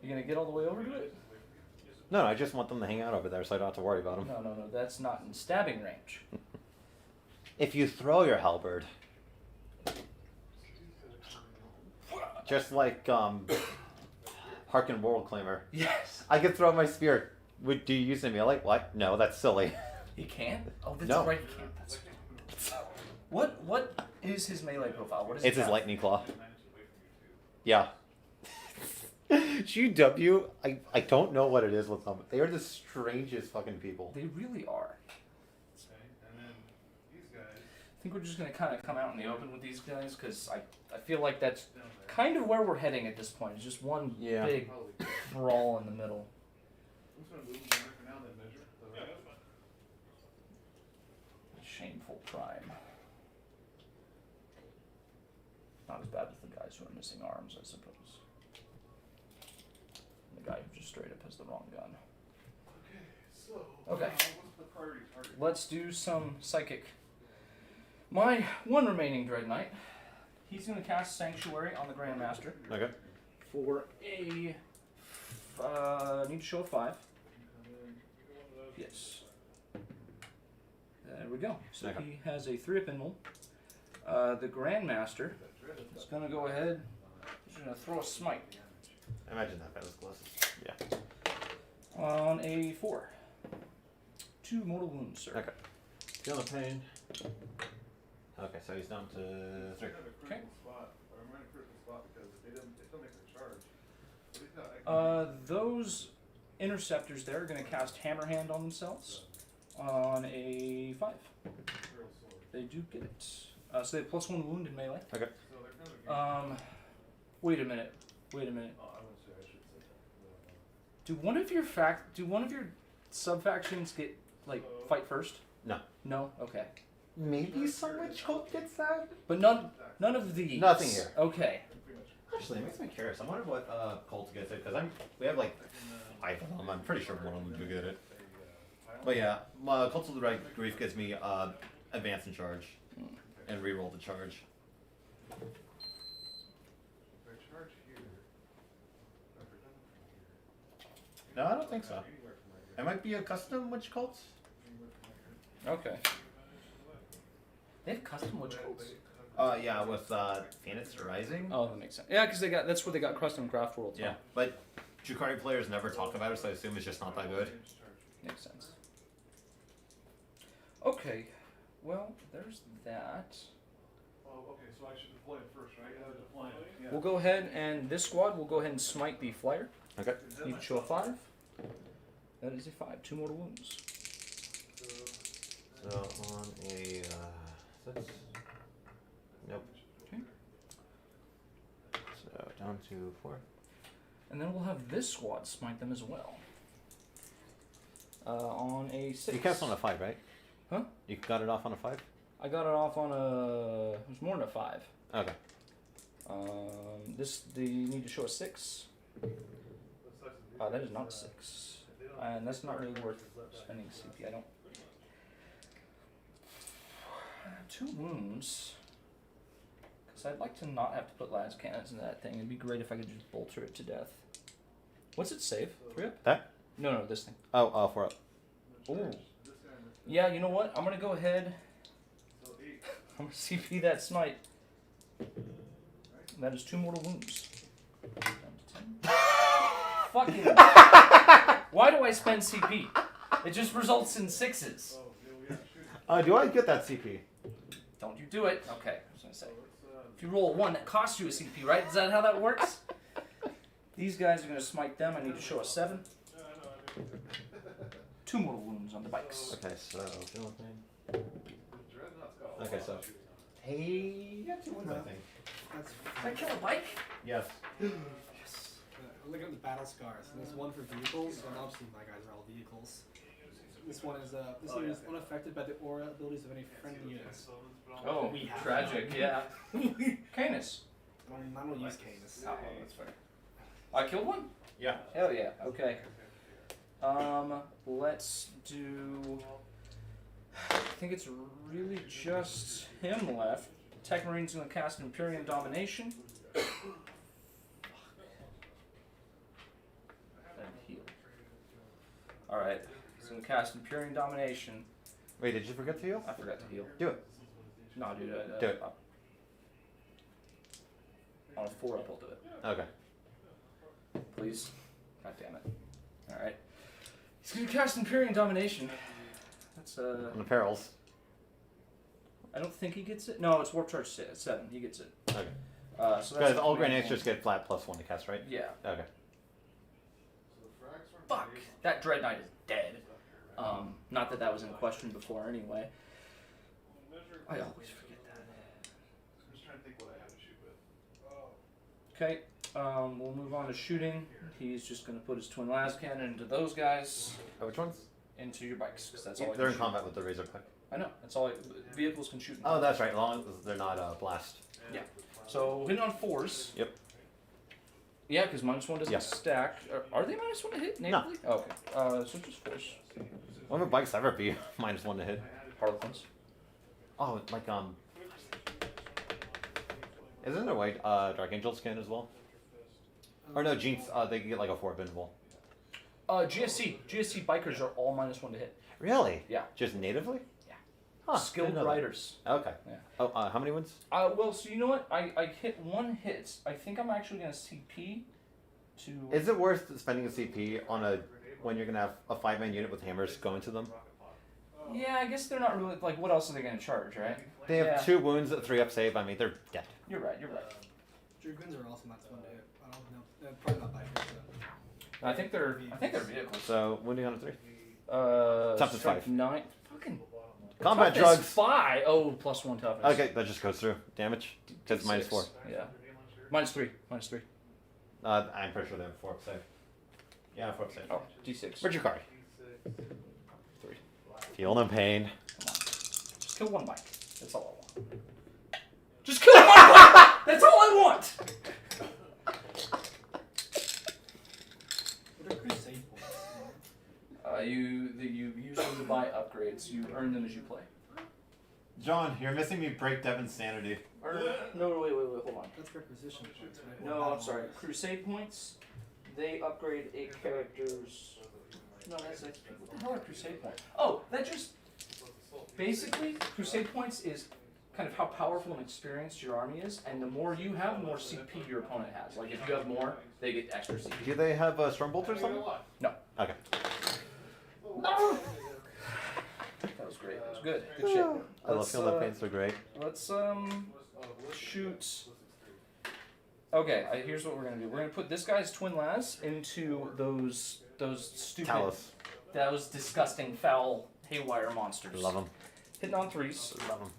You going to get all the way over to it? No, I just want them to hang out over there so I don't have to worry about them. No. That's not in stabbing range. If you throw your halberd, just like Harkin World Claimer, Yes. I could throw my spear. Do you use a melee? What? No, that's silly. He can't? Oh, that's No. right, he can't. That's What is his melee profile? What is It's his lightning claw. Yeah. GW, I don't know what it is with them. They are the strangest fucking people. They really are. I think we're just going to kind of come out in the open with these guys because I feel like that's kind of where we're heading at this point. It's just one Yeah. big brawl in the middle. Shameful crime. Not as bad as the guys who are missing arms, I suppose. The guy who just straight up has the wrong gun. Okay. Let's do some psychic. My one remaining Dread Knight, he's going to cast Sanctuary on the Grandmaster Okay. for a... need to show a 5. Yes. There we go. So Okay. he has a 3-up invul. The Grandmaster is going to go ahead. He's going to throw a smite Imagine that if I was closest. Yeah. on a 4. 2 mortal wounds, sir. Okay. Feeling pain. Okay, so he's down to 3. Okay. Those interceptors there are going to cast Hammerhand on themselves on a 5. They do get it. So they have +1 wound in melee. Okay. Wait a minute. Do one of your sub-factions get, like, fight first? No. No? Okay. Maybe someone Choke gets that? But none of these. Nothing here. Okay. Actually, it makes me curious. I wonder what Colt gets it, because we have like 5 of them. I'm pretty sure one of them do get it. But yeah, Cult of the Right Grief gives me advance and charge, and reroll the charge. No, I don't think so. It might be a custom witch cult. Okay. They have custom witch cults. Yeah, with Phoenix Rising. Oh, that makes sense. Yeah, because that's where they got custom craft worlds. Yeah, but Drukhari players never talk about it, so I assume it's just not that good. Makes sense. Okay, well, there's that. Oh, okay, so I should deploy it first, right? Deploy it. Yeah. We'll go ahead and this squad will go ahead and smite the flyer. Okay. Need to show a 5. That is a 5. 2 mortal wounds. So on a 6. Nope. Okay. So down to 4. And then we'll have this squad smite them as well. On a 6. You cast on a 5, right? Huh? You got it off on a 5? I got it off on a. It was more than a 5. Okay. They need to show a 6. That is not a 6. And that's not really worth spending CP. I don't. 2 wounds. Because I'd like to not have to put las cannons in that thing. It'd be great if I could just bolter it to death. What's it save? 3 up? That? No, this thing. Oh, 4 up. Ooh. Yeah, you know what? I'm gonna go ahead. I'm gonna CP that smite. That is 2 mortal wounds. Down to 10. Fucking. Why do I spend CP? It just results in 6s. Do I get that CP? Don't you do it. Okay, I was gonna say. If you roll a 1, that costs you a CP, right? Is that how that works? These guys are gonna smite them. I need to show a 7. 2 mortal wounds on the bikes. Okay, so okay, so hey, you got 2 wounds, I think. That's Did I kill a bike? Yes. yes. Look at the battle scars. There's one for vehicles, and obviously my guys are all vehicles. This one is this one is unaffected by the aura abilities of any friendly units. Oh, We have tragic, yeah. Canis. I don't use Canis. Oh, that's fair. I killed one? Yeah. Hell yeah, okay. Let's do... I think it's really just him left. Tech Marine's gonna cast Imperium Domination. And heal. Alright, he's gonna cast Imperium Domination. Wait, did you forget to heal? I forgot to heal. Do it. No, dude, Do it. On a 4 up, I'll do it. Okay. Please. God damn it. Alright. He's gonna cast Imperium Domination. That's On the perils. I don't think he gets it. No, it's Warp Charge 7. He gets it. Okay. So Guys, that's all command grenadiers point. get flat +1 to cast, right? Yeah. Okay. Fuck. That Dread Knight is dead. Not that that was in question before anyway. I always forget that. I'm just trying to think what I have to shoot with. Okay. We'll move on to shooting. He's just gonna put his twin las cannon into those guys. Oh, which ones? Into your bikes, because that's all. I They're can in shoot. combat with the razor pick. I know. That's all. Vehicles can shoot. Oh, that's right. Long as they're not blast. Yeah. So hitting on 4s. Yep. Yeah, because -1 doesn't Yeah. stack. Are they -1 to hit? No. Natively? Oh, okay. So just 4s. When would bikes ever be -1 to hit? Harlequins. Oh, like isn't there a white Dark Angel skin as well? Or no, Jinx. They get like a 4 bendable. GSC bikers are all -1 to hit. Really? Yeah. Just natively? Yeah. Huh, Skilled didn't know that. riders. Okay. Yeah. Oh, how many wins? Well, so you know what? I hit 1 hit. I think I'm actually gonna CP to. Is it worth spending a CP on when you're gonna have a 5-man unit with hammers going to them? Yeah, I guess they're not really like. What else are they gonna charge, right? They have Yeah. 2 wounds at 3 up save. I mean, they're dead. You're right. You're right. Dragoons are also not fun to hit. I don't know. They're probably not bikers. I think they're vehicles. So wounding on a 3. Toughness Strength 5. 9. Fucking. Combat toughness drugs. 5. Oh, +1 toughness. Okay, that just goes through damage. Because -4. Yeah. -3. -3. I'm pretty sure they have 4 up save. Yeah, 4 up save. Oh, D6. Where'd you carry? 3. Feel no pain. Come on. Just kill 1 bike. That's all I want. Just kill 1 bike! That's all I want! you use them to buy upgrades. You earn them as you play. John, you're missing me break Devin's sanity. Or, no, wait, hold on. That's requisition points, right? No, I'm sorry. Crusade points, they upgrade a character's... No, that's what the hell are Crusade points? Oh, that just... Basically, Crusade points is kind of how powerful and experienced your army is, and the more you have, the more CP your opponent has. Like, if you have more, they get extra CP. Do they have Stormbolt or something? No. Okay. That was great. That was good. Good shit. I love feeling that paints. They're great. Let's shoot. Okay, here's what we're gonna do. We're gonna put this guy's twin las into those stupid, Talus. those disgusting, foul, haywire monsters. Love them. Hitting on 3s. Love them.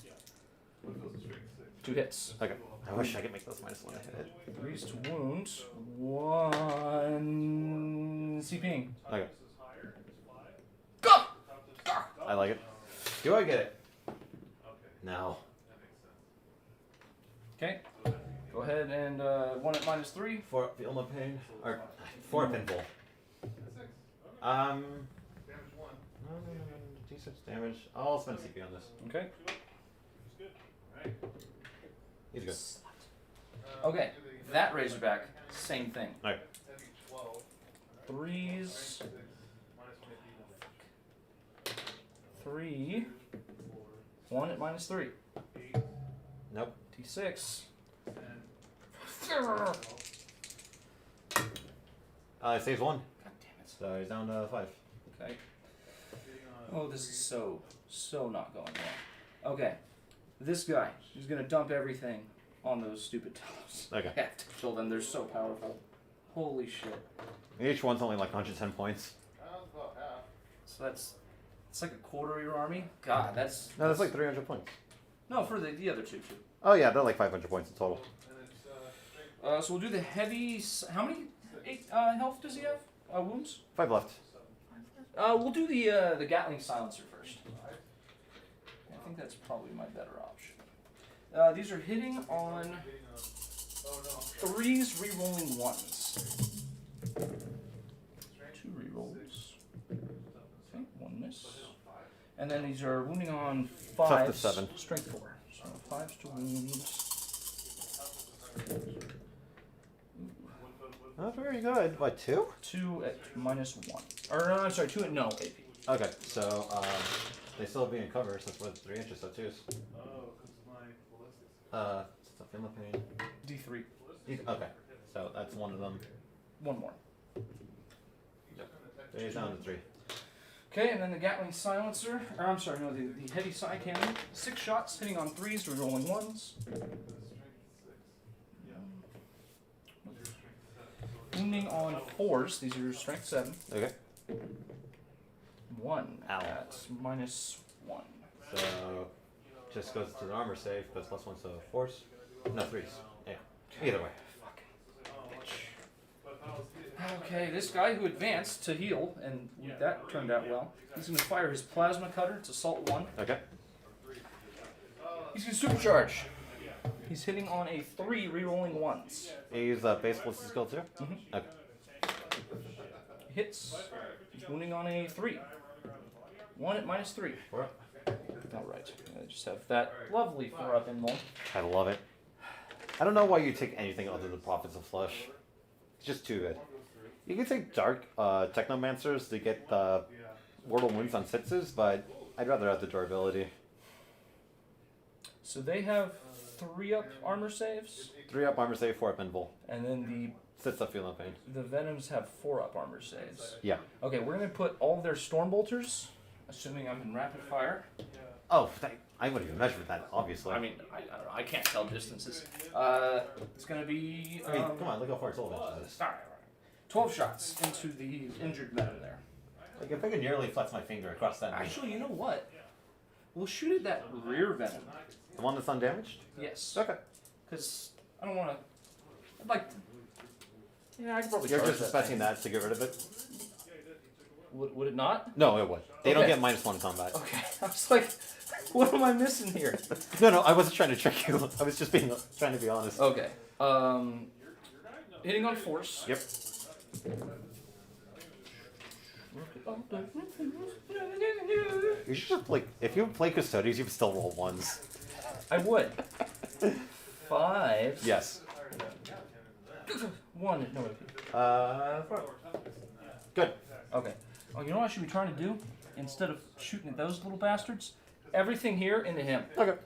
2 hits. Okay. I wish I could make those -1 to hit it. 3s to wound. 1 CPing. Okay. Go! I like it. Do I get it? No. Okay. Go ahead and 1 at -3. 4 feel no pain. Or 4 pinball. No, D6 damage. I'll spend CP on this. Okay. He's good. Okay. That Razorback, same thing. Alright. 3s. 3. 1 at -3. Nope. D6. It saves 1. God damn it. So he's down to 5. Okay. Oh, this is so not going well. Okay. This guy is going to dump everything on those stupid toes. Okay. I have to kill them. They're so powerful. Holy shit. Each one's only like 110 points. So it's like a quarter of your army? God, that's... No, that's like 300 points. No, for the other two, too. Oh yeah, they're like 500 points in total. So we'll do the heavy... How many health does he have? Wounds? 5 left. We'll do the Gatling silencer first. I think that's probably my better option. These are hitting on 3s, re-rolling 1s. 2 re-rolls. Okay, 1 miss. And then these are wounding on 5s. Tough to 7. Strength 4. So 5s to wounds. Not very good. What, 2? 2 at -1. Or, I'm sorry, 2 at no AP. Okay, so they still be in cover, so that's what 3 inches, so 2s. Stuff in the pain. D3. Okay, so that's one of them. 1 more. He's down to 3. Okay, and then the Gatling silencer. Or, I'm sorry, no, the heavy side cannon. 6 shots, hitting on 3s, re-rolling 1s. Wounding on 4s. These are strength 7. Okay. 1 Ow. at -1. So just goes to the armor save, but it's +1, so 4s. No, 3s. Yeah. Either way. Okay, this guy who advanced to heal, and that turned out well. He's going to fire his plasma cutter. It's assault 1. Okay. He's going to supercharge. He's hitting on a 3, re-rolling 1s. He's base plus skill 2? Mhm. Okay. Hits. He's wounding on a 3. 1 at -3. 4. Alright, I just have that lovely 4-up invul. I love it. I don't know why you take anything other than Prophets of Flesh. It's just too good. You can take Dark Technomancers to get the mortal wounds on 6s, but I'd rather have the durability. So they have 3-up armor saves, 3-up armor save, 4-up invul. and then Sits up feeling pain. the Venoms have 4-up armor saves. Yeah. Okay, we're going to put all of their Stormbolters, assuming I'm in rapid fire. Oh, I wouldn't even measure that, obviously. I mean, I don't know, I can't tell distances. It's going to be... I mean, come on, look how far it's all is. Alright, 12 shots into the injured Venom there. Like, if I could nearly flex my finger across that. Actually, you know what? We'll shoot at that rear Venom. The one that's undamaged? Yes. Okay. Because I don't want to... I'd like to... Yeah, I could probably You're charge just that expecting thing. that to get rid of it? Would it not? No, it would. They don't Okay. get -1 combat. Okay. I was like, what am I missing here? No, I wasn't trying to trick you. I was just trying to be honest. Okay. Hitting on force. Yep. You should just like if you play custodians, you would still roll ones. I would. 5. Yes. 1, no AP. 4. Good. Okay. Oh, you know what I should be trying to do? Instead of shooting at those little bastards, everything here into him. Okay.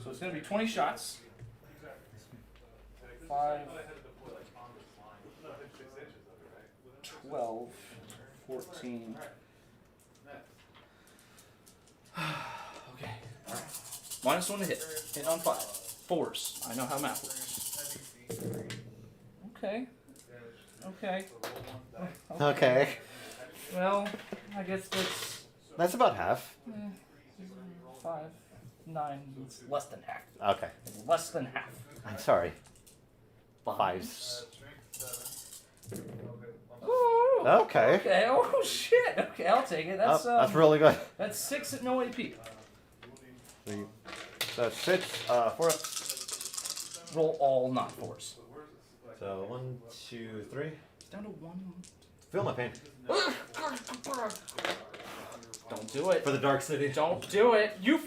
So it's going to be 20 shots. 5, 12, 14. Okay. Alright. -1 to hit. Hit on 5. 4s. I know how math works. Okay. Okay. Okay. Well, I guess That's about half. 5, 9. It's less than half. Okay. It's less than half. I'm sorry. 5s. Ooh. Okay. Okay. Oh shit. Okay, I'll take it. That's that's really good. That's 6 at no AP. 3. So 6. 4. Roll all not 4s. So 1, 2, 3. It's down to 1. Feel my pain. Don't do it. For the Dark City. Don't do it. You.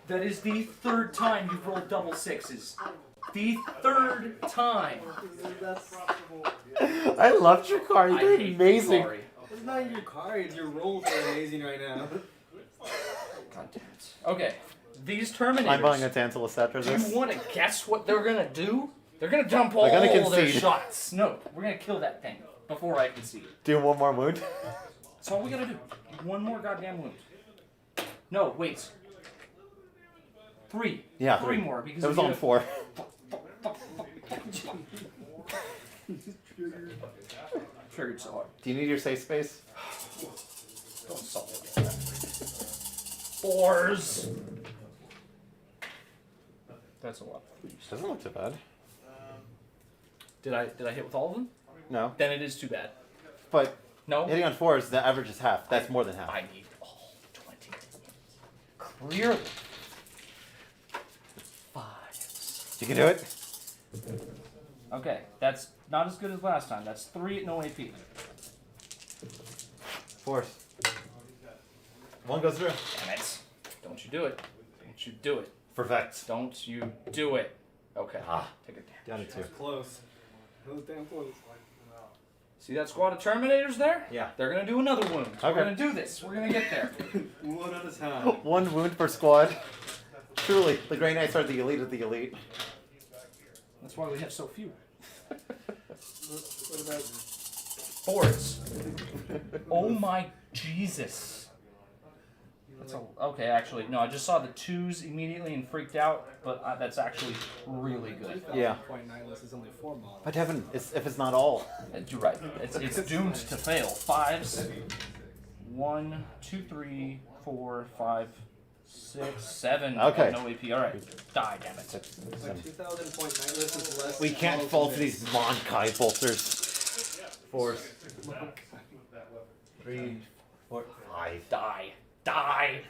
That is the 3rd time you've rolled double 6s. The 3rd time. I love Drukhari. I They're hate amazing. Drukhari. It's not your cards, your rolls are amazing right now. God damn it. Okay. These Terminators. I'm buying a Tantalus after Do this. you want to guess what they're gonna do? They're gonna dump all They're gonna their concede. shots. No, we're gonna kill that thing before I concede. Do one more wound. That's all we gotta do. One more goddamn wound. No, wait. 3. Yeah, 3 3 more because It was we on did 4. Triggered so hard. Do you need your safe space? Don't insult me like that. 4s. That's a lot. Doesn't look too bad. Did I hit with all of them? No. Then it is too bad. But No. hitting on 4s, the average is half. That's more than half. I need all 20. Clearly. 5s. You can do it? Okay, that's not as good as last time. That's 3 at no AP. 4s. 1 goes through. Damn it. Don't you do it. Don't you do it. Perfect. Don't you do it. Okay. Ah. Take a damn. Down to 2. Close. That was damn close. See that squad of Terminators there? Yeah. They're gonna do another wound. Okay. We're gonna do this. We're gonna get there. One at a time. 1 wound per squad. Truly, the Grey Knights are the elite of the elite. That's why we have so few. What about 4s. Oh my Jesus. That's okay, actually, no, I just saw the 2s immediately and freaked out, but that's actually really good. Yeah. 0.9 list is only 4 models. But Evan, if it's not all. You're right. It's doomed to fail. 5s. 1, 2, 3, 4, 5, 6, 7. Okay. No AP. All right. Die, damn it. 2000 0.9 list is less. We can't models fall than for these this. Monkai bolters. 4s. 3, 4, 5. Die. Die.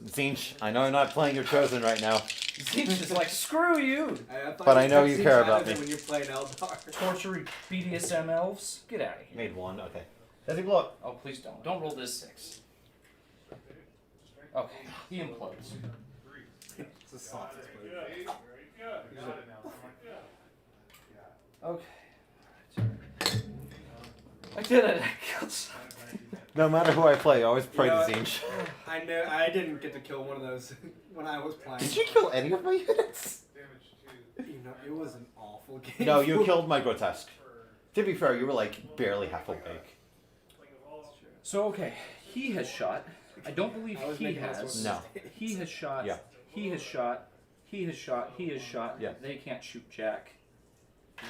Zinch, I know I'm not playing your chosen right now. Zinch is like, screw you. thought But I know kept you things care out of about it me. When you're playing Eldar. Torturing BDSM elves. Get out of here. Made 1, okay. Does he blow up? Oh, please don't. Don't roll this 6. Okay. He implodes. It's a soft Okay. I did it. I killed something. No matter who I play, I always pray You know to what? Zinch. I know. I didn't get to kill one of those when I was playing. Did you kill any of my units? You know, it was an awful game. No, you killed my grotesque. To be fair, you were like barely half awake. So, okay. He has shot. I don't believe I was he making all has. sorts of No. mistakes. He has shot. Yeah. He has shot. He has shot. He has shot. Yeah. They can't shoot Jack.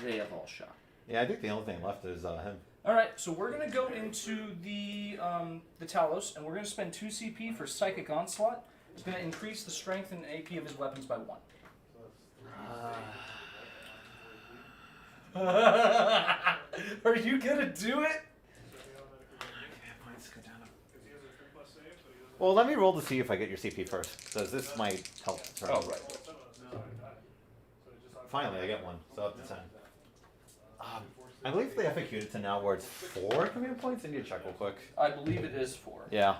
They have all shot. Yeah, I think the only thing left is him. All right, so we're gonna go into the Talos, and we're gonna spend 2 CP for Psychic Onslaught. It's gonna increase the strength and AP of his weapons by 1. Are you gonna do it? Well, let me roll to see if I get your CP first, because this might help. Oh, right. Finally, I get 1, so up to 10. I believe they FAQ'd it to now where it's 4 command points. I need to check real quick. I believe it is 4. Yeah,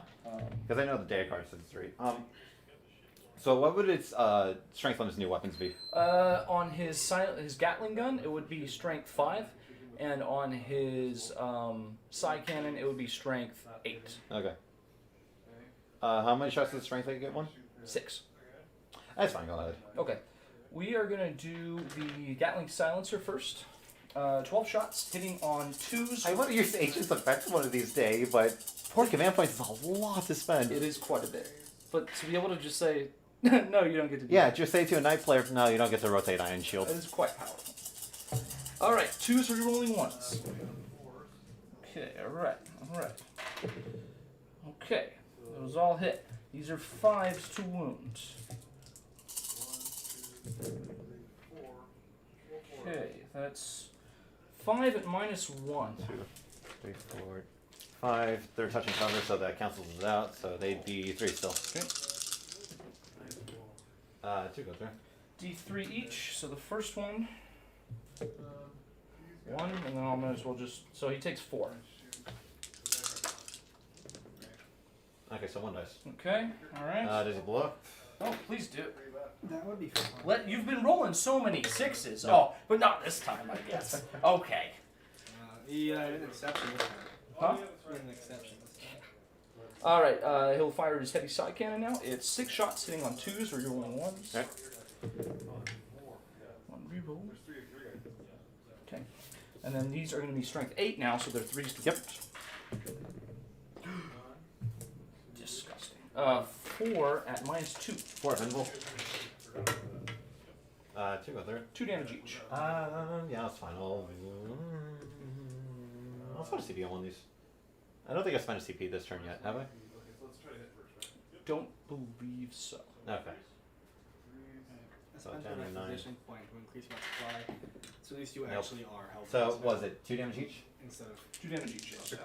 because I know the data card says 3. So what would its strength on his new weapons be? On his Gatling gun, it would be strength 5, and on his side cannon, it would be strength 8. Okay. How many shots does strength 8 get one? 6. That's fine. Go ahead. Okay. We are gonna do the Gatling silencer first. 12 shots, hitting on 2s. I want to use Agent's Effect one of these days, but 4 command points is a lot to spend. It is quite a bit. But to be able to just say, no, you don't get to do Yeah, that. just say to a knight player, no, you don't get to rotate Iron Shield. That is quite powerful. Alright, 2s are rolling 1s. Okay, alright. Okay, those all hit. These are 5s to wound. Okay, that's 5 at -1. 2, 3, 4, 5. They're touching cover, so that cancels it out. So they'd be 3 still. Okay. 2 goes there. D3 each, so the first one, 1, and then I'll might as well just, so he takes 4. Okay, so 1 dice. Okay, alright. Does he blow up? Oh, please do. That would be fun. You've been rolling so many 6s. No. Oh, but not this time, I guess. Okay. He had an exception this time. Huh? He had an exception this time. Alright, he'll fire his heavy side cannon now. It's 6 shots hitting on 2s, or you're rolling 1s. Okay. 1 reroll. Okay. And then these are going to be strength 8 now, so they're 3s to Yep. Disgusting. 4 at -2. 4 invincible. 2 go there. 2 damage each. Yeah, that's fine. I'll spend a CP on one of these. I don't think I spent a CP this turn yet, have I? Don't believe so. Okay. I So spent down the to 9. requisition point to increase my supply, so at least you Nope. actually are helping. So us was it 2 damage each? instead of 2 damage each, yes. 10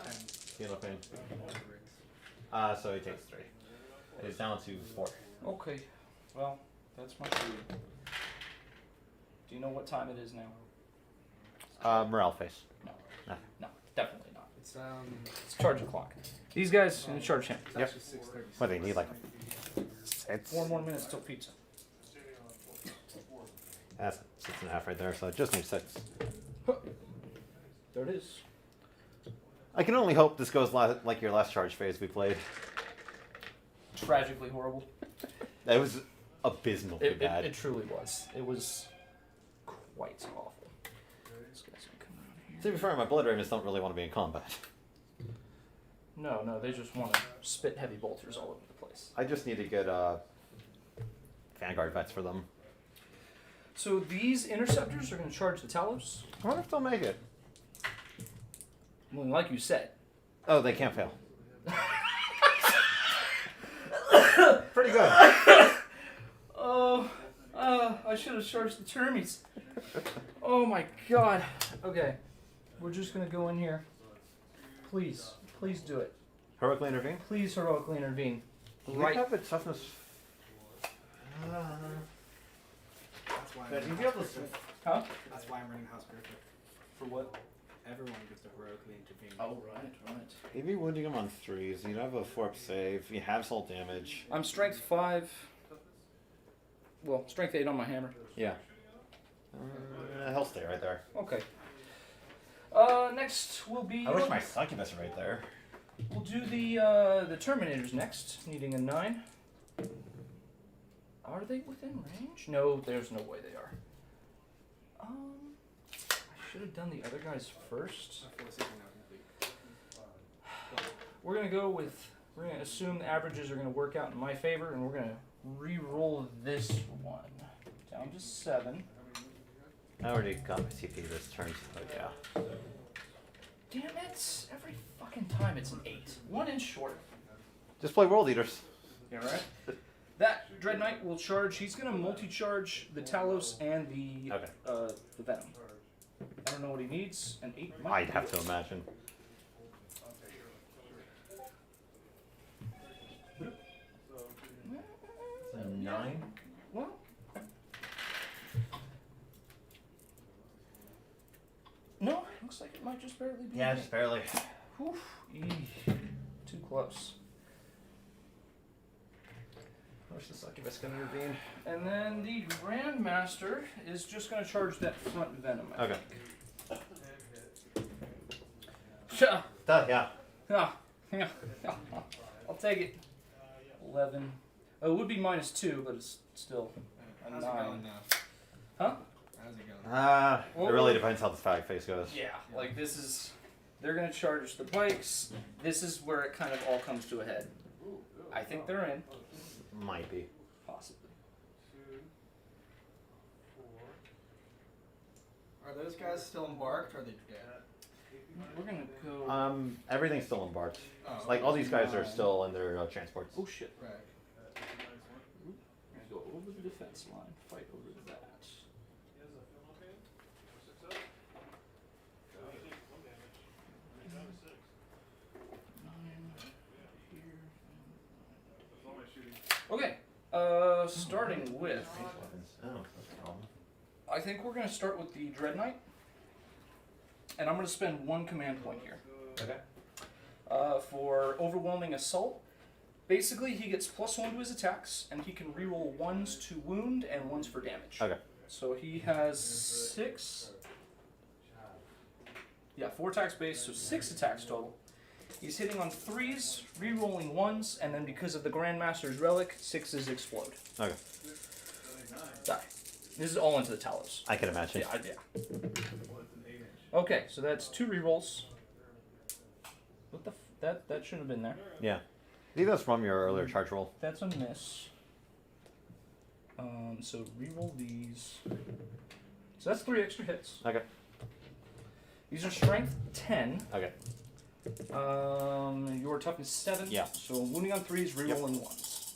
Heal up in. rings. So he takes 3. It is down to 4. Okay. Well, that's my food. Do you know what time it is now? Morale face. No. No. No, definitely not. It's It's charge the clock. These guys gonna charge him. it's Yep. actually 6:30. What do they need, like it's 4 more minutes till pizza. That's 6.5 right there, so it just needs 6. There it is. I can only hope this goes like your last charge phase we played. Tragically horrible. That was abysmally bad. It truly was. It was quite awful. These guys are coming out here. To be fair, my Blood Ravens don't really want to be in combat. No, they just want to spit heavy bolters all over the place. I just need to get Vanguard vets for them. So these interceptors are going to charge the Talos. I wonder if they'll make it. Well, like you said. Oh, they can't fail. Pretty good. I should have charged the termies. Oh my god. Okay. We're just going to go in here. Please do it. Heroically intervene. Please heroically intervene. Do Right. we have a toughness? That's why. Yeah, do you feel this? Huh? That's why I'm running House Griffith. For what? Everyone gets to heroically intervene. Oh, right. You'd be wounding him on 3s. You'd have a 4-up save. You have soul damage. I'm strength 5. Well, strength 8 on my hammer. Yeah. He'll stay right there. Okay. Next will be. I wish my succubus were right there. We'll do the Terminators next, needing a 9. Are they within range? No, there's no way they are. I should have done the other guys first. My forces are now complete. We're gonna assume the averages are gonna work out in my favor, and we're gonna re-roll this one down to 7. I already got my CP this turn, but yeah. Damn it! Every fucking time it's an 8. 1 inch short. Just play World Eaters. Yeah, right. That Dread Knight will charge. He's gonna multi-charge the Talos and the Venom. I don't know what he needs. An 8. I'd have to imagine. A 9? Well. No, looks like it It might just barely be. Yeah, just barely. Whew. Too close. Push the succubus gonna intervene. And then the Grandmaster is just going to charge that front venom. I Okay. think. Sure. Yeah. Yeah. I'll take it. 11. Oh, it would be -2, but it's still a How's 9. it going now? Huh? How's it going? It really depends how the fag face goes. Yeah, like this is. They're going to charge the bikes. This is where it kind of all comes to a head. I think they're in. Might be. Possibly. Are those guys still embarked or are they dead? We're going to go. Everything's still embarked. Oh, Like all these guys are still in their transports. Oh shit. right. We're going to go over the defense line, fight over that. Okay, starting with, Oh, that's a problem. I think we're going to start with the Dread Knight, and I'm going to spend 1 command point here. Okay. For Overwhelming Assault. Basically, he gets +1 to his attacks, and he can reroll 1s to wound and 1s for damage. Okay. So he has 6. Yeah, 4 attacks base, so 6 attacks total. He's hitting on 3s, re-rolling 1s, and then because of the Grandmaster's Relic, 6s explode. Okay. Die. This is all into the Talos. I can imagine. Yeah. Okay, so that's 2 re-rolls. What the that shouldn't have been there. Yeah. I think that's from your earlier charge roll. That's a miss. So re-roll these. So that's 3 extra hits. Okay. These are strength 10. Okay. Your toughness 7. Yeah. So wounding on 3s, re-rolling 1s.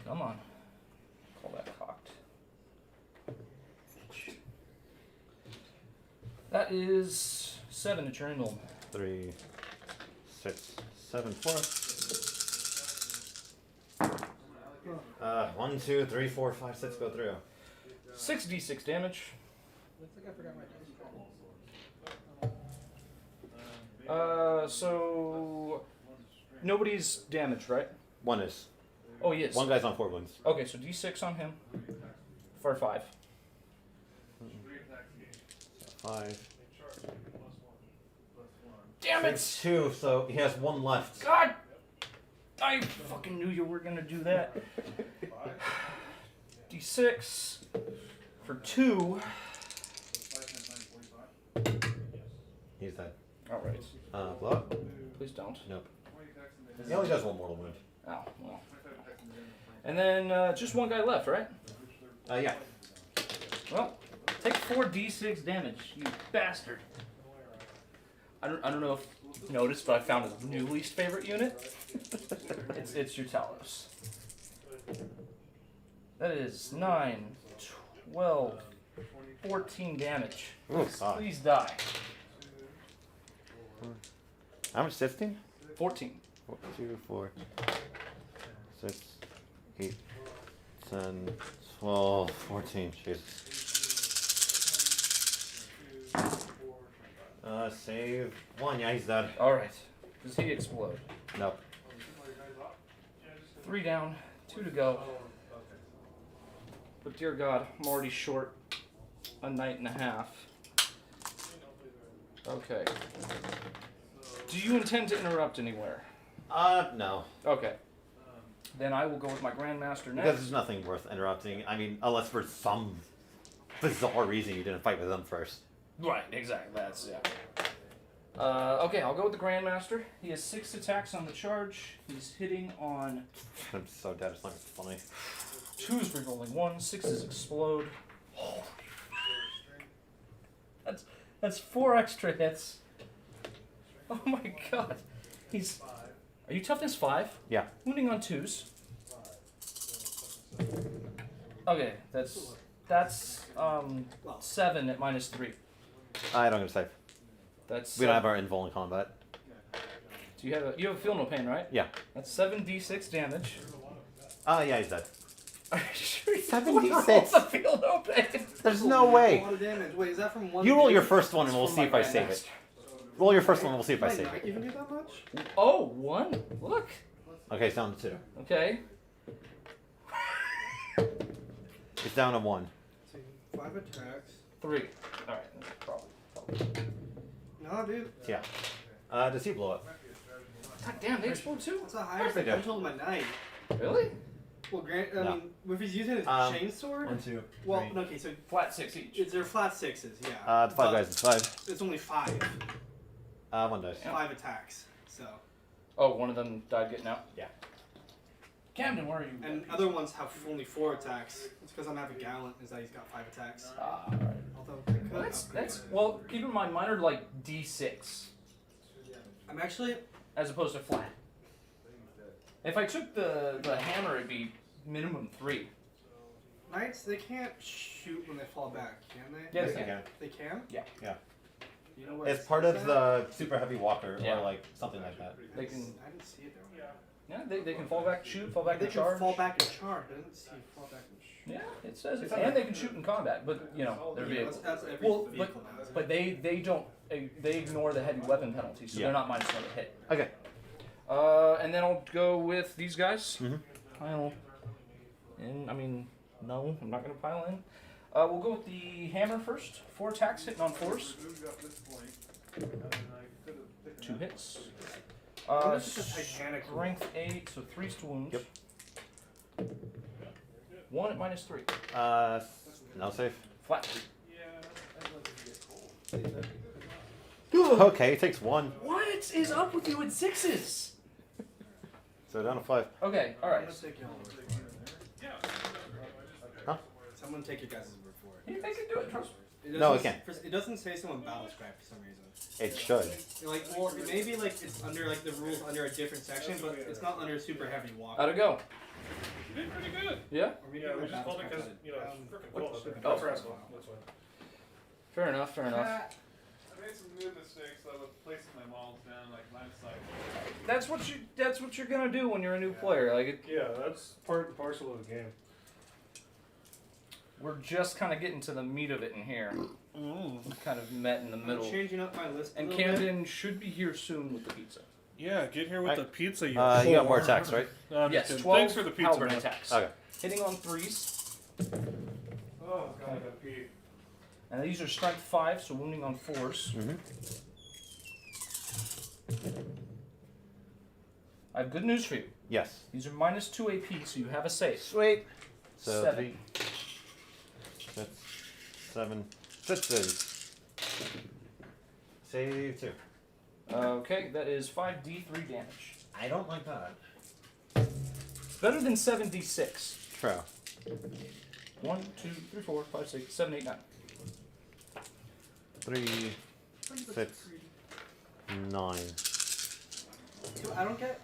Come on. Call that cocked. That is 7 at your end. 3, 6, 7, 4. 1, 2, 3, 4, 5, 6 go through. 6d6 damage. Looks like I forgot my dice. So nobody's damaged, right? 1 is. Oh, he is. One guy's on 4 wounds. Okay, so d6 on him for 5. 5. Damn it! 2, so he has 1 left. God! I fucking knew you were gonna do that. D6 for 2. He's dead. Alright. Blow up? Please don't. Nope. He only does 1 mortal wound. Oh, well. And then just 1 guy left, right? Yeah. Well, take 4 d6 damage, you bastard. I don't know if you noticed, but I found his new least favorite unit. It's your Talos. That is 9, 12, 14 damage. Ooh, God. Please die. How much? 16? 14. 2, 4, 6, 8, 10, 12, 14. Jesus. Save 1. Yeah, he's dead. Alright. Does he explode? Nope. 3 down, 2 to go. But dear God, I'm already short a night and a half. Okay. Do you intend to interrupt anywhere? No. Okay. Then I will go with my Grandmaster next. Because there's nothing worth interrupting. I mean, unless for some bizarre reason you didn't fight with them first. Right, exactly. That's, yeah. Okay, I'll go with the Grandmaster. He has 6 attacks on the charge. He's hitting on I'm so dead, it's not funny. 2s rerolling 1, 6s explode. That's 4 extra hits. Oh my God. He's... Are you toughness 5? Yeah. Wounding on 2s. Okay, that's 7 at -3. I don't get a save. That's We don't have our invul in combat. So you have feel no pain, right? Yeah. That's 7d6 damage. Yeah, he's dead. Are you sure 76. the field open. There's no A way. lot of damage. Wait, is that from one? You roll your big? first one and we'll From see my if I save grandmaster. it. Roll your first one and we'll see if I Might save not it. even do that much. Oh, 1. Look. Okay, it's down to 2. Okay. It's down to 1. So 5 attacks. 3. All right. Probably. No, dude. Yeah. Does he blow up? God damn, they explode too. That's a higher they do. potential than my knight. Really? Well, Grant. I No. mean, if he's using his Um, chainsword. 1, 2, Well, 3. okay, so Flat 6 each. they're flat 6s, yeah. The 5 But guys is 5. It's only 5. 1 dice. Yeah. 5 attacks. So, Oh, one of them died getting out. Yeah. Camden, where are you? and other ones have only 4 attacks. It's because I'm having Gallant, is that he's got 5 attacks. Ah, all right. Although I could Well, that's upgrade. well. Keep in mind, mine are like D6 I'm actually. as opposed to flat. If I took the hammer, it'd be minimum 3. Knights, they can't shoot when they fall back, can they? Yes, Yes, they you can. can. They can? Yeah. Yeah. You know what? It's it part says of that? the super heavy walker Yeah. or like something like that. They can. I didn't see it though. Yeah, they can fall back, shoot, fall back, They and can charge. fall back and charge. I didn't see fall back and shoot. Yeah, it says it. And they can shoot in combat, but you know they're Yeah, vehicles. that's every Well, vehicle now, isn't But they don't. They ignore the heavy weapon penalty, so Yeah. they're not minus another hit. Okay. And then I'll go with these guys. Mhm. Pile in. I mean, no, I'm not gonna pile in. We'll go with the hammer first. 4 attacks hitting on 4s. 2 hits. This is a Titanic Strength 8, so 3s to wounds. Yep. 1 at minus 3. No save. Flat. Okay, it takes 1. What is up with you at 6s? So down to 5. Okay, I'm alright. gonna take your word for it. Huh? Someone take your guys' word for it. They can do it, trust me. It No, it doesn't- can't. It doesn't say so on battle scrap for some reason. It should. Like, well, maybe like it's under like the rules under a different section, but it's not under super heavy walk. How'd it go? You did pretty good. Yeah? Or maybe Yeah, my we just battle called it scrap because, had you know, it. it's freaking cold. Oh. That's rascal. That's why. Fair enough, fair enough. I made some new mistakes though with placing my models down like line of sight. That's what you're gonna do when you're a new player. Like Yeah, that's part and parcel of the game. we're just kind of getting to the meat of it in here. Kind of met in the I'm middle. changing up my list. And a little bit. Camden should be here soon with the pizza. Yeah, get here with Right. the pizza. You You got more whore. attacks, right? No, I'm just Yes, kidding. 12 Thanks for the pizza, halberd man. attacks. Okay. Hitting on 3s. Oh god, I gotta pee. And these are strength 5, so wounding on 4s. Mm-hmm. I have good news for you. Yes. These are minus 2 AP, so you have a save. Sweet. So 7. 3, 6, 7, 6s. Save 2. Okay, that is 5d3 damage. I don't like that. Better than 7d6. True. 1, 2, 3, 4, 5, 6, 7, 8, 9. 3, 6, 9. I don't get.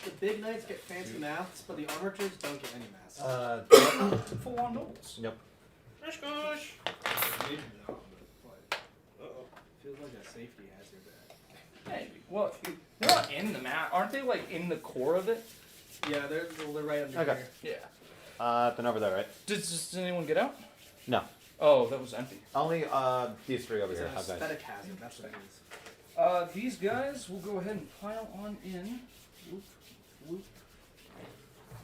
The big knights get fancy maths, but the armatures don't get any maths. Full on nobles. Yep. Gosh, gosh. Maybe not, but feels like a safety hazard. Maybe. Well, they're not in the map. Aren't they like in the core of it? Yeah, they're right under Okay. here. Yeah. Then over there, right? Does anyone get out? No. Oh, that was empty. Only these 3 over It's here an have guys. aesthetic hazard. That's what it is. These guys will go ahead and pile on in. Whoop, whoop.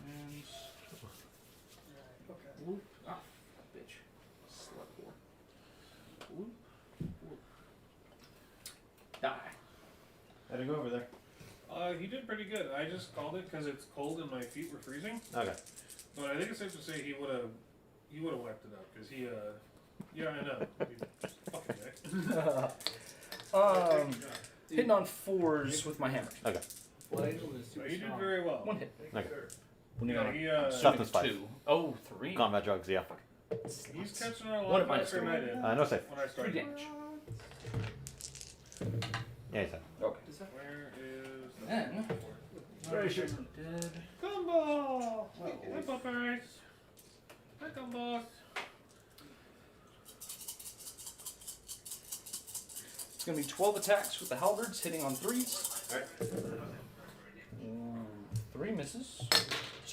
And whoop. Ah, bitch. Slut whore. Whoop, whoop. Die. How'd it go over there? He did pretty good. I just called it because it's cold and my feet were freezing. Okay. But I think it's safe to say he would have wiped it up because he yeah, I know. Fucking guy. Hitting on 4s with my hammer. Okay. Blood Angel is So super you did strong. very well. 1 hit. Okay. Wounding Yeah, on he Toughness 5. 2. Oh, 3. Combat drugs, yeah. he's catching on a One lot at minus faster than I 3. did No save. when I 3 started. damage. Yeah, he's dead. Okay. Where is the Then. Very sure. Dead. Gumbo? Hi, Buffers. Hi, Gumbo. It's going to be 12 attacks with the halberds, hitting on 3s. Alright. 3 misses.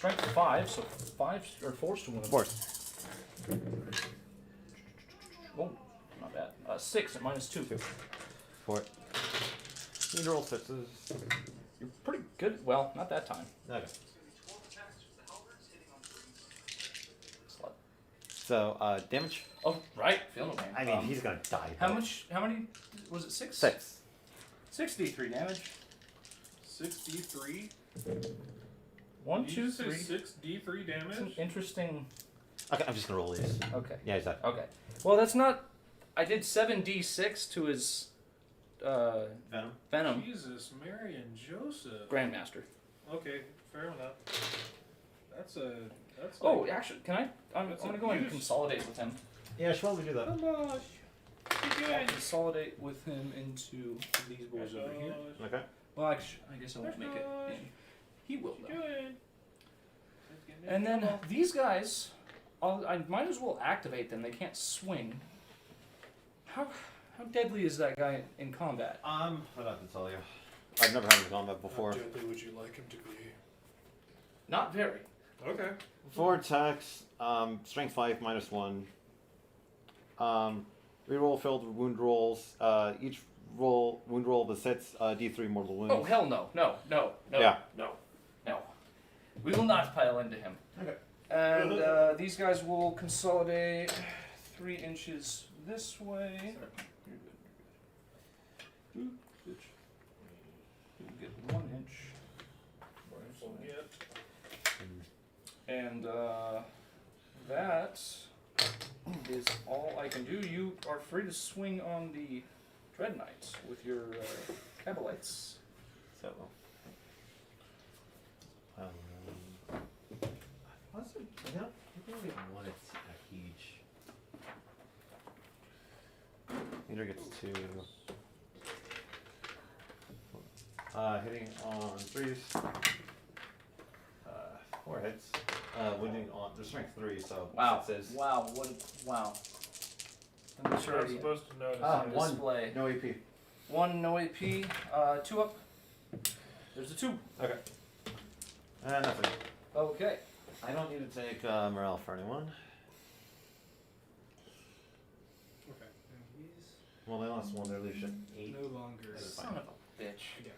strength 5, so 5 or 4s to wound. Force. Oh, not bad. 6 at -2. For it. Need to roll 6s. You're pretty good. Well, not that time. Okay. Slut. So, damage? Oh, right. Feel no pain. I mean, he's gonna die. How much? How many? Was it 6? 6. 63 damage. 6d3. 1, Did 2, you say 3. 6d3 It's an damage? interesting. Okay, I'm just gonna roll these. Okay. Yeah, he's dead. Okay. Well, that's not. I did 7d6 to his Venom? venom. Jesus, Mary and Joseph. Grandmaster. Okay, fair enough. That's Oh, like, actually, can I? I'm That's gonna a go and huge- consolidate with him. Yeah, should probably do that. I'll consolidate with him into these boys over here. Okay. Well, actually, I guess I won't make it in. He will though. And then these guys, I might as well activate them. They can't swing. How deadly is that guy in combat? I'd have to tell you. I've never had him in combat before. How deadly would you like him to be? Not very. Okay. 4 attacks, strength 5 -1. Reroll failed wound rolls. Each wound roll that sets D3 mortal wounds. Oh hell no! No! Yeah. No! We will not pile into him. Okay. And these guys will consolidate 3 inches this way. You're good. You get 1 inch. And that is all I can do. You are free to swing on the Dread Knights with your Cabalites. So. What's it? I don't get 1 attack each. Leader gets 2. Hitting on 3s. 4 hits. Wounding on. There's strength 3, so. Wow. It says. Wow. Wow. The I'm maturity supposed to notice. on one. display. No AP. 1 no AP. 2 up. There's a 2. Okay. And nothing. Okay. I don't need to take morale for anyone. Okay. And he's Well, they lost 1. Their leadership 8. no longer. That's fine. Son of a bitch. Yeah.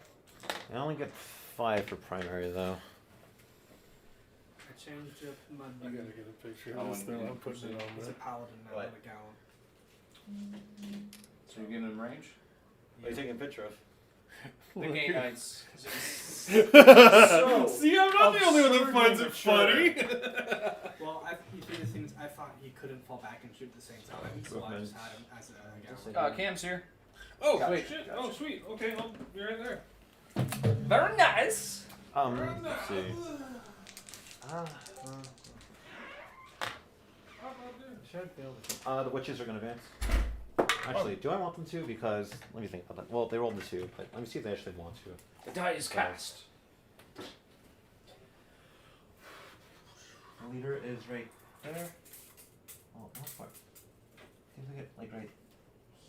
I only get 5 for primary though. I changed up my. I gotta get a picture Oh, of this and- though. I'm putting it on He's a there. paladin now, What? not a gallant. So you're giving him range? What are you taking a picture of? The Gay Knights. See, I'm not the only one that finds it funny. Well, you see, the thing is, I thought he couldn't fall back and shoot at the same time, so I just had him as a gallant. Cam's here. Oh, Gotcha. wait, shit. Oh, sweet. Okay, I'll be right there. Very nice. Let's see. The witches are going to advance. Actually, do I want them to? Because, let me think about that. Well, they rolled the 2, but let me see if they actually want to. The die is cast. The leader is right there. Oh, not far. Seems like it, like right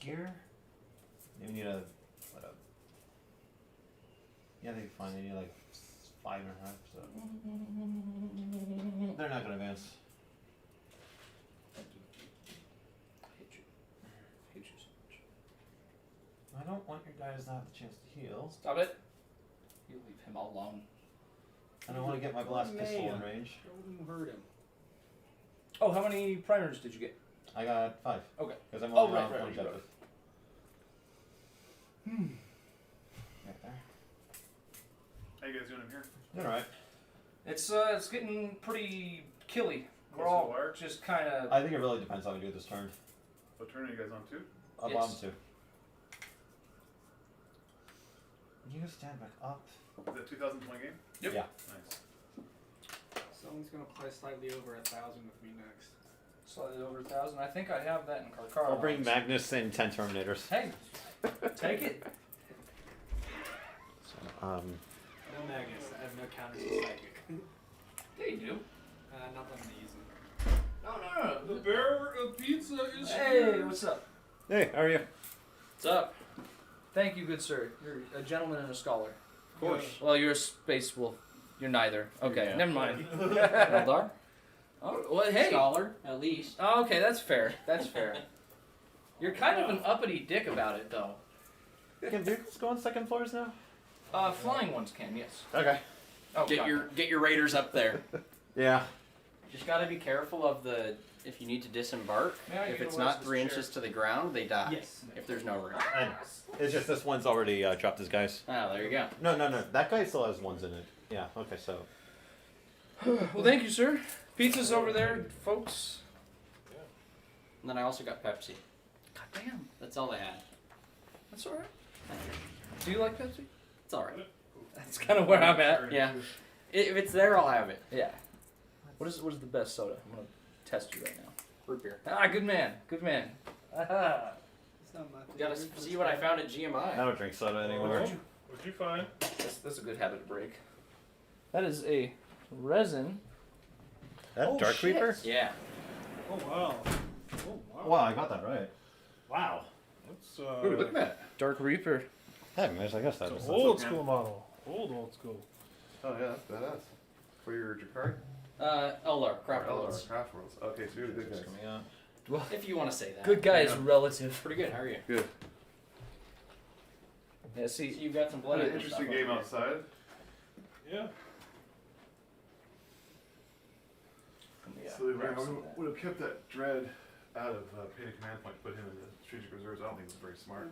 here. Maybe we need a, yeah, they'd be fine. They need like 5.5, so. They're not going to advance. I don't want your guys to have the chance to heal. Stop it. You leave him alone. I don't want to get my blast pistol in range. Don't hurt him. Oh, how many primers did you get? I got 5. Okay. Because I'm Oh, only right, on right, one right, objective. Right there. How you guys doing in here? You're alright. It's getting pretty killy. We're Close to all the wire? just kind of. I think it really depends how we do this turn. What turn are you guys on to? A Yes. bomb 2. You can stand back up. Is that 2,000 point game? Yep. Yeah. Nice. Someone's gonna play slightly over 1,000 with me next. Slightly over 1,000. I think I have that in Karkar. I'll bring Magnus and 10 Terminators. Hey, take it. So, No Magnus, I have no counters to psychic. Yeah, you do. Not that I'm using. No. The bearer of pizza is Hey, here. what's up? hey, how are you? What's up? Thank you, good sir. You're a gentleman and a scholar. Of course. Well, you're a space wolf You're neither. Okay, Yeah. never mind. Eldar? Oh, well, hey. Scholar, at least. Oh, okay, that's fair. That's fair. You're kind of an uppity dick about it, though. Can vehicles go on second floors now? Flying ones can, yes. Okay. Oh, Get God. your raiders up there. Yeah. Just gotta be careful of the if you need to disembark. Yeah, you If can it's watch not this 3 chair. inches to the ground, they die. Yes. If there's no room. And it's just this one's already dropped his guys. Oh, there you go. No. That guy still has ones in it. Yeah. Okay. So. Well, thank you, sir. Pizza's over there, folks. And then I also got Pepsi. God damn. That's all they had. That's alright. Do you like Pepsi? It's alright. That's kind of where I'm at. Yeah. If it's there, I'll have it. Yeah. What is the best soda? I'm gonna test you right now. Root beer. Ah, good man. Good man. Ah. It's not my You gotta favorite, but see it's what I fine. found at GMI. I don't drink soda anymore. What'd you find? That's a good habit to break. That is a resin. That Oh, Dark shit. Reaper? Yeah. Oh wow. Oh wow. Wow, I got that right. Wow. That's Ooh, look at that. Dark Reaper. Hey, I guess that it's was an old school model. Old school. Oh yeah, that's badass. For your Drukhari? Eldar. Craft Or Worlds. Craft Worlds. Okay, so you're the good guys. coming out. If you want to say that. Good guy is Yeah. relative. Pretty good. How are you? Good. Yeah, So see. you've got some What bloody an interesting game outside. Yeah. So we would have kept that dread out of Paid Command Point, put him in the strategic reserves. I don't think it's very smart.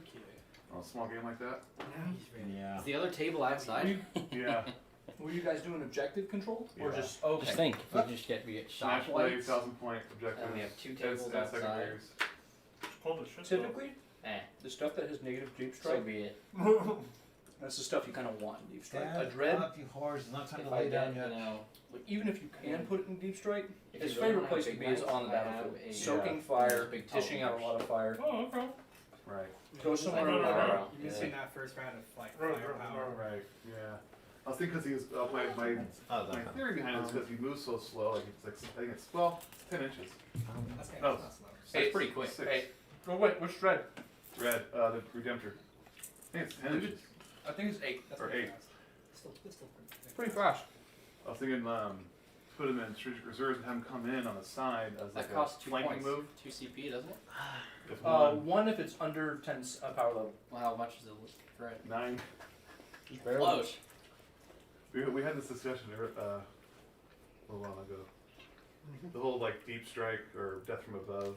On a small game like that. Now he's ready. Yeah. Is the other table outside? Yeah. Were you guys doing objective control or Yeah. just okay? Just think. If we just get shot Smash play, lights. 1,000-point objectives. And we have 2 and tables outside. secondaries. Pulled the shit. Typically, Eh. the stuff that has negative deep So strike, be it. that's the stuff you kind of want in deep strike. Dad, A dread, up, you whores. It's not time If to I lay down get, yet. like, even if you can put it in deep strike, If his you really favorite wanna place have to big be is nights, on the I have battlefield, a, soaking yeah, fire, big dishing towel out a lot of fire. Oh, okay. Right. Go somewhere I know, around. right. You're missing that first round of like Right, firepower. Right. Yeah. I was thinking because he was my Oh, my that theory behind it is because he moves so slow. Like it's like I think it's 10 inches. That's kind No. of not slow. That's pretty quick. 6. Hey, oh wait, which dread? Red, the Redemptor. I think it's 10 inches. I think it's 8. That's Or pretty 8. fast. It's still It's pretty fast. I was thinking put him in strategic reserves and have him come in on the side as like That costs a 2 flanking points. move. 2 CP, doesn't it? If One if it's under 10 power level. Well, how much is the thread? 9. Just barely. Close. We had this discussion a little while ago. The whole like deep strike or death from above.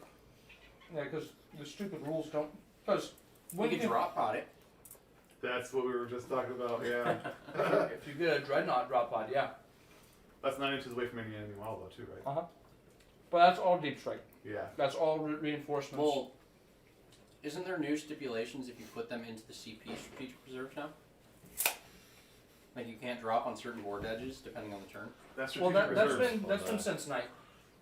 Yeah, because the stupid rules don't. Because We could drop pod it. That's what we were just talking about. Yeah. if you get a dreadnought drop pod, yeah. That's 9 inches away from any enemy model though too, right? But that's all deep strike. Yeah. That's all reinforcements. Well, isn't there new stipulations if you put them into the CP strategic reserves now? Like you can't drop on certain board edges depending on the turn. That's well, strategic that's reserves. been since night.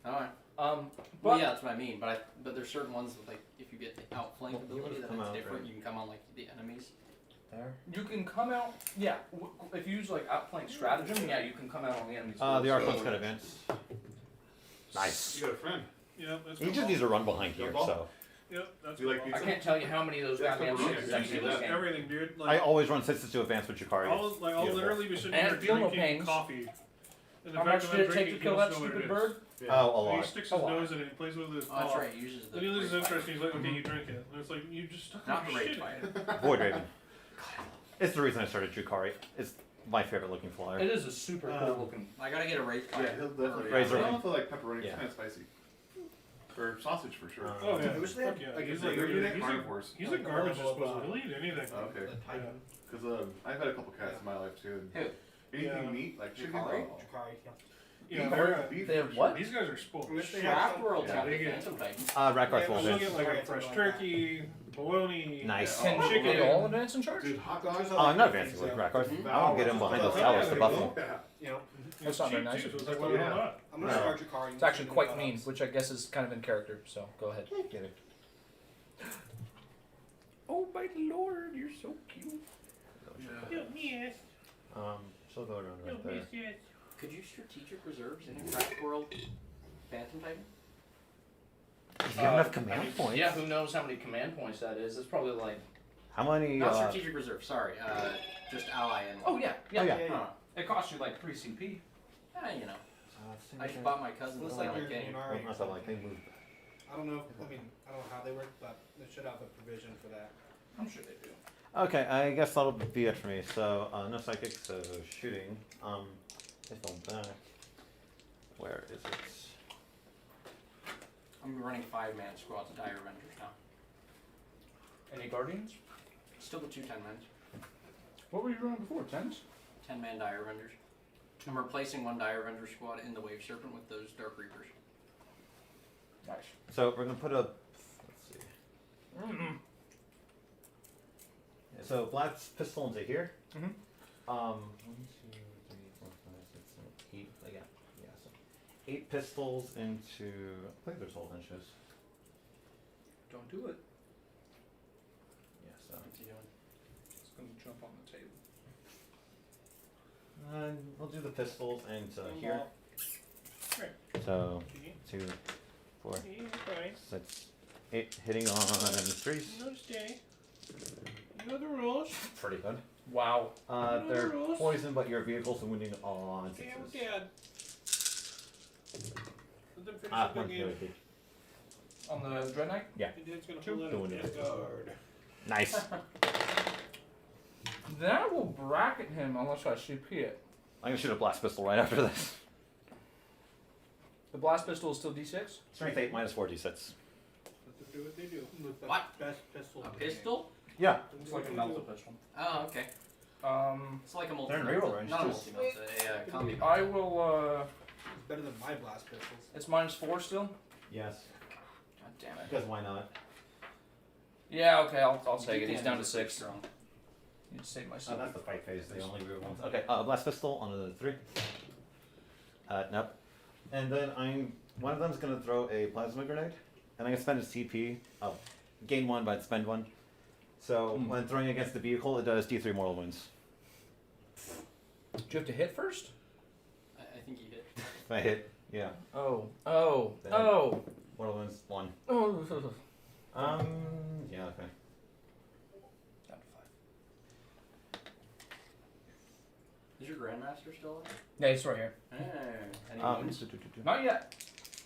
Alright. But Well, yeah, that's what I mean. But there's certain ones that, like if you get the outflank Well, you ability, would've that come it's out, different. right? You can come on like the enemies. There. you can come out. Yeah, if you use like outflank stratagem, yeah, you can come out on the enemy's. The board. Archon's kind of advanced. Nice. You got a friend. Yeah, that's He good just ball. needs to run behind here, Good so. Yep, that's You good like ball. I can't tell you how many of those That's goddamn the sixes rule. I've seen in Just this game. everything, dude. I Like, always run sixes to advance with Drukhari. I'll Beautiful. literally be sitting And here feel no drinking pains. coffee. And the How fact much that did I'm it take drinking, to kill he that doesn't know what stupid it is. bird? Oh, a And he lot. sticks A his lot. nose in it, he plays with his Oh, that's paw. right. He uses the. Then he loses great interest, fighter. and he's like, okay, you drink it. And it's like, you just stuck Not your great shit. fighter. Void Raven. It's the reason I started Drukhari. It's my favorite looking flyer. It is a super cool looking. I gotta get a raid Yeah, fighter. he'll definitely. Razor I wing. don't feel like pepperoni. Yeah. It's kind of spicy. Or sausage for sure. Oh, yeah. Who's Fuck that? yeah. Like He's it's like, like he's carnivores. a garbage disposal. He'll eat anything. Oh, okay. The Titan. Because I've had a couple cats in my life too. Who? Anything Yeah. meat like chicken. Drukhari? Oh. Drukhari, yeah. Yeah, Beef, they're, beef They have for what? sure. these guys are spoiled. Unless they shit. Craft World Yeah, have they the get- Phantom Titan. Rackard Yeah, full You'll advance. get like a Right, fresh something like turkey, bologna. Nice. Yeah. Can chicken. they all advance in charge? Dude, hot dogs. Oh, I'm not advancing with Rackard. I want to get him behind those towers to buff him. Yeah. You know, That's not very nice. Too, so it's like, why not? I'm gonna No. start Drukhari. It's actually quite mean, which I guess is kind of in character. So go ahead. Get it. Oh my lord, you're so cute. She'll go around right there. Could you strategic reserves in a Craft World Phantom Titan? He's got enough command points. Yeah, who knows how many command points that is? It's probably like. How many? Not strategic reserve. Sorry. Just ally and. Oh yeah, yeah. Oh, yeah. Yeah, yeah. Huh. It costs you like 3 CP. Yeah, you know. I just bought my cousin Looks the like Sonic you're game. Well, Yunari. that's not like they moved. I don't know. I mean, I don't know how they work, but they should have a provision for that. I'm sure they do. Okay, I guess that'll be it for me. So no psychic, so shooting. Pistol back. Where is it? I'm running 5-man squads of Dire Avengers now. Any Guardians? Still the 2 10-men. What were you running before? 10s? 10-man Dire Avengers. I'm replacing one Dire Avenger squad in the Wave Serpent with those Dark Reapers. Nice. So we're gonna put a. Let's see. Yeah, so Black's pistol into here. Mhm. 1, 2, 3, 4, 5, 6, 7, 8. Yeah, so 8 pistols into. I think there's whole inches. Don't do it. Yeah, so. What's he doing? It's going to jump on the table. And we'll do the pistols into here. Right. So 2, 4, 6, 8 hitting on 3s. No, Danny. You know the rules. Pretty good. Wow. They're poison, but your vehicles are wounding on 6s. Damn, Dad. Let them finish the One game. good. On the Dread Knight? Your dad's gonna pull out Doing a it. death guard. Nice. That will bracket him unless I CP it. I'm gonna shoot a blast pistol right after this. The blast pistol is still D6? Strength 8 minus 4d6. Let them do what they do. With the What? best pistol. A in the game. pistol? Yeah. It's like a melta pistol. Oh, okay. It's like a multi. They're in reroll range, Not a too. multi, a combi. I will, It's better than my blast pistols. it's -4 still? Yes. God damn it. Because why not? Yeah, okay, I'll take it. You He's can't down do to it 6. strong. Need to save Oh, myself. that's the fight phase, the only real ones. Okay, blast pistol on the 3. Nope. And then one of them's gonna throw a plasma grenade, and I'm gonna spend a CP. Oh, gain 1, but spend 1. So when throwing against the vehicle, it does D3 mortal wounds. Do you have to hit first? I think he hit. If I hit, yeah, Oh. Then- Oh. mortal wounds 1. Oh. Yeah, okay. Down to 5. Is your Grandmaster still on? Yeah, he's right here. Any Um, wounds? Not yet.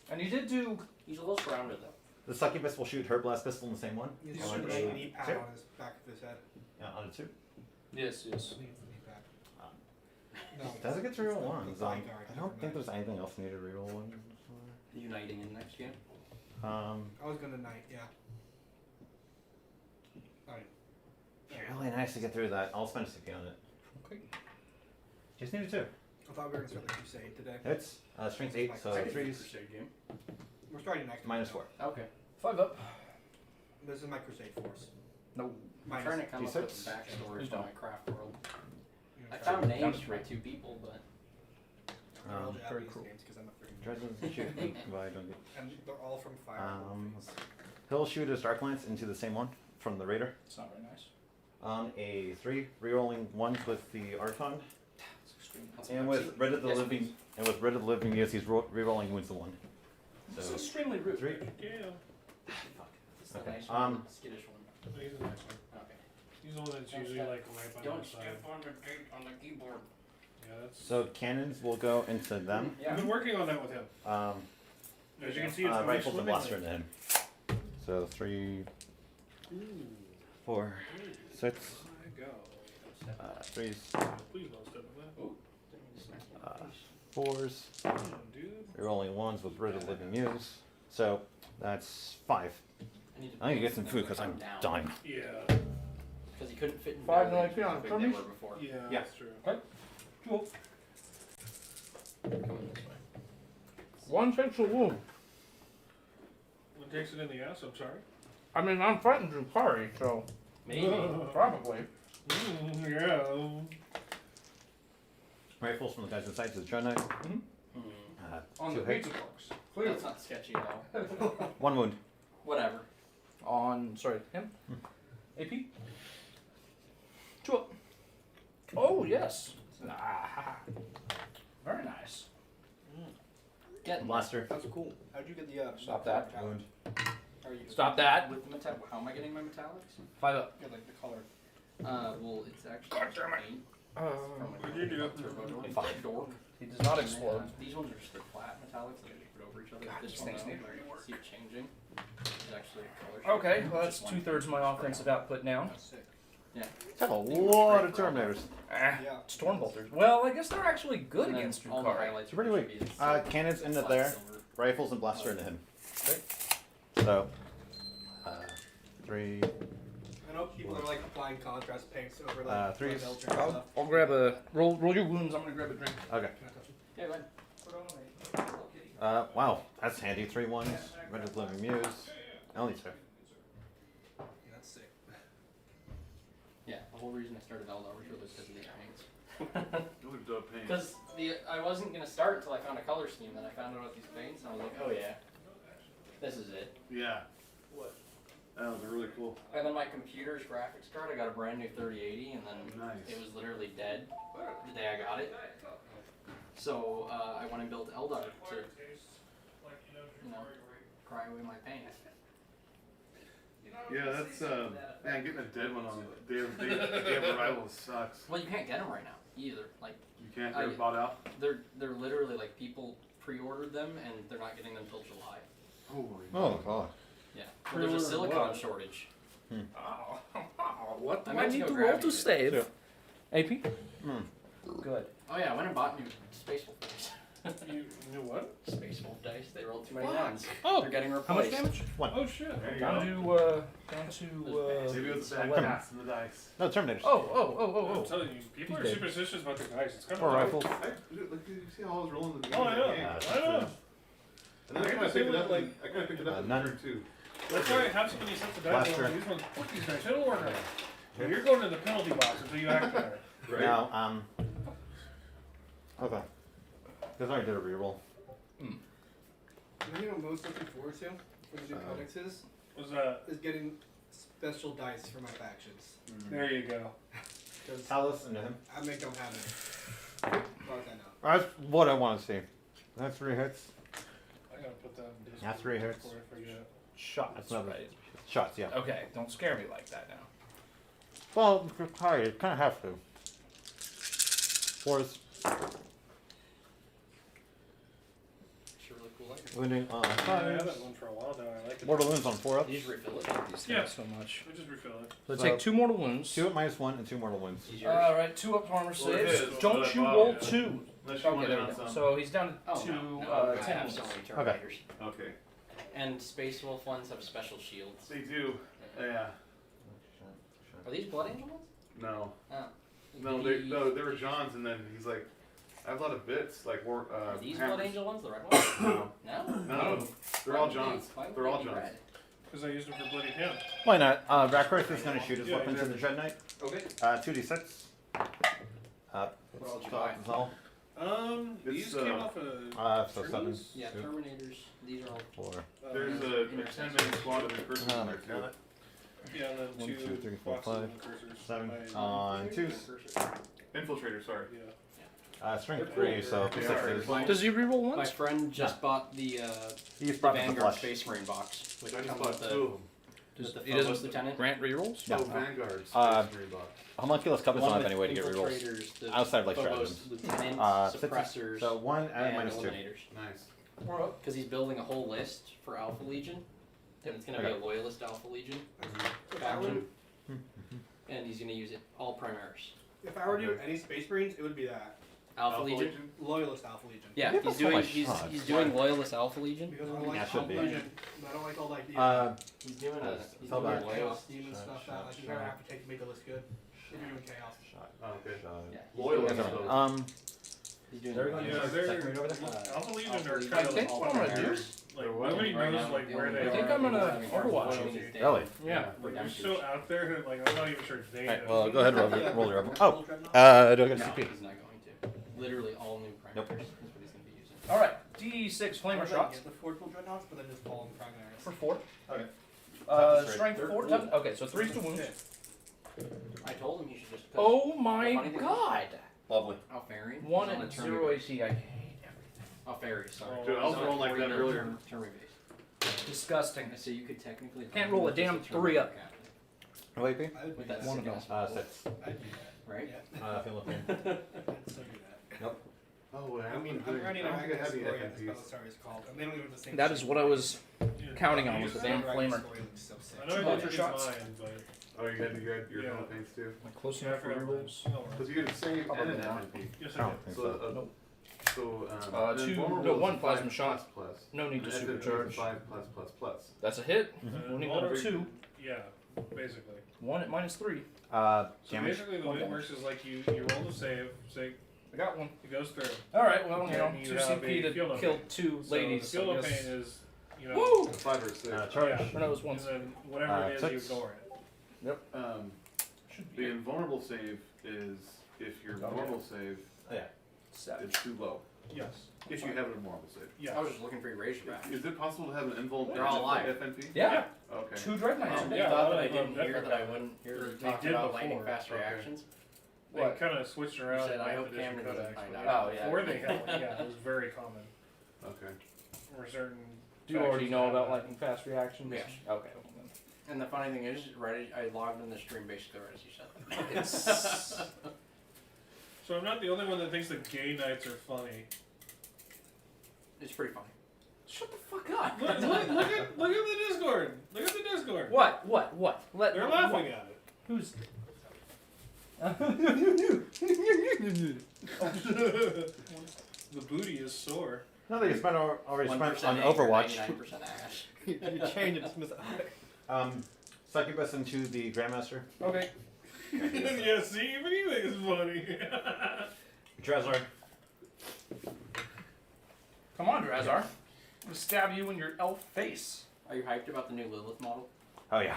And he did do. He's a little surrounded though. The succubus will shoot her blast pistol in the same one. He's On shooting a a knee pad 2. on his back of his head. Yeah, on a 2. Yes. I think it's the knee pad. No, Does it get to reroll it's the 1s? thigh guard, I don't think never there's anything else needed to reroll 1 Uniting in next game. for. I was gonna knight, yeah. Alright. Really nice to get through that. I'll spend a CP on it. Okay. Just need a 2. I thought we were gonna start the crusade today. Hits. Strength 8, so I did 3s. Crusade game. We're starting next week, Minus though. 4. Okay. 5 up. This is my crusade force. No. I'm Minus trying to come up with D6? backstories Please for don't. my craft world. you know, I try- found Down names to for my 3. 2 people, but they're all very Japanese cool. names 'cause I'm a freaking- Dresden's shoot 8, but I don't get. And they're all from Fire. He'll shoot his Dark Lance into the same one from the Raider. It's not very nice. On a 3, rerolling 1s with the Archon. It's extreme. And with Red of the Yes, Living, please. and with Red of the Living, yes, he's rerolling wounds to 1. This is So extremely rude. 3. Yeah. it's the Okay, nice one, um, the skittish one. He's the next one. Okay. He's the one that's usually like right by my Don't side. step on the gate on the keyboard. Yeah, that's. So cannons will go into them. I've been working on that with him. As you can see, it's going Rifles and swimmingly. blaster into him. So 3, 4, 6, I go. 3s, Please don't step on that. 4s. Come on, dude. Rerolling 1s with Red of the Living Muse. So that's 5. I need to I'm gonna get some food because I'm down. dying. Yeah. Because he couldn't fit in 5 buildings no IP on how big they Hermes? were before. Yeah, Yeah. that's true. Cool. Coming this way. 1 facial wound. What takes it in the ass? I'm sorry. I mean, I'm fighting Drukhari, so Maybe. probably. Yeah. Rifles from the guys inside to the Dread Knight. Hmm. On 2 the hits. pizza box. That's not sketchy at all. 1 wound. Whatever. On, sorry, him? AP? 2 up. Oh, yes. Ah, very nice. Get Blaster. That's cool. How'd you get the Stop that. talent? Are you Stop that. with the how am I getting my metallics? 5 up. Yeah, like the color. Well, it's actually God damn it. 8. From what do you do? Five. Dork. He does not explode. These ones are just the flat metallics that you put over each other. God, This these one things though, need where you see it changing. It's actually a color. Okay, shift. well that's Just one 2/3 of my offensive output down. Have a lot of Terminators. Ah, Yeah. Storm bolters. Well, I guess they're actually good And then against all the Drukhari. highlights Pretty should weak. be the silver, Cannons into flat there, silver. rifles and blaster into him. Right. So, 3. I know people are like applying contrast paints over like threes. Belgian and stuff. I'll grab a roll your wounds. I'm gonna grab a drink. Okay. Yeah, go ahead. Wow, that's handy. 3 1s. Red of Living Muse. Only 2. Yeah, that's sick. Yeah, the whole reason I started Eldar was because of these paints. Those are dope paints. Because I wasn't gonna start until I found a color scheme. Then I found out about these paints, and I was like, oh yeah, this is it. Yeah. What? That was really cool. And then my computer's graphics card, I got a brand new 3080, and then Nice. it was literally dead the day I got it. So I went and built Eldar to, cry away my pain. Yeah, that's man, getting a dead one on the day of arrival sucks. Well, you can't get them right now either. Like You can't get it bought out. they're literally like people pre-ordered them, and they're not getting them until July. Holy. Oh, God. Yeah, well, there's a silicon shortage. Oh, what do I I meant to need go to grab roll to you. save? Two. AP? Hmm. Good. Oh yeah, I went and bought new Space Wolf dice. You knew what? Space Wolf dice. They rolled too many Fuck. ones. Oh, They're getting how much replaced. damage? Oh shit. There you Down go. to Maybe it's bad 11. cast in the dice. No, Terminators. I'm telling you, people are He's dead. superstitious about their dice. It's kind 4 of rifles. Look, you see how I was rolling the Oh, I know. game. I know. And then I kind of picked it up. I kind of picked it up in none. turn 2. That's why I have so many sets of dice. Blaster. I'm like, these ones, fuck these dice. They don't work right. Well, you're going to the penalty box until you act on it. Right. Now, okay. Because I already did a reroll. You know, most looking forward to for the new codexes Was that? is getting special dice for my factions. There you go. Because Talus into him. I make them have it. As far as I know. That's what I want to see. That's 3 hits. I gotta put that in Discord. Yeah, 3 hits. Before I forget. Shots. That's another right. Shots, yeah. Okay, don't scare me like that now. Well, sorry, you kind of have to. 4s. Sure look cool. Like Wounding on I had 5s. that one for a while now. I like it. Mortal wounds on 4 ups. These refill it. These Yeah. things so much. I just refill it. Let's So- take 2 mortal wounds. 2 at -1 and 2 mortal wounds. These yours. Alright, 2 up armor Well, it saves. is, Don't but you I roll bought it. 2. Unless you Okay, want there it we on go. some. So he's down Oh, to no, I 10 have so wounds. many Terminators. Okay. And Space Wolf ones have special shields. They do. Yeah. Are these Blood Angel ones? No. Oh. No, they were John's, and then he's like, I have a lot of bits, like war. Are these hammers. Blood Angel ones the red ones? No. No? No. They're all John's. Why would They're all they be John's. red? Because I used it for Bloody Hand. Why not? Rackworth is going to shoot his Yeah, weapon to the exactly. Dread Knight. Okay. 2d6. What else you buy? That's all. These It's, came off of. So 7. Terminus? Yeah, Two, Terminators. These are all. 4. There's a 10-man squad of cursors in there too. Yeah, and then 1, 2, 2, 3, 4, boxes 5, and cursors. 7 I- on 2s. Infiltrator, sorry. Yeah. Strength 3, so They are. 6s. Does he reroll My once? friend just bought the He's brought the Vanguard flush. Space Marine box, which I just comes bought with 2 the, of them. with the He Phobos doesn't Lieutenant. grant rerolls? Yeah. Oh, Vanguard's Uh, Space Marine box. Homunculus Cubs One don't have with any way to get rerolls. infiltrators, the Outside of, like, Phobos stratagems. Lieutenant, 50, suppressors, so 1 and and -2. eliminators. Nice. Because he's building a whole list for Alpha Legion, and it's going to be a loyalist Alpha Legion faction, and he's going to use it all Primaris. If I were doing any Space Marines, it would be that. Alpha Legion. Loyalist Alpha Legion. Yeah, Yeah, he's that's doing my he's shot. he's doing loyalist Alpha Legion. Because I don't like Yeah, it should Alpha be. Legion. I don't like all like the He's doing a he's Tell doing a back. chaos loyalist. demon Shot, stuff shot, that like you kind of shot. have to take to make the list good. If you're doing chaos. Shot. Oh, okay. Shot. Yeah, Loyalist. he's though. he's doing There we a go. Yeah, loyalist. they're. Second read over there? Alpha Legion Alpha are Legion. kind I of think all what I'm gonna do- Primaris. Like, nobody Right knows now, like the where only they I think are. I'm gonna Having Overwatch loyalty. them. Really? Yeah. Like, they're so out there, like, I'm not even sure they Alright, know. well, go ahead and roll, Yeah. roll your Purple Oh, Dreadnought. do I get a No, CP? he's not going to. Literally all new Primaris. Nope. Is what he's going to be using. Alright, D6 flamer Or shots Get the Fortune Dreadnoughts, but then just call them Primaris. for 4. Okay. Strength 4. Okay, so 3 to wounds. I told him you should just. Oh The my funny thing- god! Lovely. Alfari. 1 He's on and a 0 Termi- AC. I hate Alfari, sorry. Dude, I was He's on a rolling like that 40 earlier. Termi base. Disgusting. So you could technically. Can't roll a damn 3 up. Oh, wait, B? I would With do that that. One of sick them. ass 6. I'd do that. right? Yeah. Philippine. I'd still do that. Oh, wait, I mean, I I'm running don't an think I active have any story as FNPs. Bellatar is called, and they don't even have the same That shape. is what I was counting on You with the just damn said flamer. I know I Ultra did use shots. mine, but Oh, you had your Yeah. normal paints too? Am I close yeah, I enough for forgot rules? mine. Oh, Because you get a save and Probably an not. FNP. yes, I I don't did. think So, so. Nope. and then two- vulnerable no, is one a plasma 5 shot. plus. No need And to FNP is a supercharge. 5 plus plus plus. That's a hit. And Only vulner- another 2. Yeah, basically. 1 at -3. So Damage. basically, the way it works is like you roll the save, say I got one. it goes through. Alright, well, you know, And you 2 have CP a to field of kill pain. 2 So ladies. the field I of guess. pain is, you know, Woo! A 5 or 6. Charge. Yeah. Or no, it was and 1. then whatever it is, you 6. ignore it. Should The be invulnerable save is if your Oh, normal save Yeah. 7. is too low. Yes. If you have a normal save. Yes. I was just looking for your Razorback. Is it possible to have an invul They're all alive. FNP? Yeah. Okay. 2 Dreadknights. You are Yeah, dead. thought a that I lot of didn't them hear definitely- that I wouldn't hear They you talk did about lightning before. fast Okay. reactions? They What? kind of switched around. You said, in I ninth hope edition Camden doesn't codex, find but out. Oh, yeah. Before they had one, yeah, it was very common. Okay. Or certain. Do you already factions know had about that. lightning fast reactions? Yes. Okay. Well, then. And the funny thing is, right, I logged in the stream basically right as you said that. It's So I'm not the only one that thinks the gay knights are funny. It's pretty funny. Shut the fuck up. Look at the Discord. Look at the Discord. what? Let They're laughing at it. Who's? The booty is sore. No, they spent already spent 1% on anger, Overwatch. 99% ash. You change it to Miss. Succubus into the Grandmaster. Okay. Yeah, see, even you think it's funny. Drazar. Come on, Drazar. I'm gonna stab you in your elf face. Are you hyped about the new Lilith model? Oh yeah.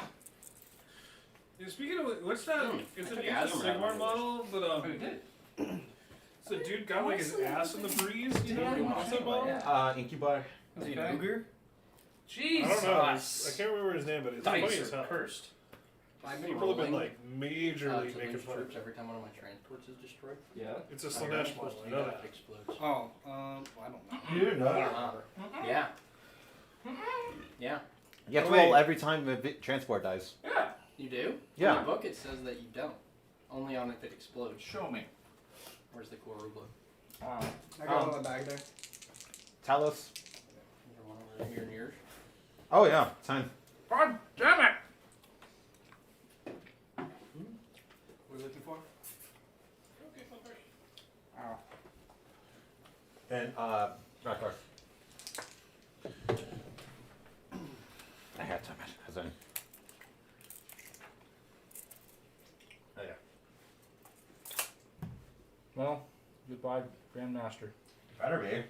Yeah, speaking of, what's that? It's I an took Age of asthma out Sigmar of model, but Oh, you did? so the dude got like his ass in the breeze, you know? Yeah. What's that model? Yeah. Incubar. Is he an Okay. ogre? I don't know. Jesus. I can't remember his name, but it's funny Dice as are hell. cursed. I've He's been probably been rolling like majorly to making lose fun. troops every time one of my transports is destroyed. Yeah. It's a I heard it's Slanesh model. supposed to I be know that that. it explodes. Oh, I don't know. You didn't know that. Yeah. Yeah. You have to Oh, wait. roll every time the transport dies. Yeah. You do? Yeah. In the book it says that you don't. Only on if it explodes. Show me. Where's the core rubla? I got one in the bag there. Talos. Is there one over here in yours? Oh yeah, 10. God damn it! What are you looking for? Ow. And Drakar. I had to imagine as in. Oh yeah. Well, goodbye, Grandmaster. Better be.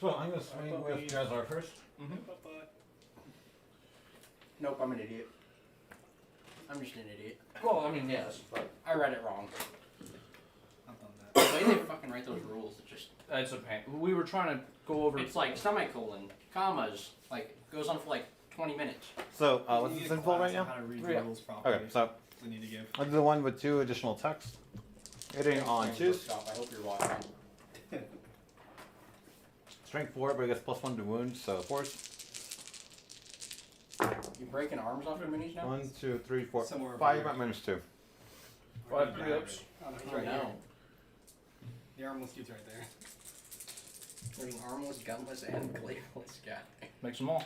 So I'm gonna swing with Drazar first. Nope, I'm an idiot. I'm just an idiot. Well, I mean, yes, but I read it wrong. I've done The that. way they fucking write those rules, it just it's a pain. We were trying to go over. it's like semicolon, commas, like goes on for like 20 minutes. So You what's need this a info class right on now? How to read Yeah. rules properly. Okay, so We need to give. I'll do the one with 2 additional text. Hitting on Thanks, 2. Bookshop. I hope you're watching. Strength 4, but it gets +1 to wounds, so force. You breaking arms off your minis now? 1, 2, 3, 4, Somewhere over 5 here. at -2. 5 3-ups. Oh, he's Oh, right no. here. The armless dude's right there. There's an armless, gunless, and gladeless guy. Makes them all.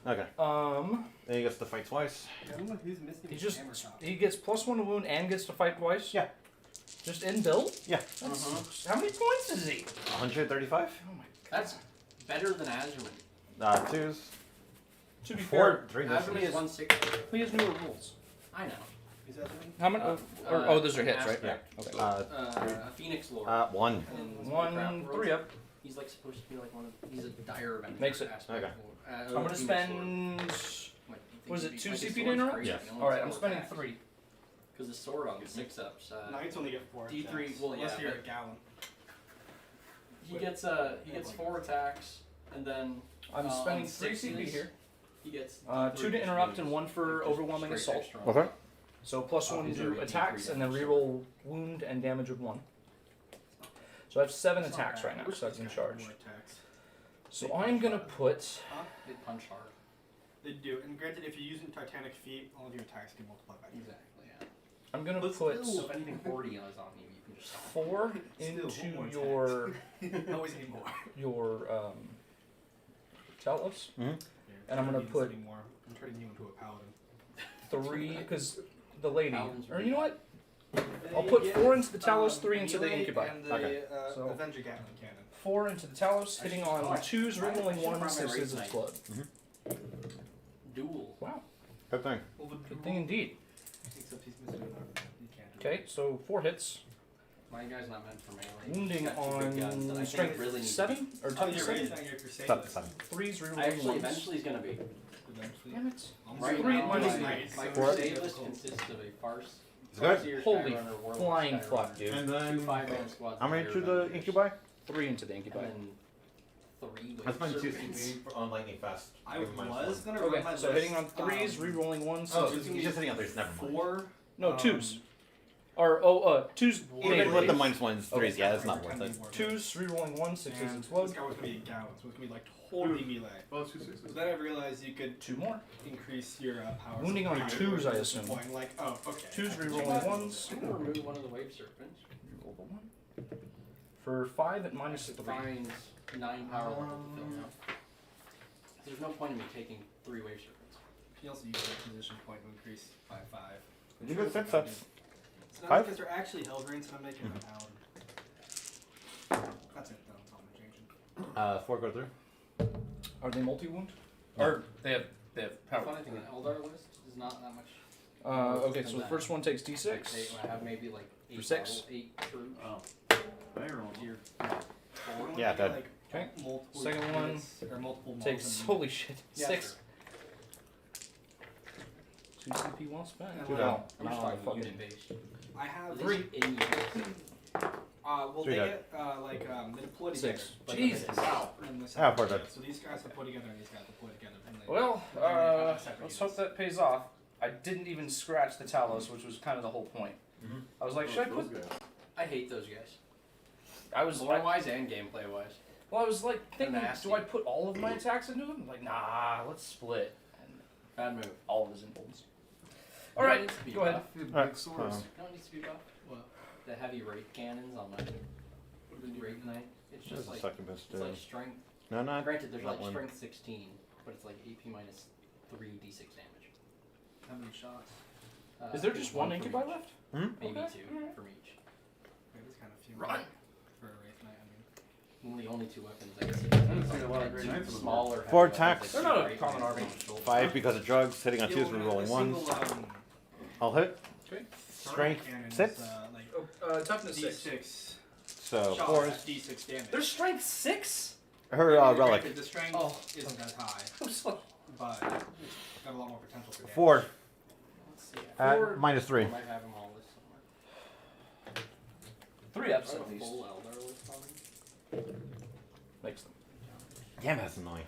Okay. Then he gets to fight twice. Who's missing He his just hammer top? he gets +1 to wound and gets to fight twice. Yeah. Just in build. Yeah. That's, How many points is he? 135. Oh my. That's better than Azurman. 2s. To be 4, fair, 3 Azurman misses. is 160. he has newer rules. I know. Is that something? How many? Oh, those are hits, right? Aspect. Okay. A Phoenix Lord. 1. in One Warcraft world. 3-up. He's like supposed to be like one of. He's a dire avenger. Makes it. Aspect Okay. Lord. I'm gonna Phoenix spend. Lord. What, you think Was he'd it be- 2 like, his CP to sword's interrupt? crazy, Yes. he only All right, has I'm 4 spending attacks. 3. Because the sword on 6-ups. Knights only get 4 D3 attacks. well, yeah, Unless you're but- a gallon. He gets 4 attacks, and then I'm on spending 3 CP sixes, here. he gets 2 to interrupt and 1 for overwhelming assault. Okay. So +1 these are to D3 attacks, and then damage. reroll wound and damage of 1. So I have 7 attacks right now, so I can charge. More attacks. So I'm gonna put. They punch hard. They do, and granted, if you're using Titanic feet, all of your attacks can multiply by 2. Exactly. Yeah. I'm gonna But put So if anything 40 is on you, you can just. 4 into Still, one your Always need more. your Talos, Yeah, and I'm gonna trying to put get more. I'm turning you into a paladin. 3 because the lady. Paladins Or would you know be what? I'll put 4 into the Talos, 3 into the melee Incubi. And the Okay. So- Avenger Gatling cannon. 4 into the Talos, hitting on 2s, rerolling 1s, 6s of blood. Duel. Wow, Good thing. Well, the good thing indeed. Except he's missing another. You can't do Okay, so 4 hits, My guy's not meant for melee. wounding He's got two big guns that I on think strength really need to 7 or Oh, toughness you're 7. right. If you're Stop safe, 7. 3s, rerolling Actually, 1s. eventually he's gonna be. eventually. Damn it. Right Three now, minus my, eight. my Four. crusade list consists of a farce. It's good. Farseer, Holy Skyrunner, Warlock, flying Skyrunner, fuck, dude. And 2 then 5-man squads. how many of to Air the Avengers, Incubi? 3 into the And Incubi. then 3 That's wave mine 2 serpents. CP on lightning fast. I Give him minus was one. gonna run Okay, my so list, hitting on 3s, rerolling 1s. Oh, 6s. he's just hitting on 3s. Never mind. 4. No, 2s. Or, 2s. Even Even with the minus 1s, 3s, Okay. yeah, that's not worth it. 2s, rerolling 1s, 6s And explode. this guy was gonna be a gallon, so it's gonna be like totally melee. Oh, it's 2 6. So then I realized you could 2 more. increase your power. Wounding on 2s, I assume. Point, like, oh, okay. 2s, rerolling 1s. I'm gonna remove one of the wave serpents. Reroll the 1. For 5 at minus 3. Finds 9 power level to fill now. There's no point in me taking 3 wave serpents. You also use a position point to increase by 5. You got 6 ups. It's not 5? because they're actually held rings, and I'm making them out. That's it, though. That's all I'm changing. 4 go through. Are they multi-wound? No. Or they have The power. funny thing, an Eldar list is not that much. Okay, so the first one takes Like, d6. I have maybe like 8 For 6? models, 8 troops. Oh. There You're Yeah, that- Like, Okay. multiple Second one units, or multiple Takes, models holy shit, Yeah, 6. 2 CP well spent. And Wow. like, I'm just Wow, talking fucking. unit based. I have 3. In units. well, 3 they dead. get they deploy together. 6. Like, Jesus. Wow. and the Ah, second 4 one. dead. So these guys deploy together, and these guys deploy together. And they, Well, and they have separate let's hope units. that pays off. I didn't even scratch the Talos, which was kind of the whole point. Mhm. I was like, should I put? I hate those guys. I was Lore wise and gameplay wise. well, I was like thinking, nasty. do I put all of my attacks into him? Like, nah, let's split. And Bad move. all of his impulses. You All know what right, needs to be go ahead. buffed? Alright, Big swords. You know what needs to be buffed? What? The heavy wraith cannons on my Wraith Knight. It's That's just the like second best. it's like strength. No, not. Granted, there's that like one. strength 16, but it's like AP minus 3d6 damage. How many shots? Is there just one for Incubi each. left? Maybe Okay, 2 alright. from each. Maybe it's kind of few. Run. For a Wraith Knight, I mean. Only 2 weapons. I guess. haven't seen a lot of great knights in the smaller. heavy 4 weapons, attacks. like They're not a Wraith common Knights army. on the shoulder. 5 because of drugs, hitting on Yeah, 2s, well, rerolling a 1s. single, I'll hit. Okay. Strength cannon 6. Is, like Toughness D6 So shots 4 at is D6 damage. There's strength 6. her relic. Granted, the strength Oh. isn't as high, I'm so but it's got a lot more potential for damage. 4 Let's see. at minus 3. I might have them all listed somewhere. 3 I ups have at a least. full Eldar list on me. Makes them. Damn, that's annoying.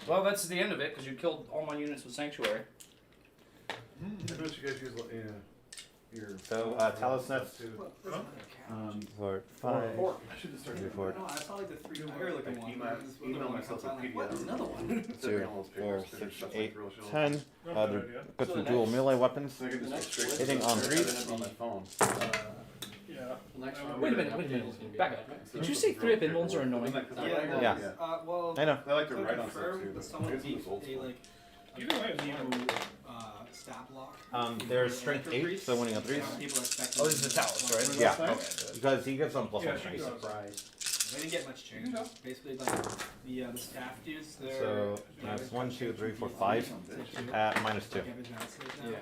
Well, that's the end of it because you killed all my units with Sanctuary. I know what you guys use your. So, Talos Nets. For 5. I should just start doing 4. No, I saw like the 3 higher looking one. Email- and this other email one myself comes out, a like, PDF. what? Another one? Instead of getting all those 4, papers, 'cause 6, stuff like 8, real shit. 10. Not They're bad idea. got So some the dual next- melee weapons. So I can just go Next straight list to Hitting the on search threes. on my phone. Yeah. The next Wait one a we're minute, gonna wait a do minute. is gonna be Back bad up. mix. Did you say 3 up involves are annoying? Yeah. Well, I know. I like to to write on stuff confirm too. that But someone I guess beat it's old a school. like Either way, it's new fine. stat block. There's strength 8, so winning on 3s. People expect Oh, this is the Talos, right? Yeah. Okay. Because he gives them plus Yeah, 1 she strength. does. Surprise. They didn't get much change. Basically, like the staff dudes, they're So that's 1, 2, 3, 4, 5 at minus 2. Yeah.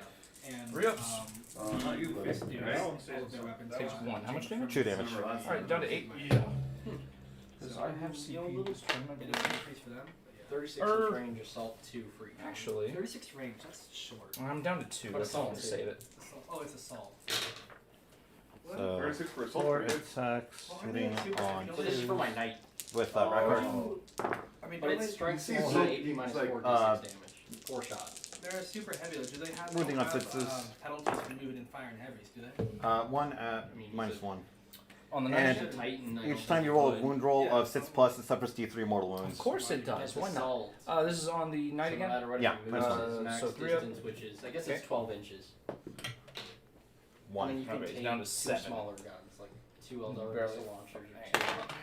And Re-ups. Not you, but fist dudes, Yeah. all of their weapons Takes are 1. How much damage? 2 damage. Alright, down to 8. Yeah. Because I have CP. Just trying to It get is it. increase for them. 36 Er, inch range, assault 2 free. Actually, 36 range, that's short. I'm down to 2. But That's all I'm assault to save it. Oh, it's assault. So 36 for assault. 4 right? attacks hitting on So this is for 2 my knight. with record. I mean, But it's strength see 4 so- and AP minus like, 4 uh, d6 damage. 4 shots. they're super heavy. Though. Do they have, Moving they on have sixes. penalties for moving in fire and heavies? Do they? 1 at minus 1. On the And knife. Titan, I each don't time think you roll a would. wound roll of 6+, it suffers D3 mortal Of wounds. course it does. Why not? Assault. This is on the knight So again. no matter what Yeah, it that's moves, fine. its max So 3 up. distance, which is I guess Okay. it's 12 inches. One. And then you can Okay, it's take down to two 7. smaller guns, like 2 LW Barely. missile launchers, or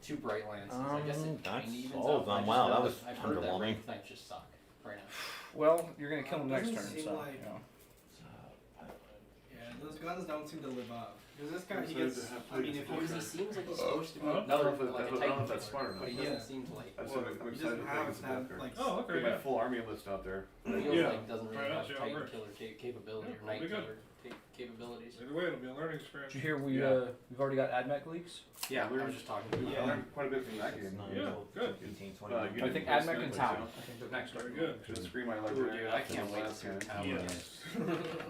2 bright lances. I guess it That's kinda evens all out. done. I just Wow, know that was I've heard that underwhelming. rank knights just suck right now. Well, you're gonna kill him next Doesn't turn, seem so like- you know. Yeah, those guns don't seem to live up. Because this guy, he So gets. to have I mean, if Because he he's. seems like he's supposed to be I don't another know if it- like I a don't Titan know if that's killer, smart or but he not. doesn't Yeah. seem to like. I've Well, seen he the doesn't website have things that, about there. like. Oh, okay, Get my yeah. full army list out there. Feels Yeah. like doesn't really Right, have yeah, Titan right. killer capability Yeah, or Night that'll be good. killer capabilities. Either way, it'll be a learning experience. Did you hear we Yeah. we've already got AdMech leaks? Yeah, we're- I was just talking. I learned quite a bit from that game. Yeah, good. 18, You I didn't think post AdMech it, and but, Town. you know, I think the next Very one. good. Should scream my Ooh, librarian. dude, I after can't the wait to last see what game. Town Yes. is.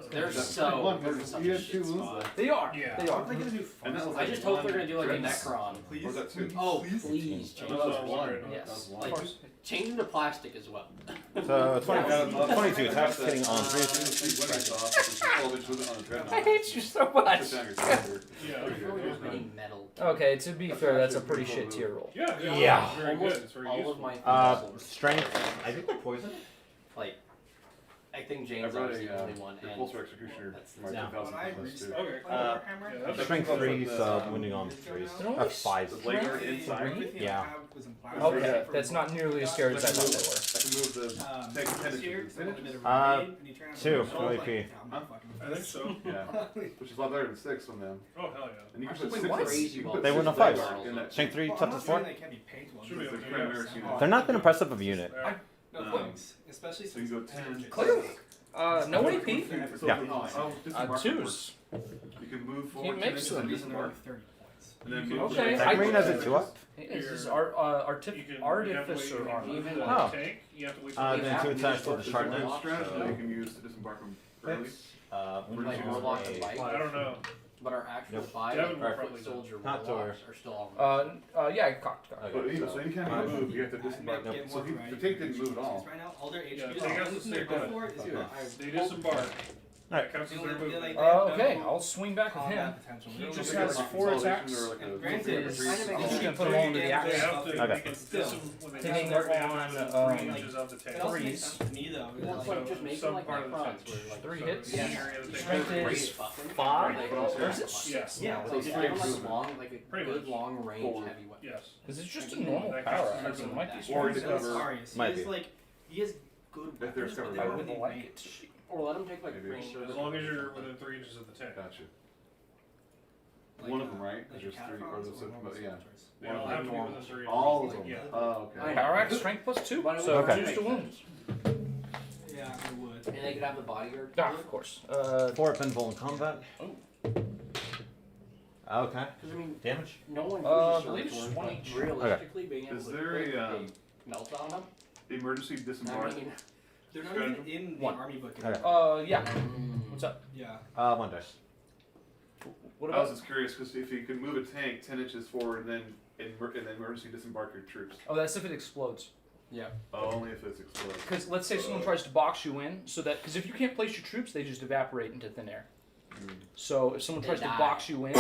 They're That's so. one, They're because such you a had shit 2 wounds spot. left. They are. Yeah. They are. They gonna do And that was I like just hope one they're gonna do like a Dreadnought. Necron. Please. Or was that 2? Oh, please change That it. was one. Yes, That was one. like Of course. change them to plastic as well. So 20, Yeah. 22 attacks, hitting on 3. I hate you so much. Yeah. It's really just being metal. Okay, to be fair, that's a pretty shit tier roll. Yeah, yeah. Yeah. It's very good. It's very All useful. of my Strength. I think they're poison. like, I think I James brought obviously the a only one, and repulsor executioner that's- for my yeah. 2000 When I plus 2. Okay. Uh, Yeah, that's Strength That's 3, the, so wounding on 3. They're only 5. The blade guard strength inside. three? Yeah. Okay, that's not nearly as scary as I thought they were. I can move the take 10 inches and finish. 2 AP. I think so. Yeah, which is a lot better than 6 on them. Oh, hell yeah. And you can Actually, put wait, 6 what? you Crazy can well. put They 6 wouldn't blade have 5. guards in that Strength 3, toughness 4. They can't be paid ones. Should be able the to, Primaris yes. unit. They're not that impressive of a unit. No Um, thanks. Especially So you since can go 10. Clearly. No AP. So Yeah. disembark Twos. You can move forward He 10 makes inches them. and these are only disembark. 30 points. And then You move can- Okay, Second green has a 2 up. This is You artificer can, you have to wait, artificer armor. Even Oh. tank, you have to wait Then Yeah. 2 attacks for the There's sharpness. one strategy that you So can use to disembark them early. like choose Warlock a- and Bite, I don't know. but our actual Nope. 5 Devin will foot probably soldier Not Warlocks are still on. Yeah, cocked. But even so, anytime you move, you have to disembark. Get So more he, the variety. tank didn't move at all. Right now, all their HQs, Yeah, all take us to anything they're stay good put. for is Okay. They disembark. Alright. That counts as their movement. Okay, I'll swing back with him. combat potential. He They're just only has good for 4 Consolidation attacks. or like a And granted, retreat. it's kind of He's a gonna put them all into the They axe. have to, Okay. they can when they Hitting disembark, they have to on, within 3 inches of the It tank. also makes Threes. sense to me though. Well, it's like, like just making some like part of the Necrons tank. where like 3 So hits. the area of the tank. Strength great is buffing. 5. Like, Or is it Yes. 6? Yeah, So it's it's kind of pretty like long, like a Pretty good much. long range Forward. heavy weapon. Yes. Because it's just a normal That power counts as axe. their It might be movement. Or strong. to so it's cover. Arius. Might He is be. like he has good If there's weapons, cover but I they fire. would really like range. it. Or let them take like Maybe. range As long as you're within 3 inches of the tank. Gotcha. Like, One of them, right? like Because there's 3 or Cataphrons there's normal yeah. soldiers? They all have to be within 3 inches. All of them. Yeah. Oh, okay. Power axe, strength plus 2. So Okay. 2's to wound. Yeah, I would. And they could have the bodyguard. Ah, of course. 4 up invul in combat. Okay. Because I mean, Damage? no one I uses believe sword it's swords, 1 but each. realistically, being able Is to there crit a, melt on them. Emergency I disembark. mean, They're not even in the One. army book. Okay. Yeah. mm, What's up? Yeah. 1 dice. What I was about? just curious because if you could move a tank 10 inches forward and then emergency disembark your troops. Oh, that's if it explodes. yeah. Oh, only if it's exploded. Because let's say someone tries to box you in, so that because if you can't place your troops, they just evaporate into thin air. So if someone They tries to die. box you in,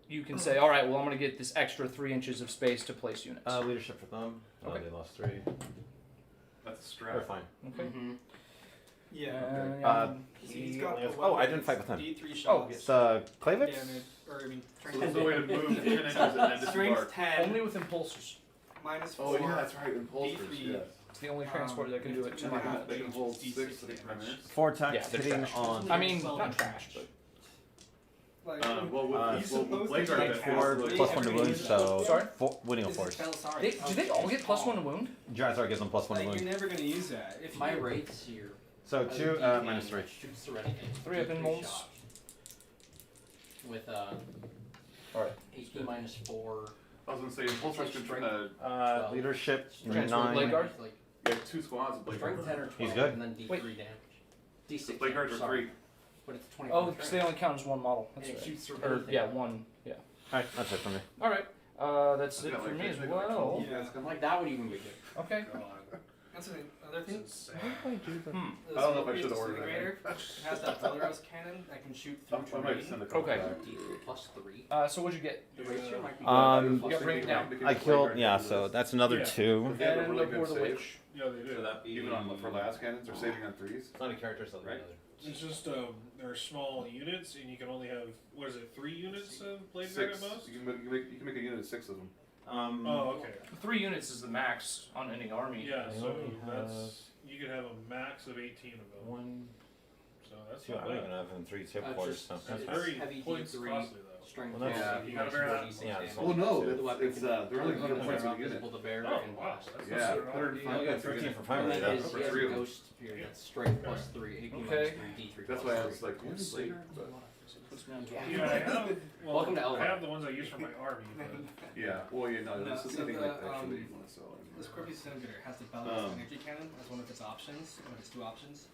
you can say, all right, well, I'm going to get this extra 3 inches of space to place units. Leadership for them. Okay. They lost 3. That's a They're strap. fine. Okay. Mm-hmm. Yeah. He's got the Oh, I didn't fight with him. D3 shots. Oh, yes. It's Klavix? Damage, or I mean, So there's no way to move 10 inches and then Strength disembark. 10, Only with impulsors. minus 4. Oh yeah, that's right. Impulsors. D3. Yes. It's the only transporter that can do it. Two And and a half. they can hold D6 6 to the Primaris. 4 attacks Yeah, they're hitting trash. on. I mean, not trash, but Like, Well, with, he's with supposed Blade to Guard, take that Four has, like, plus 1 to wound, so Sorry? winning a this force. is Belisarius. do they all get plus 1 to wound? Jazzar gives them plus 1 to Like, you're wound. never gonna use that. If My you, rates here. So are 2 the minus 3. Shoots the renegade. 3 up in molds. shots. With Alright. HP minus 4. I was gonna say Impulsors can try. Leadership Transport blade 9. guard? Like You have 2 squads of Blade Guard. strength 10 or 12. He's good. And then D3 Wait. damage. D6. Blade Guards are sorry. 3. But it's 24. Oh, because they only count as one model. And That's it right. shoots through Or, anything. yeah, one. Yeah. Alright, that's it for me. Alright. That's I've it got, for like, me as they got, like, well. Yeah. I'm like, that would even be good. Okay. That's the other thing. It's The I don't know if I should order that. Disintegrator has that Belarus cannon that can shoot through I might terrain. send a couple Okay. back. +3. So what'd you get? The ratio might be You got bring it down. I killed. Yeah, so that's another Yeah. 2. If they have a And really the good Board of save, Witch. Yeah, they do. So that be even on for last cannons, they're saving on 3s. It's not a character, so Right. It's just they're small units, and you can only have what is it, 3 units of blade guard 6. at most? You can make a unit of 6 of them. Oh, okay. 3 units is the max on any army. Yeah, I so only that's you could have a max of 18 of them. 1, So that's 2. I not don't bad. even have them 3 tip quarters. So It's that's It's fine. very heavy points D3. costly though. Strength Well, that's- plus you gotta bear that. Yeah, it's Oh no, The weapon it's can- they're only 100 They're points a not unit. visible to bear Oh and wow, blast. that's Yeah, not 105 You got points a 13 unit. for fire And rate. then That's his, for he has 3 a of them. ghost period. That's strength +3, AP Okay. -3, D3 That's why I was like, +3. what's later? But Yeah, I have. Well, Welcome to I Elva. have the ones I use for my army. But yeah, well, yeah, no, this is so something the, like actually you want to sell. The Scorpius Disintegrator has the Belarus Um, energy cannon as one of its options, one of its 2 options.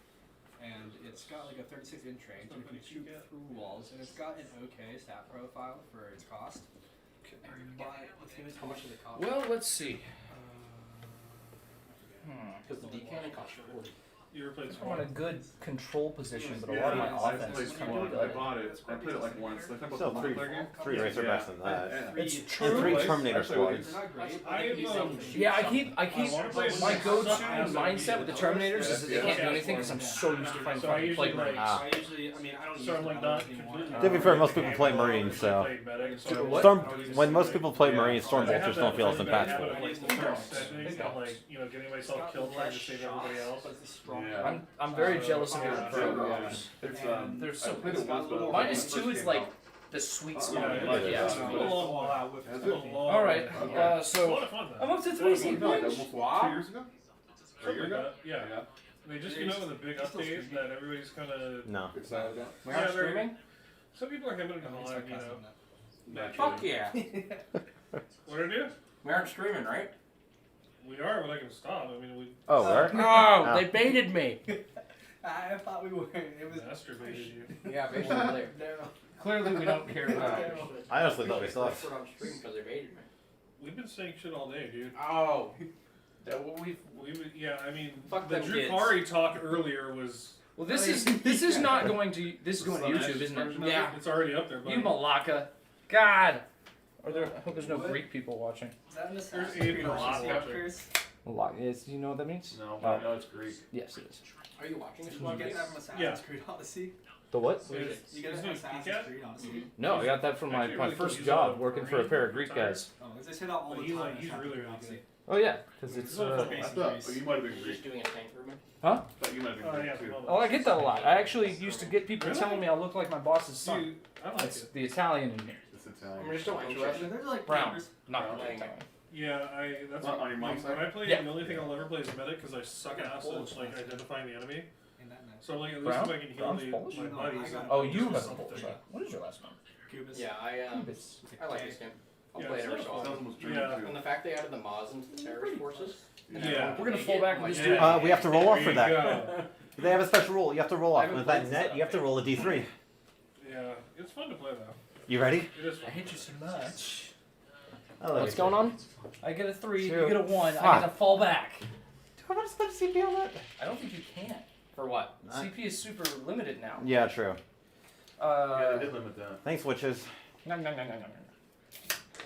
And it's got like a 36 inch range, and it can shoot through walls, and it's got an okay stat profile for its cost. But the thing is, How much does it cost? Well, let's see. Because the D cannon costs 40. you ever played I'm in a Swan? good control position, but a Yeah, lot of my I offense played is Swan. coming I good. bought it. I played it like once. Like about Still the 3 multiplayer game. 3 racer backs than that. Yeah. It's And true. 3 Nice. Terminator Actually, squads. they're not great. I have Yeah, I keep I wanna play my some go-to stuff mindset with the Terminators is that they can't do anything because I'm so used to fighting So I fucking usually plague like. marines. I usually, I mean, I don't use So I'm the like Belarus not anymore. completely. To be fair, most people play Marines, so- What? When most people play Marines, Storm Vultures don't feel as impactful. Getting myself killed trying to save everybody else. Yeah. I'm very jealous of your Yeah. programs. It's They're I so played it once, but -2 is like the sweet spot. Yeah, But yeah. yeah. It's been a long while. Has It's been a it? long All right. while. Uh, It's so a lot of fun though. I'm up to Like 27 almost points. 2 years ago. Something like that. Yeah. Yeah. They just came out with a big update that everybody's kind of. No. Excited about. We are Yeah, they're- streaming? Some people are having it on, you know. Fuck yeah. What do I do? We aren't streaming, right? We are, but I can stop. I mean, we Oh, where? Oh, they baited me. I thought we were. It was. masturbated you. Yeah, basically. Clearly, we don't care about it. I honestly thought we still That's have. what I'm streaming because they baited me. We've been saying shit all day, dude. Oh. Yeah, I mean, Fuck the them kids. Drukhari talk earlier was. Well, this is not going to going to YouTube, isn't it? Yeah. It's already up there, but You Malacca. God. Are there? I hope there's no Greek people watching. Is that an There's Assassin's 8 Creed Malacca. Velociraptors? Malacca. Yes. Do you know what that means? No, but I know it's Greek. Yes, it is. Are you watching this Did you one? get that from Assassin's Yeah. Creed Odyssey? The what? It's- You get it's that from no Assassin's Geek Creed Odyssey? No, I got that from my, Actually, my really cool. first He's job a working for a Marine, pair of Greek retired. guys. Oh, they say that all the He's time. like- in he's Assassin's really, Creed really Odyssey. Oh yeah, because it's. It's not fucking- I thought you might have been You're Greek. just doing a tank movement? Huh? Thought you might have been Oh, Greek yeah, too. well, Oh, I get that a lot. I actually used to get people Really? telling me I look like my boss's son. Dude, I like That's it. the Italian in me. It's Italian. I'm just so interested. They're like Brown. papers. Not Brown. Italian. Yeah, that's Not on your mom's when side? I play. Yeah. The only thing I'll ever play is medic because I suck ass at like identifying the enemy. Ain't that nice? So like at least Brown? if I can heal Brown's the, Polish? my No, buddies. I got- Oh, you have a something. Polish. What is your last name? Cubis. Yeah, I like this game. I'll Yeah, play it it's every not so fun. Sounds often. almost German Yeah. too. And the fact they added the Moz into the terrorist forces. Yeah. We're gonna fall back with this dude. Yeah. We have to roll off for There you that. go. They have a special rule. You have to roll I off. haven't With that played net, this you have to roll a d3. Yeah, it's fun to play though. You ready? It is I fun. hate you so much. I love What's you. going on? I get a 3, Two. you get a 1, I Fuck. get to fall back. Do I want to spend a CP on that? I don't think you can. For what? CP is super limited now. Yeah, true. Yeah, they did limit that. Thanks, witches. No.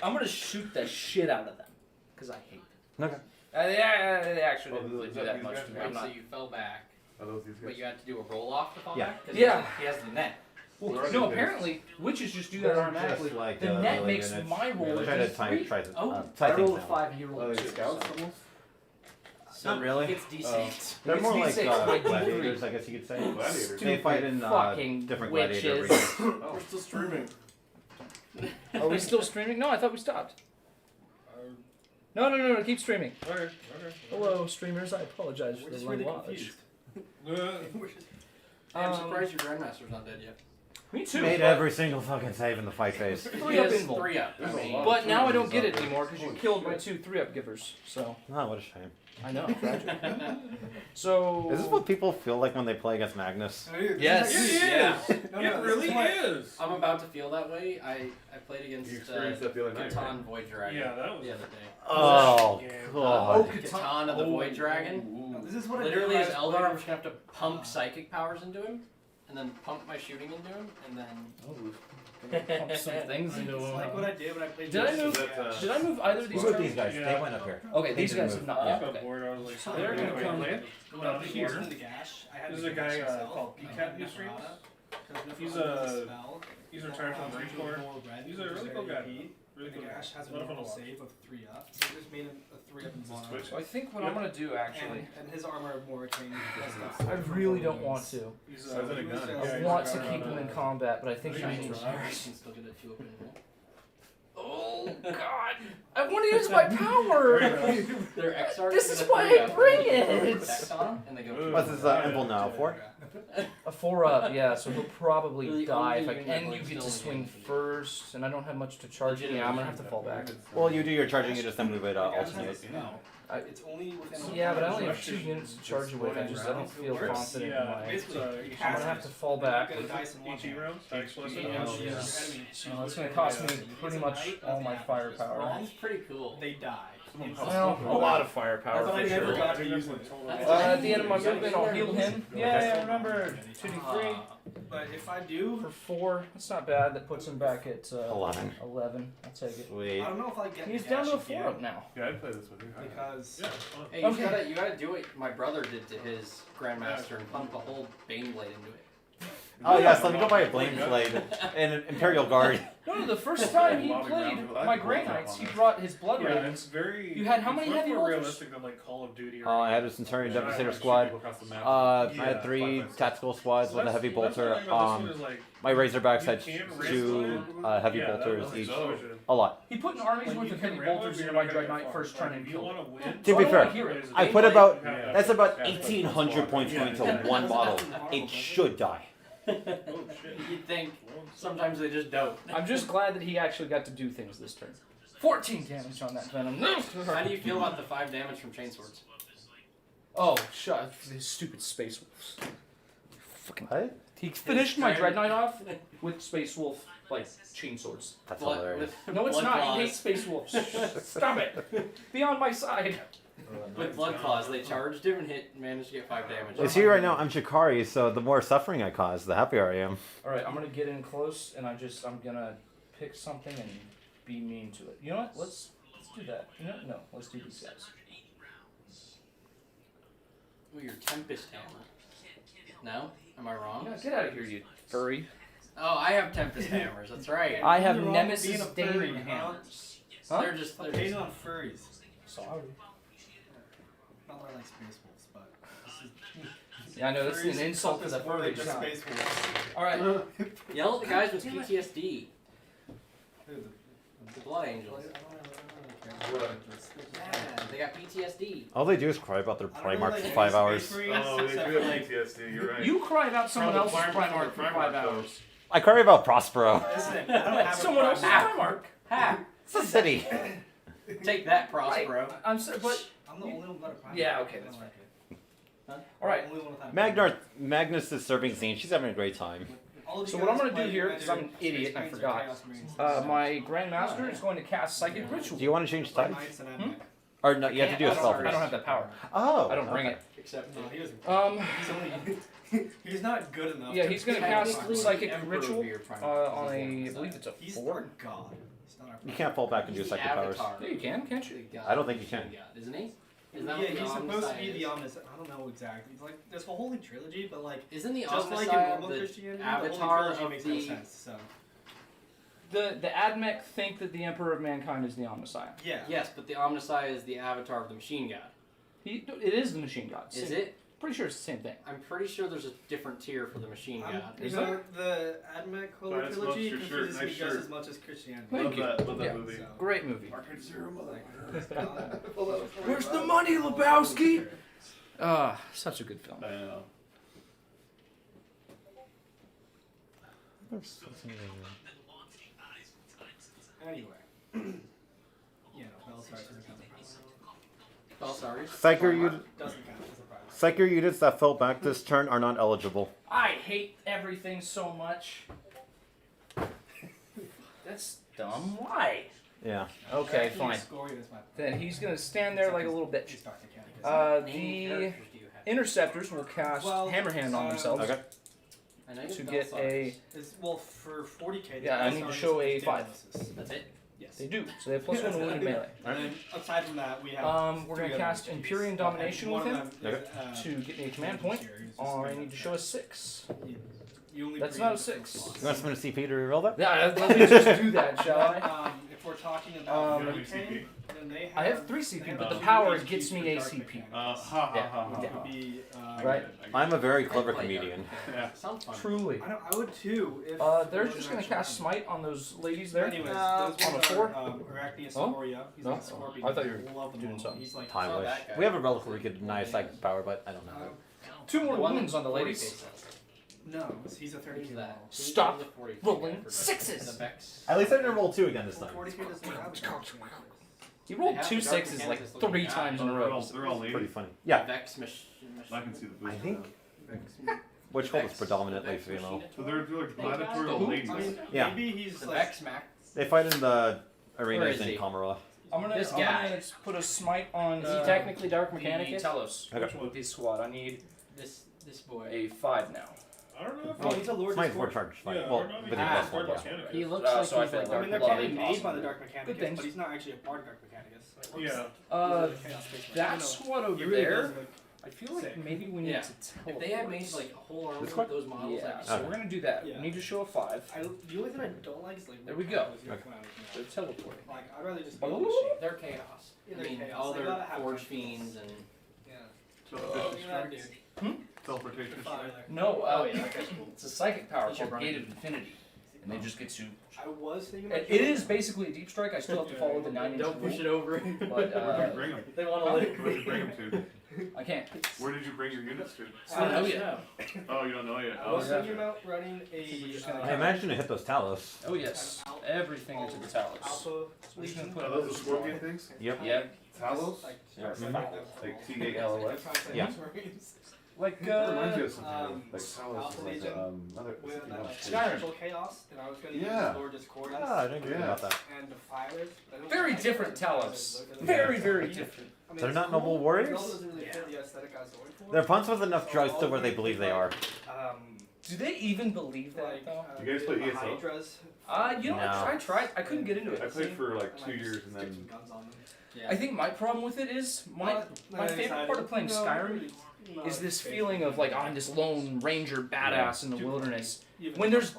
I'm gonna shoot the shit out of them. Because I hate them. Okay. They actually Oh, didn't really is do that that these much guys? to me. Wait, I'm so not. you fell back, Are those these but guys? you had to do a roll off to fall Yeah. back? 'Cause Yeah. He has the net. Well, Where are no, these apparently witches just do that automatically. Just like, the net melee makes units. my roll Try a to tie, D3. try to Oh, tie I things rolled a down. 5 and you rolled Are a they 2. scouts almost? Not really. It's D6. They're It's more like D6, my D3. gladiators, I guess you could say. Gladiators. They fight in fucking different witches. gladiator regions. Oh, We're still streaming. Are we still streaming? No, I thought we stopped. No, keep streaming. Okay. Hello, streamers. I apologize for We're the just really language. confused. Uh, We're just- I'm Um, surprised your Grandmaster's not dead yet. Me too. Made but- every single fucking save in the fight phase. 3-up He has invul. 3-up. I mean, But now I don't get it anymore because you killed my 2 3-up givers. So Oh, what a shame. I know, tragic. So Is this what people feel like when they play against Magnus? Yes. It is. Yeah. It really is. I'm about to feel that way. I played You against experienced that the other night, Catan right? Void Dragon Yeah, that was the other day. Oh, Yeah. God. Catan of the Void Dragon. No, this is what Literally, I as did. Eldar, I'm just gonna have to pump psychic powers into him, and then pump my shooting into him, and then. Pump some things into It's him. like what I did when I played. Did I Genesis. move? That, Did I move either of these? Who are turns? these guys? Yeah. They went up here. Okay, these They didn't guys move. have I not. got Okay. bored. I was like, They're I'm gonna gonna come land When I down played here. Genesis in the Gash, I had There's to a do guy Gash myself. called I Peacat had who Neferata, streams. 'cause Neferata He's is a- spell. He's retired from the Marine Corps. He's a really cool guy. Really The cool guy. Gash has a Not fun to normal watch. save of 3-up, so I just made him a 3-up in mono. Twitch? So I think what I'm gonna do actually. And his armor more retained. has I really don't want to. He's So I was in a gun. yeah, I he's want a to guy keep on, him in combat, but I think he Yeah, needs. he's You can still get a 2-up invul. Oh God! I want to use my power. Their Exarch This is is a why I 3-up. bring Put it. Protect on him, and they go. What's his emblem now? 4? A 4-up, yeah. So he'll You're probably the die if only I unit and like you get still to in swing the game. first, and I don't have much to charge. Yeah, I'm gonna have to fall back. Well, you do your charging, you just then move it alternate. No. I- It's only within. Yeah, but I only have 2 units to charge it with. I don't feel confident in Yeah, my. it's I'm gonna have to fall back. Get a dice in one HE hand. rounds. Explosive. Yeah. rounds. Your Yeah. enemy. It's gonna cost me pretty much all my firepower. That's pretty cool. They die. Well, a lot of firepower But I for never sure. got to use them. At the end of my movement, I'll heal him. Yeah, I remember. 2d3 But if I do, for 4. That's not bad. That puts him back at 11. 11. I'll take it. Sweet. I don't know if I get. He's the down to a Gash again, 4-up now. Yeah, I'd play this with you. because Yeah, it's fun. Hey, Okay. you gotta do what my brother did to his Grandmaster and pump a whole Bane Blade into it. Oh yes, let me go buy a Blade Blade and an Imperial Guard. No, the first time he Lobbing played around. I my love Grey that Knights, he one. brought his Blood Yeah, Ravens. it's very. You had how many it's much heavy more bolters? realistic than like Call of Duty. Or I had a Centurion Yeah, Devastator like squad. People across the map. I Yeah, had 3 5 tactical squads with a heavy bolter. My Razorbacks had 2 heavy bolters each. A lot. He put in armies worth of heavy bolters into my Dread Knight first turn and If you killed want it. to win, To So be I don't fair, wanna hear it. I Bane put Blade- about Yeah. that's about Yeah. 1,800 points going to one model. It should die. oh shit. You'd think sometimes they just don't. I'm just glad that he actually got to do things this turn. 14 damage on that Venom. How do you feel about the 5 damage from Chainswords? Oh, shut these stupid Space Wolves. Fucking. What? He finished my Dread Knight off with Space Wolf, like, chain swords. That's Blood- hilarious. with No, it's blood not. claws. He hates Space Wolves. Stop it. Be on my side. With blood claws, they charged him and managed to get 5 damage. You see right now, I'm Shikari, so the more suffering I cause, the happier I am. Alright, I'm gonna get in close and I'm gonna pick something and be mean to it. You know what? Let's do that. You know, no, let's do these guys. Ooh, your Tempest Hammer. No? Am I wrong? Yeah, get out of here, you furry. Oh, I have Tempest Hammers, that's right. I have Nothing wrong with Nemesis being a furry, Daemon huh? hammers. Huh? They're just, Stop they're hating just on furries. Sorry. Not that I like Space Wolves, but this is Yeah, I know, this is an furries insult to the fuck furry. is more than just Space Wolves. Alright, yell at the guys with PTSD. Who, The Blood Angels. Yeah, they got PTSD. All they do is cry about their I don't Primarch really for like 5 any hours. Space Marines, Oh, they except do for, have like, PTSD, you're right. You cry about someone Probably else's Primarch for 5 though. hours. I cry about Prospero. Listen, I don't have Someone a else's problem. Primarch. Ha! It's a city. Take that, Prospero. I'm so, but I'm the only one without a problem. Yeah, okay, I don't that's like it. all right. I'm the only one without a problem. Magnus is serving Zane. She's having a great time. All of you So what I'm guys gonna do play here, either 'cause I'm an Space idiot and I Marines or forgot, Chaos Marines. my Grandmaster is going to cast Psychic Ritual. Do you want to change Play type? Knights and Hmm? Admech. Or no, you have to do a I spell don't, I first. don't have that power. Oh. I don't bring okay. it. Except, no, he doesn't. He's only, he's not good enough. Yeah, he's gonna cast Technically, Psychic Emperor Ritual would be your primary on a, I believe it's a He's 4. our god. He's not our You can't fall back and do He's the psychic powers. Avatar. Yeah, you can, can't you? The god. I don't think you can. God, isn't he? Yeah, Isn't that what the he's supposed to be Omnissiah the is? Omnissiah. I don't know exactly. It's like there's a holy trilogy, but like Isn't the just like in Omnissiah normal the Christianity, avatar the holy trilogy of makes the- no sense. So The Admech think that the Emperor of Mankind is the Omnissiah. yeah, Yes, but the Omnissiah is the avatar of the machine god. It is the Machine God. Is it? Pretty sure it's the same thing. I'm pretty sure there's a different tier for the machine god. Is the Admech holy Nice trilogy shirt, confuses me nice just shirt. as much as Christianity. Thank Love you. that, love that Yeah. movie. So, Great movie. Arcade Zero, mother. Where's the money, Lebowski? Such a good film. I know. Anyway. Yeah, no, Belisarius doesn't count as a prize. Sorry. Psyker, Doesn't count as a prize. Psyker units that fell back this turn are not eligible. I hate everything so much. That's dumb. Why? Yeah. Okay, Actually, fine. Scoria is my Then he's gonna stand there like a little bitch. He's Dr. Canticus. The interceptors will cast Well, Hammerhand on themselves Okay. I know to you get a. Well, for 40k, Yeah, I need to Belisarius show a is 5. Daedalus. That's it. Yes. They do. So they have +1 to wound and melee. And then aside from that, we have. We're three gonna other cast entities. Empyrean Domination One with of him them is, to get me a command point. I need to show a 6. You only That's bring not a in 6. slots. You want to spend a CP to reroll that? Yeah, let me just do that, shall I? If we're talking about Um, Hurricane, then they have. I have 3 they CP, have but the two power HPs gets for me a dark CP. mechanics. Yeah. Which would be, Right. I'm a very I clever play comedian. Yeah. Sounds fun. Truly. I would too. If They're it was just an gonna actual cast one. Smite on those ladies there. Anyways, those on ones a are, 4. Arachnia Oh? Scoria. He's No? not Scorpion. I thought you were Love them doing all. something. He's like Time saw wish. that guy. We have a relic where we could deny psychic power, but I don't know. 2 more The one wounds that on the 40K ladies. says. no, he's a Who's 30k. that? Stop Who's the 40K rolling guy for 6s. The Vex. At least I didn't roll 2 again this Well, time. 40k doesn't have a dark mechanics. He rolled They have 2 the dark 6s like mechanics looking 3 guy. times in a They're row. all, they're all Pretty ladies. funny. Yeah. Vex I can see the boost. I think Vex. which hold is Vex- predominantly Vex female. machine- So they're like gladiatorial Who? ladies. I mean, Yeah. maybe he's The like. Vex Mac. They fight in the Where arenas is in he? Kamara. I'm gonna, This I'm guy. gonna put a smite on Is he technically Dark the Mechanicus? Talos. Okay. With his squad. I need This boy. a 5 now. I don't know if Oh, he's a Lord Smite's Discord. 4 charge. Fight. Yeah, Well, we're not with even the Ah, plus 1. Dark Yeah. Mechanicus. He looks So like I he's feel like like I mean, they're Dark probably Mechanicus. made by the Dark Mechanicus, Good things. but he's not actually a part of Dark Mechanicus. Like, Yeah. That squad over he really there, does look I feel like sick. maybe we need Yeah. to If they had made like a whole armor This with those models, Yeah, that'd be so Okay. we're gonna do that. Yeah. We need to show a 5. The only thing I don't like is like. There we what go. kind of Okay. clouds, They're you know? teleporting. Like, I'd rather just. Oh. Be machine. They're chaos. Yeah, I they're mean, chaos. all They their gotta have forge tentacles. fiends and Yeah. So Look at that dude. teleportation. Fire. No, Oh, yeah, okay. it's a psychic power You should called run Gate it. of Infinity, and they just get to. I was thinking about. It is basically a deep strike. I still have to follow the 9-inch don't push rule, it over. but Where did you bring them? They want to Where live. did you bring them to? I can't. Where did you bring your units to? I don't know yet. Oh, you don't know yet. I Oh, was yeah. thinking about running a. I imagine to hit those Talos. Oh yes, everything into the Talos. Alpha. So we're just gonna put Are those the scorpion things? Yep. Yep. Talos? Like, Yeah. Like T-A-L-O-S? Yeah. Like That reminds me of something. Um, Like Talos Alpha is like Legion another. with something else. Skyrim. Spiritual Chaos, and I was going to Yeah. use Lord Discordance Ah, I didn't get Yeah. about that. and Defilers. I don't very like different Defilers. Talos. Look at Very, them. very different. I mean, They're it's not cool, noble but warriors? It also doesn't really fit the aesthetic I was going for. They're punks with enough drugs to where they believe they are. Do they even believe that Like, though? You guys play the ESO? Hydras. You know, No. I tried. I couldn't get into I it. played for like 2 Like, years and stick some then. guns on them. Yeah. I think my problem with it is my favorite part of playing Skyrim is this feeling of like I'm this lone ranger badass in the wilderness. When there's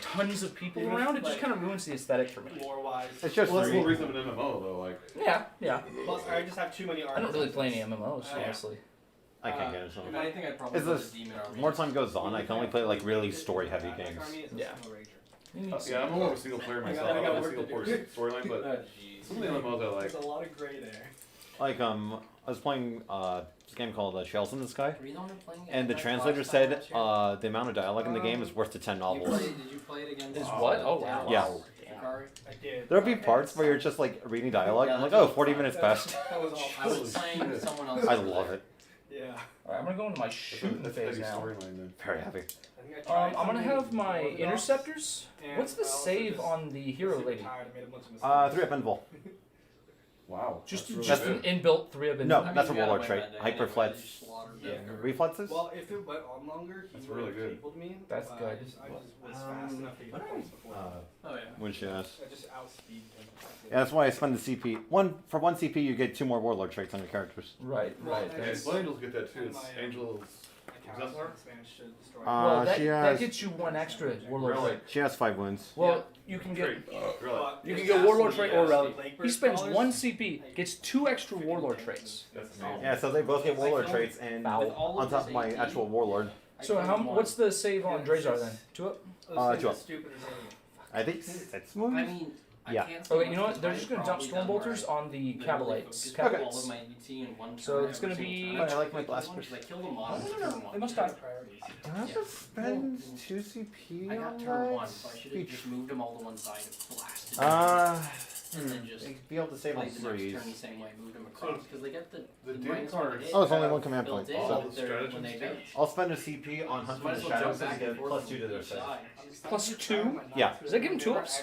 tons of people around, it just kind of ruins the aesthetic for me. lore wise. It's just Well, that's the whole three. reason of an MMO though. Like, Yeah, yeah. Plus, I just have too many I armies. don't really play any MMOs, Yeah. honestly. I can't get into If them. anything, I'd probably Is go this to Demon Army. more time goes on? I can only play like really story-heavy games. Yeah. yeah, I'm more of a single player myself. I got like a work single to player do. storyline, but Oh, jeez. some of the MMOs I like. There's a lot of gray there. Like I was playing this game called Shells in the Sky, Were you the one playing it and the at translator last said time last year? the amount of dialogue in the game is worth to 10 You novels. played- Did you play it against? Is what? Oh, Dallas? wow. Yeah. Drukhari? I did. There'll be parts where you're just like reading dialogue. I'm like, oh, 40 minutes passed. That was all. I was playing someone else. I love it. Yeah. Alright, I'm gonna go into my shooting That's phase heavy now. storyline then. Very happy. I think I tried I'm gonna something have my with Orthodox, interceptors. and What's the I also save just on the was hero super lady? tired, I made a bunch of mistakes. 3 up invul. Wow. Just that's really just good. an inbuilt 3 up No. I mean, that's a you gotta warlord win trait. that day anyway, Hyperflex. you slaughtered Yeah. them. Reflexes? Well, if it went on longer, he That's would really have good. tabled me. That's but good. I just was fast enough to get the points before. Oh yeah. Which yes. I just outspeed him. Yeah, that's why I spend the CP. For one CP, you get 2 more warlord traits on your characters. Right, Well, right. I Yeah, guess- Blood Angels get that too. And It's my, Angels. I Is cast that her? Spanish to destroy. Well, that, She that has gets you 1 extra warlord Really? trait. she has 5 wounds. Well, you can get. Really? You can It get has warlord to trait be, or rally. Lakebird He spends scholars. 1 CP, gets 2 extra warlord traits. That's amazing. Yeah, so they both get warlord traits, and Foul. on top of my actual warlord, So what's the save on Drazar then? 2 up? Two up. I think 6 moves. I mean, Yeah. I can't see Okay, much you know what? because They're I've just gonna dump probably done Stormbolters where I on the literally Cabalites. focused Okay. all of my ET in one So turn it's every gonna single be- turn. I like my Like, blast because I killed a No, monster no, no, turn one. they must die. Do I have to spend 2 CP I got on turn that? one, so I should have just moved them all to one side and blasted them, and then just Be able to save on played the next threes. turn the same way, moved them across because they get the The dude minus cards. Oh, it's only one built command point. in All So the there when stratagems they too? bounce. I'll spend a CP on Hunt Might for as the well Shadows jump and back and get forth +2 to their each save. side. Plus 2? Yeah. Does that give him 2 ups?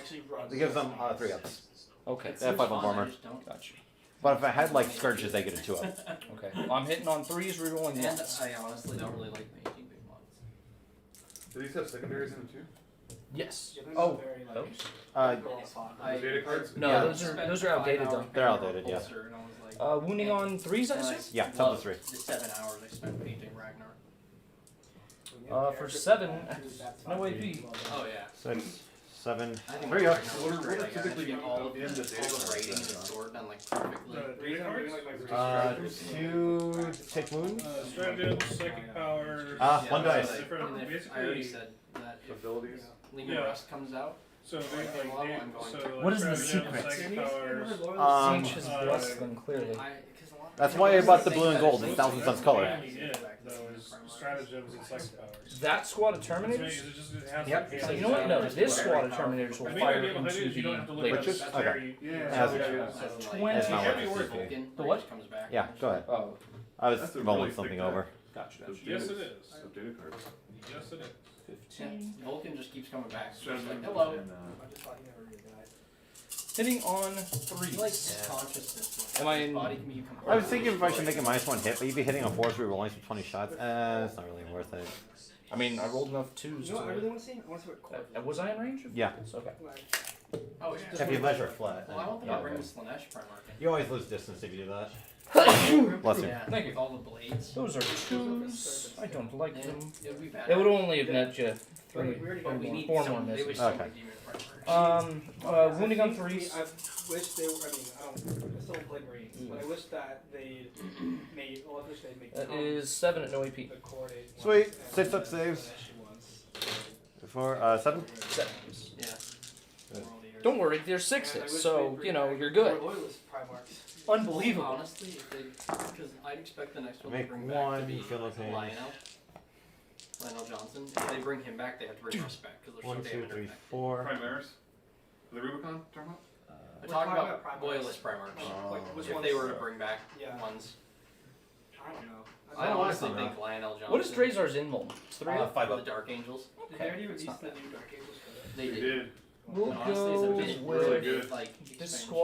It gives them 3 ups. Okay. They have 5 on Fun, I armor. just don't. Gotcha. But if I had like Scourges, they get a 2 up. Okay. Well, I'm hitting on 3s, rerolling And 1s. I honestly don't really like making big ones. Do these have secondaries in them too? Yes. Yeah, those Oh, are very, like, those? The data cards? No, Yeah. those are outdated though. They're outdated, yeah. Wounding on 3s, I assume? Yeah, top of 3. The 7 hours I spent painting Ragnar. For 7, no AP. Oh yeah. 6, 7, I think 3 Ragnar ups. was What are great. Like, I typically get all of in the the data rating and cards? the sword done like perfectly. The data cards? 2 take wounds. Stratagems, psychic powers. Ah, Yeah, one so, dice. like, Different, and if- basically. I already said that if Abilities? Legion Yeah. Rust comes out, So they Okay, like, well, they- I'm going so to- like What is the stratagems, secret? psychic powers. Siege has blessed them clearly. That's why I bought the blue and gold in Thousand Suns color. Yeah, those stratagems and psychic powers. That squad of It's mainly- Terminators? it just- it has Yep. like So you know what? No, this squad of Terminators will I mean, fire the idea behind it into is you don't have to the look at Witches? it. That's Okay. very- Yeah. As it yeah, should. so, like, 20. It's not it can worth be it. worth it. The what? Comes back. Yeah, go ahead. Oh, I was That's a rolling really something thick over. gotcha. Those Yes, data- it is. those data cards. Yes, it is. Yeah, Vulcan just keeps coming back. It's Stratagems like, hello. and, Hitting on He 3s. likes consciousness. Am I in- His body can be I was thinking if I should make a -1 hit, but you'd be hitting on 4s, re-rolling for 20 shots. It's not really worth it. I mean, I rolled enough 2s You know what I really to... want to see? I want to see what Corv Was I in range? of Yeah. this? Okay. like, Oh, yeah. If you measure flat. Well, I don't think I bring the Slanesh Primarch in. You always lose distance if you do that. Bless you. Yeah, Thank you. with all the blades. Those are 2s. I don't like And them. it would be bad. It would only have net you We 3 already or got- We more, need 4 more some, they misses. would still Okay. be demon Primarchs. Wounding on I think 3s. I wish they were. I mean, I still don't play Marines, but I wish that they'd made. Well, I wish they'd make. That is 7 at no AP. the coordinate ones Sweet. and 6 up the saves. Slanesh ones. For 7? 7. Yeah. Good. Don't worry, they're And I 6s, wish so, they'd you know, bring you're back good. more Loyalist Primarchs. Unbelievable. Honestly, if they, because I'd expect the next one Make to bring back one to be Philippines. Lionel Johnson. If they bring him back, they have to bring us back because they're 1, so 2, damn 3, interconnected. 4. Primaris? The Rubicon, talking about? We're We're talking talking about about Loyalist Primarchs. Primarchs. Like, which If ones? they were to bring back Yeah. ones. I don't know. I don't honestly know. think Lionel Johnson. What is Drazar's invuln? It's 3 5 up. The up. Dark Angels? Did Okay, they already that's release not the bad. new Dark Angels for that? They They did. did. We'll And honestly, it's a go bit with really good. good. Like this expansion. squad.